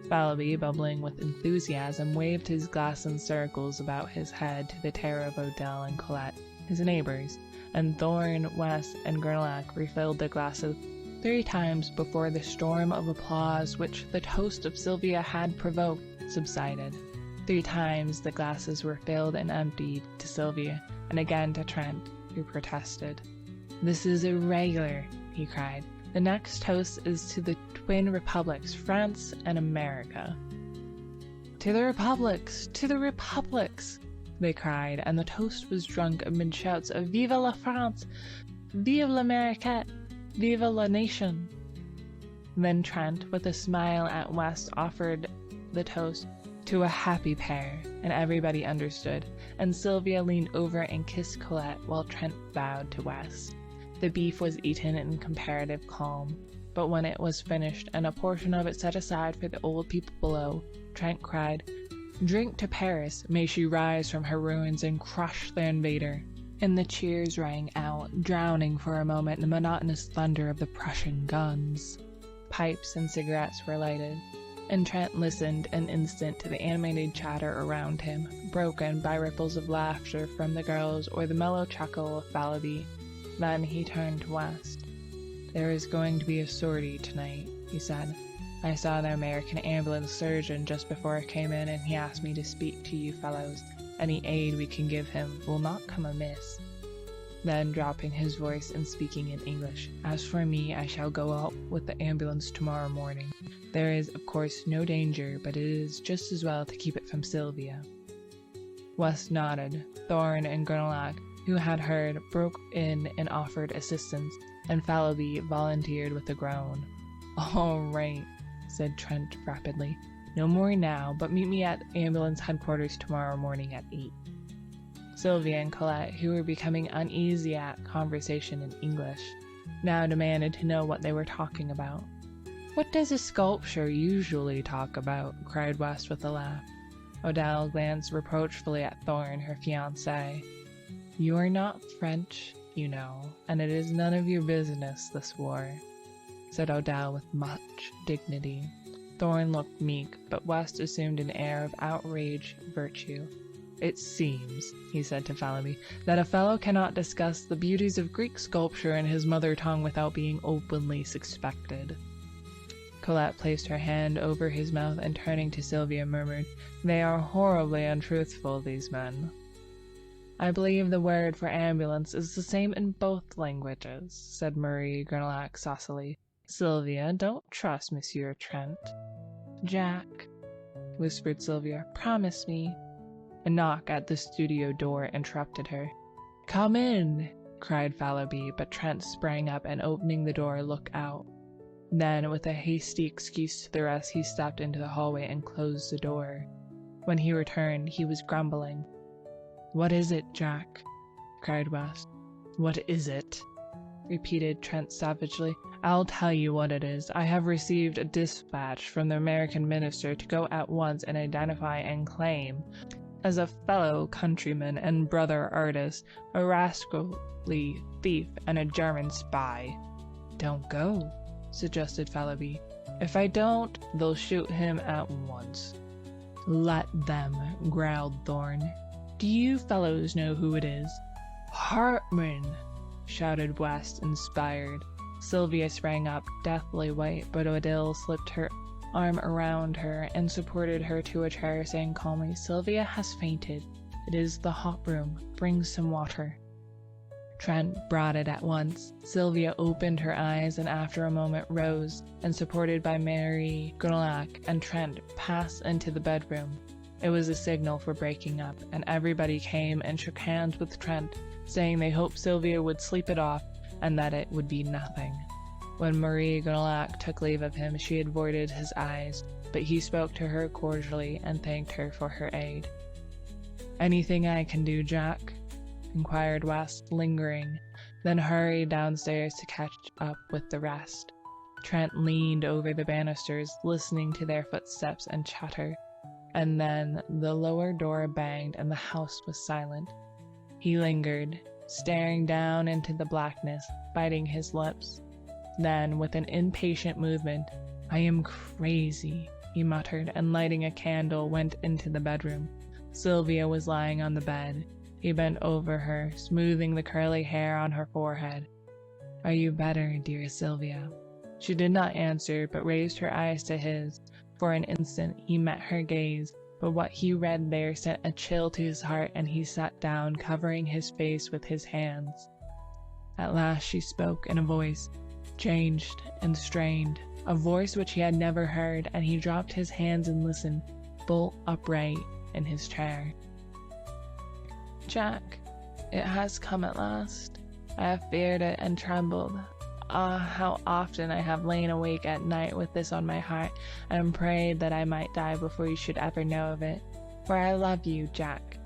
Fallowby, bubbling with enthusiasm, waved his glass in circles about his head to the terror of Odell and Colette, his neighbors, and Thorne, West, and Grenelac refilled their glasses 3 times before the storm of applause which the toast of Sylvia had provoked subsided. 3 times the glasses were filled and emptied to Sylvia, and again to Trent, who protested. "This is irregular," he cried. "The next toast is to the twin republics, France and America." "To the republics! To the republics!" they cried, and the toast was drunk amid shouts of "Vive la France! Vive l'Amérique! Vive la nation!" Then Trent, with a smile at West, offered the toast to a happy pair, and everybody understood, and Sylvia leaned over and kissed Colette while Trent bowed to West. The beef was eaten in comparative calm, but when it was finished and a portion of it set aside for the old people below, Trent cried, "Drink to Paris, may she rise from her ruins and crush the invader!" And the cheers rang out, drowning for a moment the monotonous thunder of the Prussian guns. Pipes and cigarettes were lighted, and Trent listened an instant to the animated chatter around him, broken by ripples of laughter from the girls or the mellow chuckle of Fallowby. Then he turned to West. "There is going to be a sortie tonight," he said. "I saw the American ambulance surgeon just before I came in, and he asked me to speak to you fellows. Any aid we can give him will not come amiss." Then, dropping his voice and speaking in English, "As for me, I shall go out with the ambulance tomorrow morning. There is, of course, no danger, but it is just as well to keep it from Sylvia." West nodded. Thorne and Grenelac, who had heard, broke in and offered assistance, and Fallowby volunteered with a groan. "All right," said Trent rapidly. "No more now, but meet me at ambulance headquarters tomorrow morning at 8. Sylvia and Colette, who were becoming uneasy at conversation in English, now demanded to know what they were talking about. "What does a sculptor usually talk about?" cried West with a laugh. Odell glanced reproachfully at Thorne, her fiancé. "You are not French, you know, and it is none of your business, this war," said Odell with much dignity. Thorne looked meek, but West assumed an air of outraged virtue. "It seems," he said to Fallowby, "that a fellow cannot discuss the beauties of Greek sculpture in his mother tongue without being openly suspected." Colette placed her hand over his mouth and turning to Sylvia murmured, "They are horribly untruthful, these men." "I believe the word for ambulance is the same in both languages," said Marie Grenelac saucily. "Sylvia, don't trust Monsieur Trent." "Jack," whispered Sylvia, "promise me." A knock at the studio door interrupted her. "Come in!" cried Fallowby, but Trent sprang up and opening the door looked out. Then, with a hasty excuse to the rest, he stepped into the hallway and closed the door. When he returned, he was grumbling. "What is it, Jack?" cried West. "What is it?" repeated Trent savagely. I'll tell you what it is. I have received a dispatch from the American minister to go at once and identify and claim, as a fellow countryman and brother artist, a rascally thief and a German spy. Don't go, suggested Fallowby. If I don't, they'll shoot him at once. Let them, growled Thorne. Do you fellows know who it is? Hartman, shouted West, inspired. Sylvia sprang up, deathly white, but Odile slipped her arm around her and supported her to a chair, saying calmly, Sylvia has fainted. It is the hot room. Bring some water. Trent brought it at once. Sylvia opened her eyes and after a moment rose, and supported by Mary Gunlock and Trent, passed into the bedroom. It was a signal for breaking up, and everybody came and shook hands with Trent, saying they hoped Sylvia would sleep it off and that it would be nothing. When Marie Gunlock took leave of him, she avoided his eyes, but he spoke to her cordially and thanked her for her aid. Anything I can do, Jack? Inquired West, lingering, then hurried downstairs to catch up with the rest. Trent leaned over the banisters, listening to their footsteps and chatter, and then the lower door banged and the house was silent. He lingered, staring down into the blackness, biting his lips. Then, with an impatient movement, I am crazy, he muttered, and lighting a candle went into the bedroom. Sylvia was lying on the bed. He bent over her, smoothing the curly hair on her forehead. Are you better, dear Sylvia? She did not answer, but raised her eyes to his. For an instant he met her gaze, but what he read there sent a chill to his heart, and he sat down, covering his face with his hands. At last she spoke in a voice changed and strained, a voice which he had never heard, and he dropped his hands and listened, bolt upright in his chair. Jack, it has come at last. I have feared it and trembled. Ah, how often I have lain awake at night with this on my heart, and prayed that I might die before you should ever know of it. For I love you, Jack,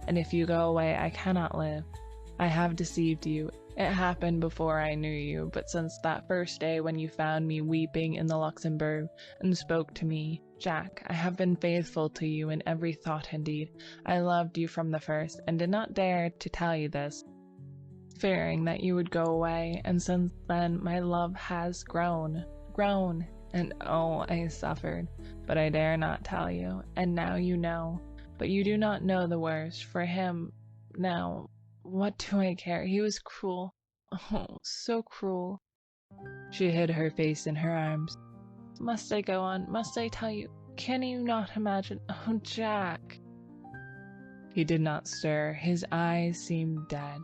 and if you go away I cannot live. I have deceived you. It happened before I knew you, but since that first day when you found me weeping in the Luxembourg and spoke to me, Jack, I have been faithful to you in every thought and deed. I loved you from the first, and did not dare to tell you this, fearing that you would go away, and since then my love has grown, and oh, I suffered, but I dare not tell you, and now you know, but you do not know the worst, for him, now, what do I care? He was cruel, oh, so cruel. She hid her face in her arms. Must I go on? Must I tell you? Can you not imagine? Oh, Jack. He did not stir. His eyes seemed dead.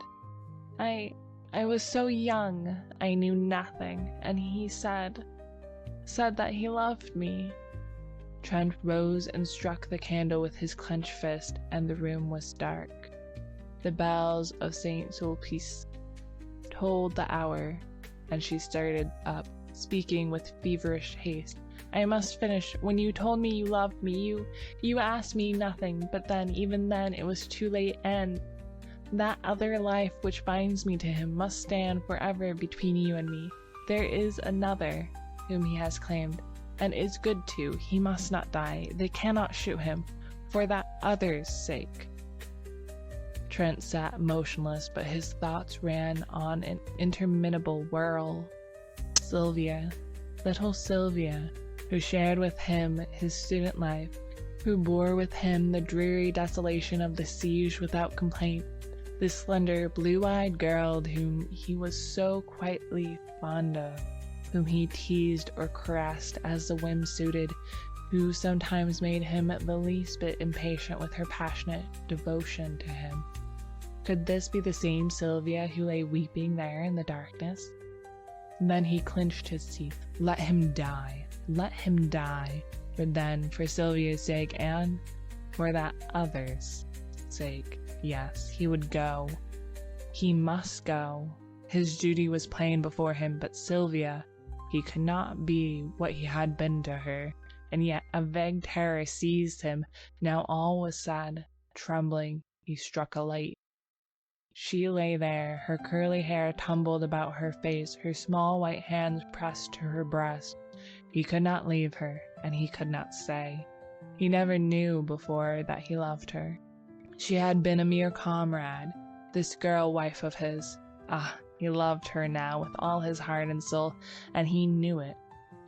I was so young. I knew nothing. And he said that he loved me. Trent rose and struck the candle with his clenched fist, and the room was dark. The bells of St. Sulpice tolled the hour, and she started up, speaking with feverish haste. I must finish. When you told me you loved me, you asked me nothing, but then, even then, it was too late, and that other life which binds me to him must stand forever between you and me. There is another whom he has claimed, and is good too. He must not die. They cannot shoot him, for that other's sake. Trent sat motionless, but his thoughts ran on an interminable whirl. Sylvia, little Sylvia, who shared with him his student life, who bore with him the dreary desolation of the siege without complaint, this slender, blue-eyed girl whom he was so quietly fond of, whom he teased or caressed as the whim suited, who sometimes made him the least bit impatient with her passionate devotion to him. Could this be the same Sylvia who lay weeping there in the darkness? Then he clenched his teeth. Let him die. Let him die. But then, for Sylvia's sake and for that other's sake, yes, he would go. He must go. His duty was plain before him, but Sylvia, he could not be what he had been to her, and yet a vague terror seized him. Now all was sad. Trembling, he struck a light. She lay there, her curly hair tumbled about her face, her small white hands pressed to her breast. He could not leave her, and he could not stay. He never knew before that he loved her. She had been a mere comrade, this girl wife of his. He loved her now with all his heart and soul, and he knew it.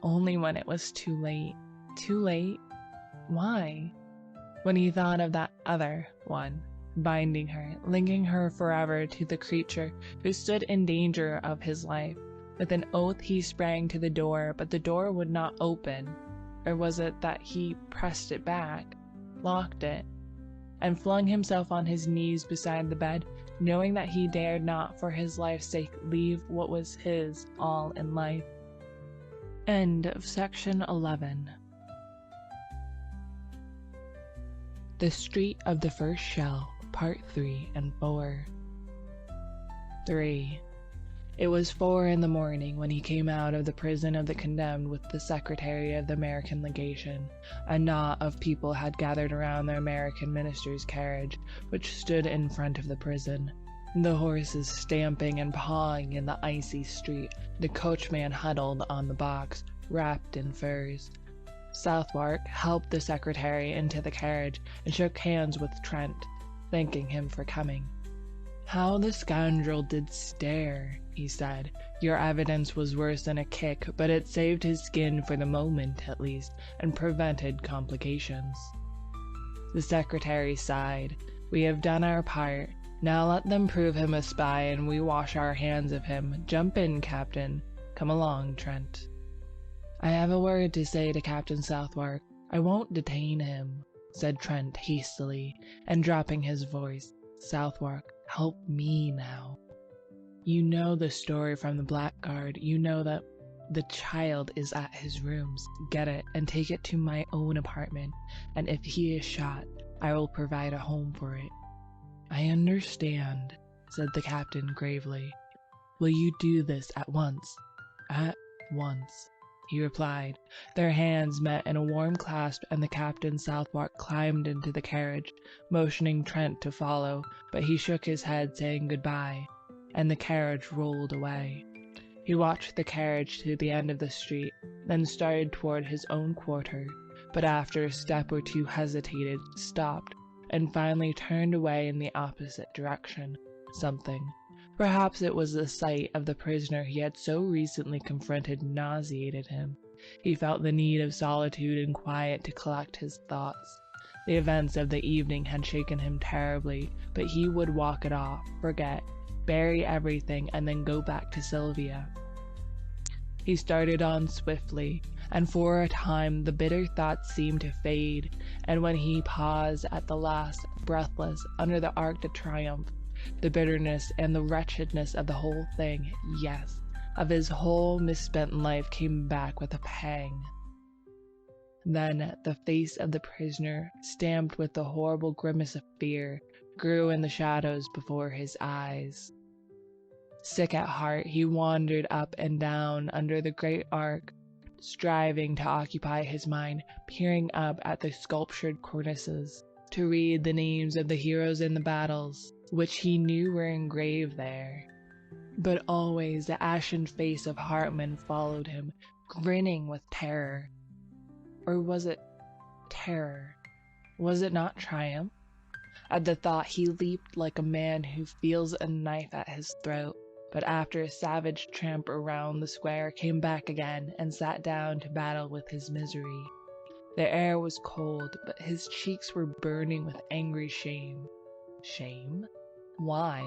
Only when it was too late. Too late? Why? When he thought of that other one, binding her, linking her forever to the creature who stood in danger of his life. With an oath he sprang to the door, but the door would not open. Or was it that he pressed it back, locked it, and flung himself on his knees beside the bed, knowing that he dared not for his life's sake leave what was his all in life? End of section 11. The Street of the First Shell, Part 3 and 4. 3. It was 4 in the morning when he came out of the prison of the condemned with the secretary of the American legation. A knot of people had gathered around the American minister's carriage, which stood in front of the prison. The horses stamping and pawing in the icy street, the coachman huddled on the box, wrapped in furs. Southwark helped the secretary into the carriage and shook hands with Trent, thanking him for coming. "How the scoundrel did stare," he said. "Your evidence was worse than a kick, but it saved his skin for the moment, at least, and prevented complications." The secretary sighed. "We have done our part. Now let them prove him a spy and we wash our hands of him. Jump in, Captain. Come along, Trent." "I have a word to say to Captain Southwark. I won't detain him," said Trent hastily, and dropping his voice. "Southwark, help me now. You know the story from the blackguard. You know that the child is at his rooms. Get it and take it to my own apartment, and if he is shot, I will provide a home for it." "I understand," said the captain gravely. "Will you do this at once?" "At once," he replied. Their hands met in a warm clasp, and the Captain Southwark climbed into the carriage, motioning Trent to follow, but he shook his head, saying goodbye, and the carriage rolled away. He watched the carriage to the end of the street, then started toward his own quarter, but after a step or two hesitated, stopped, and finally turned away in the opposite direction. Perhaps it was the sight of the prisoner he had so recently confronted nauseated him. He felt the need of solitude and quiet to collect his thoughts. The events of the evening had shaken him terribly, but he would walk it off, forget, bury everything, and then go back to Sylvia. He started on swiftly, and for a time the bitter thoughts seemed to fade, and when he paused at the last, breathless, under the Arc de Triomphe, the bitterness and the wretchedness of the whole thing, yes, of his whole misspent life, came back with a pang. Then the face of the prisoner, stamped with the horrible grimace of fear, grew in the shadows before his eyes. Sick at heart, he wandered up and down under the great arc, striving to occupy his mind, peering up at the sculptured cornices, to read the names of the heroes in the battles, which he knew were engraved there. But always the ashen face of Hartman followed him, grinning with terror. Or was it terror? Was it not triumph? At the thought he leaped like a man who feels a knife at his throat, but after a savage tramp around the square came back again and sat down to battle with his misery. The air was cold, but his cheeks were burning with angry shame. Shame? Why?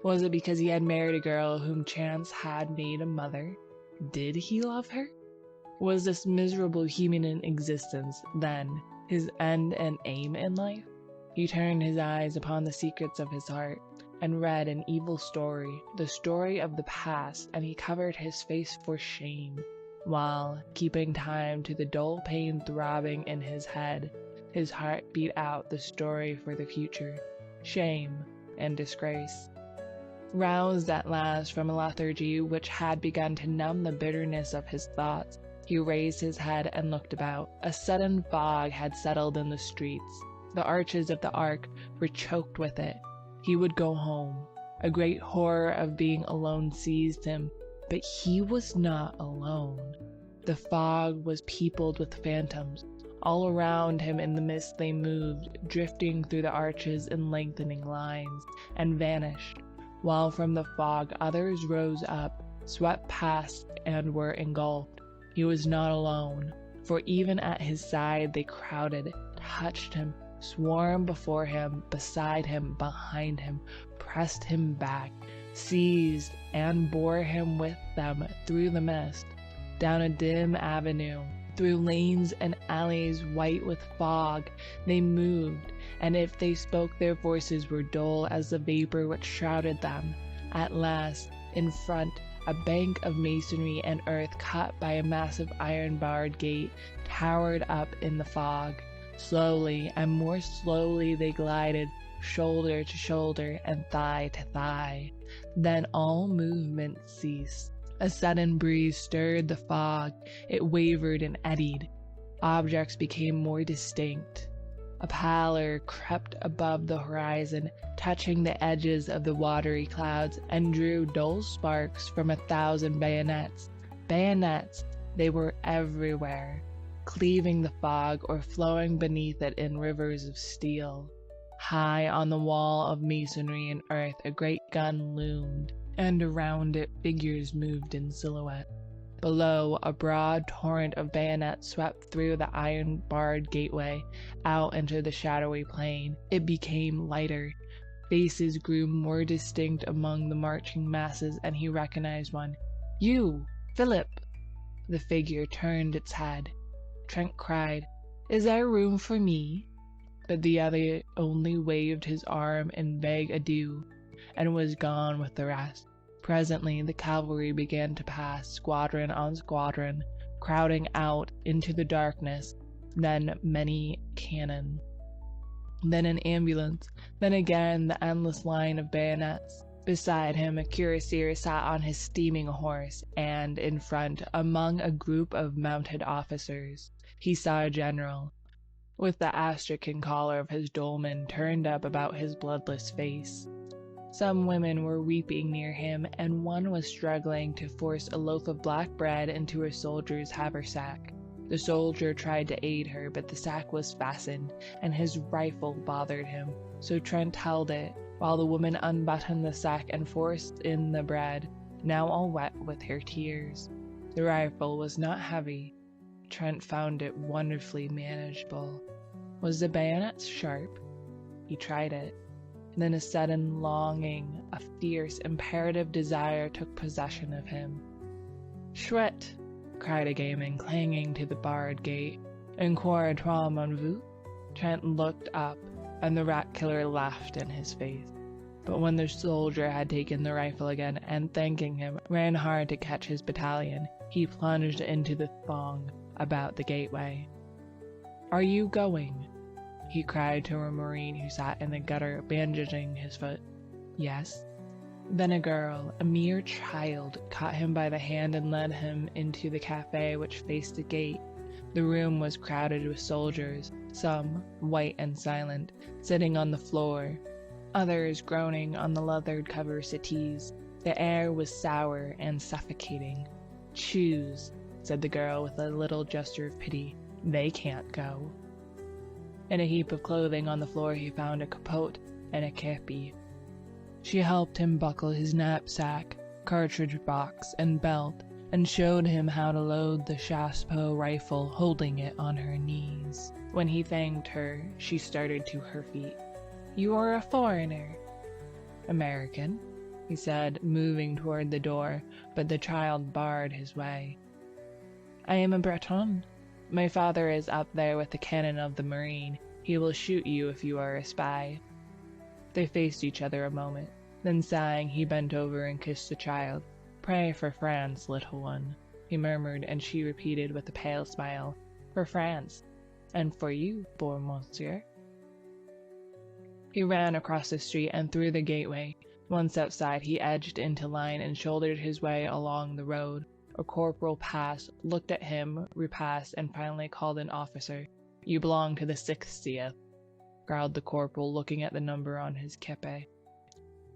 Was it because he had married a girl whom chance had made a mother? Did he love her? Was this miserable human existence, then, his end and aim in life? He turned his eyes upon the secrets of his heart, and read an evil story, the story of the past, and he covered his face for shame, while, keeping time to the dull pain throbbing in his head, his heart beat out the story for the future, shame and disgrace. Roused at last from a lethargy which had begun to numb the bitterness of his thoughts, he raised his head and looked about. A sudden fog had settled in the streets. The arches of the Arc were choked with it. He would go home. A great horror of being alone seized him, but he was not alone. The fog was peopled with phantoms. All around him in the mist they moved, drifting through the arches in lengthening lines, and vanished, while from the fog others rose up, swept past, and were engulfed. He was not alone, for even at his side they crowded, touched him, swarmed before him, beside him, behind him, pressed him back, seized and bore him with them through the mist, down a dim avenue, through lanes and alleys white with fog. They moved, and if they spoke their voices were dull as the vapor which shrouded them. At last, in front, a bank of masonry and earth cut by a massive iron-barred gate towered up in the fog. Slowly and more slowly they glided, shoulder to shoulder and thigh to thigh. Then all movement ceased. A sudden breeze stirred the fog. It wavered and eddied. Objects became more distinct. A pallor crept above the horizon, touching the edges of the watery clouds, and drew dull sparks from 1,000 bayonets. Bayonets! They were everywhere, cleaving the fog or flowing beneath it in rivers of steel. High on the wall of masonry and earth a great gun loomed, and around it figures moved in silhouette. Below, a broad torrent of bayonets swept through the iron-barred gateway, out into the shadowy plain. It became lighter. Faces grew more distinct among the marching masses, and he recognized one. "You! Philip!" The figure turned its head. Trent cried, "Is there room for me?" But the other only waved his arm in vague adieu, and was gone with the rest. Presently the cavalry began to pass, squadron on squadron, crowding out into the darkness, then many cannon, then an ambulance, then again the endless line of bayonets. Beside him a cuirassier sat on his steaming horse, and in front, among a group of mounted officers, he saw a general, with the astrakhan collar of his dolman turned up about his bloodless face. Some women were weeping near him, and one was struggling to force a loaf of black bread into a soldier's haversack. The soldier tried to aid her, but the sack was fastened, and his rifle bothered him, so Trent held it, while the woman unbuttoned the sack and forced in the bread, now all wet with her tears. The rifle was not heavy. Trent found it wonderfully manageable. Was the bayonet sharp? He tried it. Then a sudden longing, a fierce, imperative desire took possession of him. "Chouette!" cried a gayman, clanging to the barred gate. "En quoi mon vous?" Trent looked up, and the rat-killer laughed in his face. But when the soldier had taken the rifle again, and thanking him, ran hard to catch his battalion, he plunged into the throng about the gateway. "Are you going?" he cried to a marine who sat in the gutter, bandaging his foot. "Yes." Then a girl, a mere child, caught him by the hand and led him into the cafe which faced the gate. The room was crowded with soldiers, some, white and silent, sitting on the floor, others groaning on the leather-covered settees. The air was sour and suffocating. "Choose," said the girl with a little gesture of pity. "They can't go." In a heap of clothing on the floor he found a capote and a kepi. She helped him buckle his knapsack, cartridge box, and belt, and showed him how to load the Chassepot rifle, holding it on her knees. When he thanked her, she started to her feet. "You are a foreigner." "American," he said, moving toward the door, but the child barred his way. "I am a Breton. My father is up there with the cannon of the marine. He will shoot you if you are a spy." They faced each other a moment. Then sighing, he bent over and kissed the child. "Pray for France, little one," he murmured, and she repeated with a pale smile, "For France, and for you, beau monsieur." He ran across the street and through the gateway. Once outside, he edged into line and shouldered his way along the road. A corporal passed, looked at him, repassed, and finally called an officer. "You belong to the 60th, growled the corporal, looking at the number on his kepi.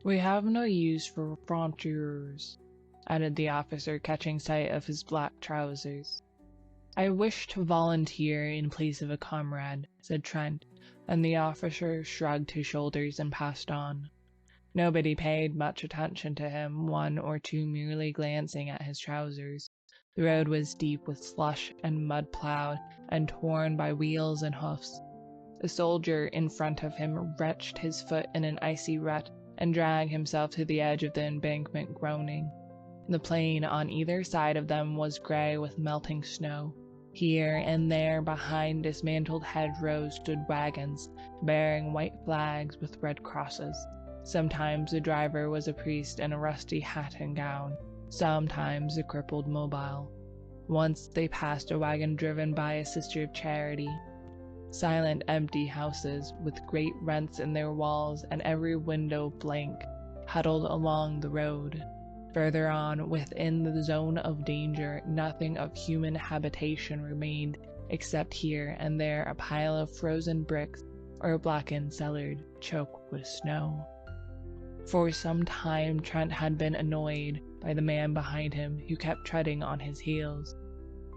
We have no use for frontiers, added the officer, catching sight of his black trousers. I wish to volunteer in place of a comrade, said Trent, and the officer shrugged his shoulders and passed on. Nobody paid much attention to him, one or two merely glancing at his trousers. The road was deep with slush and mud plowed and torn by wheels and hoofs. The soldier in front of him wrenched his foot in an icy rut and dragged himself to the edge of the embankment, groaning. The plain on either side of them was gray with melting snow. Here and there behind dismantled hedgerows stood wagons, bearing white flags with red crosses. Sometimes the driver was a priest in a rusty hat and gown, sometimes a crippled mobile. Once they passed a wagon driven by a Sister of Charity. Silent, empty houses, with great rents in their walls and every window blank, huddled along the road. Further on, within the zone of danger, nothing of human habitation remained, except here and there a pile of frozen bricks or a blackened cellar choked with snow. For some time Trent had been annoyed by the man behind him who kept treading on his heels.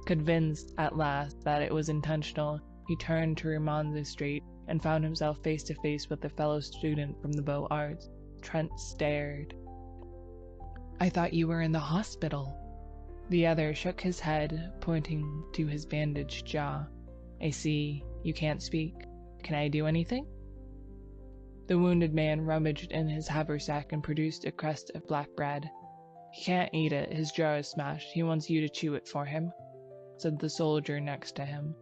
Convinced at last that it was intentional, he turned to remonstrate and found himself face to face with a fellow student from the Beaux Arts. Trent stared. I thought you were in the hospital. The other shook his head, pointing to his bandaged jaw. I see. You can't speak. Can I do anything? The wounded man rummaged in his haversack and produced a crust of black bread. He can't eat it. His jaw is smashed. He wants you to chew it for him, said the soldier next to him.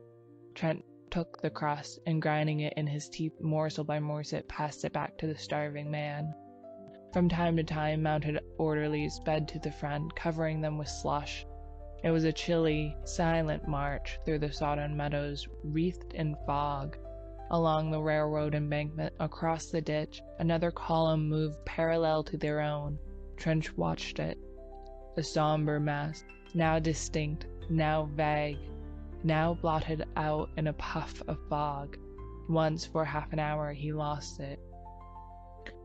Trent took the crust and, grinding it in his teeth morsel by morsel, passed it back to the starving man. From time to time, mounted orderlies sped to the front, covering them with slush. It was a chilly, silent march through the sodden meadows, wreathed in fog. Along the railroad embankment, across the ditch, another column moved parallel to their own. Trent watched it. A somber mass, now distinct, now vague, now blotted out in a puff of fog. Once, for half an hour, he lost it.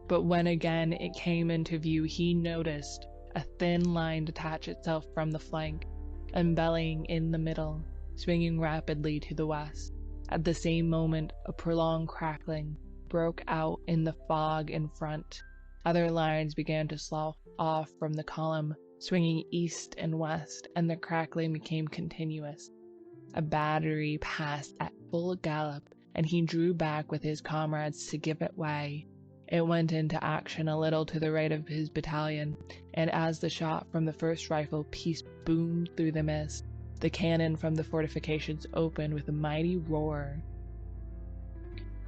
But when again it came into view, he noticed a thin line detach itself from the flank, and bellying in the middle, swinging rapidly to the west. At the same moment, a prolonged crackling broke out in the fog in front. Other lines began to slough off from the column, swinging east and west, and the crackling became continuous. A battery passed at full gallop, and he drew back with his comrades to give it way. It went into action a little to the right of his battalion, and as the shot from the first rifle piece boomed through the mist, the cannon from the fortifications opened with a mighty roar.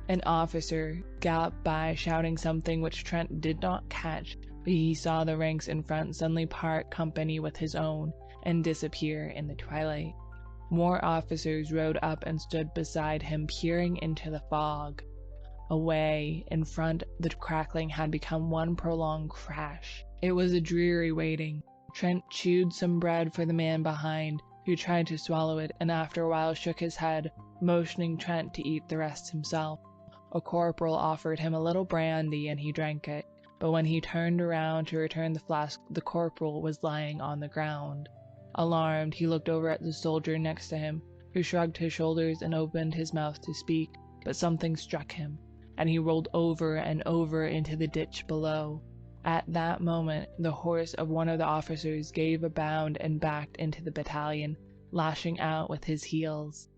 An officer galloped by, shouting something which Trent did not catch, but he saw the ranks in front suddenly part company with his own, and disappear in the twilight. More officers rode up and stood beside him, peering into the fog. Away in front, the crackling had become one prolonged crash. It was a dreary waiting. Trent chewed some bread for the man behind, who tried to swallow it, and after a while shook his head, motioning Trent to eat the rest himself. A corporal offered him a little brandy, and he drank it, but when he turned around to return the flask, the corporal was lying on the ground. Alarmed, he looked over at the soldier next to him, who shrugged his shoulders and opened his mouth to speak, but something struck him, and he rolled over and over into the ditch below. At that moment, the horse of one of the officers gave a bound and backed into the battalion, lashing out with his heels.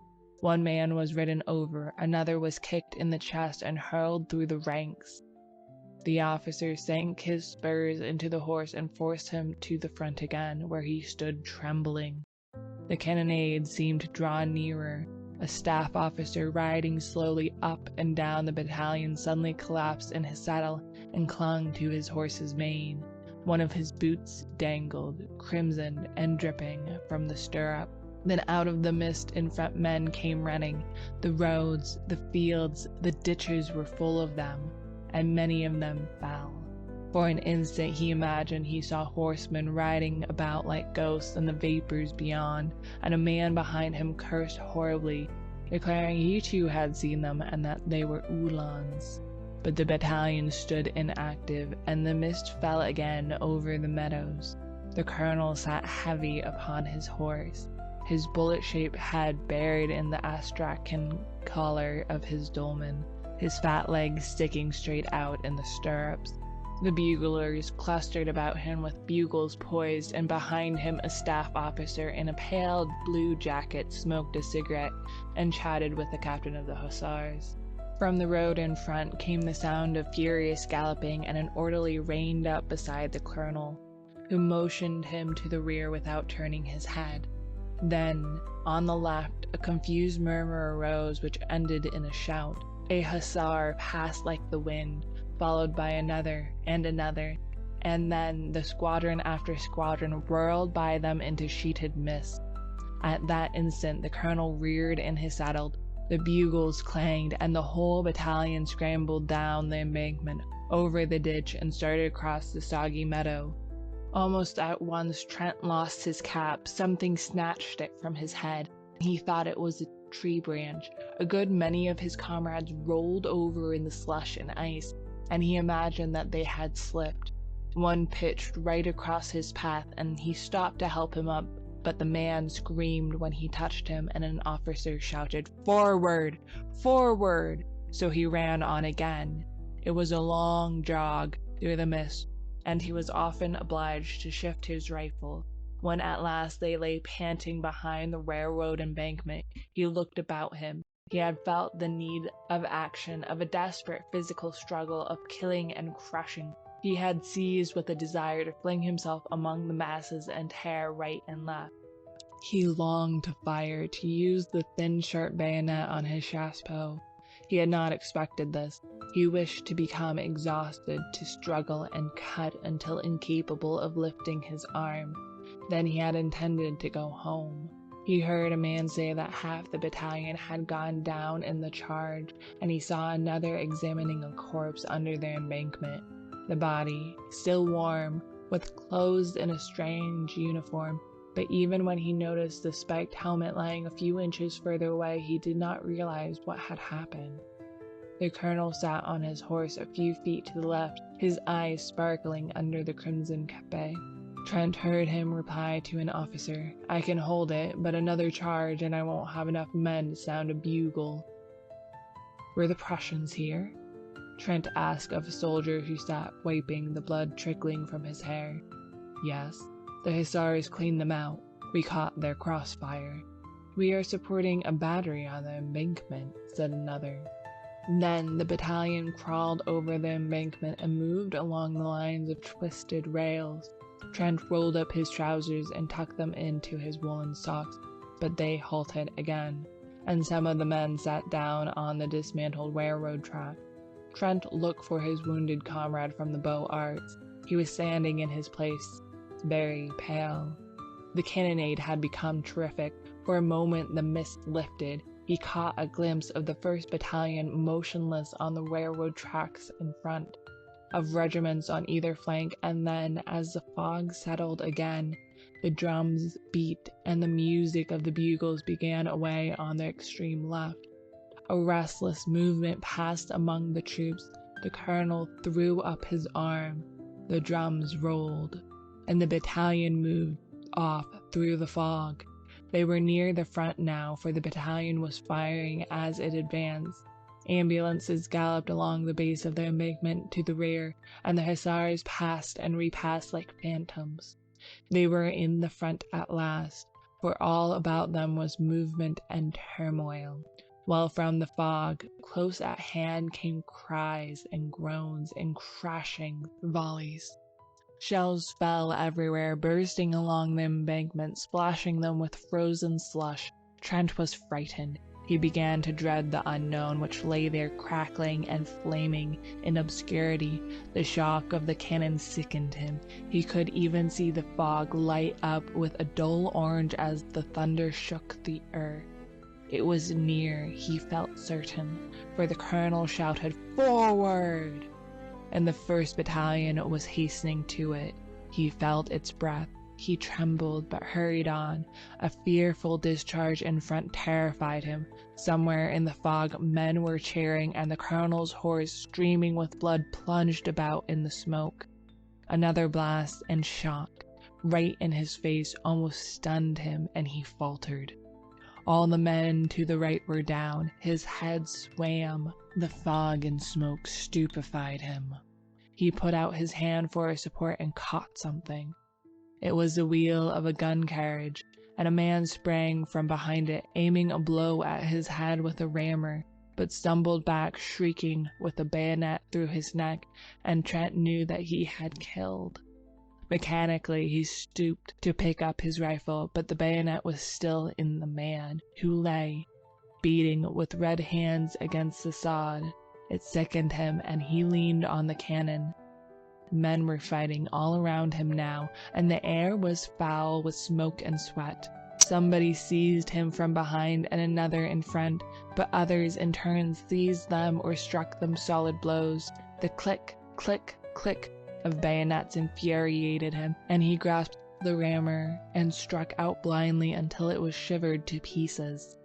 One man was ridden over, another was kicked in the chest and hurled through the ranks. The officer sank his spurs into the horse and forced him to the front again, where he stood trembling. The cannonade seemed to draw nearer. A staff officer riding slowly up and down the battalion suddenly collapsed in his saddle and clung to his horse's mane. One of his boots dangled, crimsoned and dripping, from the stirrup. Then out of the mist in front men came running. The roads, the fields, the ditches were full of them, and many of them fell. For an instant he imagined he saw horsemen riding about like ghosts in the vapors beyond, and a man behind him cursed horribly, declaring he too had seen them and that they were Uhlans. but the battalion stood inactive, and the mist fell again over the meadows. The colonel sat heavy upon his horse, his bullet-shaped head buried in the astrakhan collar of his dolman, his fat legs sticking straight out in the stirrups. The buglers clustered about him with bugles poised, and behind him a staff officer in a pale blue jacket smoked a cigarette and chatted with the captain of the hussars. From the road in front came the sound of furious galloping, and an orderly reined up beside the colonel, who motioned him to the rear without turning his head. Then, on the left, a confused murmur arose which ended in a shout. A hussar passed like the wind, followed by another, and then the squadron after squadron whirled by them into sheeted mist. At that instant the colonel reared in his saddle, the bugles clanged, and the whole battalion scrambled down the embankment, over the ditch, and started across the soggy meadow. Almost at once Trent lost his cap. Something snatched it from his head. He thought it was a tree branch. A good many of his comrades rolled over in the slush and ice, and he imagined that they had slipped. One pitched right across his path, and he stopped to help him up, but the man screamed when he touched him, and an officer shouted, "Forward! Forward!" So he ran on again. It was a long jog through the mist, and he was often obliged to shift his rifle. When at last they lay panting behind the railroad embankment, he looked about him. He had felt the need of action, of a desperate physical struggle, of killing and crushing. He had seized with a desire to fling himself among the masses and tear right and left. He longed to fire, to use the thin, sharp bayonet on his chassepot. He had not expected this. He wished to become exhausted, to struggle and cut until incapable of lifting his arm. Then he had intended to go home. He heard a man say that half the battalion had gone down in the charge, and he saw another examining a corpse under the embankment. The body, still warm, was clothed in a strange uniform, but even when he noticed the spiked helmet lying a few inches further away, he did not realize what had happened. The colonel sat on his horse a few feet to the left, his eyes sparkling under the crimson kepi. Trent heard him reply to an officer, "I can hold it, but another charge and I won't have enough men to sound a bugle." "Were the Prussians here?" Trent asked of a soldier who sat wiping the blood trickling from his hair. "Yes. The hussars cleaned them out. We caught their crossfire." "We are supporting a battery on the embankment," said another. Then the battalion crawled over the embankment and moved along the lines of twisted rails. Trent rolled up his trousers and tucked them into his woolen socks, but they halted again, and some of the men sat down on the dismantled railroad track. Trent looked for his wounded comrade from the Beaux Arts. He was standing in his place, very pale. The cannonade had become terrific. For a moment the mist lifted. He caught a glimpse of the 1st Battalion motionless on the railroad tracks in front, of regiments on either flank, and then, as the fog settled again, the drums beat and the music of the bugles began away on the extreme left. A restless movement passed among the troops. The colonel threw up his arm. The drums rolled, and the battalion moved off through the fog. They were near the front now, for the battalion was firing as it advanced. Ambulances galloped along the base of the embankment to the rear, and the hussars passed and repassed like phantoms. They were in the front at last, for all about them was movement and turmoil, while from the fog, close at hand, came cries and groans and crashing volleys. Shells fell everywhere, bursting along the embankment, splashing them with frozen slush. Trent was frightened. He began to dread the unknown, which lay there crackling and flaming in obscurity. The shock of the cannon sickened him. He could even see the fog light up with a dull orange as the thunder shook the earth. It was near, he felt certain, for the colonel shouted, "Forward!" and the 1st Battalion was hastening to it. He felt its breath. He trembled but hurried on. A fearful discharge in front terrified him. Somewhere in the fog, men were cheering, and the colonel's horse, streaming with blood, plunged about in the smoke. Another blast and shock, right in his face, almost stunned him, and he faltered. All the men to the right were down. His head swam. The fog and smoke stupefied him. He put out his hand for a support and caught something. It was the wheel of a gun carriage, and a man sprang from behind it, aiming a blow at his head with a rammer, but stumbled back, shrieking, with a bayonet through his neck, and Trent knew that he had killed. Mechanically, he stooped to pick up his rifle, but the bayonet was still in the man, who lay, beating with red hands against the sod. It sickened him, and he leaned on the cannon. Men were fighting all around him now, and the air was foul with smoke and sweat. Somebody seized him from behind and another in front, but others in turn seized them or struck them solid blows. The click, click, click of bayonets infuriated him, and he grasped the rammer and struck out blindly until it was shivered to pieces.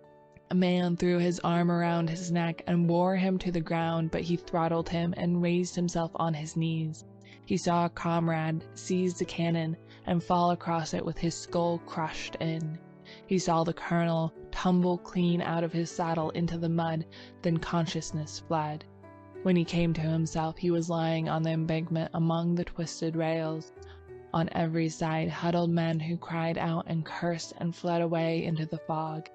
A man threw his arm around his neck and bore him to the ground, but he throttled him and raised himself on his knees. He saw a comrade seize the cannon and fall across it with his skull crushed in. He saw the colonel tumble clean out of his saddle into the mud, then consciousness fled. When he came to himself, he was lying on the embankment among the twisted rails. On every side huddled men who cried out and cursed and fled away into the fog,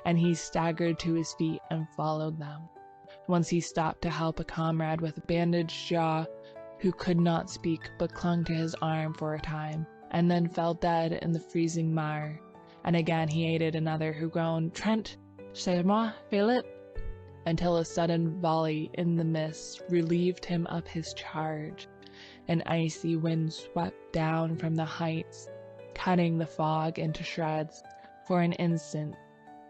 and he staggered to his feet and followed them. Once he stopped to help a comrade with a bandaged jaw who could not speak but clung to his arm for a time, and then fell dead in the freezing mire. And again he aided another who groaned, "Trent, c'est moi, Philip," until a sudden volley in the mist relieved him of his charge. An icy wind swept down from the heights, cutting the fog into shreds. For an instant,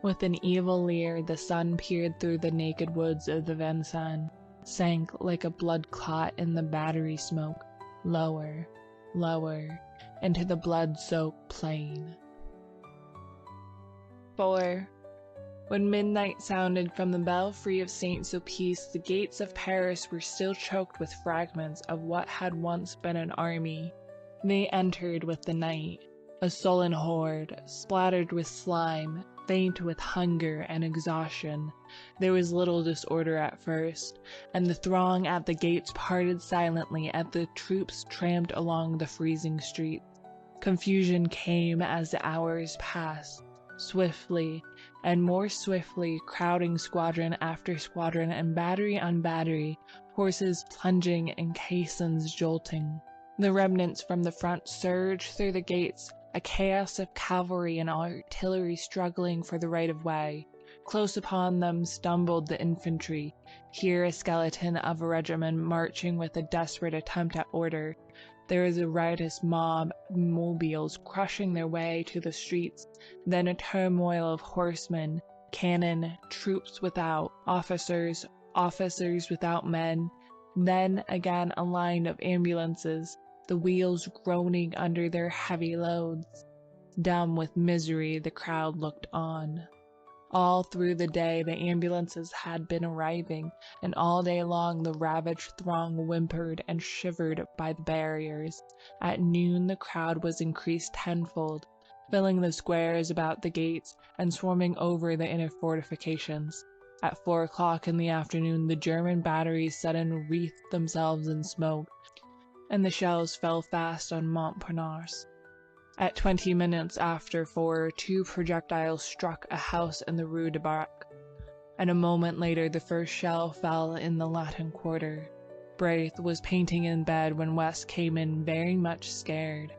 with an evil leer, the sun peered through the naked woods of the Vincennes, sank like a blood clot in the battery smoke, lower, lower, into the blood-soaked plain. 4. When midnight sounded from the belfry of Saint-Sulpice, the gates of Paris were still choked with fragments of what had once been an army. They entered with the night, a sullen horde, splattered with slime, faint with hunger and exhaustion. There was little disorder at first, and the throng at the gates parted silently as the troops tramped along the freezing streets. Confusion came as the hours passed, swiftly and more swiftly, crowding squadron after squadron and battery on battery, horses plunging and caissons jolting. The remnants from the front surged through the gates, a chaos of cavalry and artillery struggling for the right of way. Close upon them stumbled the infantry, here a skeleton of a regiment marching with a desperate attempt at order. There was a riotous mob of mobiles crushing their way to the streets, then a turmoil of horsemen, cannon, troops without, officers without men, then again a line of ambulances, the wheels groaning under their heavy loads. Dumb with misery, the crowd looked on. All through the day the ambulances had been arriving, and all day long the ravaged throng whimpered and shivered by the barriers. At noon the crowd was increased tenfold, filling the squares about the gates and swarming over the inner fortifications. At 4 o'clock in the afternoon the German batteries suddenly wreathed themselves in smoke, and the shells fell fast on Montparnasse. At 20 minutes after 4, 2 projectiles struck a house in the Rue de Bac, and a moment later the first shell fell in the Latin Quarter. Braith was painting in bed when West came in very much scared.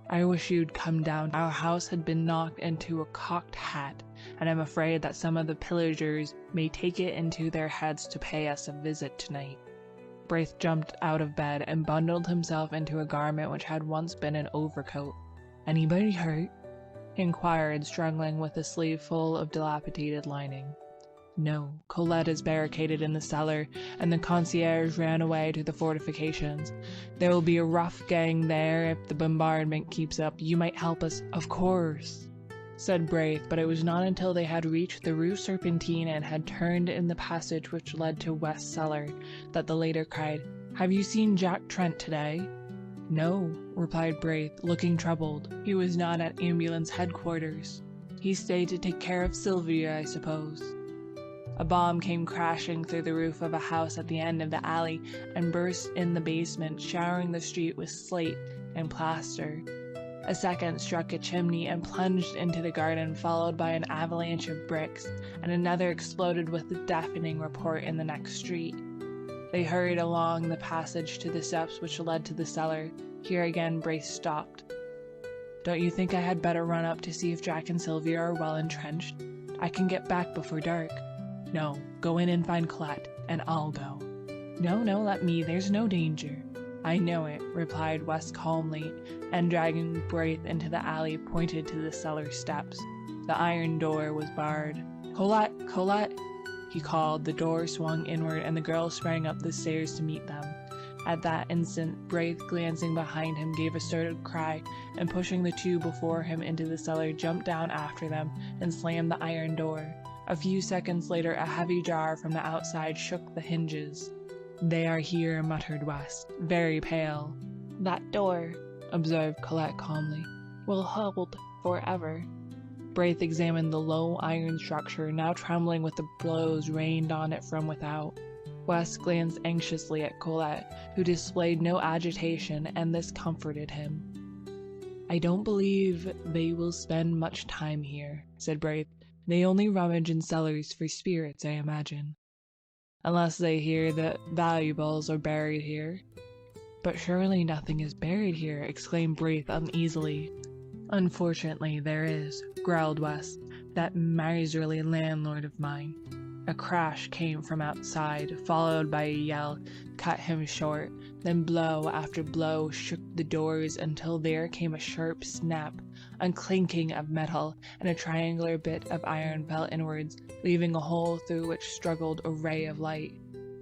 "I wish you'd come down. Our house had been knocked into a cocked hat, and I'm afraid that some of the pillagers may take it into their heads to pay us a visit tonight." Braith jumped out of bed and bundled himself into a garment which had once been an overcoat. "Anybody hurt?" he inquired, struggling with a sleeve full of dilapidated lining. No, Colette is barricaded in the cellar, and the concierge ran away to the fortifications. There will be a rough gang there if the bombardment keeps up. You might help us." "Of course," said Braith, but it was not until they had reached the Rue Serpentine and had turned in the passage which led to West Cellar that the latter cried, "Have you seen Jack Trent today?" "No," replied Braith, looking troubled. "He was not at Ambulance headquarters. He stayed to take care of Sylvia, I suppose." A bomb came crashing through the roof of a house at the end of the alley and burst in the basement, showering the street with slate and plaster. A second struck a chimney and plunged into the garden, followed by an avalanche of bricks, and another exploded with a deafening report in the next street. They hurried along the passage to the steps which led to the cellar. Here again Braith stopped. "Don't you think I had better run up to see if Jack and Sylvia are well entrenched? I can get back before dark." "No, go in and find Colette, and I'll go." No, let me, there's no danger." "I know it," replied West calmly, and dragging Braith into the alley, pointed to the cellar steps. The iron door was barred. "Colette, Colette!" he called. The door swung inward, and the girl sprang up the stairs to meet them. At that instant, Braith, glancing behind him, gave a startled cry, and pushing the two before him into the cellar, jumped down after them and slammed the iron door. A few seconds later, a heavy jar from the outside shook the hinges. "They are here," muttered West, very pale. "That door," observed Colette calmly, "will hold forever." Braith examined the low iron structure, now trembling with the blows rained on it from without. West glanced anxiously at Colette, who displayed no agitation, and this comforted him. "I don't believe they will spend much time here," said Braith. "They only rummage in cellars for spirits, I imagine." "Unless they hear that valuables are buried here." "But surely nothing is buried here," exclaimed Braith uneasily. "Unfortunately there is," growled West, "that miserly landlord of mine." A crash came from outside, followed by a yell, cut him short. Then blow after blow shook the doors until there came a sharp snap, a clinking of metal, and a triangular bit of iron fell inwards, leaving a hole through which struggled a ray of light.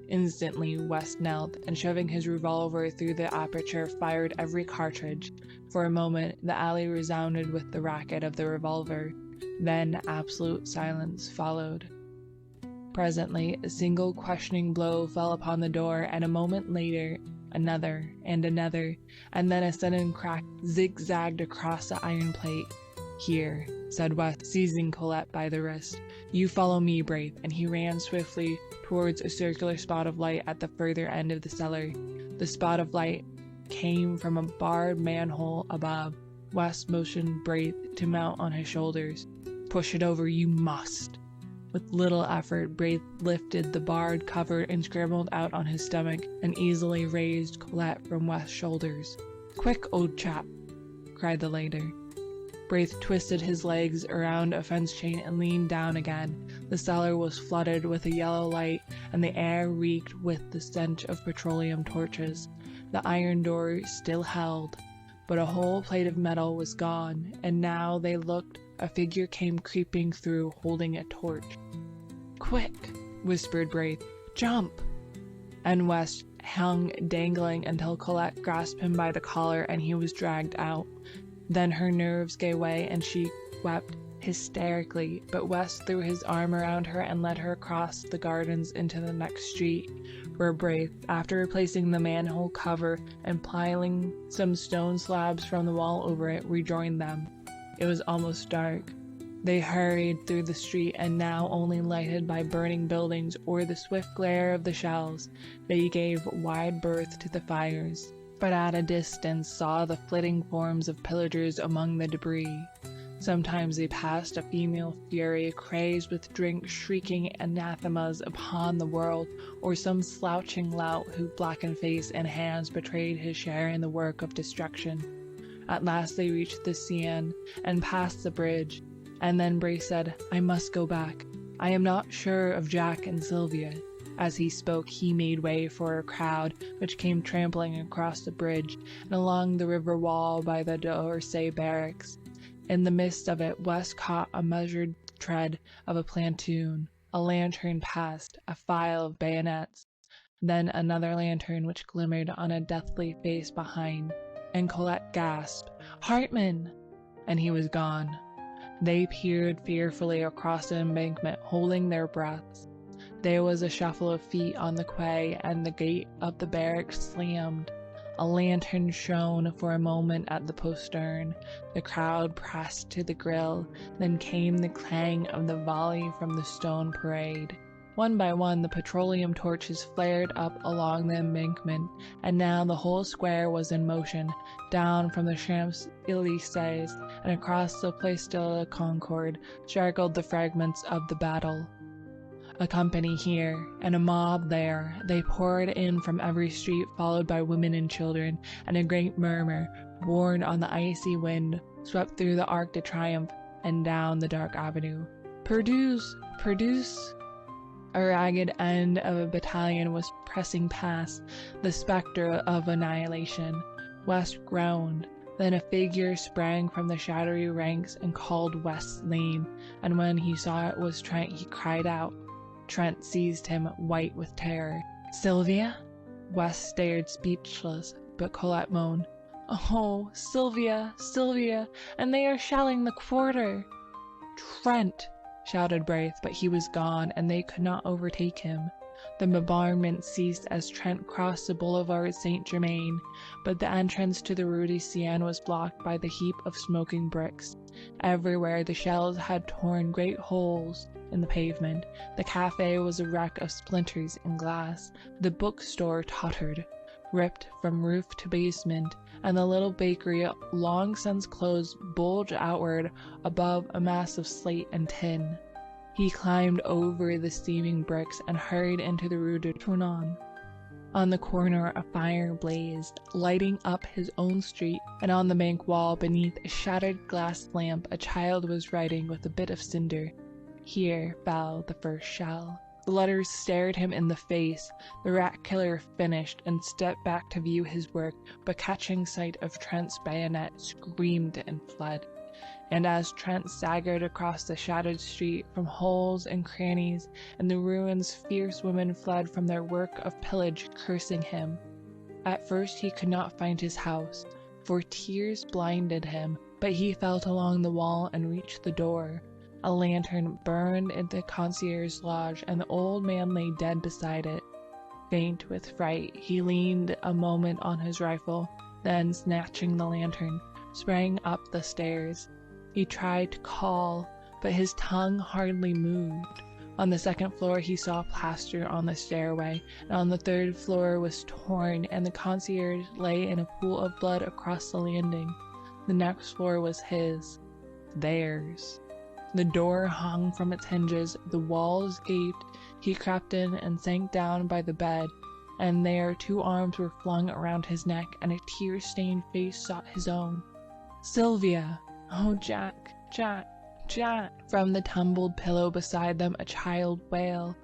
Instantly West knelt, and shoving his revolver through the aperture, fired every cartridge. For a moment the alley resounded with the racket of the revolver. Then absolute silence followed. Presently a single questioning blow fell upon the door, and a moment later another, and then a sudden crack zigzagged across the iron plate. "Here," said West, seizing Colette by the wrist. "You follow me, Braith," and he ran swiftly towards a circular spot of light at the further end of the cellar. The spot of light came from a barred manhole above. West motioned Braith to mount on his shoulders. "Push it over, you must." With little effort, Braith lifted the barred cover and scrambled out on his stomach, and easily raised Colette from West's shoulders. "Quick, old chap!" cried the latter. Braith twisted his legs around a fence chain and leaned down again. The cellar was flooded with a yellow light, and the air reeked with the stench of petroleum torches. The iron door still held, but a whole plate of metal was gone, and now they looked. A figure came creeping through, holding a torch. "Quick!" whispered Braith. "Jump!" And West hung dangling until Colette grasped him by the collar and he was dragged out. Then her nerves gave way and she wept hysterically, but West threw his arm around her and led her across the gardens into the next street, where Braith, after replacing the manhole cover and piling some stone slabs from the wall over it, rejoined them. It was almost dark. They hurried through the street, and now only lighted by burning buildings or the swift glare of the shells. They gave wide berth to the fires, but at a distance saw the flitting forms of pillagers among the debris. Sometimes they passed a female fury crazed with drink, shrieking anathemas upon the world, or some slouching lout whose blackened face and hands betrayed his share in the work of destruction. At last they reached the Seine and passed the bridge, and then Braith said, "I must go back. I am not sure of Jack and Sylvia." As he spoke, he made way for a crowd which came trampling across the bridge and along the river wall by the d'Orsay barracks. In the midst of it, West caught a measured tread of a platoon. A lantern passed, a file of bayonets, then another lantern which glimmered on a deathly face behind, and Colette gasped, "Hartman!" And he was gone. They peered fearfully across the embankment, holding their breaths. There was a shuffle of feet on the quay, and the gate of the barracks slammed. A lantern shone for a moment at the postern. The crowd pressed to the grill. Then came the clang of the volley from the stone parade. One by one, the petroleum torches flared up along the embankment, and now the whole square was in motion. Down from the Champs-Élysées and across the Place de la Concorde straggled the fragments of the battle. A company here, and a mob there. They poured in from every street, followed by women and children, and a great murmur, borne on the icy wind, swept through the Arc de Triomphe and down the dark avenue. "Perdues! Perdues!" A ragged end of a battalion was pressing past, the spectre of annihilation. West groaned. Then a figure sprang from the shadowy ranks and called West's name, and when he saw it was Trent, he cried out. Trent seized him, white with terror. "Sylvia?" West stared speechless, but Colette moaned, "Oh, Sylvia, Sylvia, and they are shelling the quarter!" "Trent!" shouted Braith, but he was gone, and they could not overtake him. The bombardment ceased as Trent crossed the Boulevard Saint-Germain, but the entrance to the Rue de Seine was blocked by the heap of smoking bricks. Everywhere the shells had torn great holes in the pavement. The cafe was a wreck of splinters and glass. The bookstore tottered, ripped from roof to basement, and the little bakery, long since closed, bulged outward above a mass of slate and tin. He climbed over the steaming bricks and hurried into the Rue de Tournon. On the corner a fire blazed, lighting up his own street, and on the bank wall beneath a shattered glass lamp a child was writing with a bit of cinder. Here fell the first shell. The letters stared him in the face. The rat killer finished and stepped back to view his work, but catching sight of Trent's bayonet, screamed and fled. And as Trent staggered across the shattered street, from holes and crannies and the ruins fierce women fled from their work of pillage, cursing him. At first he could not find his house, for tears blinded him, but he felt along the wall and reached the door. A lantern burned in the concierge's lodge, and the old man lay dead beside it. Faint with fright, he leaned a moment on his rifle, then, snatching the lantern, sprang up the stairs. He tried to call, but his tongue hardly moved. On the second floor he saw plaster on the stairway, and on the third floor was torn, and the concierge lay in a pool of blood across the landing. The next floor was his. Theirs. The door hung from its hinges, the walls gaped. He crept in and sank down by the bed, and there 2 arms were flung around his neck, and a tear-stained face sought his own. "Sylvia! Oh, Jack, Jack, Jack!" From the tumbled pillow beside them a child wailed.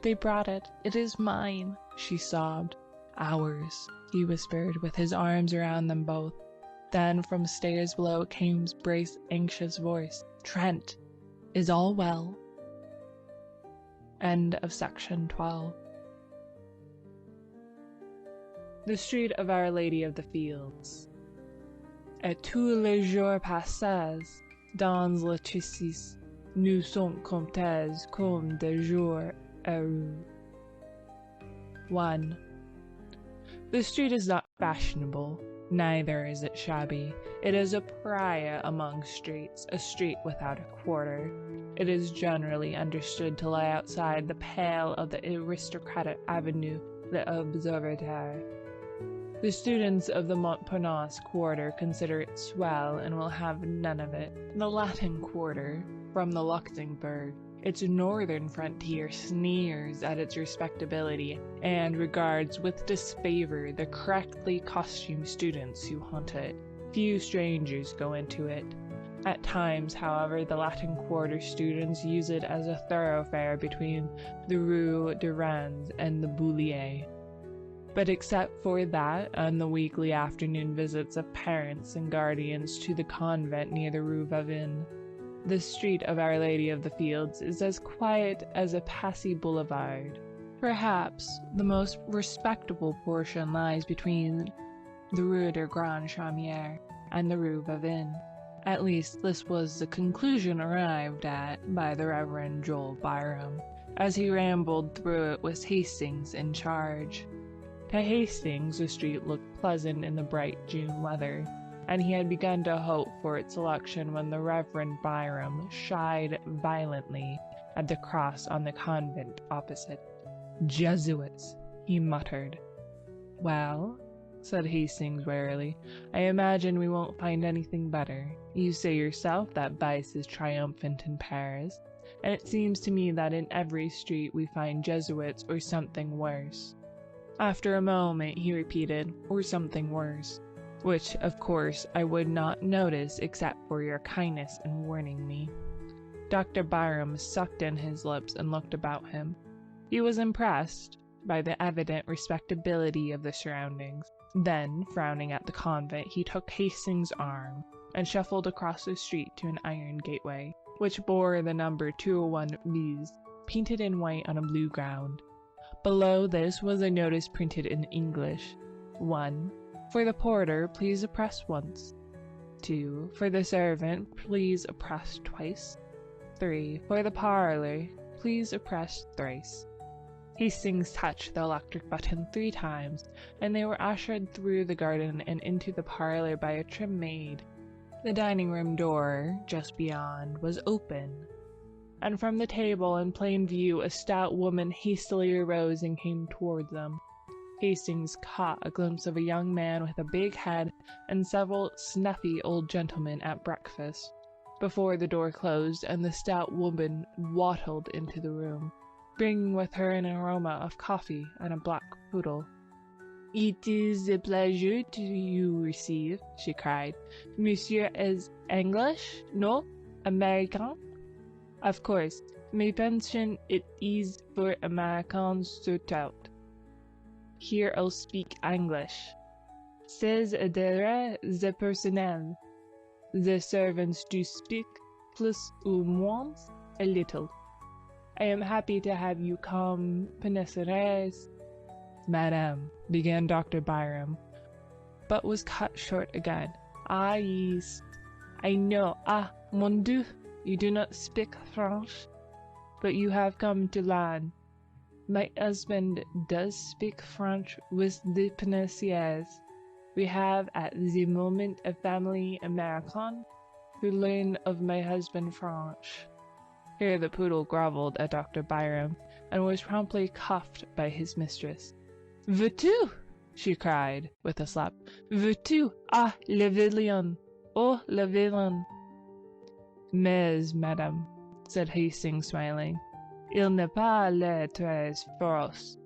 "They brought it. It is mine," she sobbed. "Ours," he whispered, with his arms around them both. Then from stairs below came Braith's anxious voice. "Trent! Is all well?" End of section 12. The Street of Our Lady of the Fields. Et tous les jours passés dans le tissus nous sont comptés comme des jours heureux. 1. The street is not fashionable, neither is it shabby. It is a pariah among streets, a street without a quarter. It is generally understood to lie outside the pale of the aristocratic Avenue de l'Observatoire. The students of the Montparnasse quarter consider it swell and will have none of it. The Latin quarter, from the Luxembourg, its northern frontier, sneers at its respectability and regards with disfavor the correctly costumed students who haunt it. Few strangers go into it. At times, however, the Latin Quarter students use it as a thoroughfare between the Rue de Rennes and the Boulier. But except for that and the weekly afternoon visits of parents and guardians to the convent near the Rue Vavin, The street of Our Lady of the Fields is as quiet as a Passy boulevard. Perhaps the most respectable portion lies between the Rue de Grand Chaumière and the Rue Vavin. At least this was the conclusion arrived at by the Reverend Joel Byram, as he rambled through it with Hastings in charge. To Hastings the street looked pleasant in the bright June weather, and he had begun to hope for its selection when the Reverend Byram shied violently at the cross on the convent opposite. "Jesuits," he muttered. "Well," said Hastings warily, "I imagine we won't find anything better. You say yourself that vice is triumphant in Paris, and it seems to me that in every street we find Jesuits or something worse." After a moment he repeated, "or something worse," which, of course, I would not notice except for your kindness in warning me. Dr. Byram sucked in his lips and looked about him. He was impressed by the evident respectability of the surroundings. Then, frowning at the convent, he took Hastings' arm and shuffled across the street to an iron gateway, which bore the number 201 bis, painted in white on a blue ground. Below this was a notice printed in English. 1. For the porter, please press once. 2. For the servant, please press twice. 3. For the parlor, please press thrice. Hastings touched the electric button 3 times, and they were ushered through the garden and into the parlor by a trim maid. The dining room door, just beyond, was open, and from the table in plain view a stout woman hastily arose and came toward them. Hastings caught a glimpse of a young man with a big head and several snuffy old gentlemen at breakfast, before the door closed and the stout woman waddled into the room, bringing with her an aroma of coffee and a black poodle. "It is a pleasure to you receive," she cried. "Monsieur is English? No? American? Of course, my pension it is for Americans sort out. Here I'll speak English. C'est adoré the personnel. The servants do speak, plus ou moins, a little. I am happy to have you come, Penseres." "Madame," began Dr. Byram, but was cut short again. "Ah, yes, I know. Ah, mon Dieu, you do not speak French, but you have come to learn. My husband does speak French with the Penseres. We have at the moment a family American who learn of my husband French." Here the poodle grovelled at Dr. Byram, and was promptly cuffed by his mistress. "Veux-tu?" she cried, with a slap. "Veux-tu? Ah, le villain! Oh, le villain!" "Mais, madame," said Hastings, smiling, "il n'est pas là très féroce."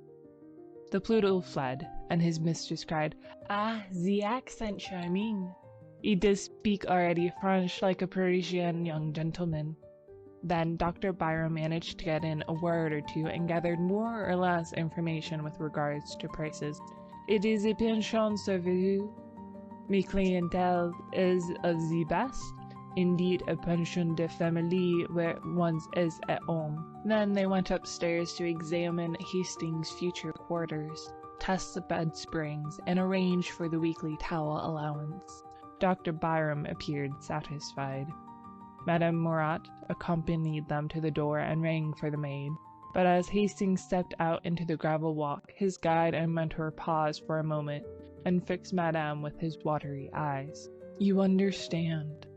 The poodle fled, and his mistress cried, "Ah, the accent charming! He does speak already French like a Parisian young gentleman." Then Dr. Byram managed to get in a word or two and gathered more or less information with regards to prices. "It is a pension service. My clientele is of the best. Indeed, a pension de famille where one is at home." Then they went upstairs to examine Hastings' future quarters, test the bed springs, and arrange for the weekly towel allowance. Dr. Byram appeared satisfied. Madame Murat accompanied them to the door and rang for the maid, but as Hastings stepped out into the gravel walk, his guide and mentor paused for a moment and fixed Madame with his watery eyes. "You understand,"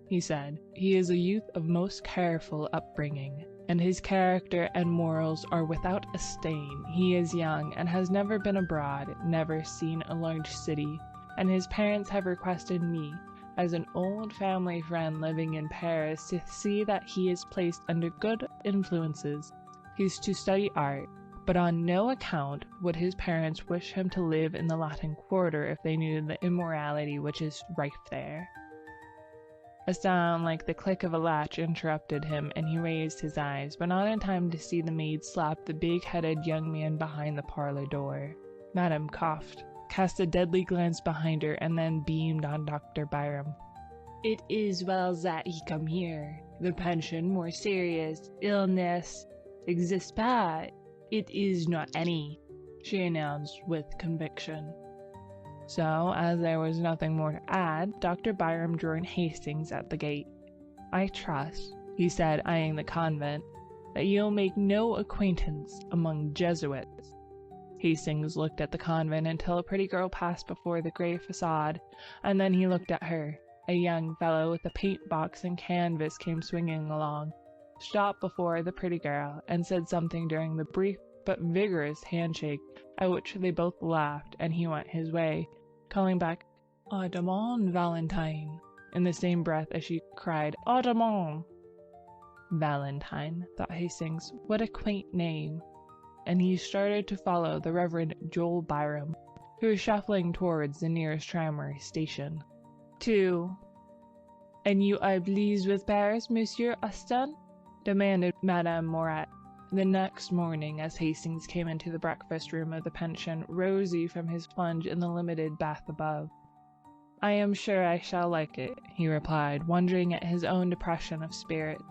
he said. "He is a youth of most careful upbringing, and his character and morals are without a stain. He is young and has never been abroad, never seen a large city, and his parents have requested me, as an old family friend living in Paris, to see that he is placed under good influences. He is to study art, but on no account would his parents wish him to live in the Latin Quarter if they knew the immorality which is rife there." A sound like the click of a latch interrupted him, and he raised his eyes, but not in time to see the maid slap the big-headed young man behind the parlor door. Madame coughed, cast a deadly glance behind her, and then beamed on Dr. Byram. It is well that he come here. The pension more serious illness exists pas. It is not any, she announced with conviction. So, as there was nothing more to add, Dr. Byram joined Hastings at the gate. I trust, he said, eyeing the convent, that you'll make no acquaintance among Jesuits. Hastings looked at the convent until a pretty girl passed before the grey facade, and then he looked at her. A young fellow with a paint box and canvas came swinging along, stopped before the pretty girl, and said something during the brief but vigorous handshake, at which they both laughed, and he went his way, calling back, "Au demain, Valentine," in the same breath as she cried, "Au demain." Valentine, thought Hastings, what a quaint name. And he started to follow the Reverend Joel Byram, who was shuffling towards the nearest tramway station. "And you are pleased with Paris, Monsieur Austin?" demanded Madame Morat the next morning as Hastings came into the breakfast room of the pension, rosy from his plunge in the limited bath above. "I am sure I shall like it," he replied, wondering at his own depression of spirit.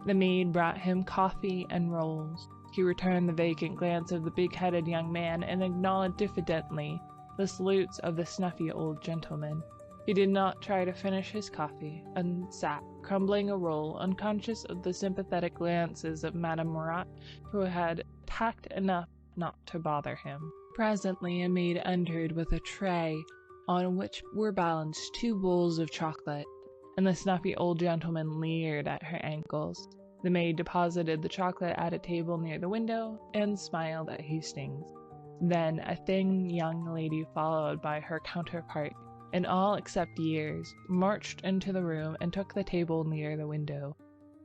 The maid brought him coffee and rolls. He returned the vacant glance of the big-headed young man and acknowledged diffidently the salutes of the snuffy old gentleman. He did not try to finish his coffee, and sat, crumbling a roll, unconscious of the sympathetic glances of Madame Morat, who had tact enough not to bother him. Presently a maid entered with a tray, on which were balanced 2 bowls of chocolate, and the snuffy old gentleman leered at her ankles. The maid deposited the chocolate at a table near the window, and smiled at Hastings. Then a thin young lady, followed by her counterpart, in all except years, marched into the room and took the table near the window.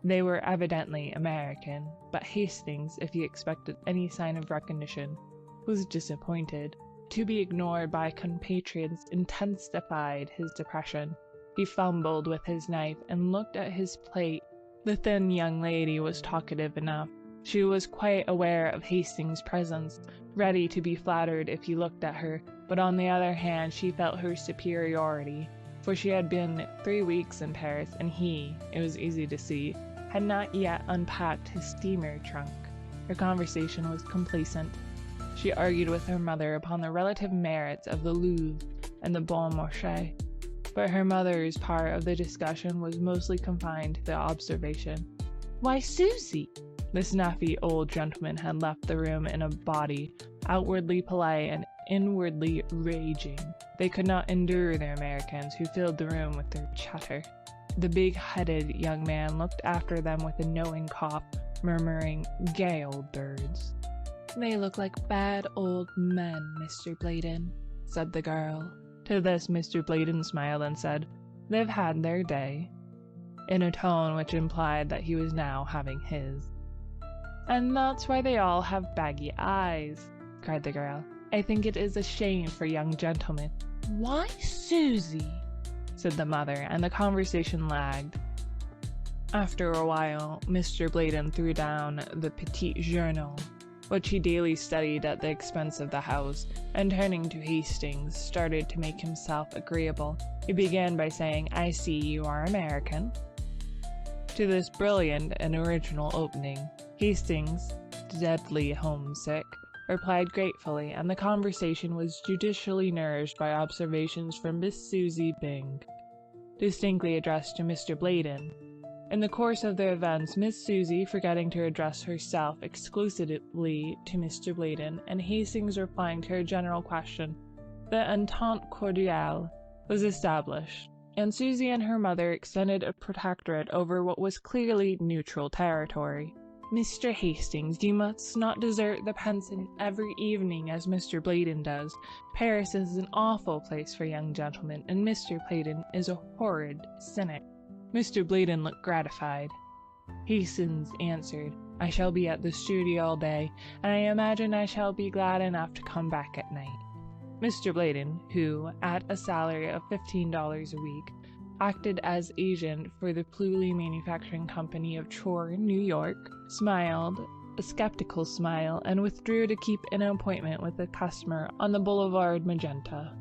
They were evidently American, but Hastings, if he expected any sign of recognition, was disappointed. To be ignored by compatriots intensified his depression. He fumbled with his knife and looked at his plate. The thin young lady was talkative enough. She was quite aware of Hastings' presence, ready to be flattered if he looked at her, but on the other hand she felt her superiority, for she had been 3 weeks in Paris, and he, it was easy to see, had not yet unpacked his steamer trunk. Her conversation was complacent. She argued with her mother upon the relative merits of the Louvre and the Bon Marché, but her mother's part of the discussion was mostly confined to the observation, "Why, Susie!" The snuffy old gentleman had left the room in a body, outwardly polite and inwardly raging. They could not endure the Americans who filled the room with their chatter. The big-headed young man looked after them with a knowing cough, murmuring, "Gay old birds." "They look like bad old men, Mr. Bladen," said the girl. To this Mr. Bladen smiled and said, "They've had their day," in a tone which implied that he was now having his. "And that's why they all have baggy eyes," cried the girl. "I think it is a shame for young gentlemen." "Why, Susie!" said the mother, and the conversation lagged. After a while, Mr. Bladen threw down the Petit Journal, which he daily studied at the expense of the house, and turning to Hastings, started to make himself agreeable. He began by saying, "I see you are American." To this brilliant and original opening, Hastings, deadly homesick, replied gratefully, and the conversation was judicially nourished by observations from Miss Susie Byng, distinctly addressed to Mr. Bladen. In the course of the events, Miss Susie, forgetting to address herself exclusively to Mr. Bladen, and Hastings replying to her general question, the entente cordiale was established, and Susie and her mother extended a protectorate over what was clearly neutral territory. "Mr. Hastings, you must not desert the pension every evening as Mr. Bladen does. Paris is an awful place for young gentlemen, and Mr. Bladen is a horrid cynic." Mr. Bladen looked gratified. Hastings answered, "I shall be at the studio all day, and I imagine I shall be glad enough to come back at night." Mr. Bladen, who, at a salary of $15 a week, acted as agent for the Pluley Manufacturing Company of Troy, New York, smiled a skeptical smile and withdrew to keep an appointment with a customer on the Boulevard Magenta.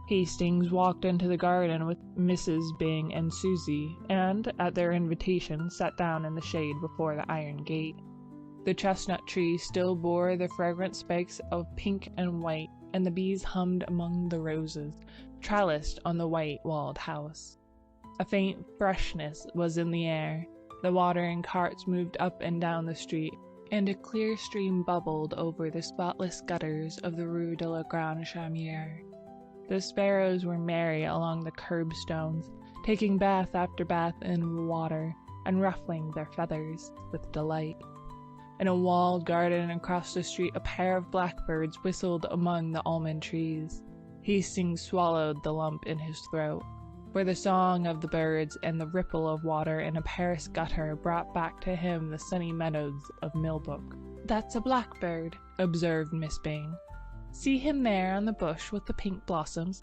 Hastings walked into the garden with Mrs. Byng and Susie, and, at their invitation, sat down in the shade before the iron gate. The chestnut tree still bore the fragrant spikes of pink and white, and the bees hummed among the roses, trellised on the white-walled house. A faint freshness was in the air. The watering carts moved up and down the street, and a clear stream bubbled over the spotless gutters of the Rue de la Grande Chaumière. The sparrows were merry along the curbstones, taking bath after bath in water, and ruffling their feathers with delight. In a walled garden across the street, a pair of blackbirds whistled among the almond trees. Hastings swallowed the lump in his throat, for the song of the birds and the ripple of water in a Paris gutter brought back to him the sunny meadows of Millbrook. "That's a blackbird," observed Miss Byng. "See him there on the bush with the pink blossoms?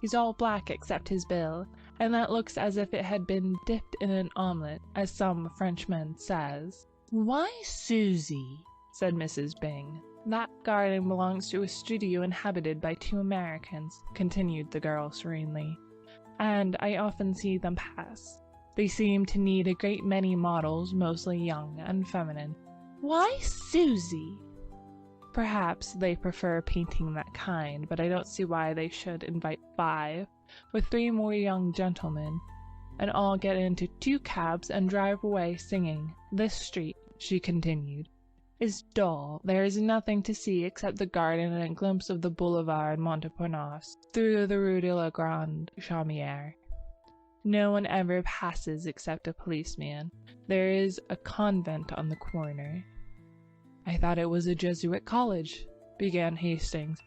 He's all black except his bill, and that looks as if it had been dipped in an omelette, as some Frenchman says." "Why, Susie," said Mrs. Byng. "That garden belongs to a studio inhabited by 2 Americans," continued the girl serenely, "and I often see them pass. They seem to need a great many models, mostly young and feminine." "Why, Susie!" "Perhaps they prefer painting that kind, but I don't see why they should invite 5, with 3 more young gentlemen, and all get into 2 cabs and drive away singing. This street," she continued, "is dull. There is nothing to see except the garden and a glimpse of the boulevard Montparnasse through the Rue de la Grande Chaumière. No one ever passes except a policeman. There is a convent on the corner." "I thought it was a Jesuit college," began Hastings,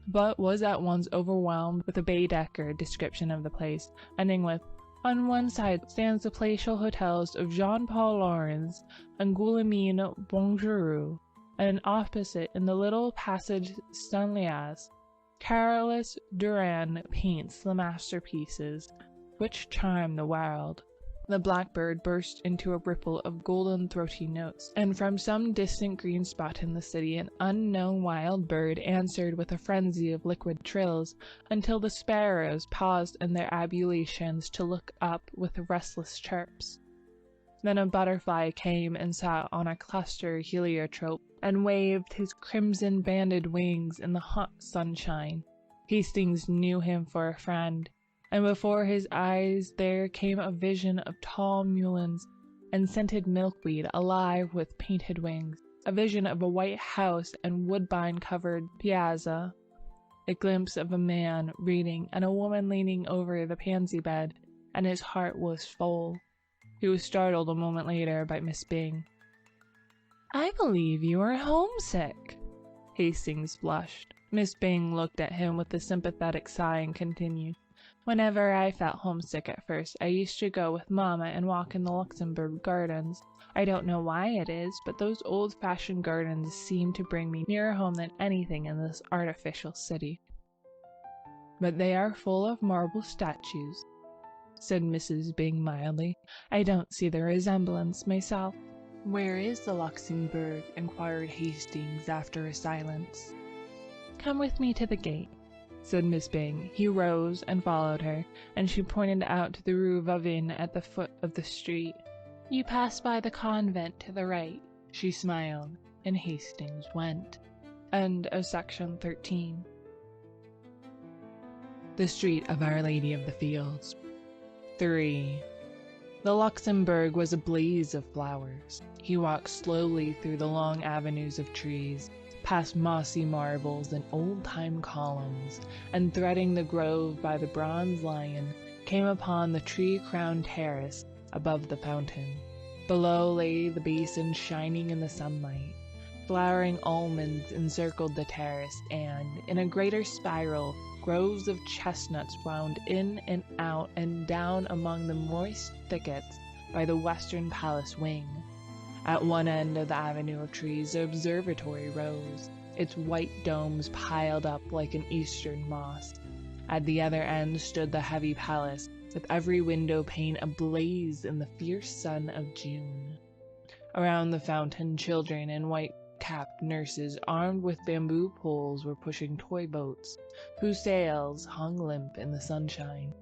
but was at once overwhelmed with a Baedeker description of the place, ending with, "On one side stands the palatial hotels of Jean-Paul Laurens and Guillaumin Bonjour, and opposite, in the little passage Stanlias, Carolus Duran paints the masterpieces which charm the world." The blackbird burst into a ripple of golden throaty notes, and from some distant green spot in the city an unknown wild bird answered with a frenzy of liquid trills, until the sparrows paused in their ablutions to look up with restless chirps. Then a butterfly came and sat on a cluster heliotrope, and waved his crimson-banded wings in the hot sunshine. Hastings knew him for a friend, and before his eyes there came a vision of tall mulleins and scented milkweed alive with painted wings, a vision of a white house and woodbine-covered piazza, a glimpse of a man reading and a woman leaning over the pansy bed, and his heart was full. He was startled a moment later by Miss Byng. "I believe you are homesick." Hastings blushed. Miss Byng looked at him with a sympathetic sigh and continued, "Whenever I felt homesick at first, I used to go with Mamma and walk in the Luxembourg Gardens. I don't know why it is, but those old-fashioned gardens seem to bring me nearer home than anything in this artificial city." "But they are full of marble statues," said Mrs. Byng mildly. "I don't see the resemblance myself." "Where is the Luxembourg?" inquired Hastings after a silence. "Come with me to the gate," said Miss Byng. He rose and followed her, and she pointed out to the Rue Vavin at the foot of the street. "You pass by the convent to the right," she smiled, and Hastings went. End of section 13. The Street of Our Lady of the Fields. 3. The Luxembourg was a blaze of flowers. He walked slowly through the long avenues of trees, past mossy marbles and old-time columns, and threading the grove by the bronze lion, came upon the tree-crowned terrace above the fountain. Below lay the basin shining in the sunlight. Flowering almonds encircled the terrace, and, in a greater spiral, groves of chestnuts wound in and out and down among the moist thickets by the western palace wing. At one end of the avenue of trees the observatory rose, its white domes piled up like an eastern mosque. At the other end stood the heavy palace, with every window pane ablaze in the fierce sun of June. Around the fountain children in white white-capped nurses armed with bamboo poles were pushing toy boats, whose sails hung limp in the sunshine.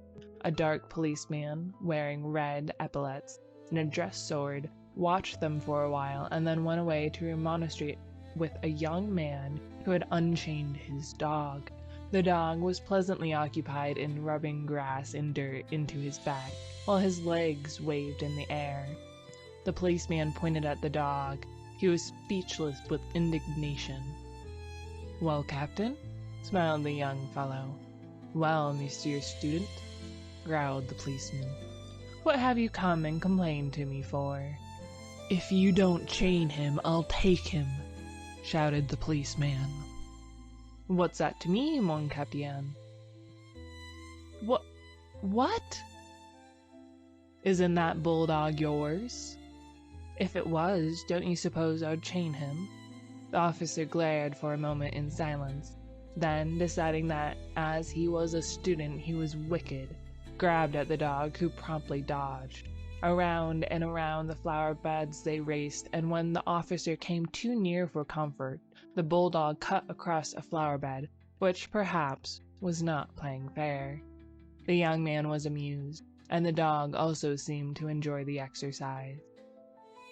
A dark policeman, wearing red epaulets and a dress sword, watched them for a while and then went away to remonstrate with a young man who had unchained his dog. The dog was pleasantly occupied in rubbing grass and dirt into his back, while his legs waved in the air. The policeman pointed at the dog. He was speechless with indignation. "Well, Captain?" smiled the young fellow. "Well, Monsieur Student?" growled the policeman. "What have you come and complained to me for?" "If you don't chain him, I'll take him," shouted the policeman. "What's that to me, mon capitaine?" What? Isn't that bulldog yours?" "If it was, don't you suppose I'd chain him?" The officer glared for a moment in silence. Then, deciding that as he was a student he was wicked, grabbed at the dog, who promptly dodged. Around and around the flower beds they raced, and when the officer came too near for comfort, the bulldog cut across a flower bed, which perhaps was not playing fair. The young man was amused, and the dog also seemed to enjoy the exercise.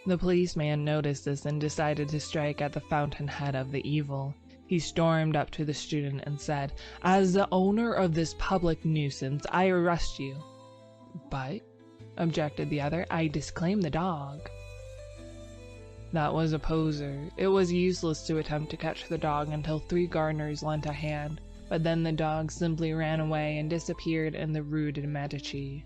The policeman noticed this and decided to strike at the fountainhead of the evil. He stormed up to the student and said, "As the owner of this public nuisance, I arrest you." "But," objected the other, "I disclaim the dog." That was a poser. It was useless to attempt to catch the dog until 3 gardeners lent a hand, but then the dog simply ran away and disappeared in the Rue de Medici.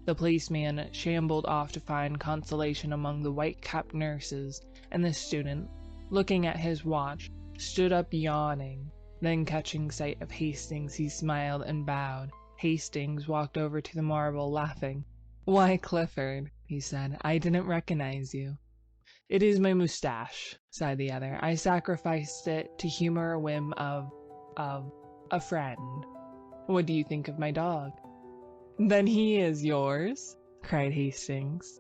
The policeman shambled off to find consolation among the white-capped nurses, and the student, looking at his watch, stood up yawning. Then catching sight of Hastings, he smiled and bowed. Hastings walked over to the marble, laughing. "Why, Clifford," he said, "I didn't recognize you." "It is my moustache," sighed the other. "I sacrificed it to humor a whim of a friend. What do you think of my dog?" "Then he is yours?" cried Hastings.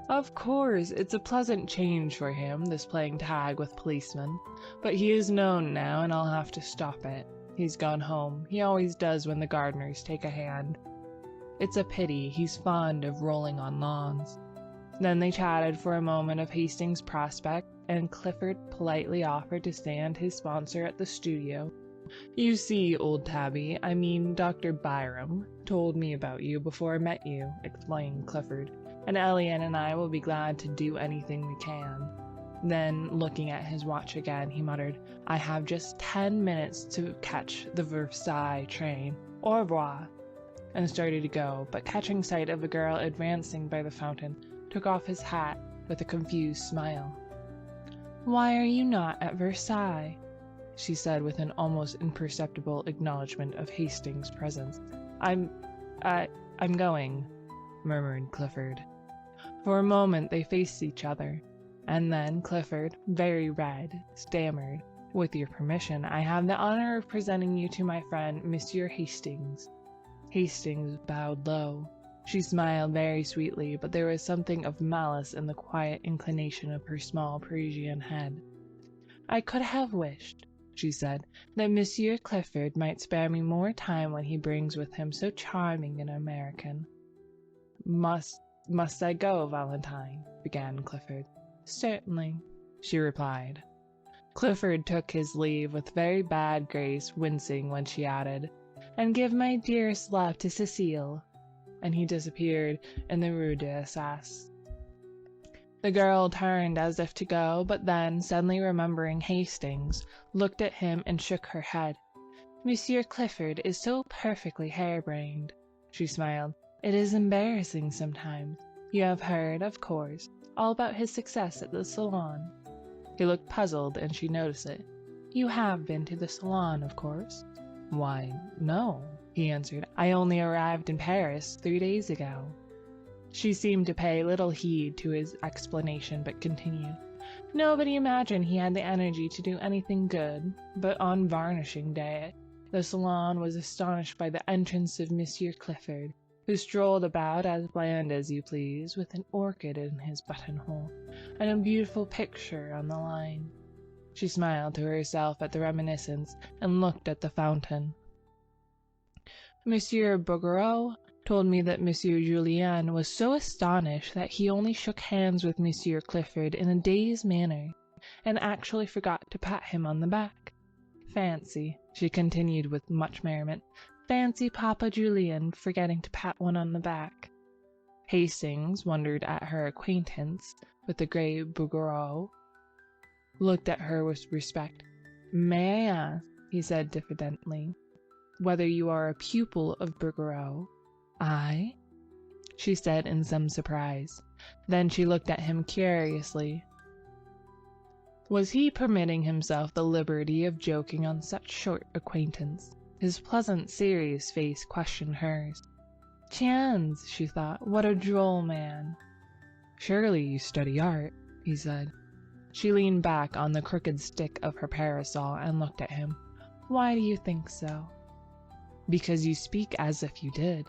"Of course, it's a pleasant change for him, this playing tag with policemen. But he is known now, and I'll have to stop it. He's gone home. He always does when the gardeners take a hand. It's a pity, he's fond of rolling on lawns." Then they chatted for a moment of Hastings' prospect, and Clifford politely offered to stand his sponsor at the studio. "You see, old Tabby, I mean Dr. Byram, told me about you before I met you," explained Clifford, "and Elian and I will be glad to do anything we can." Then, looking at his watch again, he muttered, "I have just 10 minutes to catch the Versailles train. Au revoir," and started to go, but catching sight of a girl advancing by the fountain, took off his hat with a confused smile. "Why are you not at Versailles?" she said with an almost imperceptible acknowledgement of Hastings' presence. I'm going," murmured Clifford. For a moment they faced each other, and then Clifford, very red, stammered, "With your permission, I have the honor of presenting you to my friend, Monsieur Hastings." Hastings bowed low. She smiled very sweetly, but there was something of malice in the quiet inclination of her small Parisian head. "I could have wished," she said, "that Monsieur Clifford might spare me more time when he brings with him so charming an American." Must I go, Valentine?" began Clifford. "Certainly," she replied. Clifford took his leave with very bad grace, wincing when she added, "And give my dearest love to Cecile," and he disappeared in the Rue d'Assas. The girl turned as if to go, but then, suddenly remembering Hastings, looked at him and shook her head. "Monsieur Clifford is so perfectly harebrained," she smiled. "It is embarrassing sometimes. You have heard, of course, all about his success at the Salon." He looked puzzled, and she noticed it. "You have been to the Salon, of course?" "Why, no," he answered. "I only arrived in Paris 3 days ago." She seemed to pay little heed to his explanation, but continued. "Nobody imagined he had the energy to do anything good, but on varnishing day, the Salon was astonished by the entrance of Monsieur Clifford, who strolled about as bland as you please, with an orchid in his buttonhole, and a beautiful picture on the line. She smiled to herself at the reminiscence and looked at the fountain. Monsieur Bouguereau told me that Monsieur Julien was so astonished that he only shook hands with Monsieur Clifford in a dazed manner, and actually forgot to pat him on the back. Fancy, she continued with much merriment, fancy Papa Julien forgetting to pat one on the back. Hastings wondered at her acquaintance with the grey Bouguereau, looked at her with respect. "May I ask," he said diffidently, "whether you are a pupil of Bouguereau?" "I?" she said in some surprise. Then she looked at him curiously. Was he permitting himself the liberty of joking on such short acquaintance? His pleasant, serious face questioned hers. "Tiens," she thought, "what a droll man." "Surely you study art," he said. She leaned back on the crooked stick of her parasol and looked at him. "Why do you think so?" "Because you speak as if you did."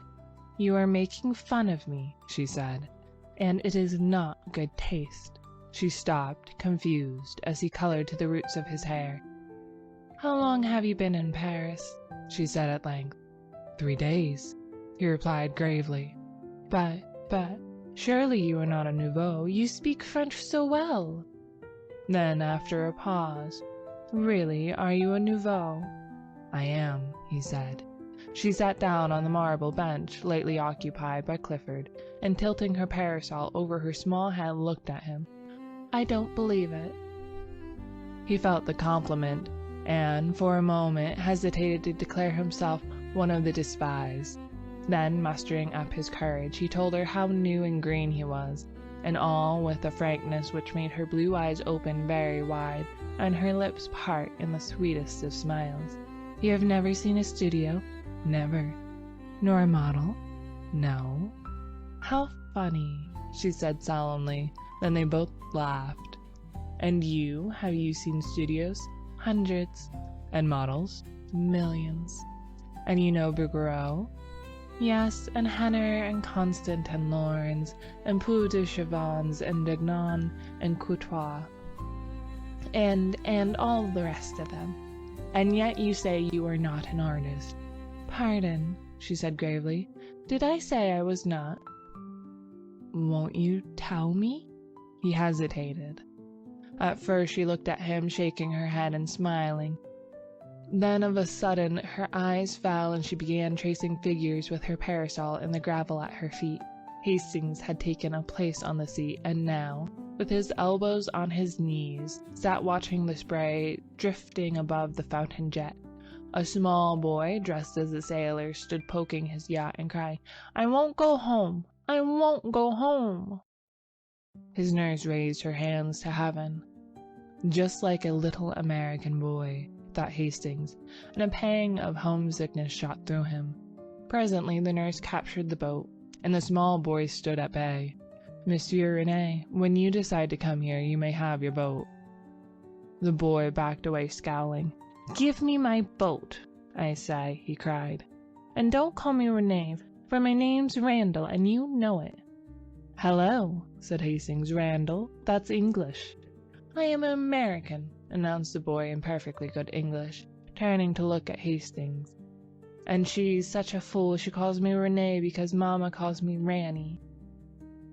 "You are making fun of me," she said, "and it is not good taste." She stopped, confused, as he colored to the roots of his hair. "How long have you been in Paris?" she said at length. 3 days, he replied gravely. But, surely you are not a nouveau. You speak French so well." Then, after a pause, "Really, are you a nouveau?" "I am," he said. She sat down on the marble bench lately occupied by Clifford, and tilting her parasol over her small head looked at him. "I don't believe it." He felt the compliment, and for a moment hesitated to declare himself one of the despised. Then, mustering up his courage, he told her how new and green he was, and all with a frankness which made her blue eyes open very wide, and her lips part in the sweetest of smiles. "You have never seen a studio?" "Never." "Nor a model?" "No." "How funny," she said solemnly. Then they both laughed. "And you, have you seen studios?" "Hundreds." "And models?" "Millions." "And you know Bouguereau?" "Yes, and Henner, and Constant, and Laurens, and Pou de Chavannes, and Dagnon, and Courtois, and all the rest of them. And yet you say you are not an artist." "Pardon," she said gravely. "Did I say I was not?" "Won't you tell me?" He hesitated. At first she looked at him, shaking her head and smiling. Then of a sudden her eyes fell and she began tracing figures with her parasol in the gravel at her feet. Hastings had taken a place on the seat, and now, with his elbows on his knees, sat watching the spray drifting above the fountain jet. A small boy, dressed as a sailor, stood poking his yacht and crying, "I won't go home! I won't go home!" His nurse raised her hands to heaven. Just like a little American boy, thought Hastings, and a pang of homesickness shot through him. Presently the nurse captured the boat, and the small boy stood at bay. "Monsieur Rene, when you decide to come here, you may have your boat." The boy backed away scowling. "Give me my boat, I say," he cried. "And don't call me Rene, for my name's Randall, and you know it." "Hello," said Hastings. "Randall, that's English." "I am an American," announced the boy in perfectly good English, turning to look at Hastings. "And she's such a fool she calls me Rene because Mama calls me Ranny."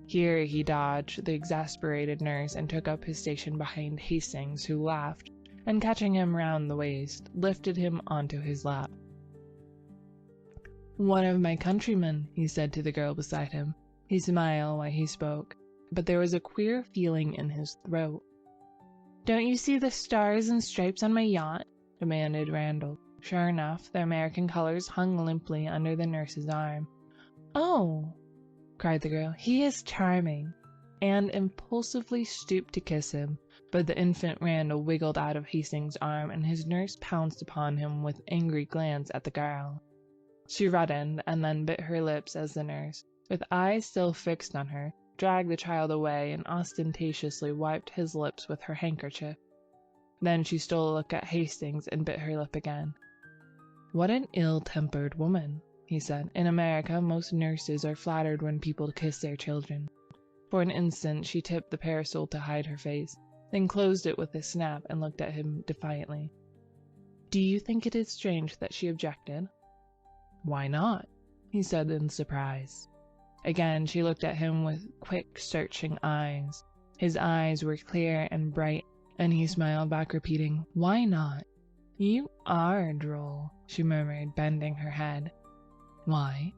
Here he dodged the exasperated nurse and took up his station behind Hastings, who laughed, and catching him round the waist, lifted him onto his lap. "One of my countrymen," he said to the girl beside him. He smiled while he spoke, but there was a queer feeling in his throat. "Don't you see the stars and stripes on my yacht?" demanded Randall. Sure enough, the American colors hung limply under the nurse's arm. "Oh!" cried the girl, "he is charming," and impulsively stooped to kiss him, but the infant Randall wiggled out of Hastings' arm, and his nurse pounced upon him with angry glance at the girl. She reddened, and then bit her lips as the nurse, with eyes still fixed on her, dragged the child away and ostentatiously wiped his lips with her handkerchief. Then she stole a look at Hastings and bit her lip again. "What an ill-tempered woman," he said. "In America, most nurses are flattered when people kiss their children." For an instant she tipped the parasol to hide her face. then closed it with a snap and looked at him defiantly. Do you think it is strange that she objected? Why not? He said in surprise. Again, she looked at him with quick, searching eyes. His eyes were clear and bright, and he smiled back, repeating, Why not? You are droll, she murmured, bending her head. Why?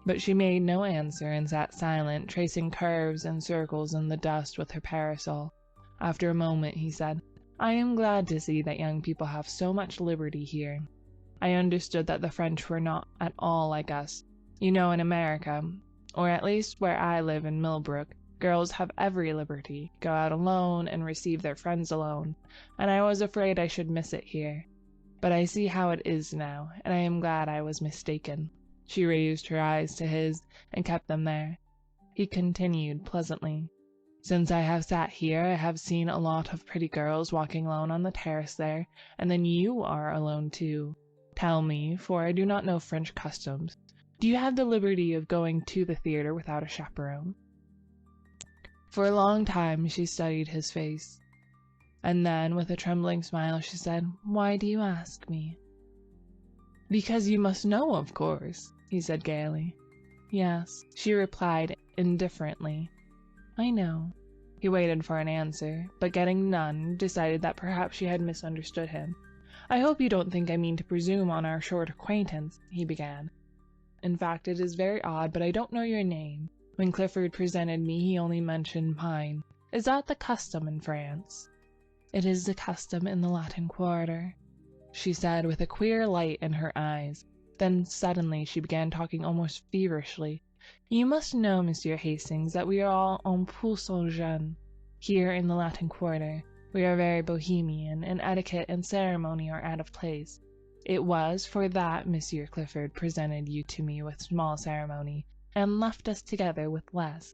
But she made no answer and sat silent, tracing curves and circles in the dust with her parasol. After a moment, he said, I am glad to see that young people have so much liberty here. I understood that the French were not at all like us. You know, in America, or at least where I live in Millbrook, girls have every liberty, go out alone and receive their friends alone, and I was afraid I should miss it here. But I see how it is now, and I am glad I was mistaken. She raised her eyes to his and kept them there. He continued pleasantly. Since I have sat here, I have seen a lot of pretty girls walking alone on the terrace there, and then you are alone too. Tell me, for I do not know French customs, do you have the liberty of going to the theater without a chaperone? For a long time she studied his face, and then, with a trembling smile, she said, Why do you ask me? Because you must know, of course, he said gaily. Yes, she replied indifferently. I know. He waited for an answer, but getting none, decided that perhaps she had misunderstood him. I hope you don't think I mean to presume on our short acquaintance, he began. In fact, it is very odd, but I don't know your name. When Clifford presented me, he only mentioned mine. Is that the custom in France? It is the custom in the Latin Quarter, she said with a queer light in her eyes. Then suddenly she began talking almost feverishly. You must know, Monsieur Hastings, that we are all un peu sans gêne. Here in the Latin Quarter, we are very bohemian, and etiquette and ceremony are out of place. It was for that Monsieur Clifford presented you to me with small ceremony, and left us together with less.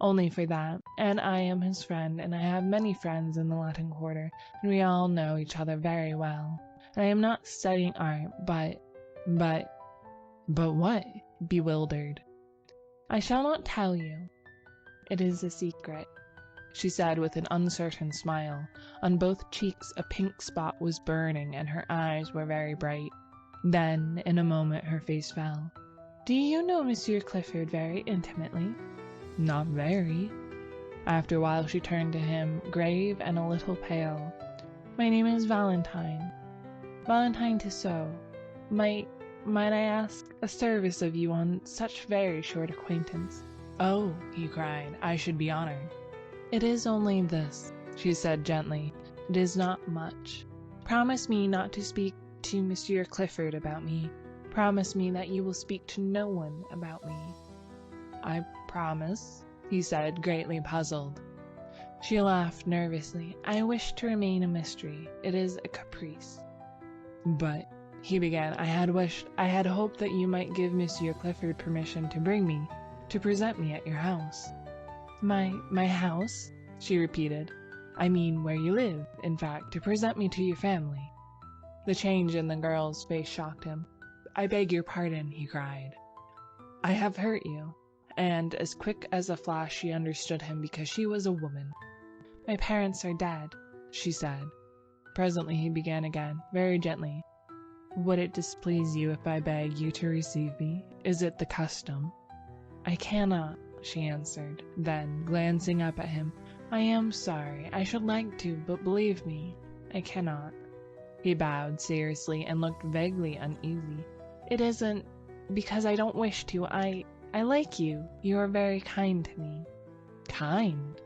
Only for that, and I am his friend, and I have many friends in the Latin Quarter, and we all know each other very well. And I am not studying art, but what? Bewildered. I shall not tell you. It is a secret, she said with an uncertain smile. On both cheeks a pink spot was burning, and her eyes were very bright. Then, in a moment, her face fell. Do you know Monsieur Clifford very intimately? Not very. After a while she turned to him, grave and a little pale. My name is Valentine. Valentine Tissot. Might I ask a service of you on such very short acquaintance? Oh, he cried, I should be honored. It is only this, she said gently. It is not much. Promise me not to speak to Monsieur Clifford about me. Promise me that you will speak to no one about me. I promise, he said, greatly puzzled. She laughed nervously. I wish to remain a mystery. It is a caprice. But, he began, I had hoped that you might give Monsieur Clifford permission to bring me, to present me at your house. My house? She repeated. I mean where you live, in fact, to present me to your family. The change in the girl's face shocked him. I beg your pardon, he cried. I have hurt you. And as quick as a flash she understood him because she was a woman. My parents are dead, she said. Presently he began again, very gently. Would it displease you if I beg you to receive me? Is it the custom? I cannot, she answered. Then, glancing up at him, I am sorry. I should like to, but believe me, I cannot. He bowed seriously and looked vaguely uneasy. It isn't because I don't wish to. I like you. You are very kind to me. Kind?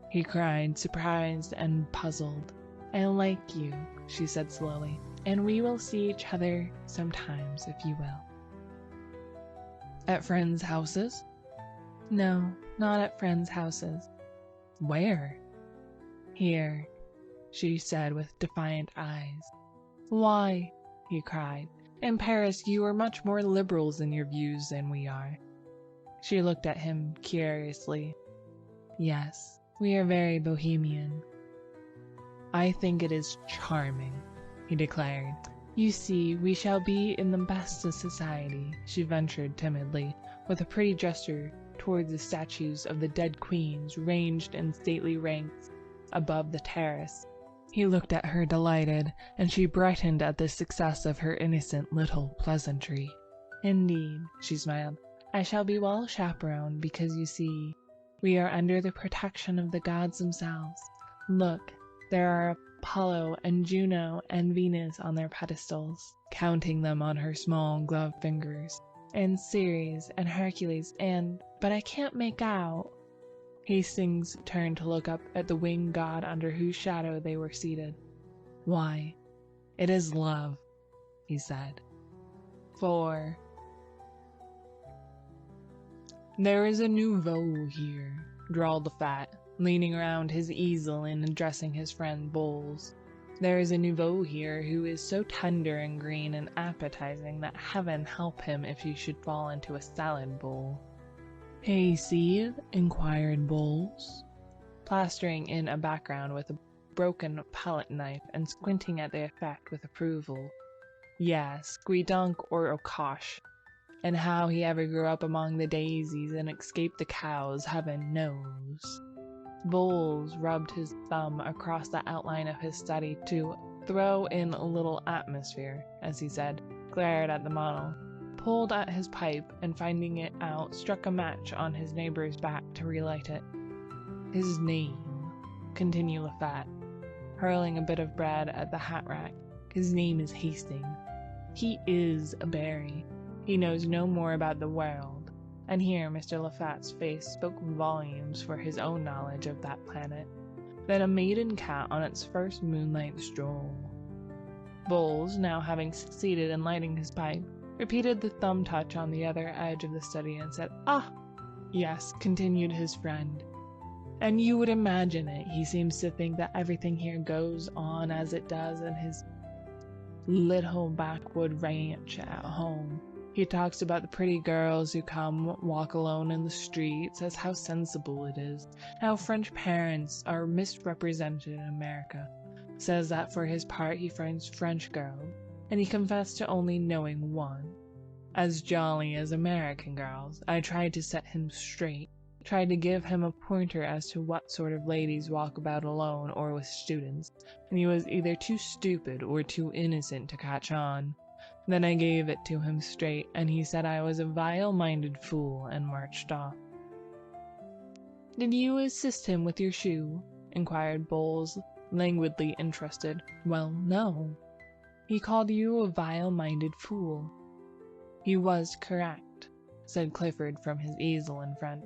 He cried, surprised and puzzled. I like you, she said slowly, and we will see each other sometimes, if you will. At friends' houses? No, not at friends' houses. Where? Here, she said with defiant eyes. Why? He cried. In Paris you are much more liberals in your views than we are. She looked at him curiously. Yes, we are very bohemian. I think it is charming, he declared. You see, we shall be in the best of society, she ventured timidly, with a pretty gesture towards the statues of the dead queens ranged in stately ranks. above the terrace. He looked at her delighted, and she brightened at the success of her innocent little pleasantry. "Indeed," she smiled, "I shall be well chaperoned, because you see, we are under the protection of the gods themselves. Look, there are Apollo and Juno and Venus on their pedestals," counting them on her small gloved fingers, "and Ceres and Hercules but I can't make out." Hastings turned to look up at the winged god under whose shadow they were seated. "Why, it is love," he said. 4. "There is a nouveau here," drawled the Fat, leaning around his easel and addressing his friend Bowles. "There is a nouveau here who is so tender and green and appetizing that heaven help him if he should fall into a salad bowl." "Hey, Steve?" inquired Bowles, plastering in a background with a broken palette knife and squinting at the effect with approval. "Yeah, squedunk or okosh. And how he ever grew up among the daisies and escaped the cows, heaven knows." Bowles rubbed his thumb across the outline of his study to throw in a little atmosphere, as he said, glared at the model, pulled at his pipe, and finding it out, struck a match on his neighbor's back to relight it. "His name," continued Lafat, hurling a bit of bread at the hat rack, "his name is Hastings. He is a berry. He knows no more about the world," and here Mr. Lafat's face spoke volumes for his own knowledge of that planet, "than a maiden cat on its first moonlight stroll." Bowles, now having succeeded in lighting his pipe, repeated the thumb touch on the other edge of the study and said, "Ah, yes," continued his friend, "and you would imagine it. He seems to think that everything here goes on as it does in his little backwood ranch at home. He talks about the pretty girls who come walk alone in the streets, as how sensible it is, how French parents are misrepresented in America. Says that for his part he finds French girls, and he confessed to only knowing one, as jolly as American girls. I tried to set him straight, tried to give him a pointer as to what sort of ladies walk about alone or with students, and he was either too stupid or too innocent to catch on. Then I gave it to him straight, and he said I was a vile-minded fool and marched off." "Did you assist him with your shoe?" inquired Bowles, languidly interested. "Well, no. He called you a vile-minded fool." "He was correct," said Clifford from his easel in front.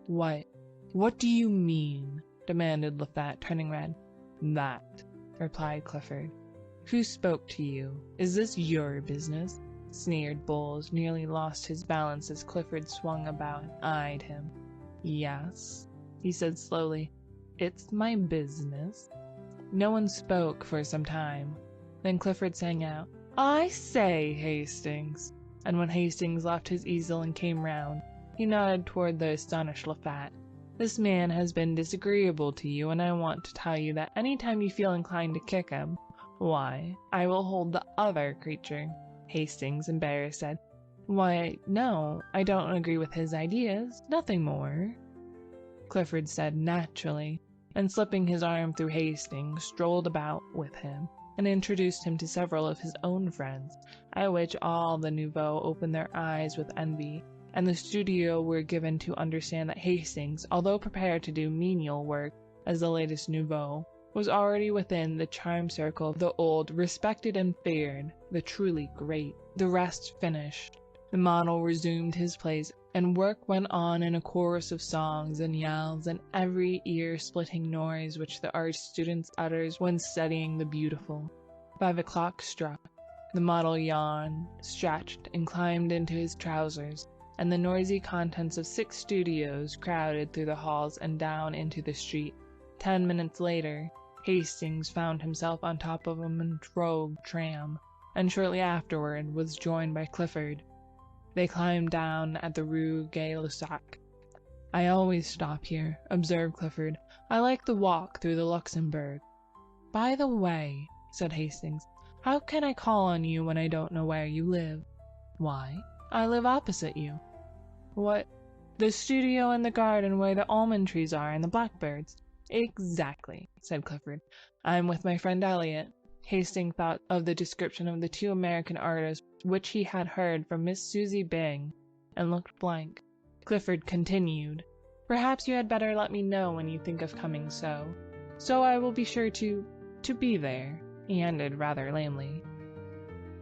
What do you mean?" demanded Lafat, turning red. "That," replied Clifford. "Who spoke to you? Is this your business?" sneered Bowles, nearly lost his balance as Clifford swung about and eyed him. "Yes," he said slowly, "it's my business." No one spoke for some time. Then Clifford sang out, "I say, Hastings!" And when Hastings left his easel and came round, he nodded toward the astonished Lafat. "This man has been disagreeable to you, and I want to tell you that any time you feel inclined to kick him, why, I will hold the other creature." Hastings, embarrassed, said, "Why, no, I don't agree with his ideas, nothing more." Clifford said, "Naturally," and slipping his arm through Hastings, strolled about with him, and introduced him to several of his own friends, at which all the nouveaux opened their eyes with envy, and the studio were given to understand that Hastings, although prepared to do menial work as the latest nouveau, was already within the charm circle of the old, respected and feared, the truly great. The rest finished. The model resumed his place, and work went on in a chorus of songs and yells and every ear-splitting noise which the art student utters when studying the beautiful. 5 o'clock struck. The model yawned, stretched, and climbed into his trousers, and the noisy contents of 6 studios crowded through the halls and down into the street. 10 minutes later, Hastings found himself on top of a Montreux tram, and shortly afterward was joined by Clifford. They climbed down at the Rue Gay-Lussac. "I always stop here," observed Clifford. "I like the walk through the Luxembourg." "By the way," said Hastings, "how can I call on you when I don't know where you live?" "Why, I live opposite you." "What?" "The studio in the garden where the almond trees are and the blackbirds. Exactly, said Clifford. I'm with my friend Elliot. Hastings thought of the description of the two American artists which he had heard from Miss Susie Byng, and looked blank. Clifford continued, Perhaps you had better let me know when you think of coming so I will be sure to be there, he ended rather lamely.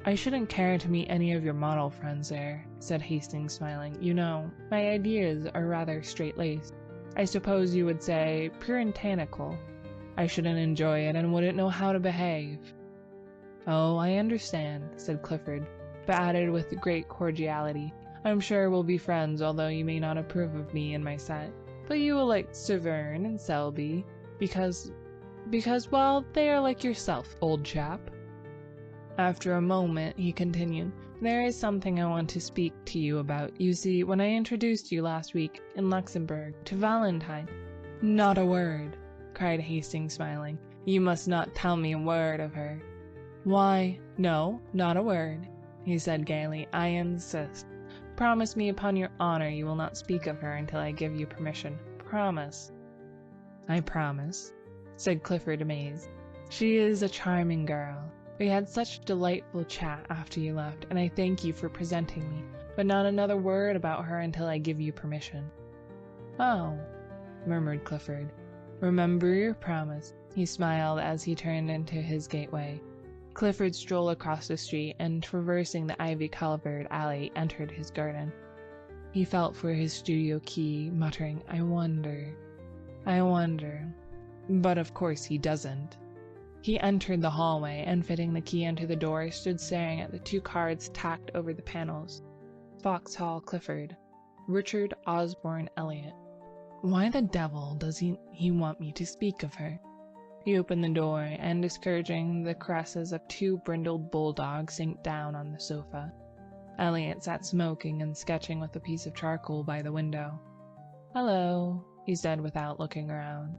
I shouldn't care to meet any of your model friends there, said Hastings, smiling. You know, my ideas are rather straight-laced. I suppose you would say puritanical. I shouldn't enjoy it and wouldn't know how to behave. Oh, I understand, said Clifford, but added with great cordiality, I'm sure we'll be friends, although you may not approve of me and my set. But you will like Severn and Selby, because, well, they are like yourself, old chap. After a moment, he continued, There is something I want to speak to you about. You see, when I introduced you last week in Luxembourg to Valentine— Not a word, cried Hastings, smiling. You must not tell me a word of her. Why, no, not a word, he said gaily. I insist. Promise me upon your honor you will not speak of her until I give you permission. Promise. I promise, said Clifford, amazed. She is a charming girl. We had such delightful chat after you left, and I thank you for presenting me, but not another word about her until I give you permission. Oh, murmured Clifford. Remember your promise, he smiled as he turned into his gateway. Clifford strolled across the street and, traversing the ivy-covered alley, entered his garden. He felt for his studio key, muttering, I wonder. But of course he doesn't. He entered the hallway and, fitting the key into the door, stood staring at the two cards tacked over the panels. Vauxhall Clifford, Richard Osborne Elliot. Why the devil does he want me to speak of her? He opened the door, and discouraging the caresses of two brindled bulldogs, sank down on the sofa. Elliot sat smoking and sketching with a piece of charcoal by the window. Hello, he said without looking around.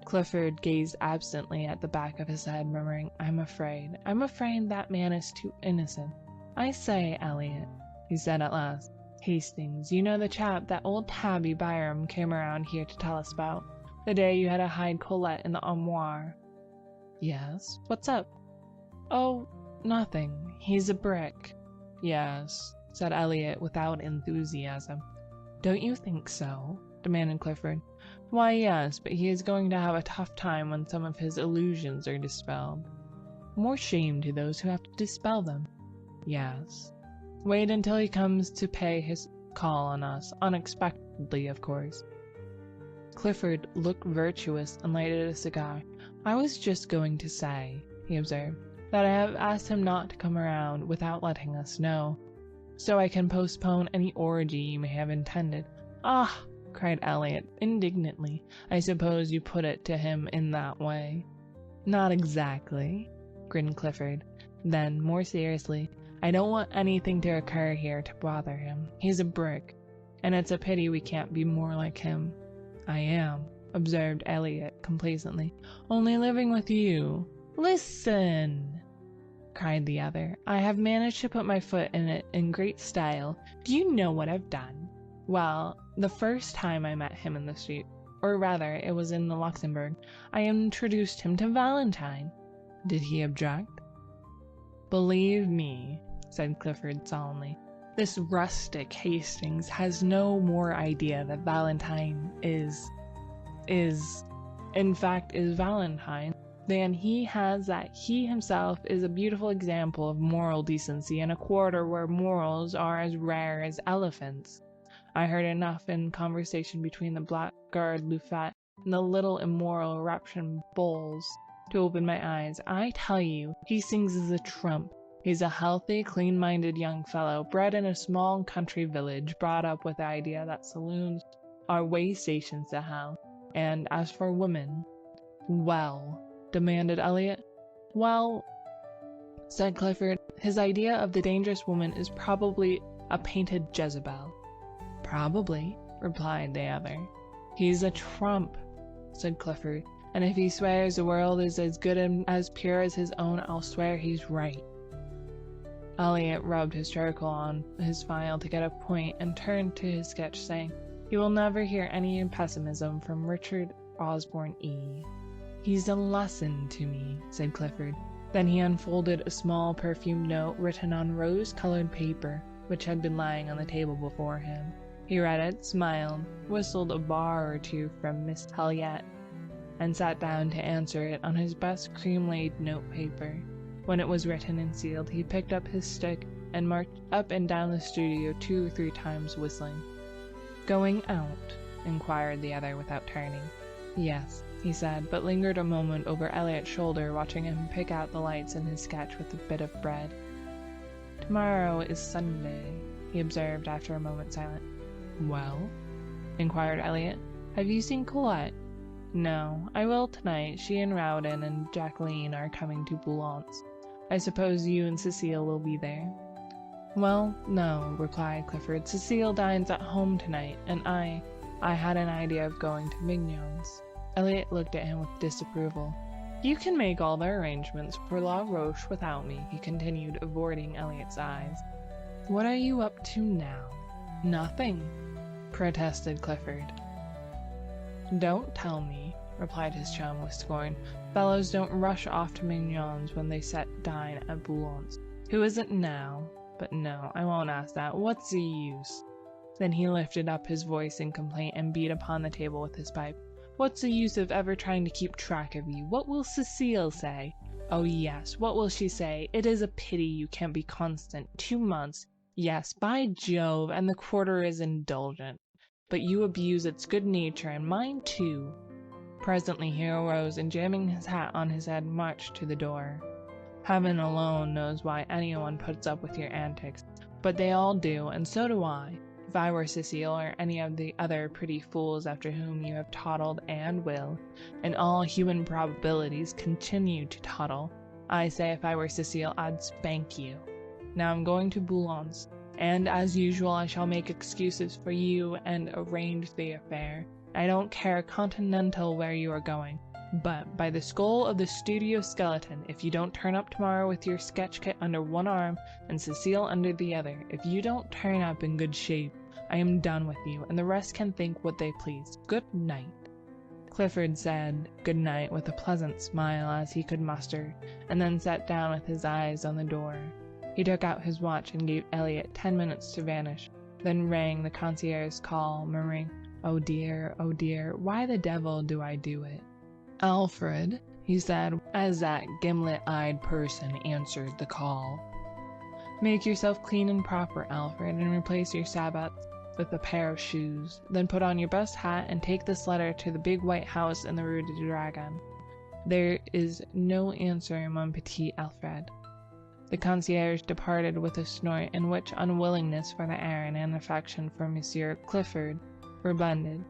Clifford gazed absently at the back of his head, murmuring, I'm afraid that man is too innocent. I say, Elliot, he said at last. Hastings, you know the chap that old Tabby Byram came around here to tell us about? The day you had to hide Colette in the armoire. Yes, what's up? Oh, nothing. He's a brick. Yes, said Elliot without enthusiasm. Don't you think so? Demanded Clifford. Why, yes, but he is going to have a tough time when some of his illusions are dispelled. More shame to those who have to dispel them. Yes. Wait until he comes to pay his call on us, unexpectedly, of course. Clifford looked virtuous and lighted a cigar. I was just going to say, he observed, that I have asked him not to come around without letting us know, so I can postpone any orgy you may have intended. Ah! Cried Elliot indignantly. I suppose you put it to him in that way. Not exactly, grinned Clifford. Then, more seriously, I don't want anything to occur here to bother him. He's a brick, and it's a pity we can't be more like him. I am, observed Elliot complacently, only living with you. Listen, cried the other. I have managed to put my foot in it in great style. Do you know what I've done? Well, the first time I met him in the street, or rather, it was in the Luxembourg, I introduced him to Valentine. Did he object? Believe me, said Clifford solemnly, this rustic Hastings has no more idea that Valentine is Valentine than he has that he himself is a beautiful example of moral decency in a quarter where morals are as rare as elephants. I heard enough in conversation between the blackguard Luffat and the little immoral eruption Bowles to open my eyes. I tell you, Hastings is a trump. He's a healthy, clean-minded young fellow, bred in a small country village, brought up with the idea that saloons are way stations to hell. And as for women— Well, demanded Elliot. Well, said Clifford, his idea of the dangerous woman is probably a painted Jezebel. Probably, replied the other. He's a trump, said Clifford, and if he swears the world is as good and as pure as his own, I'll swear he's right. Elliot rubbed his charcoal on his file to get a point and turned to his sketch, saying, You will never hear any pessimism from Richard Osborne E. "He's a lesson to me," said Clifford. Then he unfolded a small perfumed note written on rose-colored paper, which had been lying on the table before him. He read it, smiled, whistled a bar or two from Miss Helyet, and sat down to answer it on his best cream-laid note-paper. When it was written and sealed, he picked up his stick and marched up and down the studio 2 or 3 times whistling. "Going out?" inquired the other without turning. "Yes," he said, but lingered a moment over Elliot's shoulder, watching him pick out the lights in his sketch with a bit of bread. "Tomorrow is Sunday," he observed after a moment's silence. "Well?" inquired Elliot. "Have you seen Colette?" "No, I will tonight. She and Rowden and Jacqueline are coming to Boulant's. I suppose you and Cecile will be there?" "Well, no," replied Clifford. "Cecile dines at home tonight, and I had an idea of going to Mignon's." Elliot looked at him with disapproval. "You can make all the arrangements for La Roche without me," he continued, avoiding Elliot's eyes. "What are you up to now?" "Nothing," protested Clifford. "Don't tell me," replied his chum with scorn. "Fellows don't rush off to Mignon's when they set dine at Boulant's. Who is it now? But no, I won't ask that. What's the use?" Then he lifted up his voice in complaint and beat upon the table with his pipe. "What's the use of ever trying to keep track of you? What will Cecile say? Oh yes, what will she say? It is a pity you can't be constant. 2 months. Yes, by Jove, and the quarter is indulgent. But you abuse its good nature, and mine too." Presently he arose, and jamming his hat on his head, marched to the door. Heaven alone knows why anyone puts up with your antics, but they all do, and so do I. If I were Cecile, or any of the other pretty fools after whom you have toddled and will, in all human probabilities, continue to toddle, I say if I were Cecile, I'd spank you. Now I'm going to Boulant's, and as usual I shall make excuses for you and arrange the affair. I don't care continental where you are going, but by the skull of the studio skeleton, if you don't turn up tomorrow with your sketch kit under one arm and Cecile under the other, if you don't turn up in good shape, I am done with you, and the rest can think what they please. Good night." Clifford said good night with a pleasant smile as he could muster, and then sat down with his eyes on the door. He took out his watch and gave Elliot 10 minutes to vanish, then rang the concierge's call, murmuring, oh dear, why the devil do I do it?" "Alfred," he said, as that gimlet-eyed person answered the call. "Make yourself clean and proper, Alfred, and replace your sabots with a pair of shoes. Then put on your best hat and take this letter to the big white house in the Rue du Dragon. There is no answer, mon petit Alfred." The concierge departed with a snort in which unwillingness for the errand and affection for Monsieur Clifford were blended.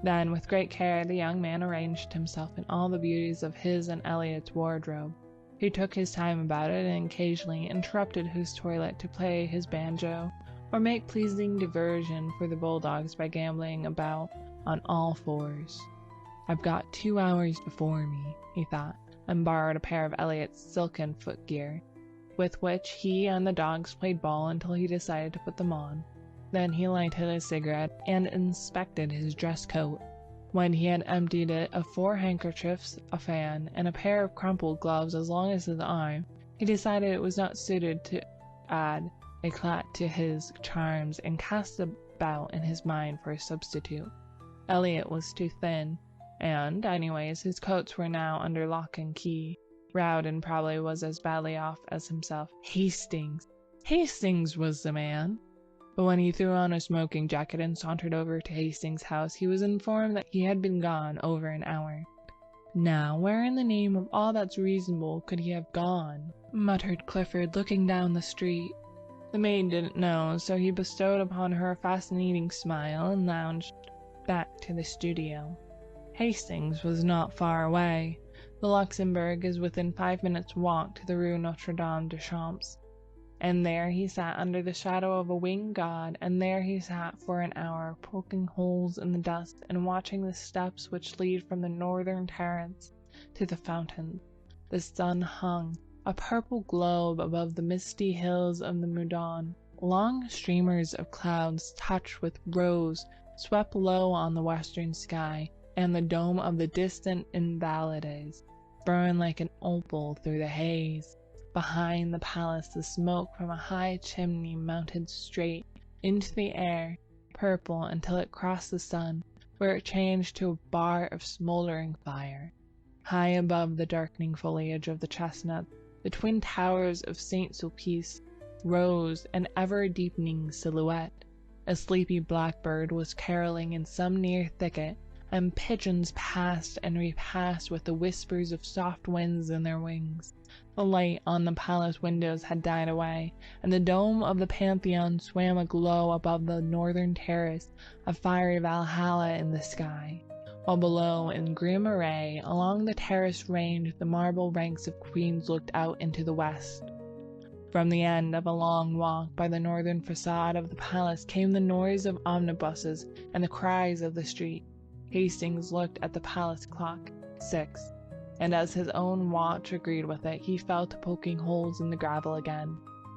Then, with great care, the young man arranged himself in all the beauties of his and Elliot's wardrobe. He took his time about it, and occasionally interrupted his toilet to play his banjo, or make pleasing diversion for the bulldogs by gambling about on all fours. "I've got 2 hours before me," he thought, and borrowed a pair of Elliot's silken footgear, with which he and the dogs played ball until he decided to put them on. Then he lighted a cigarette and inspected his dress coat. When he had emptied it of 4 handkerchiefs, a fan, and a pair of crumpled gloves as long as his arm, he decided it was not suited to add éclat to his charms, and cast about in his mind for a substitute. Elliot was too thin, and, anyways, his coats were now under lock and key. Rowden probably was as badly off as himself. Hastings was the man! But when he threw on a smoking jacket and sauntered over to Hastings' house, he was informed that he had been gone over an hour. "Now, where in the name of all that's reasonable could he have gone?" muttered Clifford, looking down the street. The maid didn't know, so he bestowed upon her a fascinating smile and lounged back to the studio. Hastings was not far away. The Luxembourg is within 5 minutes' walk to the Rue Notre-Dame-des-Champs. And there he sat under the shadow of a winged god, and there he sat for an hour, poking holes in the dust and watching the steps which lead from the northern terrace to the fountain. The sun hung, a purple globe, above the misty hills of the Meudon. Long streamers of clouds touched with rose swept low on the western sky, and the dome of the distant Invalides burned like an opal through the haze. Behind the palace, the smoke from a high chimney mounted straight into the air, purple until it crossed the sun, where it changed to a bar of smoldering fire. High above the darkening foliage of the chestnut, the twin towers of St. Sulpice rose, an ever-deepening silhouette. A sleepy blackbird was caroling in some near thicket, and pigeons passed and repassed with the whispers of soft winds in their wings. The light on the palace windows had died away, and the dome of the Pantheon swam aglow above the northern terrace, a fiery Valhalla in the sky, while below, in grim array, along the terrace ranged the marble ranks of queens looked out into the west. From the end of a long walk by the northern facade of the palace came the noise of omnibuses and the cries of the street. Hastings looked at the palace clock. 6. And as his own watch agreed with it, he fell to poking holes in the gravel again.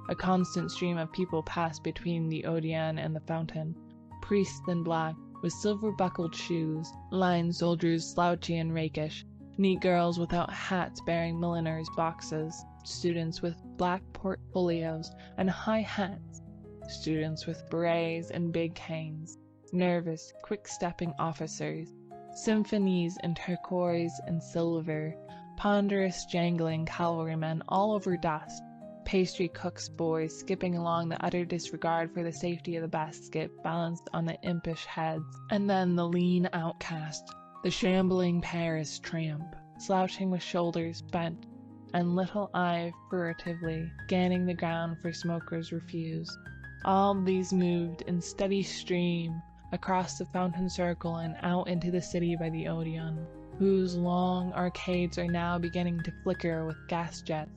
A constant stream of people passed between the Odeon and the fountain. Priests in black, with silver-buckled shoes, line soldiers slouchy and rakish, neat girls without hats bearing milliners' boxes, students with black portfolios and high hats, students with berets and big canes, nervous, quick-stepping officers, symphonies in turquoise and silver, ponderous, jangling cavalrymen all over dust, pastry cooks' boys skipping along the utter disregard for the safety of the basket balanced on the impish heads, and then the lean outcast, the shambling Paris tramp, slouching with shoulders bent, and little eye furtively scanning the ground for smoker's refuse. All these moved in steady stream across the fountain circle and out into the city by the Odeon, whose long arcades are now beginning to flicker with gas jets.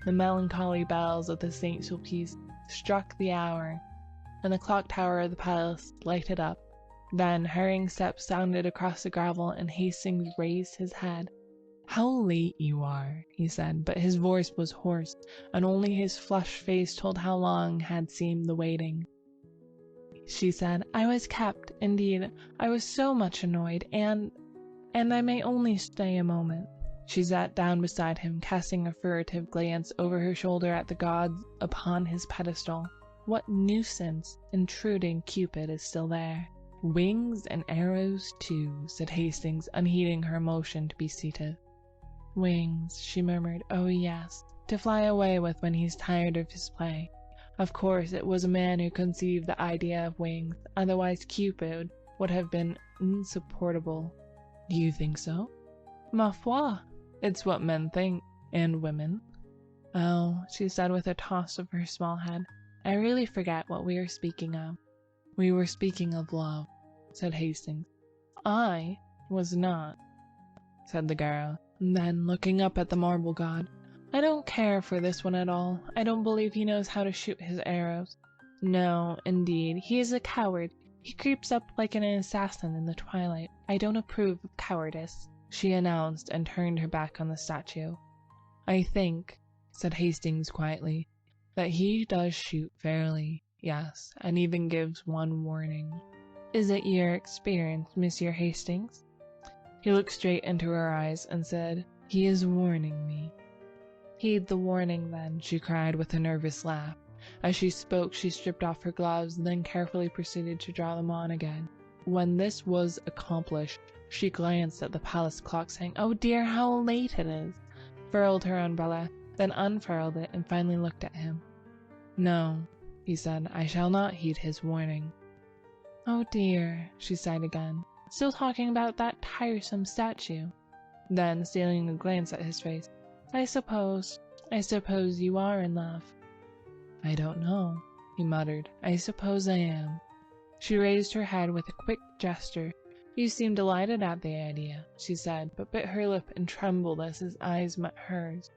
The melancholy bells of the St. Sulpice struck the hour, and the clock tower of the palace lighted up. Then hurrying steps sounded across the gravel, and Hastings raised his head. "How late you are," he said, but his voice was hoarse, and only his flushed face told how long had seemed the waiting. She said, "I was kept. Indeed, I was so much annoyed, and I may only stay a moment." She sat down beside him, casting a furtive glance over her shoulder at the gods upon his pedestal. What nuisance! Intruding Cupid is still there. "Wings and arrows, too," said Hastings, unheeding her motion to be seated. "Wings," she murmured. "Oh, yes, to fly away with when he's tired of his play. Of course, it was a man who conceived the idea of wings, otherwise Cupid would have been insupportable." "Do you think so?" "Ma foi, it's what men think, and women." "Oh," she said with a toss of her small head, "I really forget what we were speaking of." "We were speaking of love," said Hastings. "I was not," said the girl. Then, looking up at the marble god, "I don't care for this one at all. I don't believe he knows how to shoot his arrows. No, indeed, he is a coward. He creeps up like an assassin in the twilight. I don't approve of cowardice," she announced, and turned her back on the statue. "I think," said Hastings quietly, "that he does shoot fairly, yes, and even gives one warning." "Is it your experience, Monsieur Hastings?" He looked straight into her eyes and said, "He is warning me." "Heed the warning, then," she cried with a nervous laugh. As she spoke, she stripped off her gloves, then carefully proceeded to draw them on again. When this was accomplished, she glanced at the palace clock, saying, "Oh dear, how late it is!" furled her umbrella, then unfurled it, and finally looked at him. "No," he said, "I shall not heed his warning." "Oh dear," she sighed again. "Still talking about that tiresome statue." Then, stealing a glance at his face, I suppose you are in love." "I don't know," he muttered. "I suppose I am." She raised her head with a quick gesture. "You seem delighted at the idea," she said, but bit her lip and trembled as his eyes met hers.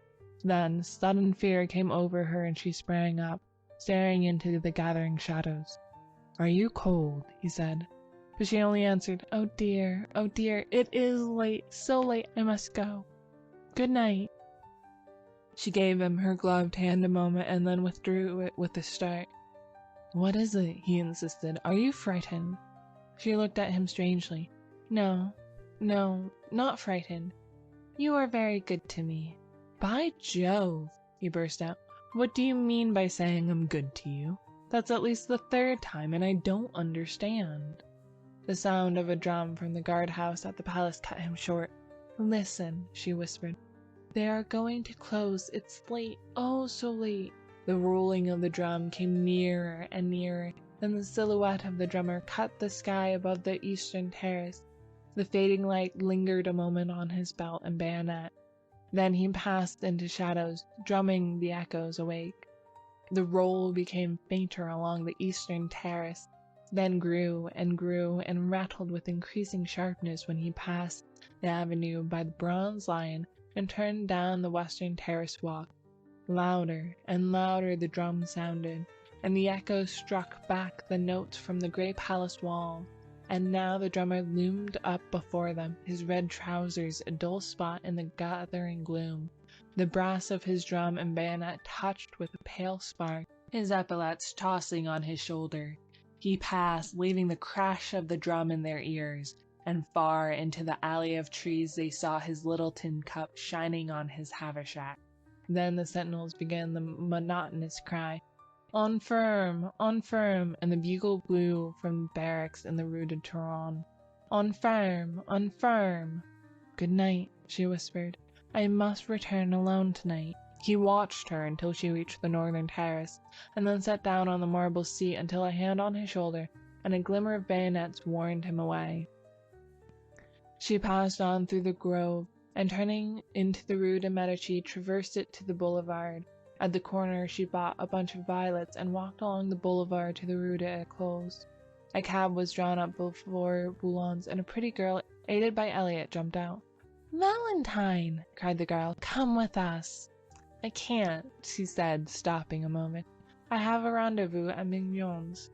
Then sudden fear came over her, and she sprang up, staring into the gathering shadows. "Are you cold?" he said. But she only answered, oh dear, it is late, so late, I must go. Good night." She gave him her gloved hand a moment, and then withdrew it with a start. "What is it?" he insisted. "Are you frightened?" She looked at him strangely. "No, No, not frightened. You are very good to me." "By Jove!" he burst out. "What do you mean by saying I'm good to you? That's at least the third time, and I don't understand." The sound of a drum from the guardhouse at the palace cut him short. "Listen," she whispered. "They are going to close. It's late. Oh, so late." The rolling of the drum came nearer and nearer. Then the silhouette of the drummer cut the sky above the eastern terrace. The fading light lingered a moment on his belt and bayonet. Then he passed into shadows, drumming the echoes awake. The roll became fainter along the eastern terrace, then grew and rattled with increasing sharpness when he passed the avenue by the Bronze Lion and turned down the western terrace walk. Louder and louder the drum sounded, and the echoes struck back the notes from the grey palace wall. And now the drummer loomed up before them, his red trousers a dull spot in the gathering gloom. The brass of his drum and bayonet touched with a pale spark, his epaulets tossing on his shoulder. He passed, leaving the crash of the drum in their ears, and far into the alley of trees they saw his little tin cup shining on his haversack. Then the sentinels began the monotonous cry, "On firm, and the bugle blew from the barracks in the Rue de Turon. On firm, on firm." "Good night," she whispered. "I must return alone tonight." He watched her until she reached the northern terrace, and then sat down on the marble seat until a hand on his shoulder and a glimmer of bayonets warned him away. She passed on through the grove, and turning into the Rue de Medici, traversed it to the boulevard. At the corner she bought a bunch of violets and walked along the boulevard to the Rue de Eclos. A cab was drawn up before Boulogne, and a pretty girl, aided by Elliot, jumped out. "Valentine!" cried the girl. "Come with us." "I can't," she said, stopping a moment. "I have a rendezvous at Ambiance."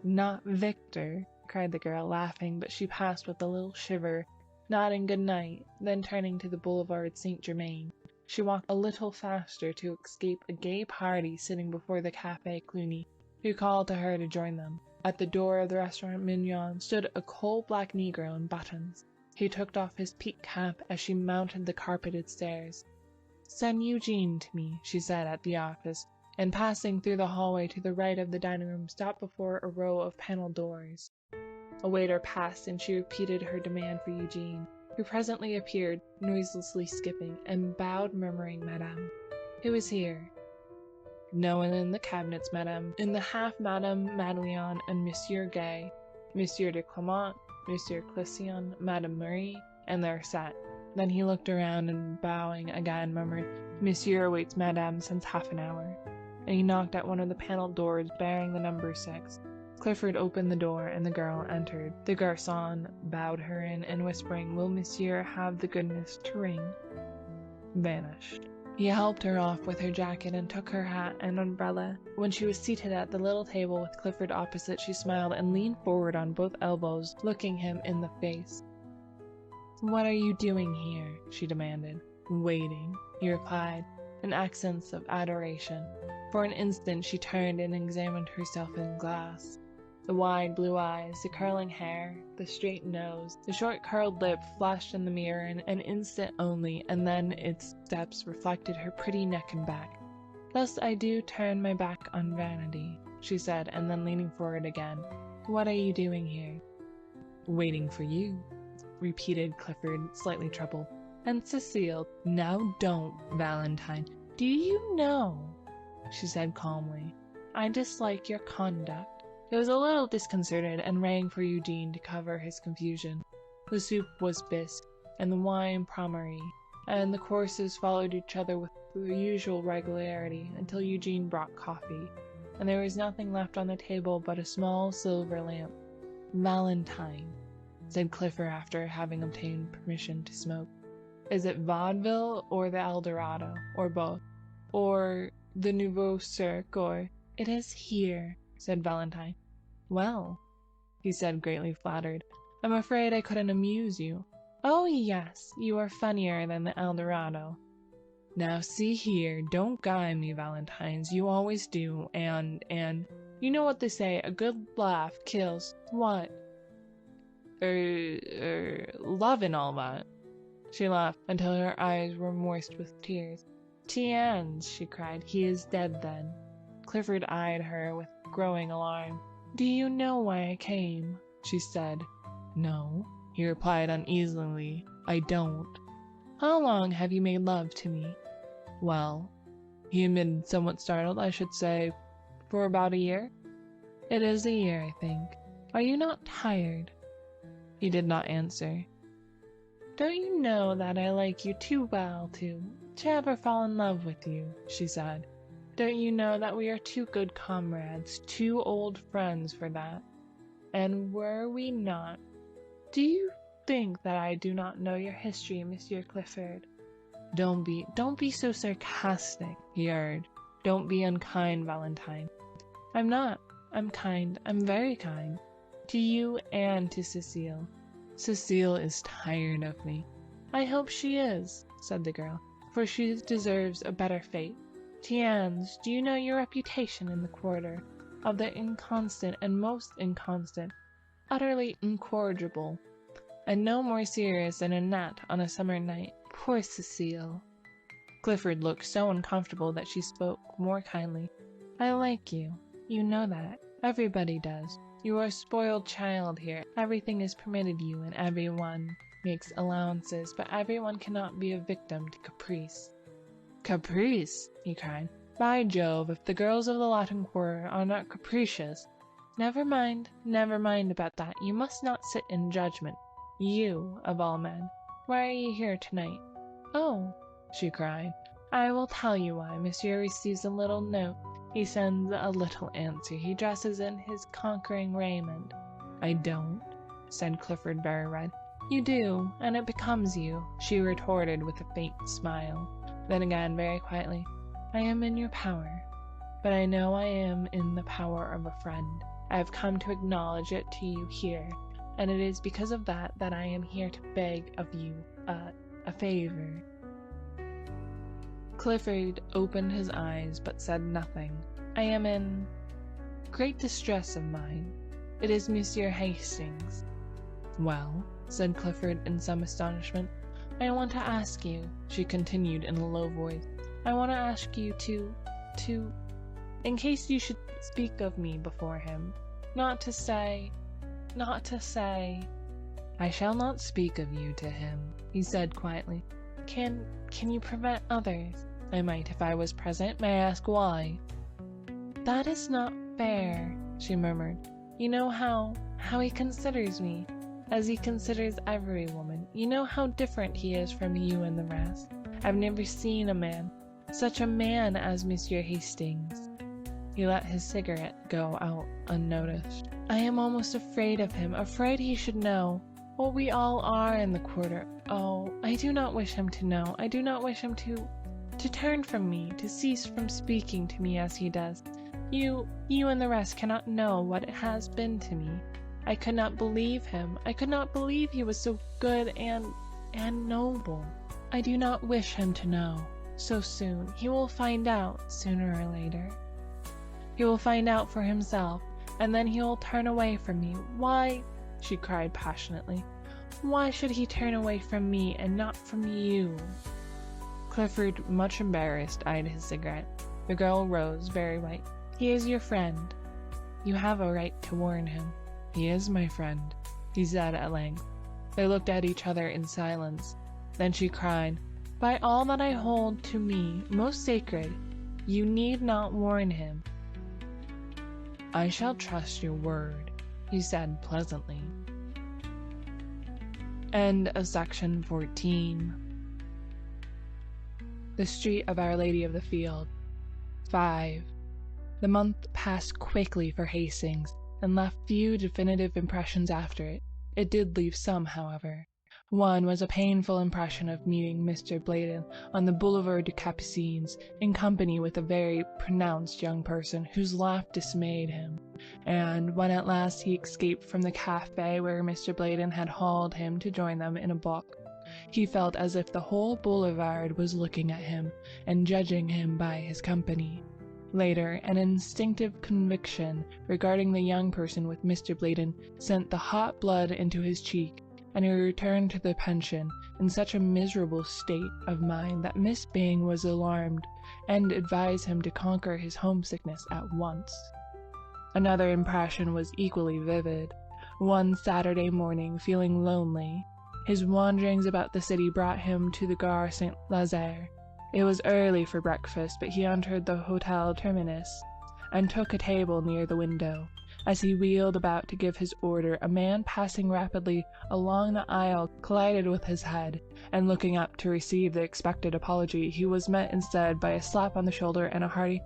"Not Victor!" cried the girl, laughing, but she passed with a little shiver, nodding good night, then turning to the Boulevard Saint-Germain. She walked a little faster to escape a gay party sitting before the Café Cluny, who called to her to join them. At the door of the restaurant Mignon stood a coal-black negro in buttons. He took off his peaked cap as she mounted the carpeted stairs. "Send Eugene to me," she said at the office, and passing through the hallway to the right of the dining room stopped before a row of panelled doors. A waiter passed and she repeated her demand for Eugene, who presently appeared, noiselessly skipping, and bowed, murmuring, "Madame." "Who is here?" "No one in the cabinets, madame. In the half, Madame Madeleine and Monsieur Gay, Monsieur de Clement, Monsieur Clisson, Madame Marie, and their set." Then he looked around and, bowing again, murmured, "Monsieur awaits Madame since half an hour." And he knocked at one of the panelled doors bearing the number 6. Clifford opened the door, and the girl entered. The garçon bowed her in, and whispering, "Will Monsieur have the goodness to ring?" vanished. He helped her off with her jacket and took her hat and umbrella. When she was seated at the little table with Clifford opposite, she smiled and leaned forward on both elbows, looking him in the face. "What are you doing here?" she demanded. "Waiting," he replied, in accents of adoration. For an instant she turned and examined herself in the glass. The wide blue eyes, the curling hair, the straight nose, the short curled lip flashed in the mirror in an instant only, and then its depths reflected her pretty neck and back. "Thus I do turn my back on vanity," she said, and then leaning forward again. "What are you doing here?" "Waiting for you," repeated Clifford, slightly troubled. "And Cecile—" "Now don't, Valentine. Do you know," she said calmly, "I dislike your conduct." He was a little disconcerted and rang for Eugene to cover his confusion. The soup was bisque, and the wine Pommery, and the courses followed each other with the usual regularity until Eugene brought coffee, and there was nothing left on the table but a small silver lamp. "Valentine," said Clifford after having obtained permission to smoke. "Is it vaudeville or the Eldorado, or both, or the Nouveau Cirque, or—" "It is here," said Valentine. "Well," he said, greatly flattered, "I'm afraid I couldn't amuse you." "Oh, yes, you are funnier than the Eldorado." "Now see here, don't guy me, Valentines, you always do, and, you know what they say, a good laugh kills—" "What?" love and all that. She laughed until her eyes were moist with tears. Tiens, she cried, he is dead then. Clifford eyed her with growing alarm. Do you know why I came? She said. No, he replied uneasily. I don't. How long have you made love to me? Well, he admitted, somewhat startled, I should say, for about a year. It is a year, I think. Are you not tired? He did not answer. Don't you know that I like you too well to ever fall in love with you, she said. Don't you know that we are too good comrades, too old friends for that? And were we not? Do you think that I do not know your history, Monsieur Clifford? Don't be so sarcastic, he urged. Don't be unkind, Valentine. I'm not. I'm kind. I'm very kind. To you and to Cecile. Cecile is tired of me. I hope she is, said the girl, for she deserves a better fate. Tiens, do you know your reputation in the quarter? Of the inconstant and most inconstant, utterly incorrigible, and no more serious than a gnat on a summer night. Poor Cecile. Clifford looked so uncomfortable that she spoke more kindly. I like you. You know that. Everybody does. You are a spoiled child here. Everything is permitted you, and everyone makes allowances, but everyone cannot be a victim to caprice. Caprice? He cried. By Jove, if the girls of the Latin Quarter are not capricious. Never mind about that. You must not sit in judgment. You, of all men. Why are you here tonight? Oh, she cried. I will tell you why. Monsieur receives a little note. He sends a little answer. He dresses in his conquering raiment. I don't, said Clifford, very red. You do, and it becomes you, she retorted with a faint smile. Then again, very quietly, I am in your power, but I know I am in the power of a friend. I have come to acknowledge it to you here, and it is because of that that I am here to beg of you a favor. Clifford opened his eyes but said nothing. I am in great distress of mind. It is Monsieur Hastings. Well, said Clifford in some astonishment, I want to ask you, she continued in a low voice, I want to ask you to, in case you should speak of me before him, not to say, I shall not speak of you to him, he said quietly. Can you prevent others? I might if I was present. May I ask why? That is not fair, she murmured. You know how he considers me, as he considers every woman. You know how different he is from you and the rest. I've never seen a man, such a man as Monsieur Hastings. He let his cigarette go out unnoticed. I am almost afraid of him, afraid he should know. What we all are in the quarter. Oh, I do not wish him to know. I do not wish him to turn from me, to cease from speaking to me as he does. You and the rest cannot know what it has been to me. I could not believe him. I could not believe he was so good and noble. I do not wish him to know. So soon. He will find out, sooner or later. He will find out for himself, and then he will turn away from me. Why? She cried passionately. Why should he turn away from me and not from you? Clifford, much embarrassed, eyed his cigarette. The girl rose, very white. He is your friend. You have a right to warn him. He is my friend, he said at length. They looked at each other in silence. Then she cried, By all that I hold to me most sacred, you need not warn him. I shall trust your word, he said pleasantly. End of section 14. The Street of Our Lady of the Field. 5. The month passed quickly for Hastings, and left few definitive impressions after it. It did leave some, however. One was a painful impression of meeting Mr. Bladen on the Boulevard du Capucines, in company with a very pronounced young person whose laugh dismayed him, and when at last he escaped from the cafe where Mr. Bladen had hauled him to join them in a book, he felt as if the whole boulevard was looking at him and judging him by his company. Later, an instinctive conviction regarding the young person with Mr. Bladen sent the hot blood into his cheek, and he returned to the pension in such a miserable state of mind that Miss Byng was alarmed, and advised him to conquer his homesickness at once. Another impression was equally vivid. One Saturday morning, feeling lonely, his wanderings about the city brought him to the Gare Saint-Lazare. It was early for breakfast, but he entered the Hotel Terminus and took a table near the window. As he wheeled about to give his order, a man passing rapidly along the aisle collided with his head, and looking up to receive the expected apology, he was met instead by a slap on the shoulder and a hearty,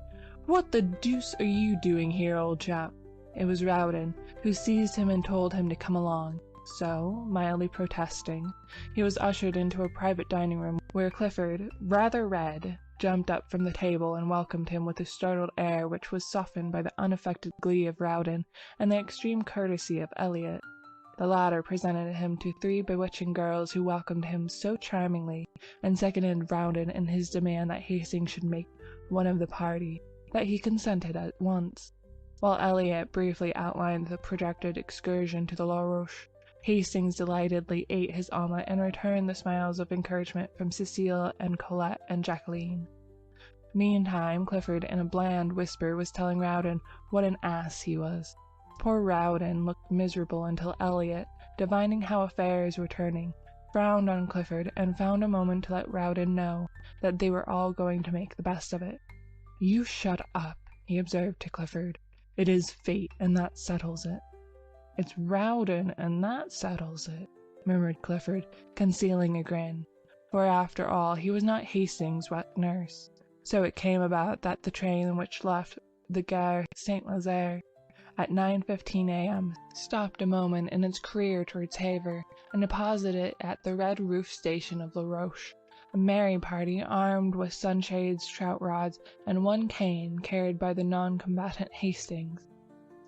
"What the deuce are you doing here, old chap?" It was Rowden, who seized him and told him to come along. So, mildly protesting, he was ushered into a private dining room where Clifford, rather red, jumped up from the table and welcomed him with a startled air which was softened by the unaffected glee of Rowden and the extreme courtesy of Elliot. The latter presented him to 3 bewitching girls who welcomed him so charmingly, and seconded Rowden in his demand that Hastings should make one of the party, that he consented at once. While Elliot briefly outlined the projected excursion to the La Roche, Hastings delightedly ate his omelette and returned the smiles of encouragement from Cecile and Colette and Jacqueline. Meantime, Clifford, in a bland whisper, was telling Rowden what an ass he was. Poor Rowden looked miserable until Elliot, divining how affairs were turning, frowned on Clifford and found a moment to let Rowden know that they were all going to make the best of it. "You shut up," he observed to Clifford. "It is fate, and that settles it." "It's Rowden, and that settles it," murmured Clifford, concealing a grin, for after all he was not Hastings' wet nurse. So it came about that the train which left the Gare Saint-Lazare at 9:15 a.m. stopped a moment in its career towards Havre, and deposited it at the red roof station of La Roche. A merry party, armed with sunshades, trout rods, and one cane, carried by the non-combatant Hastings.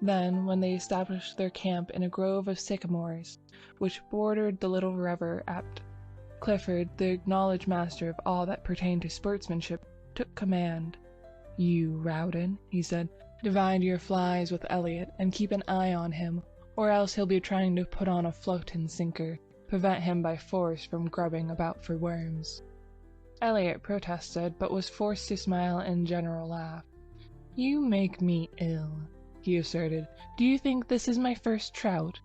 Then, when they established their camp in a grove of sycamores, which bordered the little river Epte, Clifford, the acknowledged master of all that pertained to sportsmanship, took command. "You, Rowden," he said, "divide your flies with Elliot, and keep an eye on him, or else he'll be trying to put on a float and sinker. Prevent him by force from grubbing about for worms." Elliot protested, but was forced to smile and general laugh. "You make me ill," he asserted. "Do you think this is my first trout?"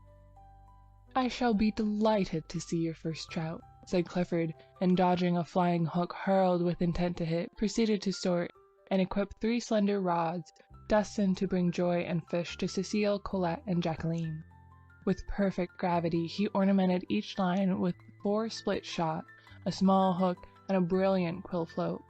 "I shall be delighted to see your first trout," said Clifford, and dodging a flying hook hurled with intent to hit, proceeded to sort and equip 3 slender rods, destined to bring joy and fish to Cecile, Colette, and Jacqueline. With perfect gravity, he ornamented each line with 4 split shot, a small hook, and a brilliant quill float.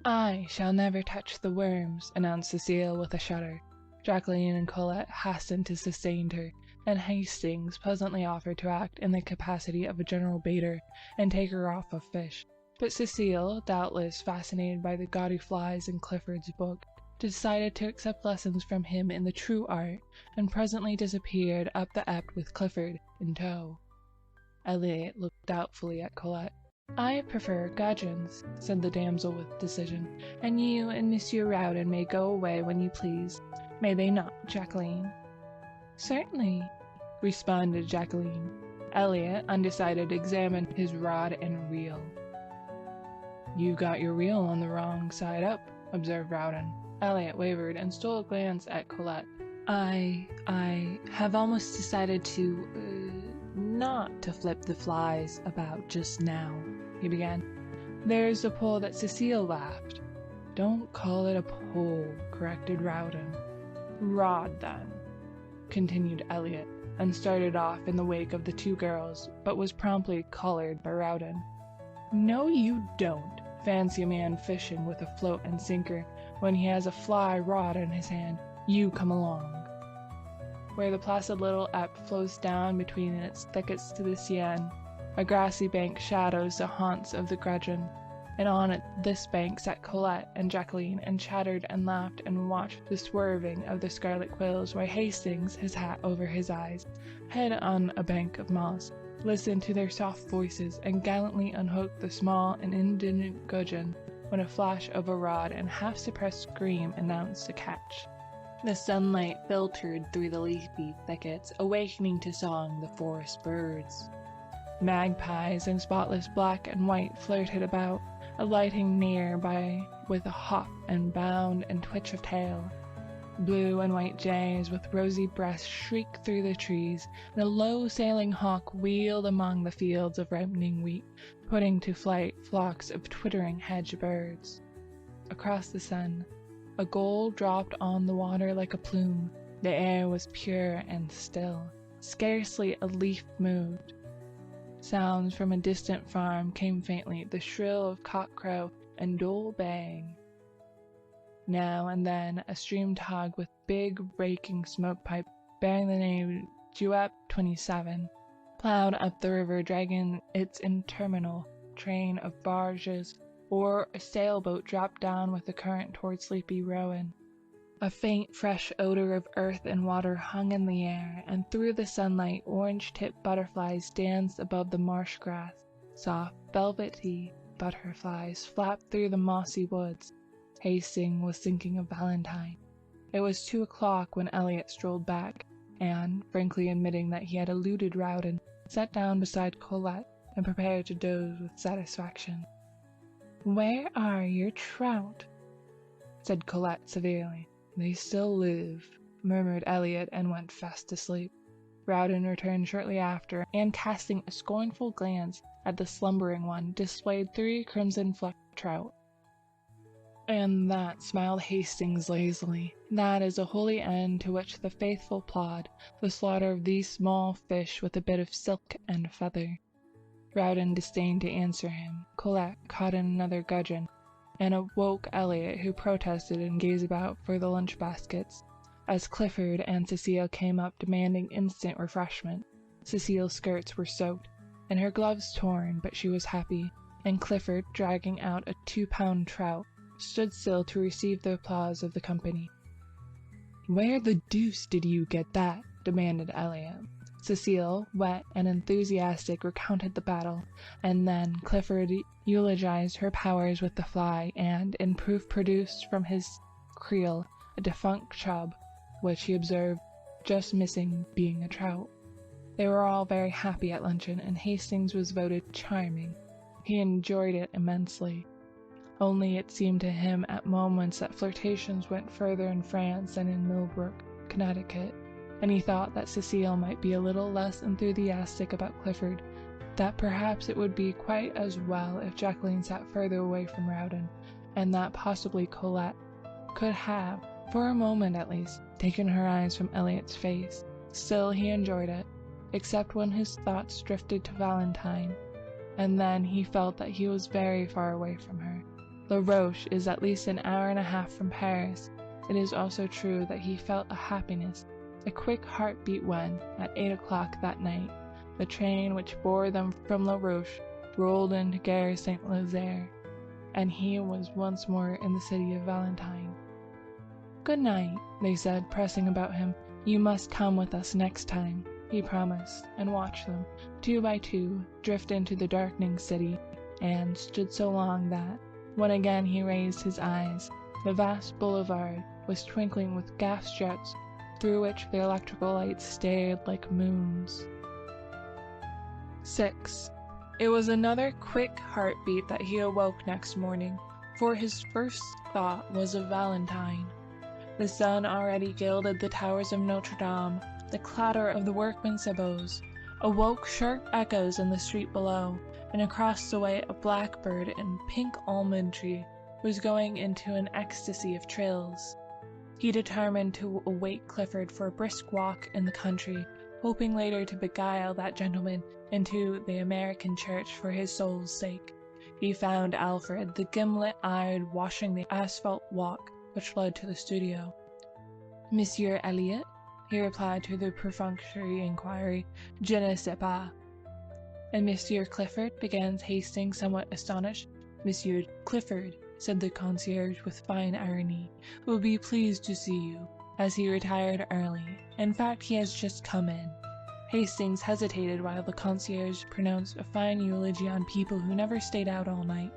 "I shall never touch the worms," announced Cecile with a shudder. Jacqueline and Colette hastened to sustain her, and Hastings pleasantly offered to act in the capacity of a general baiter and taker off of fish. But Cecile, doubtless fascinated by the gaudy flies in Clifford's book, decided to accept lessons from him in the true art, and presently disappeared up the Epte with Clifford in tow. Elliot looked doubtfully at Colette. "I prefer gudgeons," said the damsel with decision, "and you and Monsieur Rowden may go away when you please. May they not, Jacqueline?" "Certainly," responded Jacqueline. Elliot, undecided, examined his rod and reel. "You've got your reel on the wrong side up," observed Rowden. Elliot wavered and stole a glance at Colette. I have almost decided not to flip the flies about just now," he began. "There's the pole that Cecile laughed." "Don't call it a pole," corrected Rowden. "Rod, then," continued Elliot, and started off in the wake of the 2 girls, but was promptly collared by Rowden. "No, you don't. Fancy a man fishing with a float and sinker when he has a fly rod in his hand. You come along." Where the placid little Epte flows down between its thickets to the Seine, a grassy bank shadows the haunts of the gudgeon, and on this bank sat Colette and Jacqueline, and chattered and laughed and watched the swerving of the scarlet quills, while Hastings, his hat over his eyes, head on a bank of moss, listened to their soft voices, and gallantly unhooked the small and indignant gudgeon when a flash of a rod and half-suppressed scream announced a catch. The sunlight filtered through the leafy thickets, awakening to song the forest birds. Magpies in spotless black and white flirted about, alighting nearby with a hop and bound and twitch of tail. Blue and white jays with rosy breasts shrieked through the trees, and a low-sailing hawk wheeled among the fields of ripening wheat, putting to flight flocks of twittering hedge birds. Across the sun, a gull dropped on the water like a plume. The air was pure and still. Scarcely a leaf moved. Sounds from a distant farm came faintly, the shrill of cockcrow and dull baying. Now and then a steam tug with big raking smoke pipe bearing the name Juep 27 plowed up the river, dragging its interminable train of barges, or a sailboat dropped down with the current toward sleepy Rowan. A faint, fresh odor of earth and water hung in the air, and through the sunlight orange-tipped butterflies danced above the marsh grass. Soft, velvety butterflies flapped through the mossy woods. Hastings was thinking of Valentine. It was 2 o'clock when Elliot strolled back, and, frankly admitting that he had eluded Rowden, sat down beside Colette and prepared to doze with satisfaction. "Where are your trout?" said Colette severely. "They still live," murmured Elliot, and went fast asleep. Rowden returned shortly after, and casting a scornful glance at the slumbering one, displayed 3 crimson-flecked trout. "And that," smiled Hastings lazily, "that is a holy end to which the faithful plod, the slaughter of these small fish with a bit of silk and feather." Rowden disdained to answer him. Colette caught in another gudgeon, and awoke Elliot, who protested and gazed about for the lunch baskets. As Clifford and Cecile came up demanding instant refreshment, Cecile's skirts were soaked, and her gloves torn, but she was happy, and Clifford, dragging out a 2-pound trout, stood still to receive the applause of the company. "Where the deuce did you get that?" demanded Elliot. Cecile, wet and enthusiastic, recounted the battle, and then Clifford eulogized her powers with the fly, and, in proof, produced from his creel a defunct chub, which he observed just missing being a trout. They were all very happy at luncheon, and Hastings was voted charming. He enjoyed it immensely. Only it seemed to him at moments that flirtations went further in France than in Millbrook, Connecticut, and he thought that Cecile might be a little less enthusiastic about Clifford, that perhaps it would be quite as well if Jacqueline sat further away from Rowden, and that possibly Colette could have, for a moment at least, taken her eyes from Elliot's face. Still he enjoyed it, except when his thoughts drifted to Valentine, and then he felt that he was very far away from her. La Roche is at least an hour and a half from Paris. It is also true that he felt a happiness, a quick heartbeat when, at 8 o'clock that night, the train which bore them from La Roche rolled into Gare Saint-Lazare, and he was once more in the city of Valentine. "Good night," they said, pressing about him. "You must come with us next time," he promised, and watched them, 2 by 2, drift into the darkening city, and stood so long that, when again he raised his eyes, the vast boulevard was twinkling with gas jets through which the electrical lights stared like moons. 6. It was another quick heartbeat that he awoke next morning, for his first thought was of Valentine. The sun already gilded the towers of Notre Dame. The clatter of the workmen's sabots awoke sharp echoes in the street below, and across the way a blackbird in pink almond tree was going into an ecstasy of trills. He determined to await Clifford for a brisk walk in the country, hoping later to beguile that gentleman into the American church for his soul's sake. He found Alfred, the gimlet-eyed, washing the asphalt walk which led to the studio. "Monsieur Elliot?" he replied to the perfunctory inquiry. "Je ne sais pas." "And Monsieur Clifford?" began Hastings, somewhat astonished. "Monsieur Clifford," said the concierge with fine irony, "will be pleased to see you," as he retired early. "In fact, he has just come in." Hastings hesitated while the concierge pronounced a fine eulogy on people who never stayed out all night.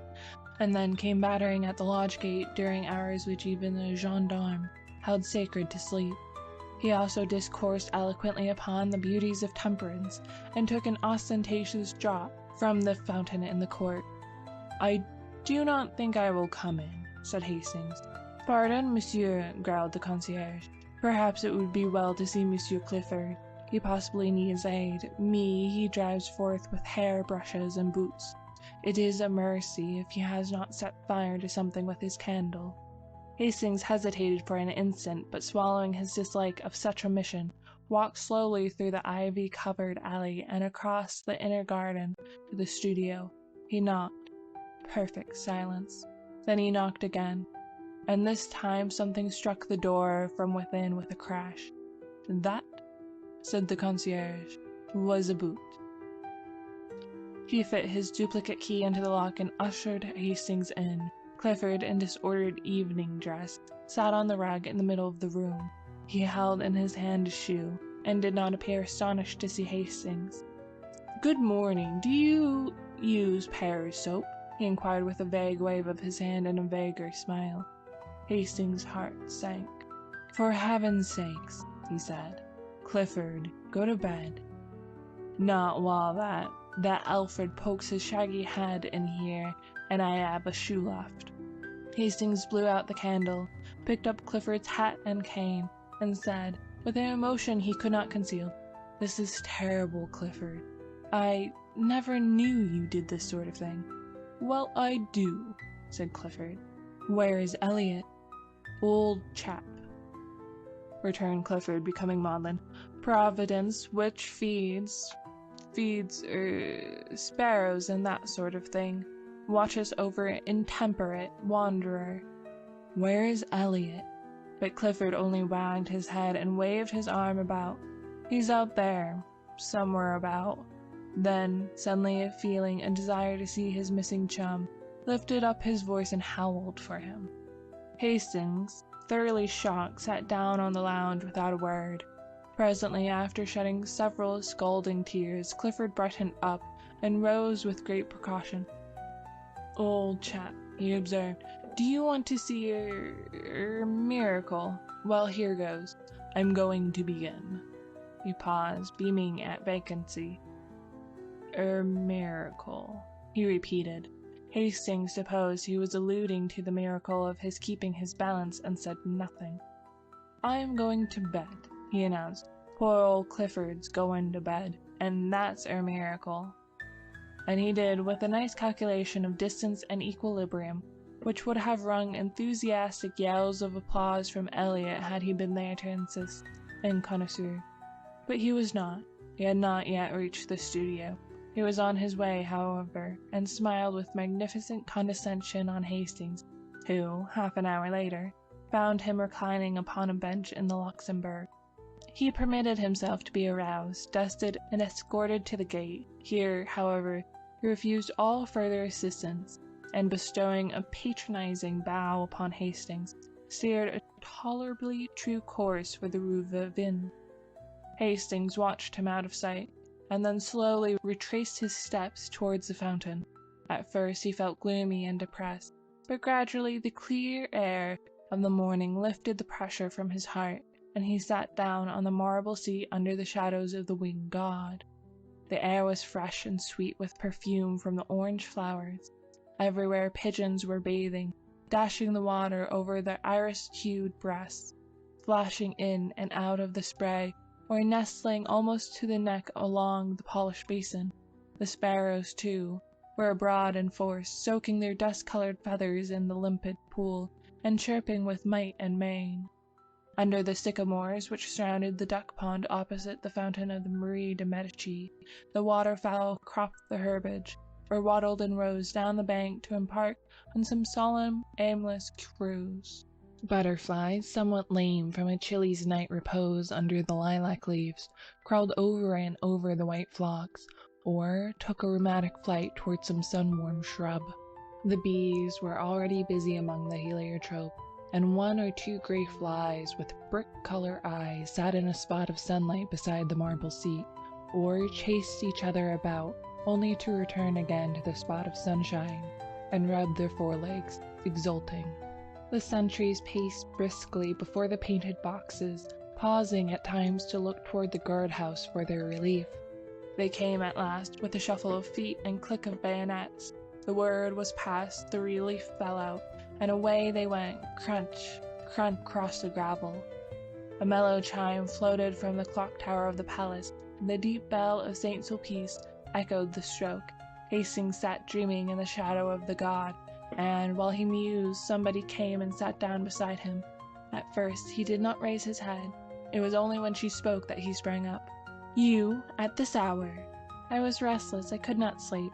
and then came battering at the lodge gate during hours which even the gendarme held sacred to sleep. He also discoursed eloquently upon the beauties of temperance, and took an ostentatious draught from the fountain in the court. "I do not think I will come in," said Hastings. "Pardon, monsieur," growled the concierge. "Perhaps it would be well to see Monsieur Clifford. He possibly needs aid. Me he drives forth with hair brushes and boots. It is a mercy if he has not set fire to something with his candle." Hastings hesitated for an instant, but swallowing his dislike of such a mission, walked slowly through the ivy-covered alley and across the inner garden to the studio. He knocked. Perfect silence. Then he knocked again, and this time something struck the door from within with a crash. "That," said the concierge, "was a boot." He fit his duplicate key into the lock and ushered Hastings in. Clifford, in disordered evening dress, sat on the rug in the middle of the room. He held in his hand a shoe, and did not appear astonished to see Hastings. "Good morning. Do you use Pear's soap?" he inquired with a vague wave of his hand and a vaguer smile. Hastings' heart sank. "For heaven's sakes," he said. "Clifford, go to bed." "Not while that Alfred pokes his shaggy head in here, and I have a shoe left." Hastings blew out the candle, picked up Clifford's hat and cane, and said, with an emotion he could not conceal, "This is terrible, Clifford. I never knew you did this sort of thing." "Well, I do," said Clifford. "Where is Elliot?" "Old chap," returned Clifford, becoming maudlin. "Providence, which feeds sparrows and that sort of thing. Watches over intemperate wanderer." "Where is Elliot?" But Clifford only wagged his head and waved his arm about. "He's out there, somewhere about." Then, suddenly feeling a desire to see his missing chum, lifted up his voice and howled for him. Hastings, thoroughly shocked, sat down on the lounge without a word. Presently, after shedding several scalding tears, Clifford brightened up and rose with great precaution. "Old chap," he observed, "do you want to see a miracle? Well, here goes. I'm going to begin." He paused, beaming at vacancy. "Miracle," he repeated. Hastings supposed he was alluding to the miracle of his keeping his balance, and said nothing. "I am going to bed," he announced. "Poor old Clifford's going to bed, and that's a miracle." And he did, with a nice calculation of distance and equilibrium, which would have wrung enthusiastic yells of applause from Elliot had he been there to insist, and connoisseur. But he was not. He had not yet reached the studio. He was on his way, however, and smiled with magnificent condescension on Hastings, who, half an hour later, found him reclining upon a bench in the Luxembourg. He permitted himself to be aroused, dusted, and escorted to the gate. Here, however, he refused all further assistance, and bestowing a patronizing bow upon Hastings, steered a tolerably true course for the Rue Vavin. Hastings watched him out of sight, and then slowly retraced his steps towards the fountain. At first he felt gloomy and depressed, but gradually the clear air of the morning lifted the pressure from his heart, and he sat down on the marble seat under the shadows of the winged god. The air was fresh and sweet with perfume from the orange flowers. Everywhere pigeons were bathing, dashing the water over their iris-hued breasts, flashing in and out of the spray, or nestling almost to the neck along the polished basin. The sparrows, too, were abroad in force, soaking their dust-colored feathers in the limpid pool, and chirping with might and main. Under the sycamores which surrounded the duck-pond opposite the fountain of the Marie de Medici, the waterfowl cropped the herbage, or waddled in rows down the bank to embark on some solemn, aimless cruise. Butterflies, somewhat lame from a chilly's night repose under the lilac leaves, crawled over and over the white phlox, or took a rheumatic flight towards some sun-warmed shrub. The bees were already busy among the heliotrope, and one or two gray flies with brick-color eyes sat in a spot of sunlight beside the marble seat, or chased each other about, only to return again to the spot of sunshine. and rubbed their forelegs, exulting. The sentries paced briskly before the painted boxes, pausing at times to look toward the guardhouse for their relief. They came at last, with a shuffle of feet and click of bayonets. The word was passed, the relief fell out, and away they went, crunch, crunch across the gravel. A mellow chime floated from the clock tower of the palace, and the deep bell of St. Sulpice echoed the stroke. Hastings sat dreaming in the shadow of the god, and while he mused, somebody came and sat down beside him. At first he did not raise his head. It was only when she spoke that he sprang up. "You, at this hour?" I was restless, I could not sleep.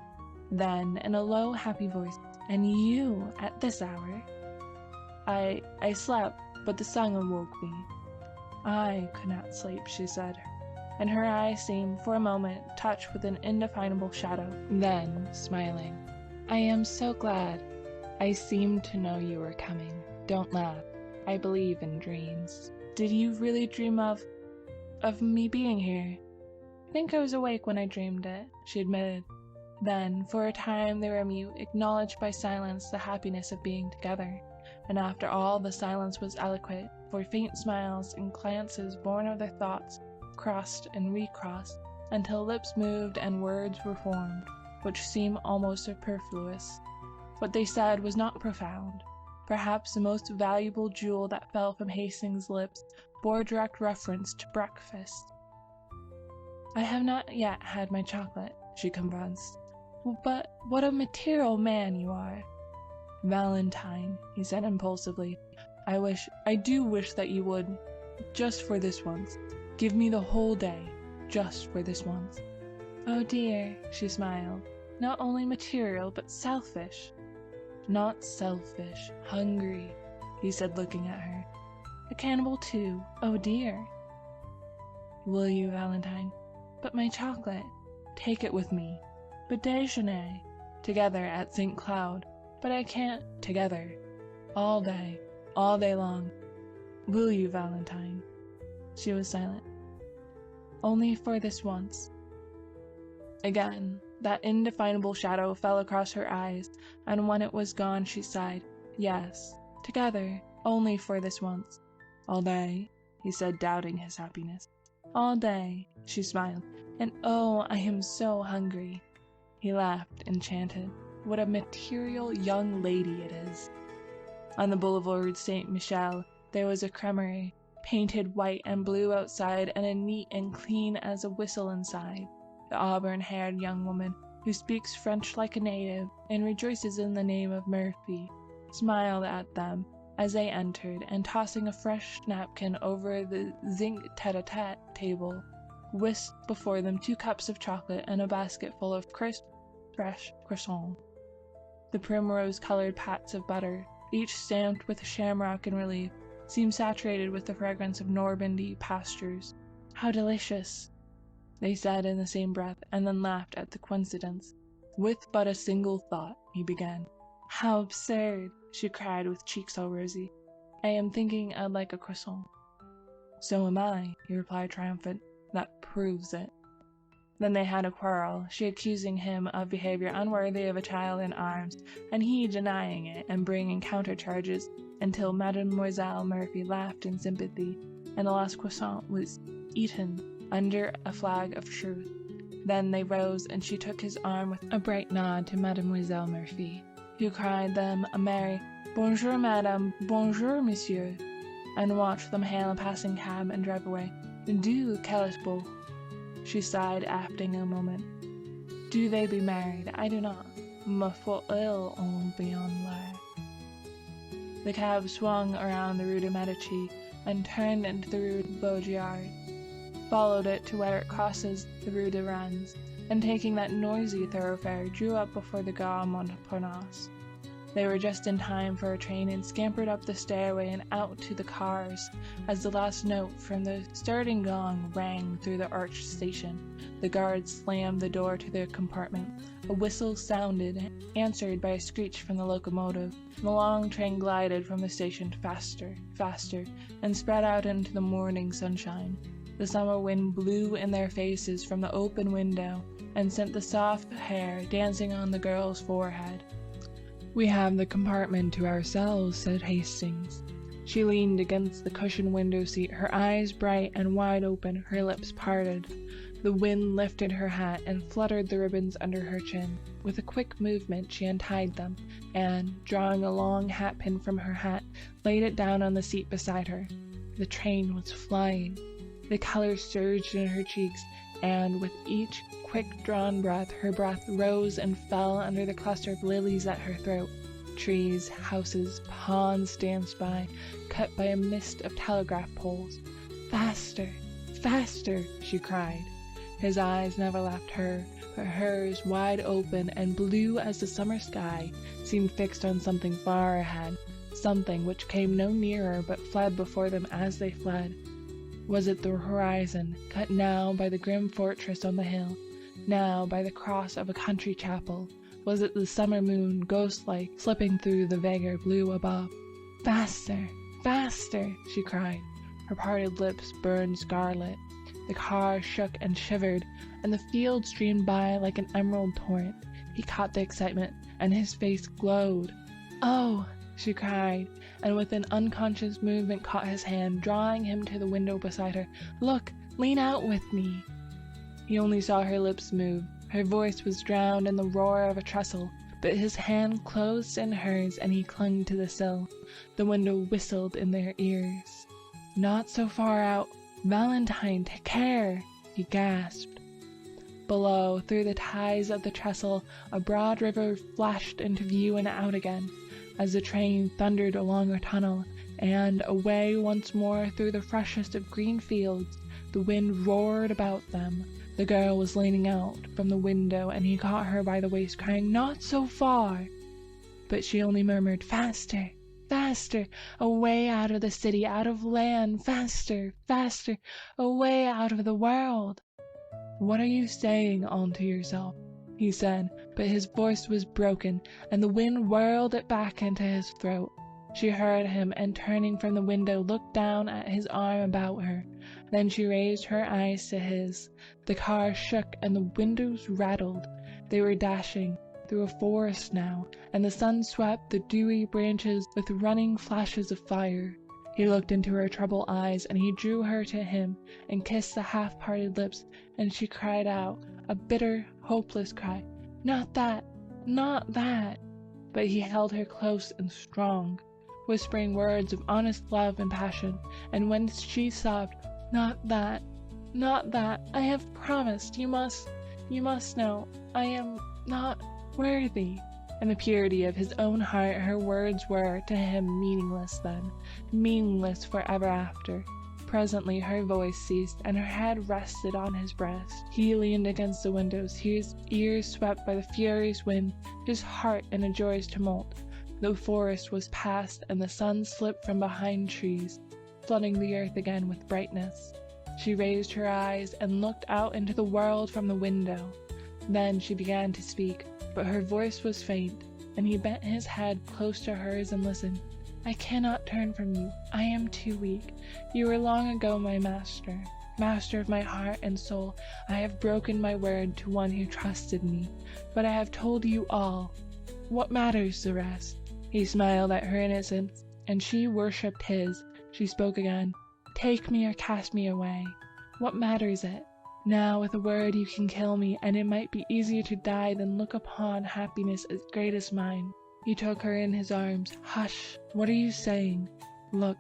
Then, in a low, happy voice, "And you, at this hour?" I slept, but the sun awoke me. "I could not sleep," she said, and her eyes seemed, for a moment, touched with an indefinable shadow. Then, smiling, "I am so glad. I seemed to know you were coming. Don't laugh. I believe in dreams." "Did you really dream of me being here?" "I think I was awake when I dreamed it," she admitted. Then, for a time they were mute, acknowledged by silence the happiness of being together. And after all, the silence was eloquent, for faint smiles and glances born of their thoughts crossed and recrossed, until lips moved and words were formed, which seemed almost superfluous. What they said was not profound. Perhaps the most valuable jewel that fell from Hastings' lips bore direct reference to breakfast. "I have not yet had my chocolate," she confessed. "But what a material man you are!" "Valentine," he said impulsively, I do wish that you would, just for this once, give me the whole day, just for this once." "Oh dear," she smiled, "not only material, but selfish." "Not selfish, hungry," he said, looking at her. "A cannibal too, oh dear." "Will you, Valentine?" "But my chocolate." "Take it with me." "But déjeuner." "Together at St. Cloud." "But I can't." "Together. All day long. Will you, Valentine?" She was silent. "Only for this once." Again, that indefinable shadow fell across her eyes, and when it was gone she sighed. "Yes, together, only for this once." "All day?" he said, doubting his happiness. "All day," she smiled, "and oh, I am so hungry." He laughed, enchanted. What a material young lady it is! On the Boulevard Saint-Michel there was a cremerie, painted white and blue outside and as neat and clean as a whistle inside. The auburn-haired young woman, who speaks French like a native and rejoices in the name of Murphy, smiled at them as they entered, and tossing a fresh napkin over the zinc tete-a-tete table, whisked before them 2 cups of chocolate and a basket full of crisp, fresh croissants. The primrose-colored pats of butter, each stamped with a shamrock in relief, seemed saturated with the fragrance of Normandy pastures. "How delicious!" they said in the same breath, and then laughed at the coincidence. "With but a single thought," he began. "How absurd!" she cried with cheeks all rosy. "I am thinking I'd like a croissant." "So am I," he replied triumphant. "That proves it." Then they had a quarrel, she accusing him of behavior unworthy of a child in arms, and he denying it and bringing counter-charges, until Mademoiselle Murphy laughed in sympathy, and the last croissant was eaten under a flag of truce. Then they rose, and she took his arm with a bright nod to Mademoiselle Murphy, who cried them a merry "Bonjour, madame, bonjour, monsieur," and watched them hail a passing cab and drive away. "Dieu, quel est beau!" She sighed, after a moment. "Do they be married? I do not. Ma foi, ils ont bien l'air." The cab swung around the Rue de Medici and turned into the Rue de Beaugiard, followed it to where it crosses the Rue de Rennes, and taking that noisy thoroughfare, drew up before the Gare Montparnasse. They were just in time for a train and scampered up the stairway and out to the cars as the last note from the starting gong rang through the arched station. The guards slammed the door to their compartment. A whistle sounded, answered by a screech from the locomotive, and the long train glided from the station faster, faster, and spread out into the morning sunshine. The summer wind blew in their faces from the open window and sent the soft hair dancing on the girl's forehead. "We have the compartment to ourselves," said Hastings. She leaned against the cushioned window seat, her eyes bright and wide open, her lips parted. The wind lifted her hat and fluttered the ribbons under her chin. With a quick movement she untied them, and, drawing a long hat pin from her hat, laid it down on the seat beside her. The train was flying. The color surged in her cheeks, and with each quick-drawn breath, her breath rose and fell under the cluster of lilies at her throat. Trees, houses, ponds danced by, cut by a mist of telegraph poles. "Faster! Faster!" she cried. His eyes never left her, but hers, wide open and blue as the summer sky, seemed fixed on something far ahead, something which came no nearer but fled before them as they fled. Was it the horizon, cut now by the grim fortress on the hill, now by the cross of a country chapel? Was it the summer moon, ghost-like, slipping through the vaguer blue above? "Faster! Faster!" she cried. Her parted lips burned scarlet. The car shook and shivered, and the field streamed by like an emerald torrent. He caught the excitement, and his face glowed. "Oh!" she cried, and with an unconscious movement caught his hand, drawing him to the window beside her. "Look! Lean out with me!" He only saw her lips move. Her voice was drowned in the roar of a trestle, but his hand closed in hers and he clung to the sill. The window whistled in their ears. "Not so far out! Valentine, take care!" he gasped. Below, through the ties of the trestle, a broad river flashed into view and out again, as the train thundered along a tunnel, and away once more through the freshest of green fields. The wind roared about them. The girl was leaning out from the window, and he caught her by the waist, crying, "Not so far!" But she only murmured, "Faster! Faster! Away out of the city, out of land! Faster! Faster! Away out of the world!" "What are you saying all to yourself?" he said, but his voice was broken, and the wind whirled it back into his throat. She heard him, and turning from the window, looked down at his arm about her. Then she raised her eyes to his. The car shook and the windows rattled. They were dashing through a forest now, and the sun swept the dewy branches with running flashes of fire. He looked into her troubled eyes, and he drew her to him and kissed the half-parted lips, and she cried out, a bitter, hopeless cry, "Not that! Not that!" But he held her close and strong, whispering words of honest love and passion, and when she sobbed, "Not that! Not that! I have promised! You must know! I am not worthy!" In the purity of his own heart, her words were, to him, meaningless then, meaningless forever after. Presently her voice ceased, and her head rested on his breast. He leaned against the windows, his ears swept by the furious wind, his heart in a joyous tumult. The forest was past, and the sun slipped from behind trees, flooding the earth again with brightness. She raised her eyes and looked out into the world from the window. Then she began to speak, but her voice was faint, and he bent his head close to hers and listened. "I cannot turn from you. I am too weak. You were long ago my master, master of my heart and soul. I have broken my word to one who trusted me, but I have told you all. What matters the rest?" He smiled at her innocence, and she worshipped his. She spoke again. "Take me or cast me away. What matters it? Now with a word you can kill me, and it might be easier to die than look upon happiness as great as mine." He took her in his arms. "Hush! What are you saying? Look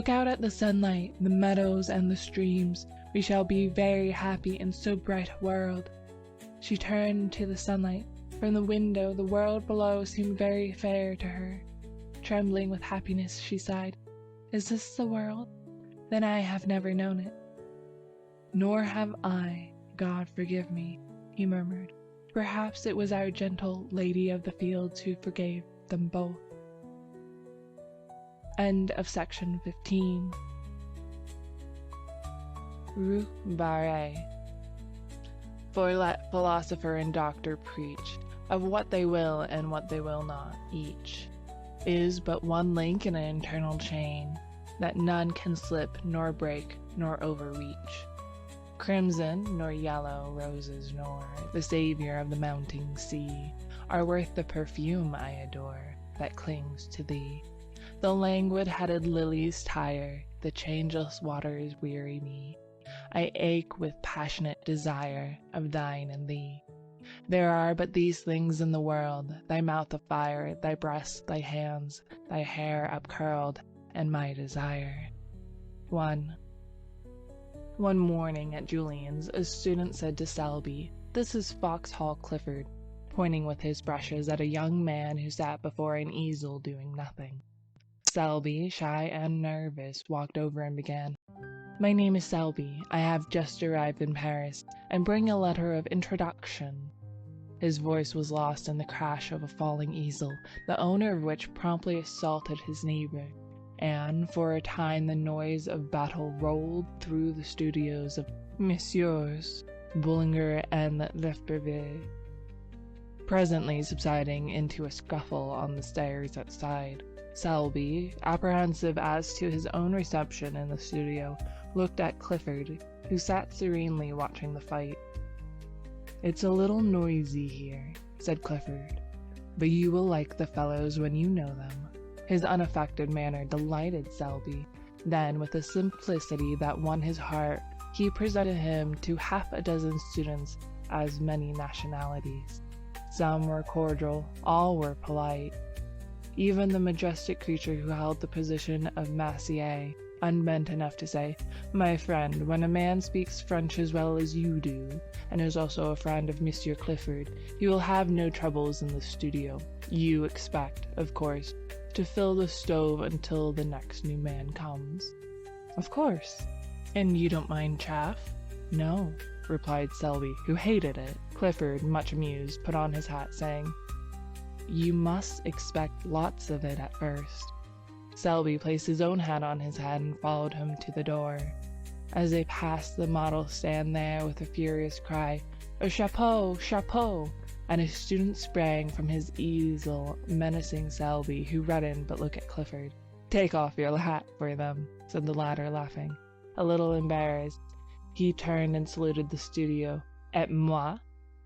out at the sunlight, the meadows and the streams. We shall be very happy in so bright a world." She turned to the sunlight. From the window, the world below seemed very fair to her. Trembling with happiness, she sighed, "Is this the world? Then I have never known it." "Nor have I, God forgive me," he murmured. Perhaps it was our gentle Lady of the Fields who forgave them both. End of section 15. Rue Barré. For let philosopher and doctor preach of what they will and what they will not, each is but one link in an eternal chain that none can slip nor break nor overreach. Crimson nor yellow roses nor the savior of the mounting sea are worth the perfume I adore that clings to thee. The languid-headed lilies tire, the changeless waters weary me. I ache with passionate desire of thine and thee. There are but these things in the world, thy mouth of fire, thy breasts, thy hands, thy hair upcurled, and my desire. 1. One morning at Julian's, a student said to Selby, "This is Foxhall Clifford," pointing with his brushes at a young man who sat before an easel doing nothing. Selby, shy and nervous, walked over and began, "My name is Selby. I have just arrived in Paris, and bring a letter of introduction." His voice was lost in the crash of a falling easel, the owner of which promptly assaulted his neighbor, and for a time the noise of battle rolled through the studios of Messieurs Bullinger and Lefebvre, presently subsiding into a scuffle on the stairs outside. Selby, apprehensive as to his own reception in the studio, looked at Clifford, who sat serenely watching the fight. "It's a little noisy here," said Clifford, "but you will like the fellows when you know them." His unaffected manner delighted Selby. Then, with a simplicity that won his heart, he presented him to half a dozen students as many nationalities. Some were cordial, all were polite. Even the majestic creature who held the position of massier, unbent enough to say, "My friend, when a man speaks French as well as you do, and is also a friend of Monsieur Clifford, you will have no troubles in the studio. You expect, of course, to fill the stove until the next new man comes." "Of course." "And you don't mind chaff?" "No," replied Selby, who hated it. Clifford, much amused, put on his hat, saying, "You must expect lots of it at first." Selby placed his own hat on his head and followed him to the door. As they passed the model stand there with a furious cry, "A chapeau! Chapeau!" and a student sprang from his easel, menacing Selby, who reddened but looked at Clifford. "Take off your hat for them," said the latter, laughing. A little embarrassed, he turned and saluted the studio. "Et moi?"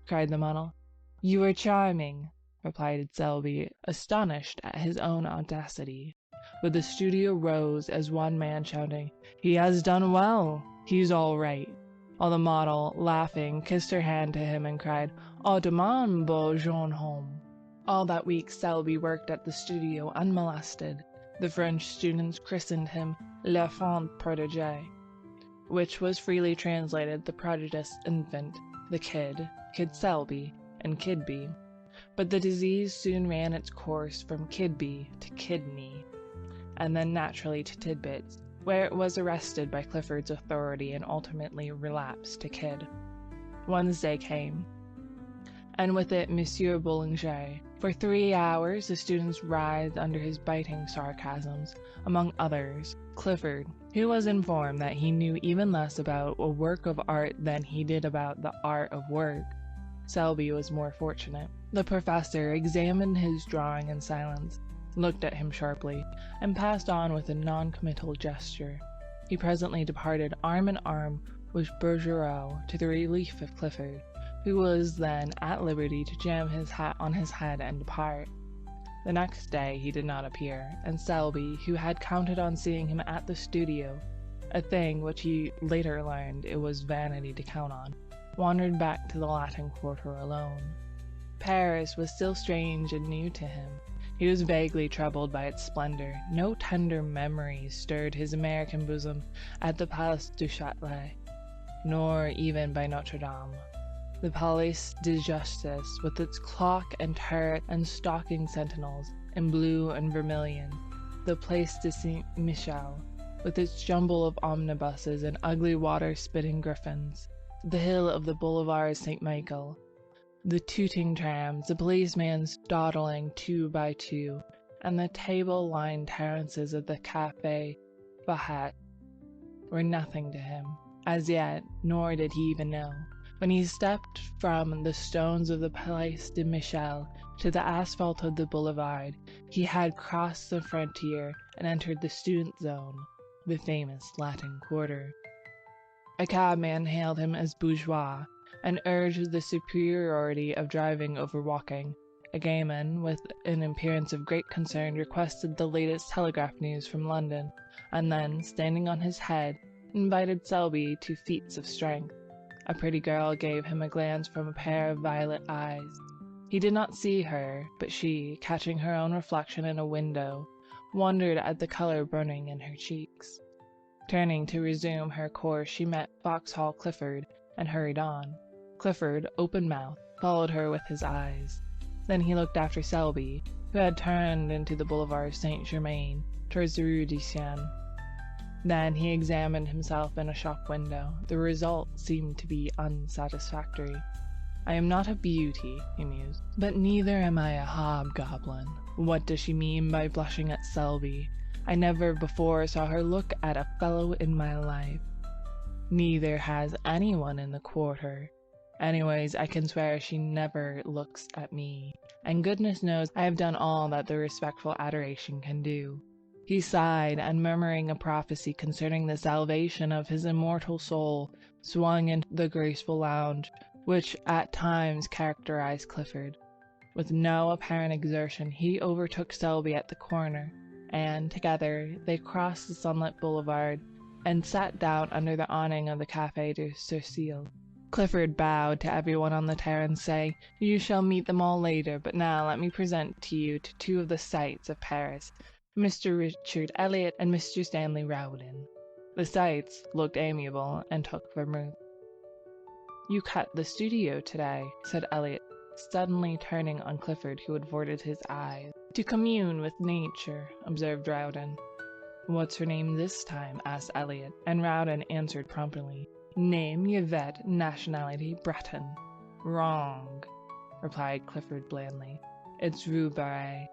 cried the model. "You are charming," replied Selby, astonished at his own audacity. But the studio rose as one man, shouting, "He has done well! He's all right!" While the model, laughing, kissed her hand to him and cried, "Au demain, beau jeune homme!" All that week Selby worked at the studio unmolested. The French students christened him l'enfant prodigue, which was freely translated the prodigious infant, the Kid Selby, and Kidby. But the disease soon ran its course from Kidby to kidney, and then naturally to Tidbits, where it was arrested by Clifford's authority and ultimately relapsed to Kid. Wednesday came, and with it Monsieur Bullinger. For 3 hours the students writhed under his biting sarcasms, among others, Clifford, who was informed that he knew even less about a work of art than he did about the art of work. Selby was more fortunate. The professor examined his drawing in silence, looked at him sharply, and passed on with a non-committal gesture. He presently departed arm in arm with Bergerot, to the relief of Clifford, who was then at liberty to jam his hat on his head and depart. The next day he did not appear, and Selby, who had counted on seeing him at the studio, a thing which he later learned it was vanity to count on, wandered back to the Latin Quarter alone. Paris was still strange and new to him. He was vaguely troubled by its splendor. No tender memories stirred his American bosom at the Place du Châtelet, nor even by Notre Dame. The Palais de Justice, with its clock and turret and stalking sentinels, in blue and vermilion, the Place de Saint-Michel, with its jumble of omnibuses and ugly water-spitting griffins, the hill of the Boulevard Saint-Michel, the tooting trams, the policemen dawdling 2 by 2, and the table-lined terraces of the Café Bahat were nothing to him, as yet, nor did he even know. When he stepped from the stones of the Place de Michel to the asphalt of the boulevard, he had crossed the frontier and entered the student zone, the famous Latin Quarter. A cabman hailed him as bourgeois and urged the superiority of driving over walking. A gayman, with an appearance of great concern, requested the latest telegraph news from London, and then, standing on his head, invited Selby to feats of strength. A pretty girl gave him a glance from a pair of violet eyes. He did not see her, but she, catching her own reflection in a window, wondered at the color burning in her cheeks. Turning to resume her course, she met Vauxhall Clifford and hurried on. Clifford, open-mouthed, followed her with his eyes. Then he looked after Selby, who had turned into the Boulevard Saint-Germain, towards the Rue du Seine. Then he examined himself in a shop window. The result seemed to be unsatisfactory. "I am not a beauty," he mused, "but neither am I a hobgoblin. What does she mean by blushing at Selby? I never before saw her look at a fellow in my life. Neither has anyone in the quarter. Anyways, I can swear she never looks at me, and goodness knows I have done all that the respectful adoration can do." He sighed, and murmuring a prophecy concerning the salvation of his immortal soul, swung into the graceful lounge which at times characterized Clifford. With no apparent exertion, he overtook Selby at the corner, and together they crossed the sunlit boulevard and sat down under the awning of the Café du Cercle. Clifford bowed to everyone on the terrace, saying, "You shall meet them all later, but now let me present to you two of the sights of Paris, Mr. Richard Elliot and Mr. Stanley Rowden." The sights looked amiable and took vermouth. "You cut the studio today," said Elliot, suddenly turning on Clifford, who averted his eyes. "To commune with nature," observed Rowden. "What's her name this time?" asked Elliot, and Rowden answered promptly. "Name Yvette, nationality Breton." "Wrong," replied Clifford blandly. "It's Rue Barré."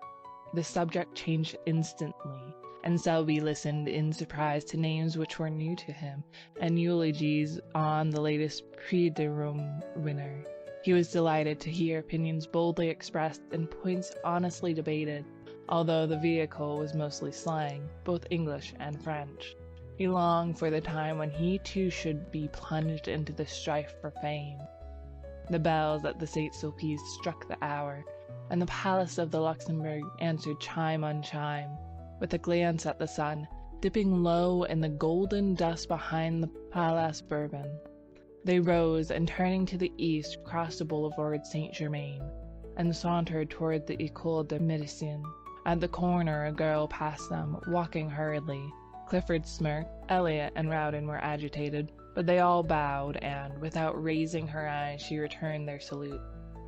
The subject changed instantly, and Selby listened in surprise to names which were new to him, and eulogies on the latest Prix de Rome winner. He was delighted to hear opinions boldly expressed and points honestly debated, although the vehicle was mostly slang, both English and French. He longed for the time when he too should be plunged into the strife for fame. The bells at the Saint-Sulpice struck the hour, and the palace of the Luxembourg answered chime on chime, with a glance at the sun, dipping low in the golden dust behind the Place Bourbon. They rose, and turning to the east, crossed the Boulevard Saint-Germain, and sauntered toward the École de Médecine. At the corner a girl passed them, walking hurriedly. Clifford smirked, Elliot and Rowden were agitated, but they all bowed, and, without raising her eyes, she returned their salute.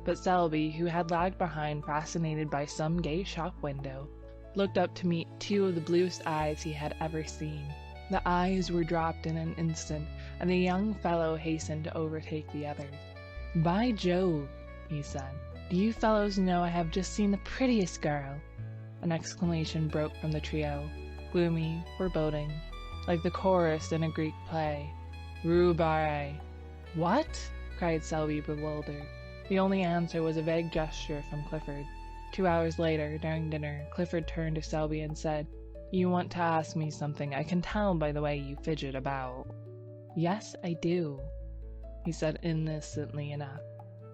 But Selby, who had lagged behind, fascinated by some gay shop window, looked up to meet two of the bluest eyes he had ever seen. The eyes were dropped in an instant, and the young fellow hastened to overtake the others. "By Jove," he said, "do you fellows know I have just seen the prettiest girl?" An exclamation broke from the trio, gloomy, foreboding, like the chorus in a Greek play. "Rue Barré." "What?" cried Selby, bewildered. The only answer was a vague gesture from Clifford. 2 hours later, during dinner, Clifford turned to Selby and said, "You want to ask me something, I can tell by the way you fidget about." "Yes, I do," he said innocently enough.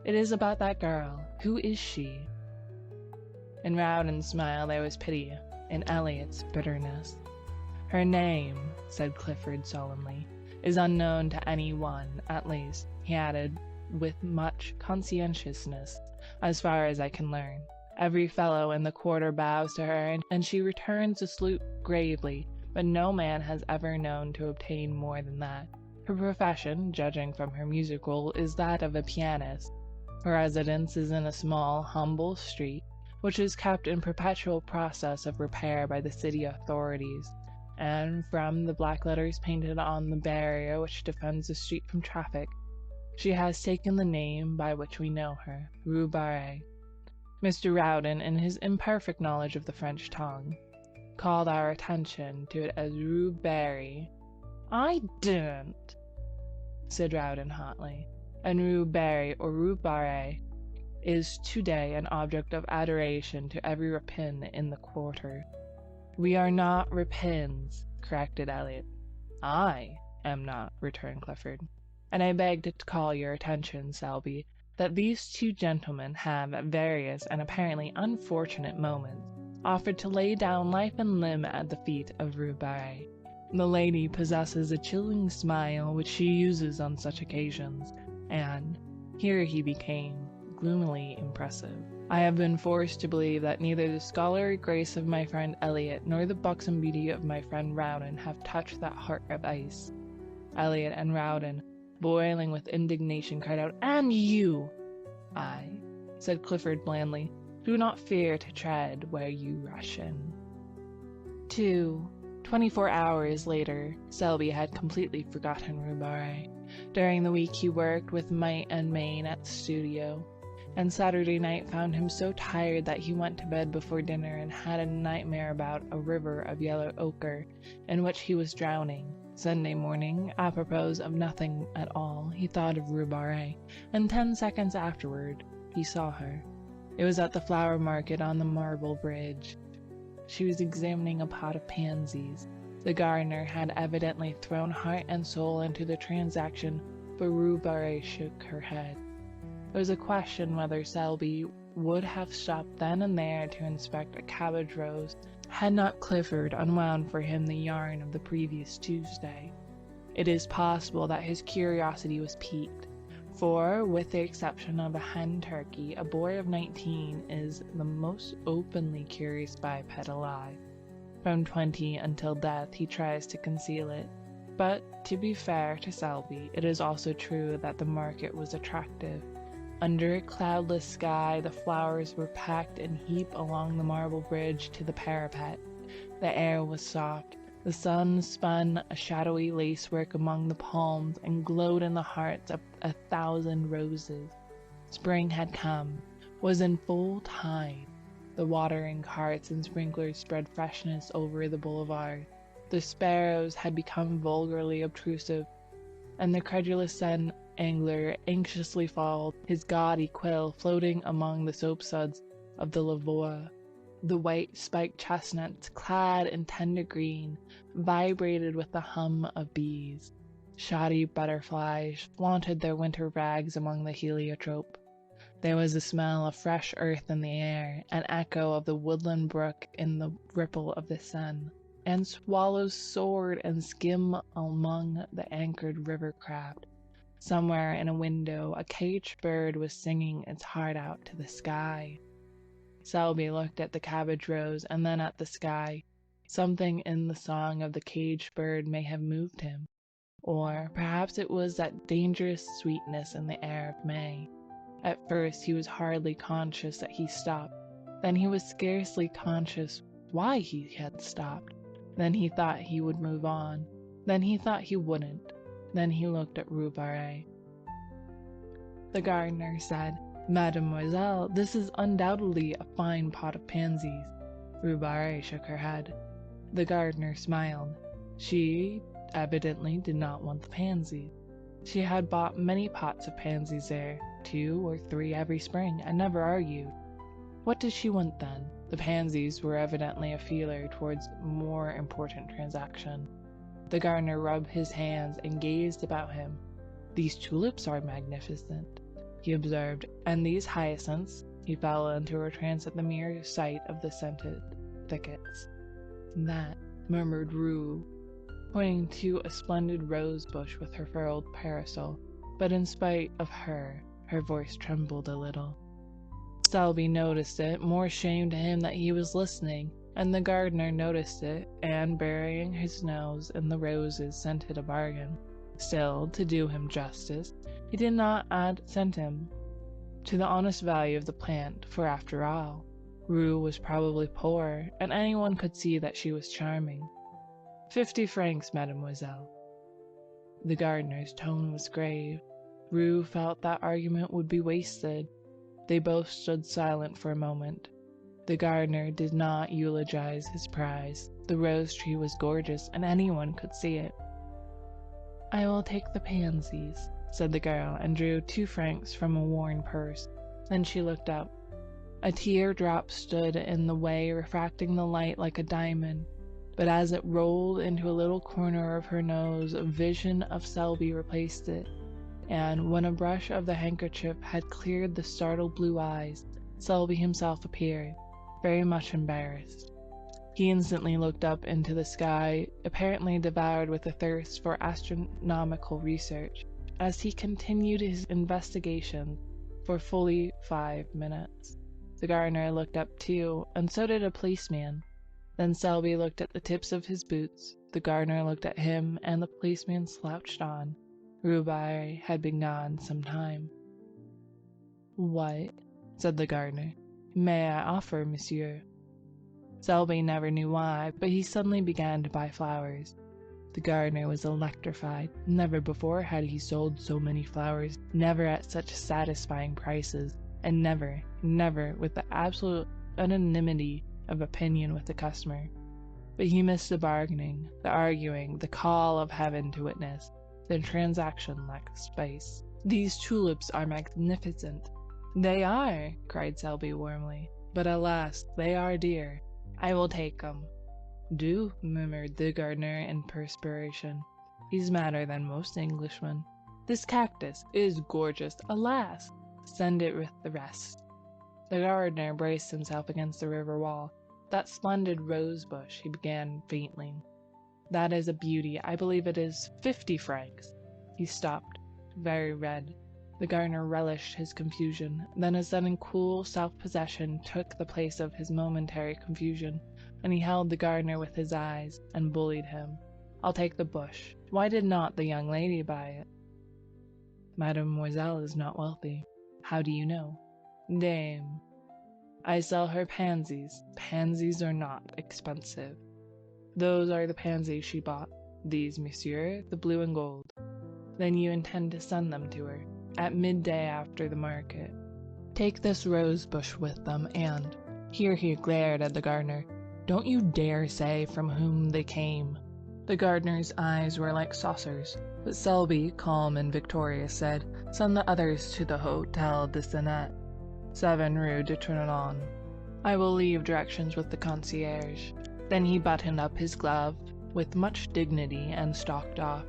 "It is about that girl. Who is she?" In Rowden's smile there was pity, in Elliot's bitterness. "Her name," said Clifford solemnly, "is unknown to any one, at least," he added with much conscientiousness, "as far as I can learn. Every fellow in the quarter bows to her, and she returns the salute gravely, but no man has ever known to obtain more than that. Her profession, judging from her music roll, is that of a pianist. Her residence is in a small, humble street, which is kept in perpetual process of repair by the city authorities, and from the black letters painted on the barrier which defends the street from traffic, she has taken the name by which we know her, Rue Barré." Mr. Rowden, in his imperfect knowledge of the French tongue, called our attention to it as Rue Barry. "I didn't," said Rowden hotly. "And Rue Barry, or Rue Barré, is today an object of adoration to every rapin in the quarter." "We are not rapins," corrected Elliot. "Aye," am not," returned Clifford. "And I beg to call your attention, Selby, that these two gentlemen have, at various and apparently unfortunate moments, offered to lay down life and limb at the feet of Rue Barré. The lady possesses a chilling smile which she uses on such occasions, and," here he became gloomily impressive, "I have been forced to believe that neither the scholarly grace of my friend Eliot nor the buxom beauty of my friend Rowden have touched that heart of ice." Eliot and Rowden, boiling with indignation, cried out, "And you!" "I," said Clifford blandly, "do not fear to tread where you rush in." 24 hours later, Selby had completely forgotten Rue Barré. During the week he worked with might and main at the studio, and Saturday night found him so tired that he went to bed before dinner and had a nightmare about a river of yellow ochre in which he was drowning. Sunday morning, apropos of nothing at all, he thought of Rue Barré, and 10 seconds afterward he saw her. It was at the flower market on the Marble Bridge. She was examining a pot of pansies. The gardener had evidently thrown heart and soul into the transaction, but Rue Barré shook her head. It was a question whether Selby would have stopped then and there to inspect a cabbage rose had not Clifford unwound for him the yarn of the previous Tuesday. It is possible that his curiosity was piqued, for, with the exception of a hen turkey, a boy of 19 is the most openly curious biped alive. From 20 until death he tries to conceal it. But, to be fair to Selby, it is also true that the market was attractive. Under a cloudless sky, the flowers were packed in heap along the marble bridge to the parapet. The air was soft. The sun spun a shadowy lacework among the palms and glowed in the hearts of 1,000 roses. Spring had come, was in full tide. The watering carts and sprinklers spread freshness over the boulevard. The sparrows had become vulgarly obtrusive, and the credulous sun angler anxiously followed his gaudy quill floating among the soapsuds of the lavoie. The white spiked chestnuts, clad in tender green, vibrated with the hum of bees. Shoddy butterflies flaunted their winter rags among the heliotrope. There was a smell of fresh earth in the air, an echo of the woodland brook in the ripple of the sun, and swallows soared and skimmed among the anchored river craft. Somewhere in a window a caged bird was singing its heart out to the sky. Selby looked at the cabbage rose and then at the sky. Something in the song of the caged bird may have moved him, or perhaps it was that dangerous sweetness in the air of May. At first he was hardly conscious that he stopped. Then he was scarcely conscious why he had stopped. Then he thought he would move on. Then he thought he wouldn't. Then he looked at Rue Barré. The gardener said, "Mademoiselle, this is undoubtedly a fine pot of pansies." Rue Barré shook her head. The gardener smiled. She evidently did not want the pansies. She had bought many pots of pansies there, 2 or 3 every spring, and never argued. What did she want then? The pansies were evidently a feeler towards more important transaction. The gardener rubbed his hands and gazed about him. "These tulips are magnificent," he observed, "and these hyacinths." He fell into a trance at the mere sight of the scented thickets. "That," murmured Rue, pointing to a splendid rose bush with her furled parasol, but in spite of her voice trembled a little. Selby noticed it, more shame to him that he was listening, and the gardener noticed it, and burying his nose in the roses scented a bargain. Still, to do him justice, he did not add centum to the honest value of the plant, for after all, Rue was probably poor, and anyone could see that she was charming. 50 francs, mademoiselle." The gardener's tone was grave. Rue felt that argument would be wasted. They both stood silent for a moment. The gardener did not eulogize his prize. The rose tree was gorgeous, and anyone could see it. "I will take the pansies," said the girl, and drew 2 francs from a worn purse. Then she looked up. A teardrop stood in the way, refracting the light like a diamond. but as it rolled into a little corner of her nose, a vision of Selby replaced it, and when a brush of the handkerchief had cleared the startled blue eyes, Selby himself appeared, very much embarrassed. He instantly looked up into the sky, apparently devoured with a thirst for astronomical research, as he continued his investigation for fully 5 minutes. The gardener looked up too, and so did a policeman. Then Selby looked at the tips of his boots, the gardener looked at him, and the policeman slouched on. Ruby had been gone some time. "What," said the gardener, "may I offer, monsieur?" Selby never knew why, but he suddenly began to buy flowers. The gardener was electrified. Never before had he sold so many flowers, never at such satisfying prices, and never with the absolute unanimity of opinion with the customer. But he missed the bargaining, the arguing, the call of heaven to witness. The transaction lacked spice. "These tulips are magnificent." "They are," cried Selby warmly, "but alas, they are dear. I will take them." "Do," murmured the gardener in perspiration. "He's madder than most Englishmen. This cactus is gorgeous. Alas, send it with the rest." The gardener braced himself against the river wall. "That splendid rose bush," he began faintly. "That is a beauty. I believe it is 50 francs. He stopped, very red. The gardener relished his confusion. Then a sudden cool self-possession took the place of his momentary confusion, and he held the gardener with his eyes, and bullied him. "I'll take the bush. Why did not the young lady buy it?" "Mademoiselle is not wealthy." "How do you know?" "Dame, I sell her pansies. Pansies are not expensive." "Those are the pansies she bought. These, monsieur, the blue and gold." "Then you intend to send them to her?" "At midday after the market." "Take this rose bush with them, and—" Here he glared at the gardener. "Don't you dare say from whom they came." The gardener's eyes were like saucers, but Selby, calm and victorious, said, "Send the others to the Hotel de Senet, 7 Rue de Trianon. I will leave directions with the concierge." Then he buttoned up his glove with much dignity and stalked off.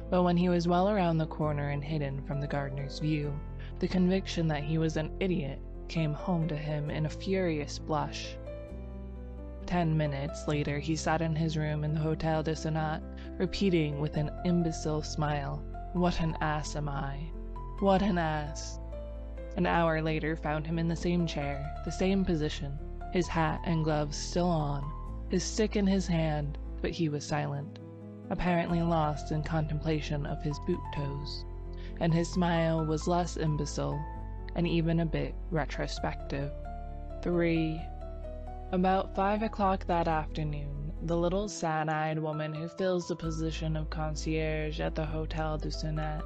But when he was well around the corner and hidden from the gardener's view, the conviction that he was an idiot came home to him in a furious blush. 10 minutes later he sat in his room in the Hotel de Senet, repeating with an imbecile smile, "What an ass am I! What an ass!" An hour later found him in the same chair, the same position, his hat and gloves still on, his stick in his hand, but he was silent, apparently lost in contemplation of his boot toes, and his smile was less imbecile and even a bit retrospective. About 5 o'clock that afternoon, the little sad-eyed woman who fills the position of concierge at the Hotel du Senet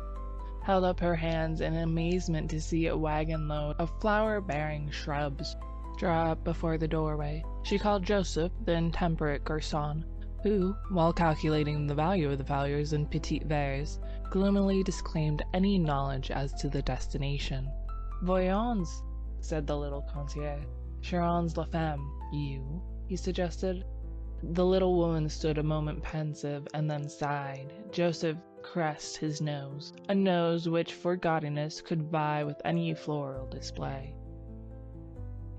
held up her hands in amazement to see a wagon load of flower-bearing shrubs draw up before the doorway. She called Joseph, the intemperate garçon, who, while calculating the value of the flowers in petits verres, gloomily disclaimed any knowledge as to the destination. "Voyons," said the little concierge. "Charons la femme, you?" he suggested. The little woman stood a moment pensive, and then sighed. Joseph caressed his nose, a nose which for gaudiness could vie with any floral display.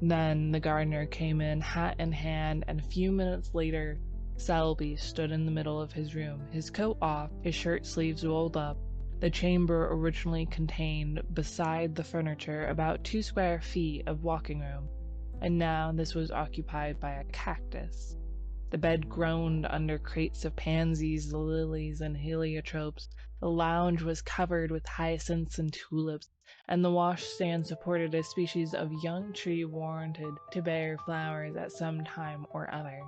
Then the gardener came in, hat in hand, and a few minutes later Selby stood in the middle of his room, his coat off, his shirt sleeves rolled up. The chamber originally contained, beside the furniture, about 2 square feet of walking room, and now this was occupied by a cactus. The bed groaned under crates of pansies, lilies, and heliotropes. The lounge was covered with hyacinths and tulips, and the washstand supported a species of young tree warranted to bear flowers at some time or other.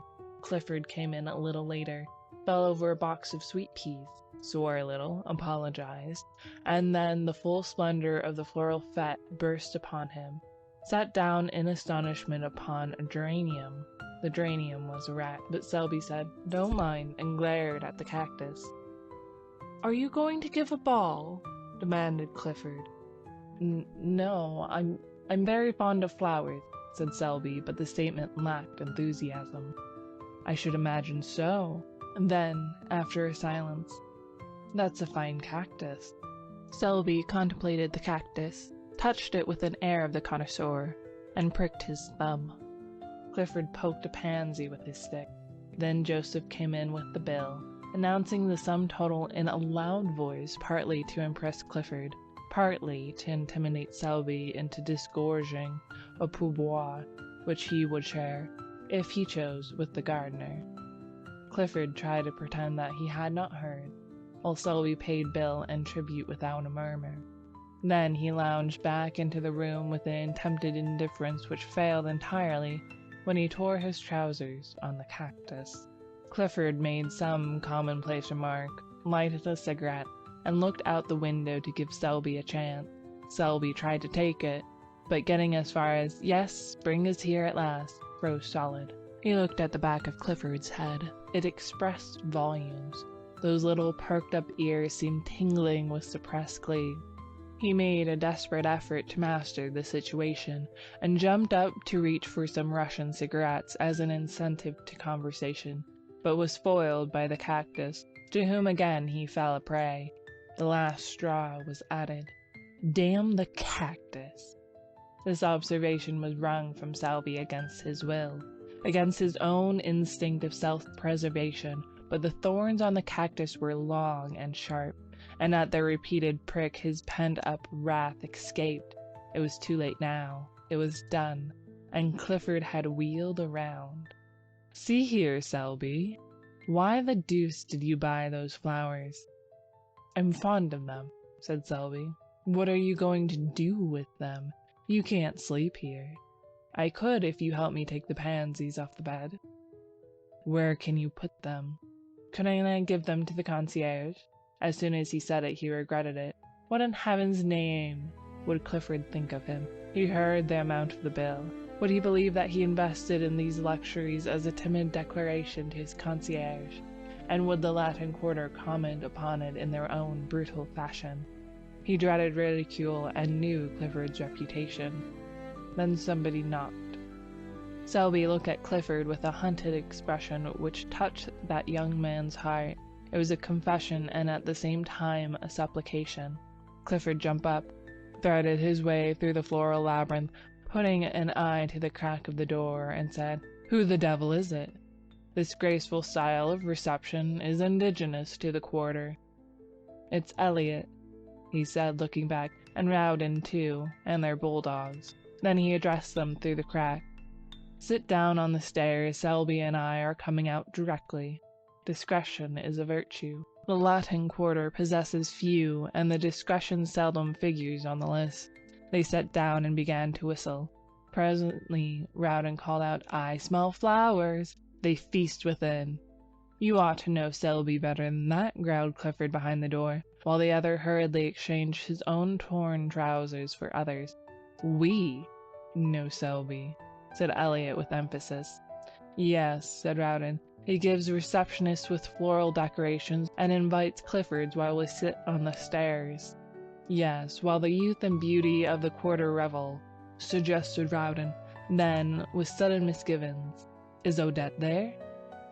Clifford came in a little later, fell over a box of sweet peas, swore a little, apologized, and then the full splendor of the floral fete burst upon him. Sat down in astonishment upon a geranium. The geranium was a rat, but Selby said, "Don't mind," and glared at the cactus. "Are you going to give a ball?" demanded Clifford. "No, I'm very fond of flowers," said Selby, but the statement lacked enthusiasm. I should imagine so. And then, after a silence, that's a fine cactus. Selby contemplated the cactus, touched it with an air of the connoisseur, and pricked his thumb. Clifford poked a pansy with his stick. Then Joseph came in with the bill, announcing the sum total in a loud voice, partly to impress Clifford, partly to intimidate Selby into disgorging a pourboire which he would share, if he chose, with the gardener. Clifford tried to pretend that he had not heard, while Selby paid bill and tribute without a murmur. Then he lounged back into the room with an attempted indifference which failed entirely when he tore his trousers on the cactus. Clifford made some commonplace remark, lighted a cigarette, and looked out the window to give Selby a chance. Selby tried to take it, but getting as far as, "Yes, spring is here at last," froze solid. He looked at the back of Clifford's head. It expressed volumes. Those little perked-up ears seemed tingling with suppressed glee. He made a desperate effort to master the situation, and jumped up to reach for some Russian cigarettes as an incentive to conversation, but was foiled by the cactus, to whom again he fell a prey. The last straw was added. Damn the cactus! This observation was wrung from Selby against his will, against his own instinct of self-preservation, but the thorns on the cactus were long and sharp, and at their repeated prick his pent-up wrath escaped. It was too late now. It was done, and Clifford had wheeled around. "See here, Selby. Why the deuce did you buy those flowers?" "I'm fond of them," said Selby. "What are you going to do with them? You can't sleep here." "I could if you helped me take the pansies off the bed." "Where can you put them?" "Couldn't I give them to the concierge?" As soon as he said it, he regretted it. What in heaven's name would Clifford think of him? He heard the amount of the bill. Would he believe that he invested in these luxuries as a timid declaration to his concierge? And would the Latin Quarter comment upon it in their own brutal fashion? He dreaded ridicule and knew Clifford's reputation. Then somebody knocked. Selby looked at Clifford with a hunted expression which touched that young man's heart. It was a confession and at the same time a supplication. Clifford jumped up, threaded his way through the floral labyrinth, putting an eye to the crack of the door, and said, "Who the devil is it?" This graceful style of reception is indigenous to the quarter. "It's Elliot," he said, looking back, "and Rowden too, and their bulldogs." Then he addressed them through the crack. "Sit down on the stairs. Selby and I are coming out directly. Discretion is a virtue. The Latin Quarter possesses few, and the discretion seldom figures on the list." They sat down and began to whistle. Presently Rowden called out, "I smell flowers." They feast within. "You ought to know Selby better than that," growled Clifford behind the door, while the other hurriedly exchanged his own torn trousers for others. "We know Selby," said Elliot with emphasis. "Yes," said Rowden. "He gives receptionists with floral decorations and invites Cliffords while we sit on the stairs." "Yes, while the youth and beauty of the quarter revel," suggested Rowden. Then, with sudden misgivings, "Is Odette there?"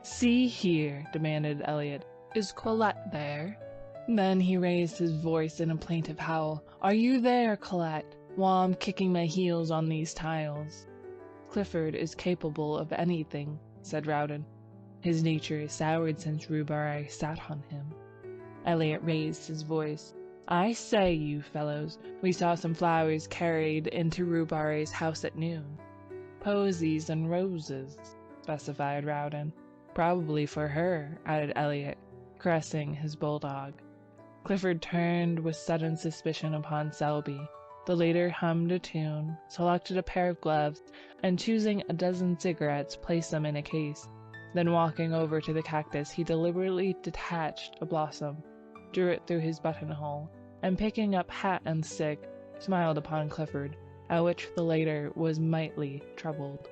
"See here," demanded Elliot. "Is Colette there?" Then he raised his voice in a plaintive howl. "Are you there, Colette, while I'm kicking my heels on these tiles?" "Clifford is capable of anything," said Rowden. "His nature is soured since Rhubarbe sat on him." Elliot raised his voice. "I say, you fellows, we saw some flowers carried into Rhubarbe's house at noon." "Posies and roses," specified Rowden. "Probably for her," added Elliot, caressing his bulldog. Clifford turned with sudden suspicion upon Selby. The latter hummed a tune, selected a pair of gloves, and choosing a dozen cigarettes, placed them in a case. Then walking over to the cactus, he deliberately detached a blossom, drew it through his buttonhole, and picking up hat and stick, smiled upon Clifford, at which the latter was mightily troubled.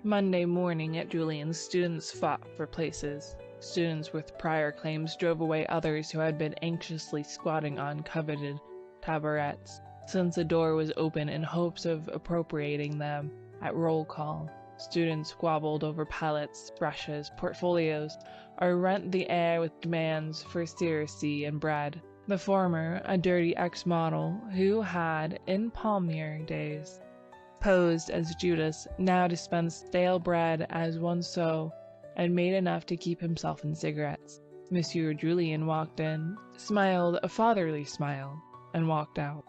Monday morning at Julian's, students fought for places. Students with prior claims drove away others who had been anxiously squatting on coveted tabourets, since the door was open in hopes of appropriating them at roll call. Students squabbled over palettes, brushes, portfolios, or rent the air with demands for secrecy and bread. The former, a dirty ex-model who had, in palmier days, posed as Judas, now dispensed stale bread as one so, and made enough to keep himself in cigarettes. Monsieur Julien walked in, smiled a fatherly smile, and walked out.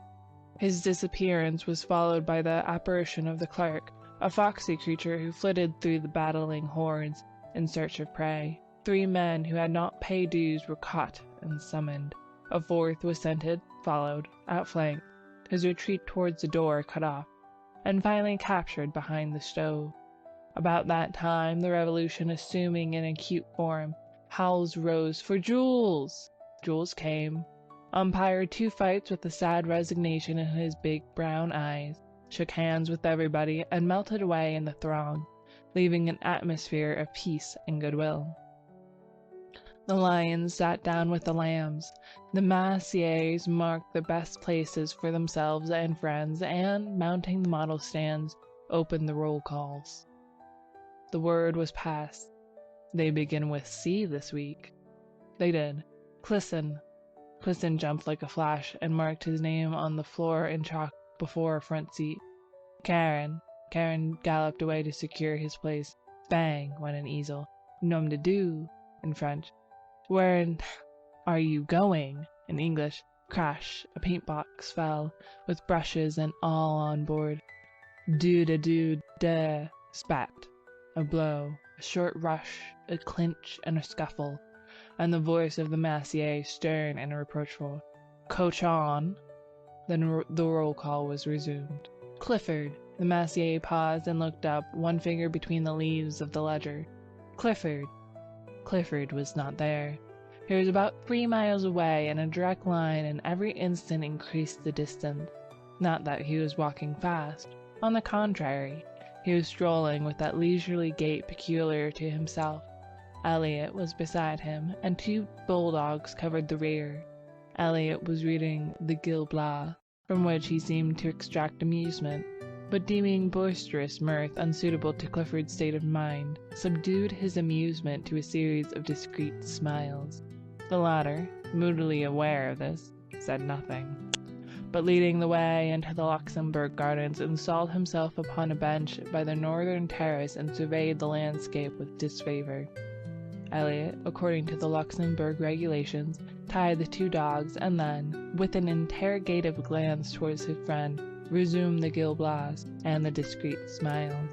His disappearance was followed by the apparition of the clerk, a foxy creature who flitted through the battling hordes in search of prey. 3 men who had not paid dues were caught and summoned. A 4th was scented, followed, outflanked, his retreat towards the door cut off, and finally captured behind the stove. About that time, the revolution assuming an acute form, howls rose for Jules! Jules came, umpired 2 fights with a sad resignation in his big brown eyes, shook hands with everybody, and melted away in the throng, leaving an atmosphere of peace and goodwill. The lions sat down with the lambs. The massiers marked the best places for themselves and friends, and, mounting the model stands, opened the roll calls. The word was passed. They begin with C this week. They did. Clisson. Clisson jumped like a flash and marked his name on the floor in chalk before a front seat. Karen. Karen galloped away to secure his place. Bang went an easel. Nom de Dieu in French. Where are you going? In English. Crash. A paint box fell, with brushes and all on board. Do-da-do-da. Spat. A blow. A short rush. A clinch and a scuffle. And the voice of the massier stern and reproachful. Coach on. Then the roll call was resumed. Clifford. The massier paused and looked up, one finger between the leaves of the ledger. Clifford. Clifford was not there. He was about 3 miles away in a direct line, and every instant increased the distance. Not that he was walking fast. On the contrary, he was strolling with that leisurely gait peculiar to himself. Elliot was beside him, and 2 bulldogs covered the rear. Elliot was reading the Gil Blas, from which he seemed to extract amusement, but deeming boisterous mirth unsuitable to Clifford's state of mind, subdued his amusement to a series of discreet smiles. The latter, moodily aware of this, said nothing, but leading the way into the Luxembourg Gardens, installed himself upon a bench by the northern terrace and surveyed the landscape with disfavor. Elliot, according to the Luxembourg regulations, tied the 2 dogs, and then, with an interrogative glance towards his friend, resumed the Gil Blas and the discreet smiles.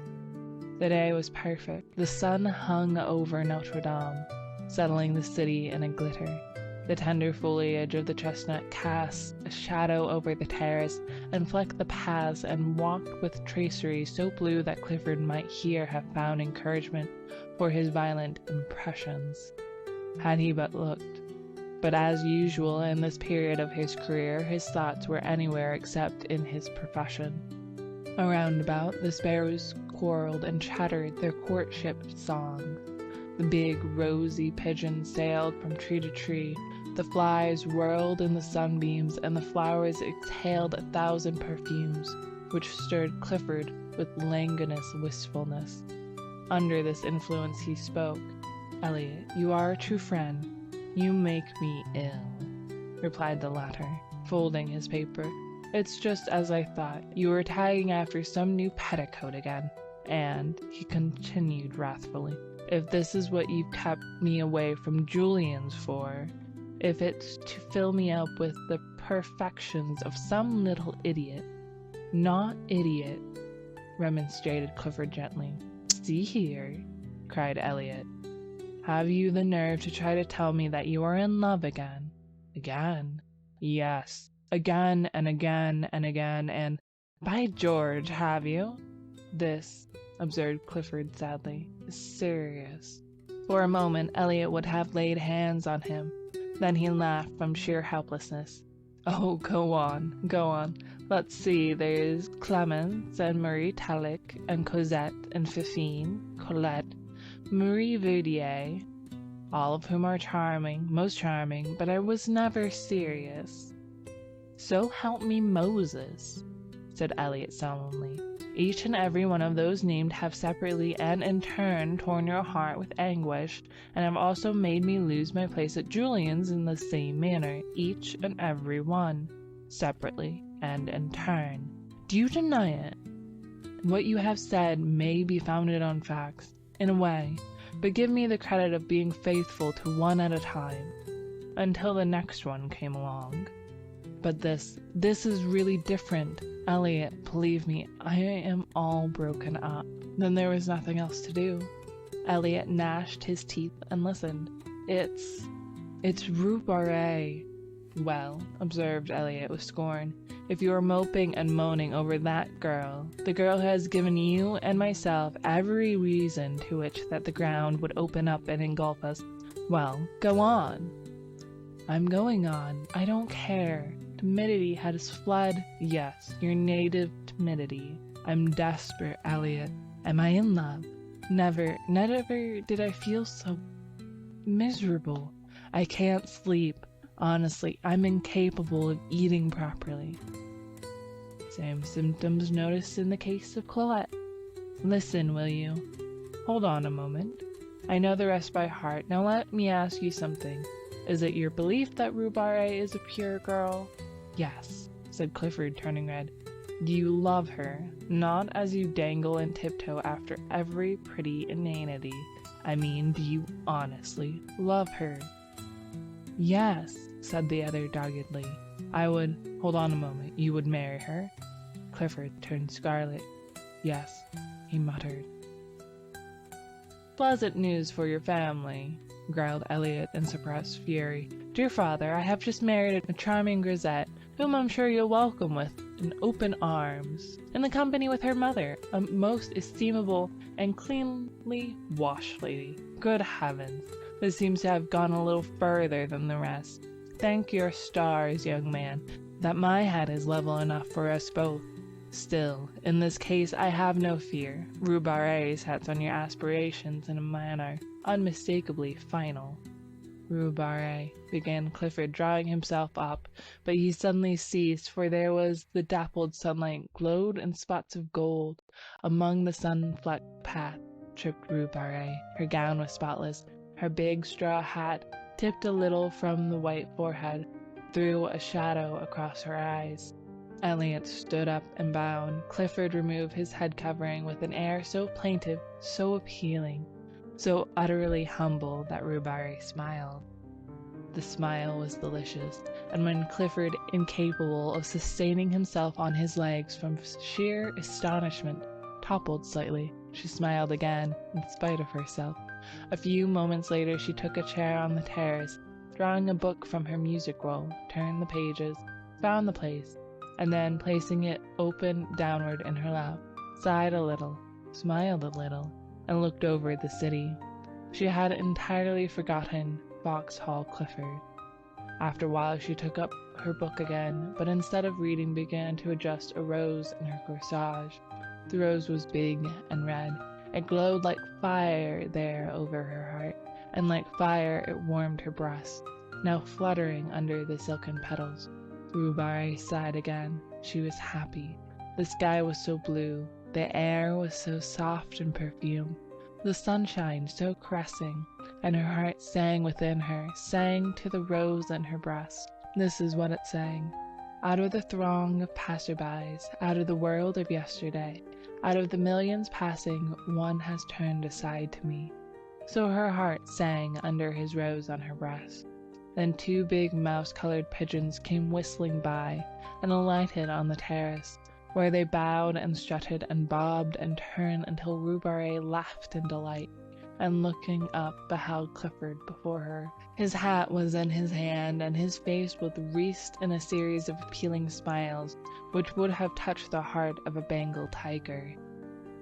The day was perfect. The sun hung over Notre Dame, settling the city in a glitter. The tender foliage of the chestnut cast a shadow over the terrace and flecked the paths and walked with tracery so blue that Clifford might here have found encouragement for his violent impressions, had he but looked. But as usual in this period of his career, his thoughts were anywhere except in his profession. Around about, the sparrows quarreled and chattered their courtship songs. The big, rosy pigeons sailed from tree to tree. The flies whirled in the sunbeams, and the flowers exhaled 1,000 perfumes, which stirred Clifford with languorous wistfulness. Under this influence he spoke. "Elliot, you are a true friend. You make me ill," replied the latter, folding his paper. "It's just as I thought. You were tagging after some new petticoat again." And, he continued wrathfully, "if this is what you've kept me away from Julian's for, if it's to fill me up with the perfections of some little idiot—" "Not idiot," remonstrated Clifford gently. "See here," cried Elliot. "Have you the nerve to try to tell me that you are in love again?" "Again?" "Yes, again and again and again, and, by George, have you?" "This," observed Clifford sadly, "is serious." For a moment Elliot would have laid hands on him. Then he laughed from sheer helplessness. "Oh, go on, go on. Let's see, there's Clemence and Marie Tellick and Cosette and Fifine, Colette, Marie Verdier, all of whom are charming, most charming, but I was never serious." "So help me Moses," said Elliot solemnly. Each and every one of those named have separately and in turn torn your heart with anguish, and have also made me lose my place at Julian's in the same manner, each and every one, separately and in turn. Do you deny it? What you have said may be founded on facts, in a way, but give me the credit of being faithful to one at a time, until the next one came along. But this is really different. Elliot, believe me, I am all broken up. Then there was nothing else to do. Elliot gnashed his teeth and listened. It's Rue. Well, observed Elliot with scorn, if you are moping and moaning over that girl, the girl who has given you and myself every reason to which that the ground would open up and engulf us, well, go on. I'm going on. I don't care. Timidity has fled. Yes, your native timidity. I'm desperate, Elliot. Am I in love? Never did I feel so miserable. I can't sleep. Honestly, I'm incapable of eating properly. Same symptoms noticed in the case of Colette. Listen, will you? Hold on a moment. I know the rest by heart. Now let me ask you something. Is it your belief that Rue is a pure girl? Yes, said Clifford, turning red. Do you love her? Not as you dangle and tiptoe after every pretty inanity. I mean, do you honestly love her? Yes, said the other doggedly. I would... Hold on a moment. You would marry her? Clifford turned scarlet. Yes, he muttered. Pleasant news for your family, growled Elliot in suppressed fury. Dear father, I have just married a charming grisette, whom I'm sure you'll welcome with in open arms, in the company with her mother, a most estimable and cleanly washed lady. Good heavens, this seems to have gone a little further than the rest. Thank your stars, young man, that my head is level enough for us both. Still, in this case I have no fear. Rue Barré sets on your aspirations in a manner unmistakably final. Rue Barré, began Clifford, drawing himself up, but he suddenly ceased, for there was the dappled sunlight glowed in spots of gold. Among the sun-flecked path tripped Rue Barré. Her gown was spotless. Her big straw hat, tipped a little from the white forehead, threw a shadow across her eyes. Elliot stood up and bowed. Clifford removed his head covering with an air so plaintive, so appealing, so utterly humble that Rue Barré smiled. The smile was delicious, and when Clifford, incapable of sustaining himself on his legs from sheer astonishment, toppled slightly, she smiled again, in spite of herself. A few moments later she took a chair on the terrace, drawing a book from her music roll, turned the pages, found the place, and then placing it open downward in her lap, sighed a little, smiled a little, and looked over the city. She had entirely forgotten Vauxhall Clifford. After a while she took up her book again, but instead of reading began to adjust a rose in her corsage. The rose was big and red. It glowed like fire there over her heart, and like fire it warmed her breast, now fluttering under the silken petals. Rue Barré sighed again. She was happy. The sky was so blue. The air was so soft and perfumed. The sunshine so caressing, and her heart sang within her, sang to the rose in her breast. This is what it sang. Out of the throng of passerbys, out of the world of yesterday, out of the millions passing, one has turned aside to me. So her heart sang under his rose on her breast. Then two big mouse-colored pigeons came whistling by and alighted on the terrace, where they bowed and strutted and bobbed and turned until Rue Barré laughed in delight, and looking up beheld Clifford before her. His hat was in his hand, and his face was wreathed in a series of appealing smiles, which would have touched the heart of a Bengal tiger.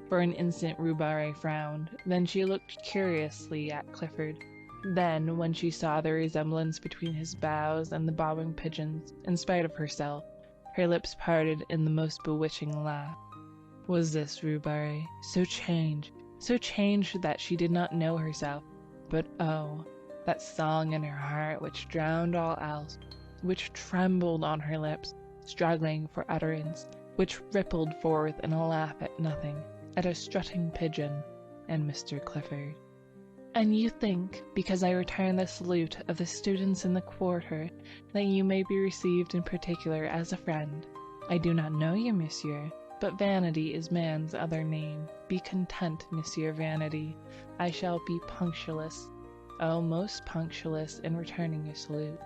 For an instant Rue Barré frowned, then she looked curiously at Clifford. Then, when she saw the resemblance between his bows and the bobbing pigeons, in spite of herself, her lips parted in the most bewitching laugh. Was this Rue Barré, so changed that she did not know herself? But oh, that song in her heart which drowned all else, which trembled on her lips, struggling for utterance, which rippled forth in a laugh at nothing, at a strutting pigeon, and Mr. Clifford. "And you think, because I return the salute of the students in the quarter, that you may be received in particular as a friend. I do not know you, monsieur, but vanity is man's other name. Be content, Monsieur Vanity. I shall be punctilious, oh, most punctilious, in returning your salute.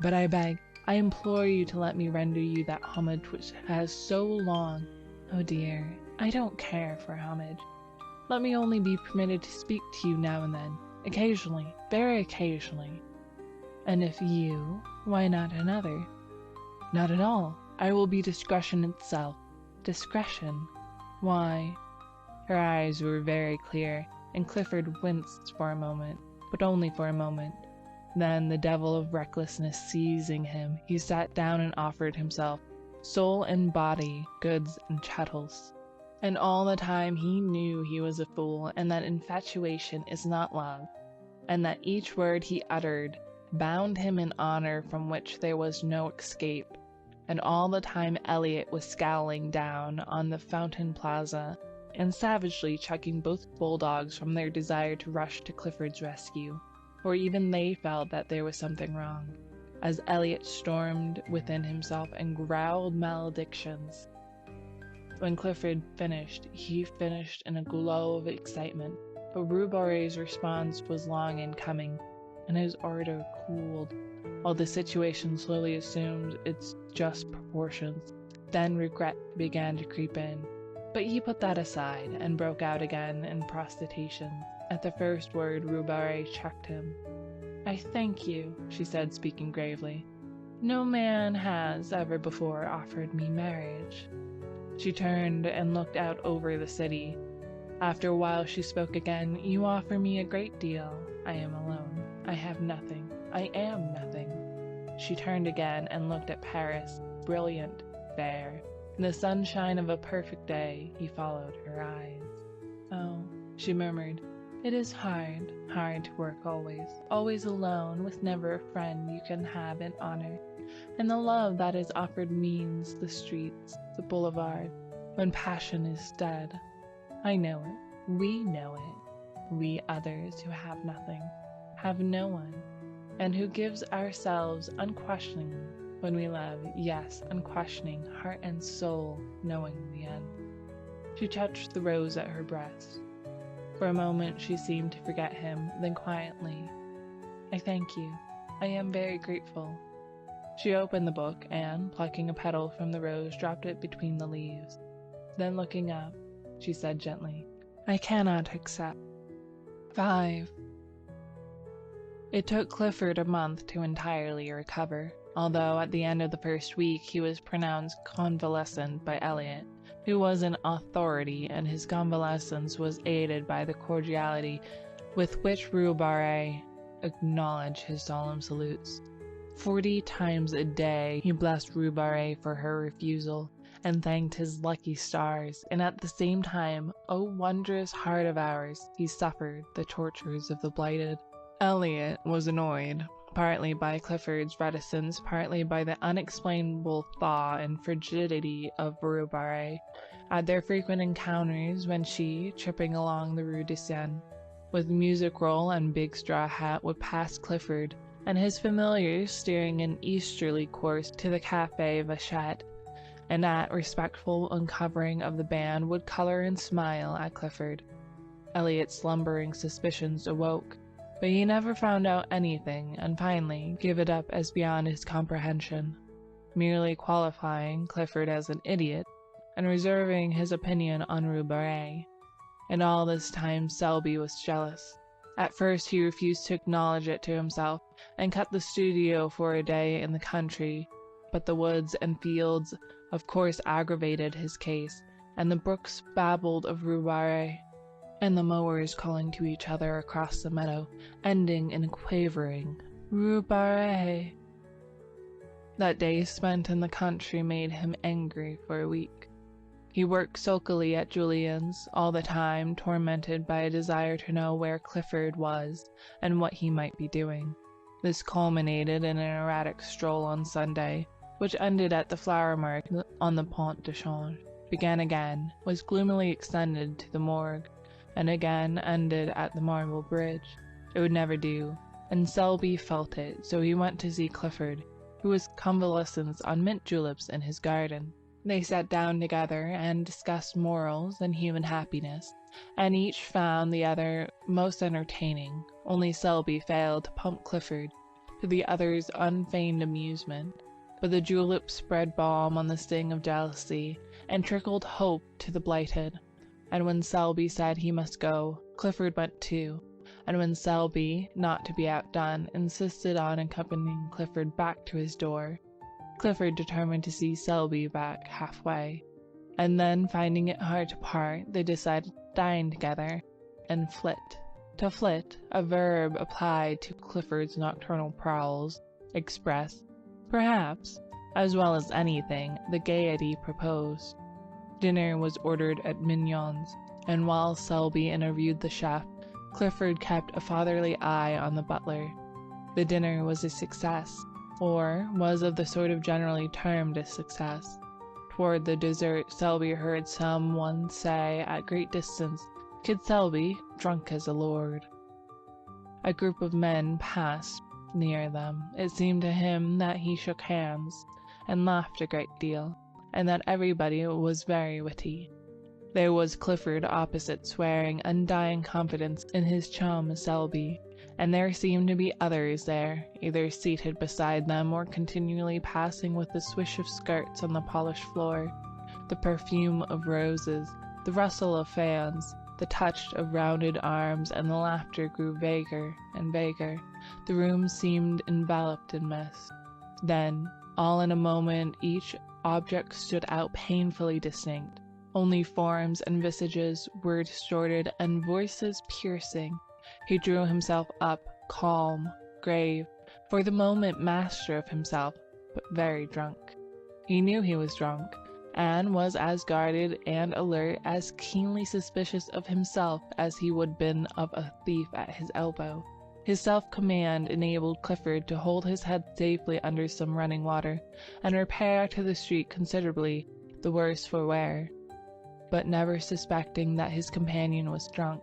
But I beg, I implore you to let me render you that homage which has so long— oh dear, I don't care for homage. Let me only be permitted to speak to you now and then, occasionally, very occasionally. And if you, why not another? Not at all. I will be discretion itself. Discretion? Why?" Her eyes were very clear, and Clifford winced for a moment, but only for a moment. Then, the devil of recklessness seizing him, he sat down and offered himself, soul and body, goods and chattels. And all the time he knew he was a fool, and that infatuation is not love, and that each word he uttered bound him in honor from which there was no escape. And all the time Elliot was scowling down on the Fountain Plaza, and savagely chucking both bulldogs from their desire to rush to Clifford's rescue, for even they felt that there was something wrong, as Elliot stormed within himself and growled maledictions. When Clifford finished, he finished in a glow of excitement, but Rue Barré's response was long in coming, and his ardor cooled, while the situation slowly assumed its just proportions. Then regret began to creep in, but he put that aside, and broke out again in protestations. At the first word, Rue Barré checked him. "I thank you," she said, speaking gravely. "No man has ever before offered me marriage." She turned and looked out over the city. After a while she spoke again. "You offer me a great deal. I am alone. I have nothing. I am nothing." She turned again and looked at Paris, brilliant, fair. In the sunshine of a perfect day, he followed her eyes. "Oh," she murmured, "it is hard to work always alone, with never a friend you can have in honor. And the love that is offered means the streets, the boulevard, when passion is dead. I know it. We know it. We others who have nothing, have no one, and who gives ourselves unquestioningly when we love, yes, unquestioning, heart and soul, knowing the end." She touched the rose at her breast. For a moment she seemed to forget him, then quietly, "I thank you. I am very grateful." She opened the book and, plucking a petal from the rose, dropped it between the leaves. Then looking up, she said gently, "I cannot accept." 5. It took Clifford a month to entirely recover, although at the end of the first week he was pronounced convalescent by Elliot, who was an authority, and his convalescence was aided by the cordiality with which Rue Barré acknowledged his solemn salutes. 40 times a day he blessed Rue Barré for her refusal, and thanked his lucky stars, and at the same time, O wondrous heart of ours, he suffered the tortures of the blighted. Elliot was annoyed, partly by Clifford's reticence, partly by the unexplainable thaw and frigidity of Rue Barré, at their frequent encounters when she, tripping along the Rue de Seine, with music roll and big straw hat, would pass Clifford and his familiars steering an easterly course to the Café Vachette, and at respectful uncovering of the band would color and smile at Clifford. Elliot's slumbering suspicions awoke, but he never found out anything, and finally gave it up as beyond his comprehension, merely qualifying Clifford as an idiot, and reserving his opinion on Rue Barré. And all this time Selby was jealous. At first he refused to acknowledge it to himself, and cut the studio for a day in the country, but the woods and fields of course aggravated his case, and the brooks babbled of Rue Barré, and the mowers calling to each other across the meadow, ending in a quavering Rue Barré. That day spent in the country made him angry for a week. He worked sulkily at Julian's, all the time tormented by a desire to know where Clifford was and what he might be doing. This culminated in an erratic stroll on Sunday, which ended at the flower mark on the Pont de Change, began again, was gloomily extended to the morgue, and again ended at the marble bridge. It would never do, and Selby felt it, so he went to see Clifford, who was convalescent on mint juleps in his garden. They sat down together and discussed morals and human happiness, and each found the other most entertaining, only Selby failed to pump Clifford, to the other's unfeigned amusement. But the julep spread balm on the sting of jealousy, and trickled hope to the blighted. And when Selby said he must go, Clifford went too. And when Selby, not to be outdone, insisted on accompanying Clifford back to his door, Clifford determined to see Selby back halfway. And then, finding it hard to part, they decided to dine together and flit. To flit, a verb applied to Clifford's nocturnal prowls, express, perhaps, as well as anything, the gaiety proposed. Dinner was ordered at Mignon's, and while Selby interviewed the chef, Clifford kept a fatherly eye on the butler. The dinner was a success, or was of the sort of generally termed a success. Toward the dessert, Selby heard someone say at great distance, "Kid Selby, drunk as a lord." A group of men passed near them. It seemed to him that he shook hands, and laughed a great deal, and that everybody was very witty. There was Clifford opposite, swearing undying confidence in his chum Selby, and there seemed to be others there, either seated beside them or continually passing with the swish of skirts on the polished floor, the perfume of roses, the rustle of fans, the touch of rounded arms, and the laughter grew vaguer and vaguer. The room seemed enveloped in mist. Then, all in a moment, each object stood out painfully distinct. Only forms and visages were distorted, and voices piercing. He drew himself up, calm, grave, for the moment master of himself, but very drunk. He knew he was drunk, and was as guarded and alert, as keenly suspicious of himself as he would have been of a thief at his elbow. His self-command enabled Clifford to hold his head safely under some running water, and repair to the street considerably the worse for wear, but never suspecting that his companion was drunk.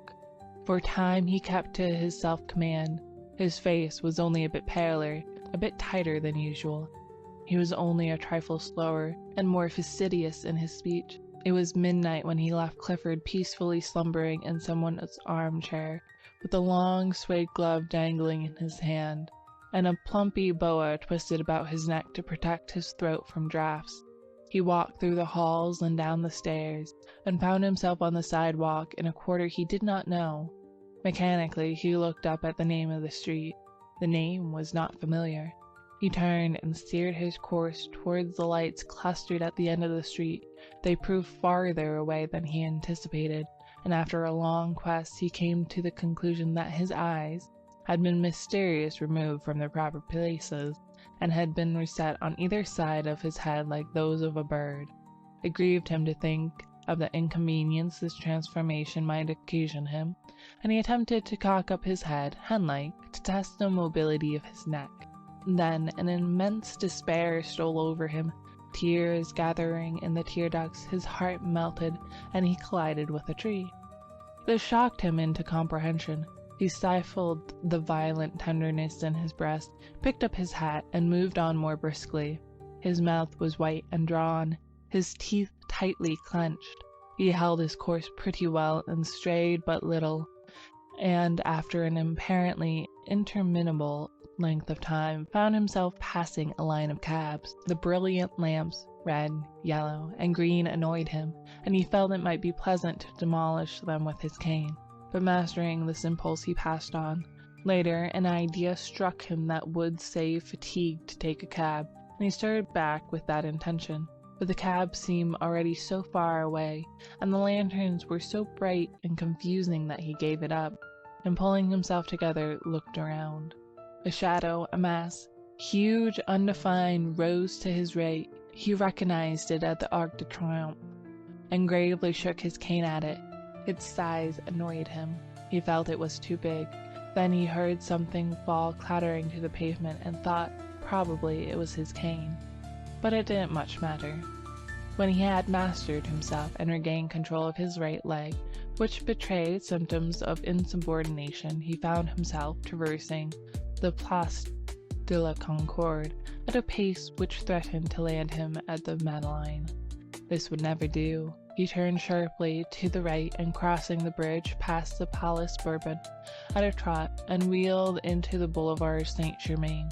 For a time he kept to his self-command. His face was only a bit paler, a bit tighter than usual. He was only a trifle slower, and more fastidious in his speech. It was midnight when he left Clifford peacefully slumbering in someone's armchair, with a long suede glove dangling in his hand, and a plumpy boa twisted about his neck to protect his throat from draughts. He walked through the halls and down the stairs, and found himself on the sidewalk in a quarter he did not know. Mechanically, he looked up at the name of the street. The name was not familiar. He turned and steered his course towards the lights clustered at the end of the street. They proved farther away than he anticipated, and after a long quest he came to the conclusion that his eyes had been mysteriously removed from their proper places, and had been reset on either side of his head like those of a bird. It grieved him to think of the inconvenience this transformation might occasion him, and he attempted to cock up his head, hen-like, to test the mobility of his neck. Then an immense despair stole over him. Tears gathering in the tear ducts, his heart melted, and he collided with a tree. This shocked him into comprehension. He stifled the violent tenderness in his breast, picked up his hat, and moved on more briskly. His mouth was white and drawn, his teeth tightly clenched. He held his course pretty well and strayed but little, and after an apparently interminable length of time, found himself passing a line of cabs. The brilliant lamps, red, yellow, and green, annoyed him, and he felt it might be pleasant to demolish them with his cane. But mastering this impulse, he passed on. Later, an idea struck him that would save fatigue to take a cab, and he started back with that intention. But the cab seemed already so far away, and the lanterns were so bright and confusing that he gave it up, and pulling himself together, looked around. A shadow, a mass, huge, undefined, rose to his right. He recognized it at the Arc de Triomphe, and gravely shook his cane at it. Its size annoyed him. He felt it was too big. Then he heard something fall clattering to the pavement, and thought probably it was his cane. but it didn't much matter. When he had mastered himself and regained control of his right leg, which betrayed symptoms of insubordination, he found himself traversing the Place de la Concorde at a pace which threatened to land him at the Madeleine. This would never do. He turned sharply to the right and, crossing the bridge past the Place Bourbon at a trot, and wheeled into the Boulevard Saint-Germain.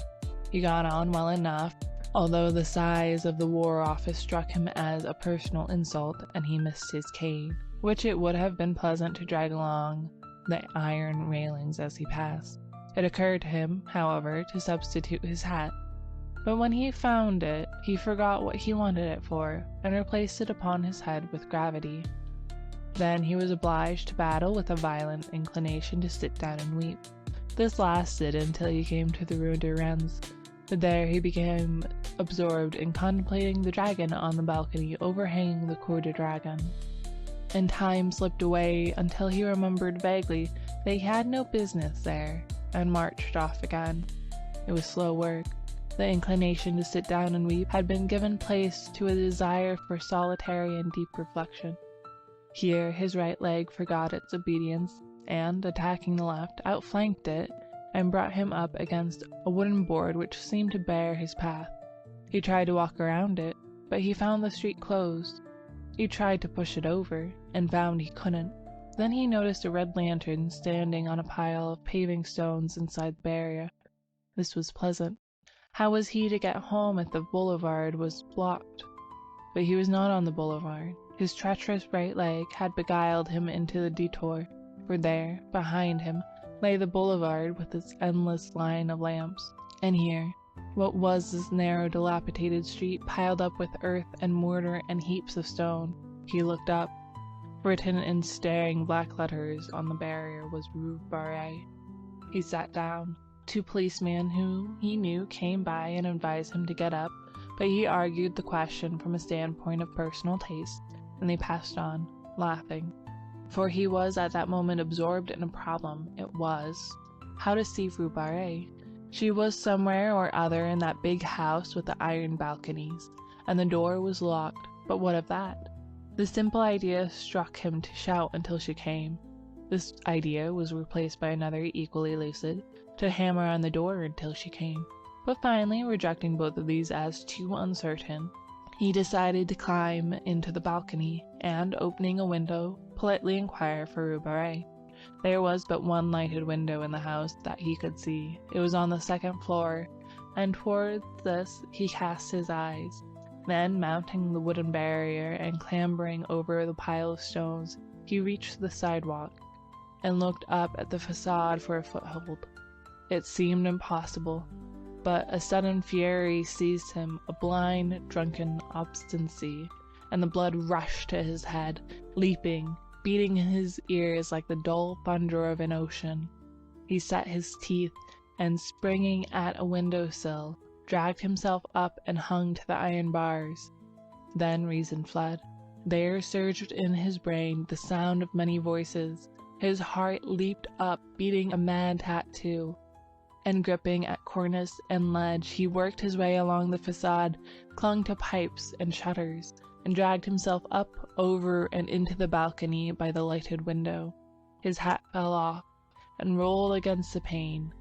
He got on well enough, although the size of the War Office struck him as a personal insult, and he missed his cane, which it would have been pleasant to drag along the iron railings as he passed. It occurred to him, however, to substitute his hat, but when he found it, he forgot what he wanted it for, and replaced it upon his head with gravity. Then he was obliged to battle with a violent inclination to sit down and weep. This lasted until he came to the Rue de Rennes, but there he became absorbed in contemplating the dragon on the balcony overhanging the Cour du Dragon. And time slipped away until he remembered vaguely that he had no business there, and marched off again. It was slow work. The inclination to sit down and weep had been given place to a desire for solitary and deep reflection. Here his right leg forgot its obedience, and, attacking the left, outflanked it, and brought him up against a wooden board which seemed to bar his path. He tried to walk around it, but he found the street closed. He tried to push it over, and found he couldn't. Then he noticed a red lantern standing on a pile of paving stones inside the barrier. This was pleasant. How was he to get home if the boulevard was blocked? But he was not on the boulevard. His treacherous right leg had beguiled him into the detour, for there, behind him, lay the boulevard with its endless line of lamps. And here, what was this narrow, dilapidated street piled up with earth and mortar and heaps of stone? He looked up. Written in staring black letters on the barrier was Rue Barré. He sat down. 2 policemen who he knew came by and advised him to get up, but he argued the question from a standpoint of personal taste, and they passed on, laughing. For he was at that moment absorbed in a problem. It was, how to see Rue Barré. She was somewhere or other in that big house with the iron balconies, and the door was locked, but what of that? The simple idea struck him to shout until she came. This idea was replaced by another equally lucid, to hammer on the door until she came. But finally, rejecting both of these as too uncertain, he decided to climb into the balcony, and, opening a window, politely inquire for Rue Barré. There was but one lighted window in the house that he could see. It was on the 2nd floor, and towards this he cast his eyes. Then, mounting the wooden barrier and clambering over the pile of stones, he reached the sidewalk, and looked up at the facade for a foothold. It seemed impossible, but a sudden fury seized him, a blind, drunken obstinacy, and the blood rushed to his head, leaping, beating in his ears like the dull thunder of an ocean. He set his teeth, and springing at a window-sill, dragged himself up and hung to the iron bars. Then reason fled. There surged in his brain the sound of many voices. His heart leaped up, beating a mad tattoo, and gripping at cornice and ledge, he worked his way along the facade, clung to pipes and shutters, and dragged himself up, over, and into the balcony by the lighted window. His hat fell off, and rolled against the pane.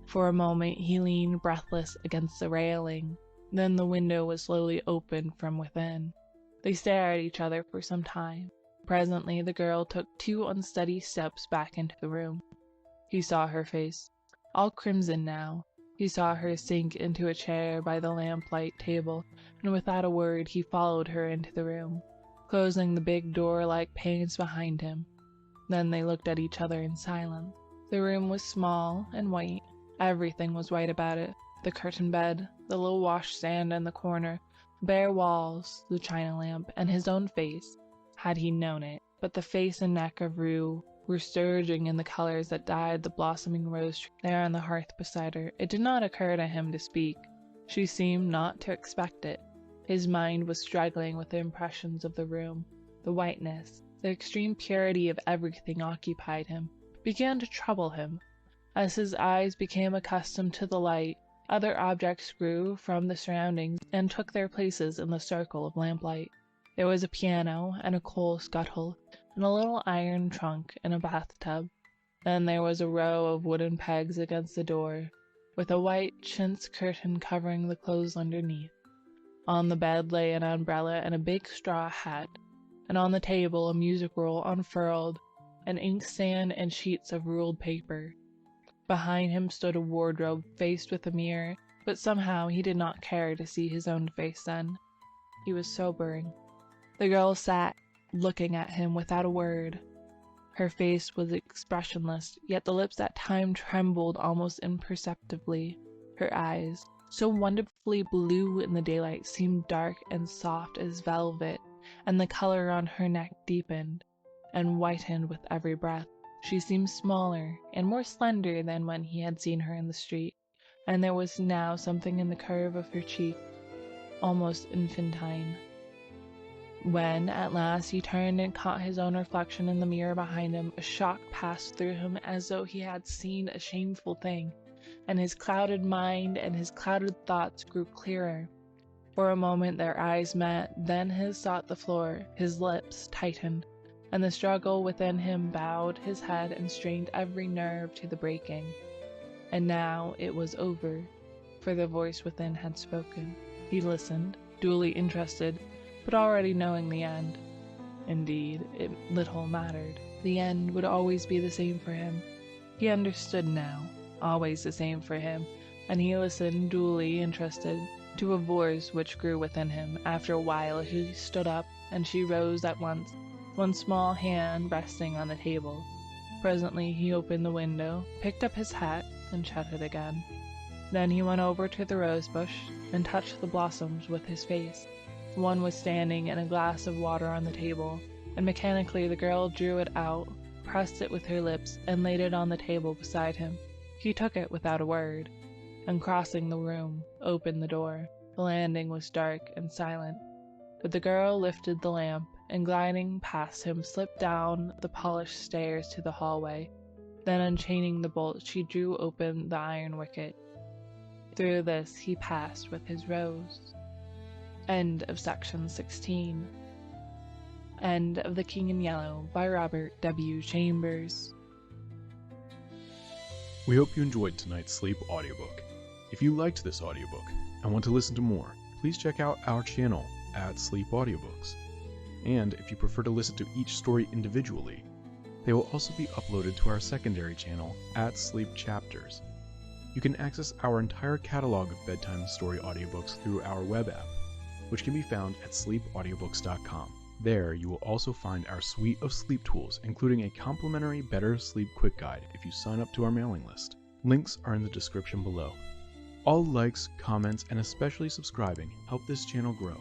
For a moment he leaned breathless against the railing. Then the window was slowly opened from within. They stared at each other for some time. Presently the girl took 2 unsteady steps back into the room. He saw her face, all crimson now. He saw her sink into a chair by the lamplight table, and without a word he followed her into the room, closing the big door like panes behind him. Then they looked at each other in silence. The room was small and white. Everything was white about it. The curtained bed, the little washstand in the corner, bare walls, the china lamp, and his own face, had he known it. But the face and neck of Rue were surging in the colors that dyed the blossoming rose tree there on the hearth beside her. It did not occur to him to speak. She seemed not to expect it. His mind was struggling with the impressions of the room. The whiteness, the extreme purity of everything occupied him, began to trouble him. As his eyes became accustomed to the light, Other objects grew from the surroundings and took their places in the circle of lamplight. There was a piano and a coal scuttle and a little iron trunk in a bathtub. Then there was a row of wooden pegs against the door, with a white chintz curtain covering the clothes underneath. On the bed lay an umbrella and a big straw hat, and on the table a music roll unfurled, an inkstand and sheets of ruled paper. Behind him stood a wardrobe faced with a mirror, but somehow he did not care to see his own face then. He was sobering. The girl sat looking at him without a word. Her face was expressionless, yet the lips at times trembled almost imperceptibly. Her eyes, so wonderfully blue in the daylight, seemed dark and soft as velvet, and the color on her neck deepened and whitened with every breath. She seemed smaller and more slender than when he had seen her in the street, and there was now something in the curve of her cheek, almost infantine. When, at last, he turned and caught his own reflection in the mirror behind him, a shock passed through him as though he had seen a shameful thing, and his clouded mind and his clouded thoughts grew clearer. For a moment their eyes met, then his sought the floor, his lips tightened, and the struggle within him bowed his head and strained every nerve to the breaking. And now it was over, for the voice within had spoken. He listened, duly interested, but already knowing the end. Indeed, it little mattered. The end would always be the same for him. He understood now, always the same for him, and he listened, duly interested, to a voice which grew within him. After a while he stood up, and she rose at once, one small hand resting on the table. Presently he opened the window, picked up his hat, and shut it again. Then he went over to the rose bush and touched the blossoms with his face. One was standing and a glass of water on the table, and mechanically the girl drew it out, pressed it with her lips, and laid it on the table beside him. He took it without a word, and crossing the room, opened the door. The landing was dark and silent, but the girl lifted the lamp, and gliding past him slipped down the polished stairs to the hallway. Then unchaining the bolt, she drew open the iron wicket. Through this he passed with his rose. End of section 16. End of The King in Yellow by Robert W. Chambers. We hope you enjoyed tonight's sleep audiobook. If you liked this audiobook and want to listen to more, please check out our channel at Sleep Audiobooks. And if you prefer to listen to each story individually, they will also be uploaded to our secondary channel at Sleep Chapters. You can access our entire catalog of bedtime story audiobooks through our web app, which can be found at sleepaudiobooks.com. There you will also find our suite of sleep tools, including a complimentary Better Sleep Quick Guide if you sign up to our mailing list. Links are in the description below. All likes, comments, and especially subscribing help this channel grow,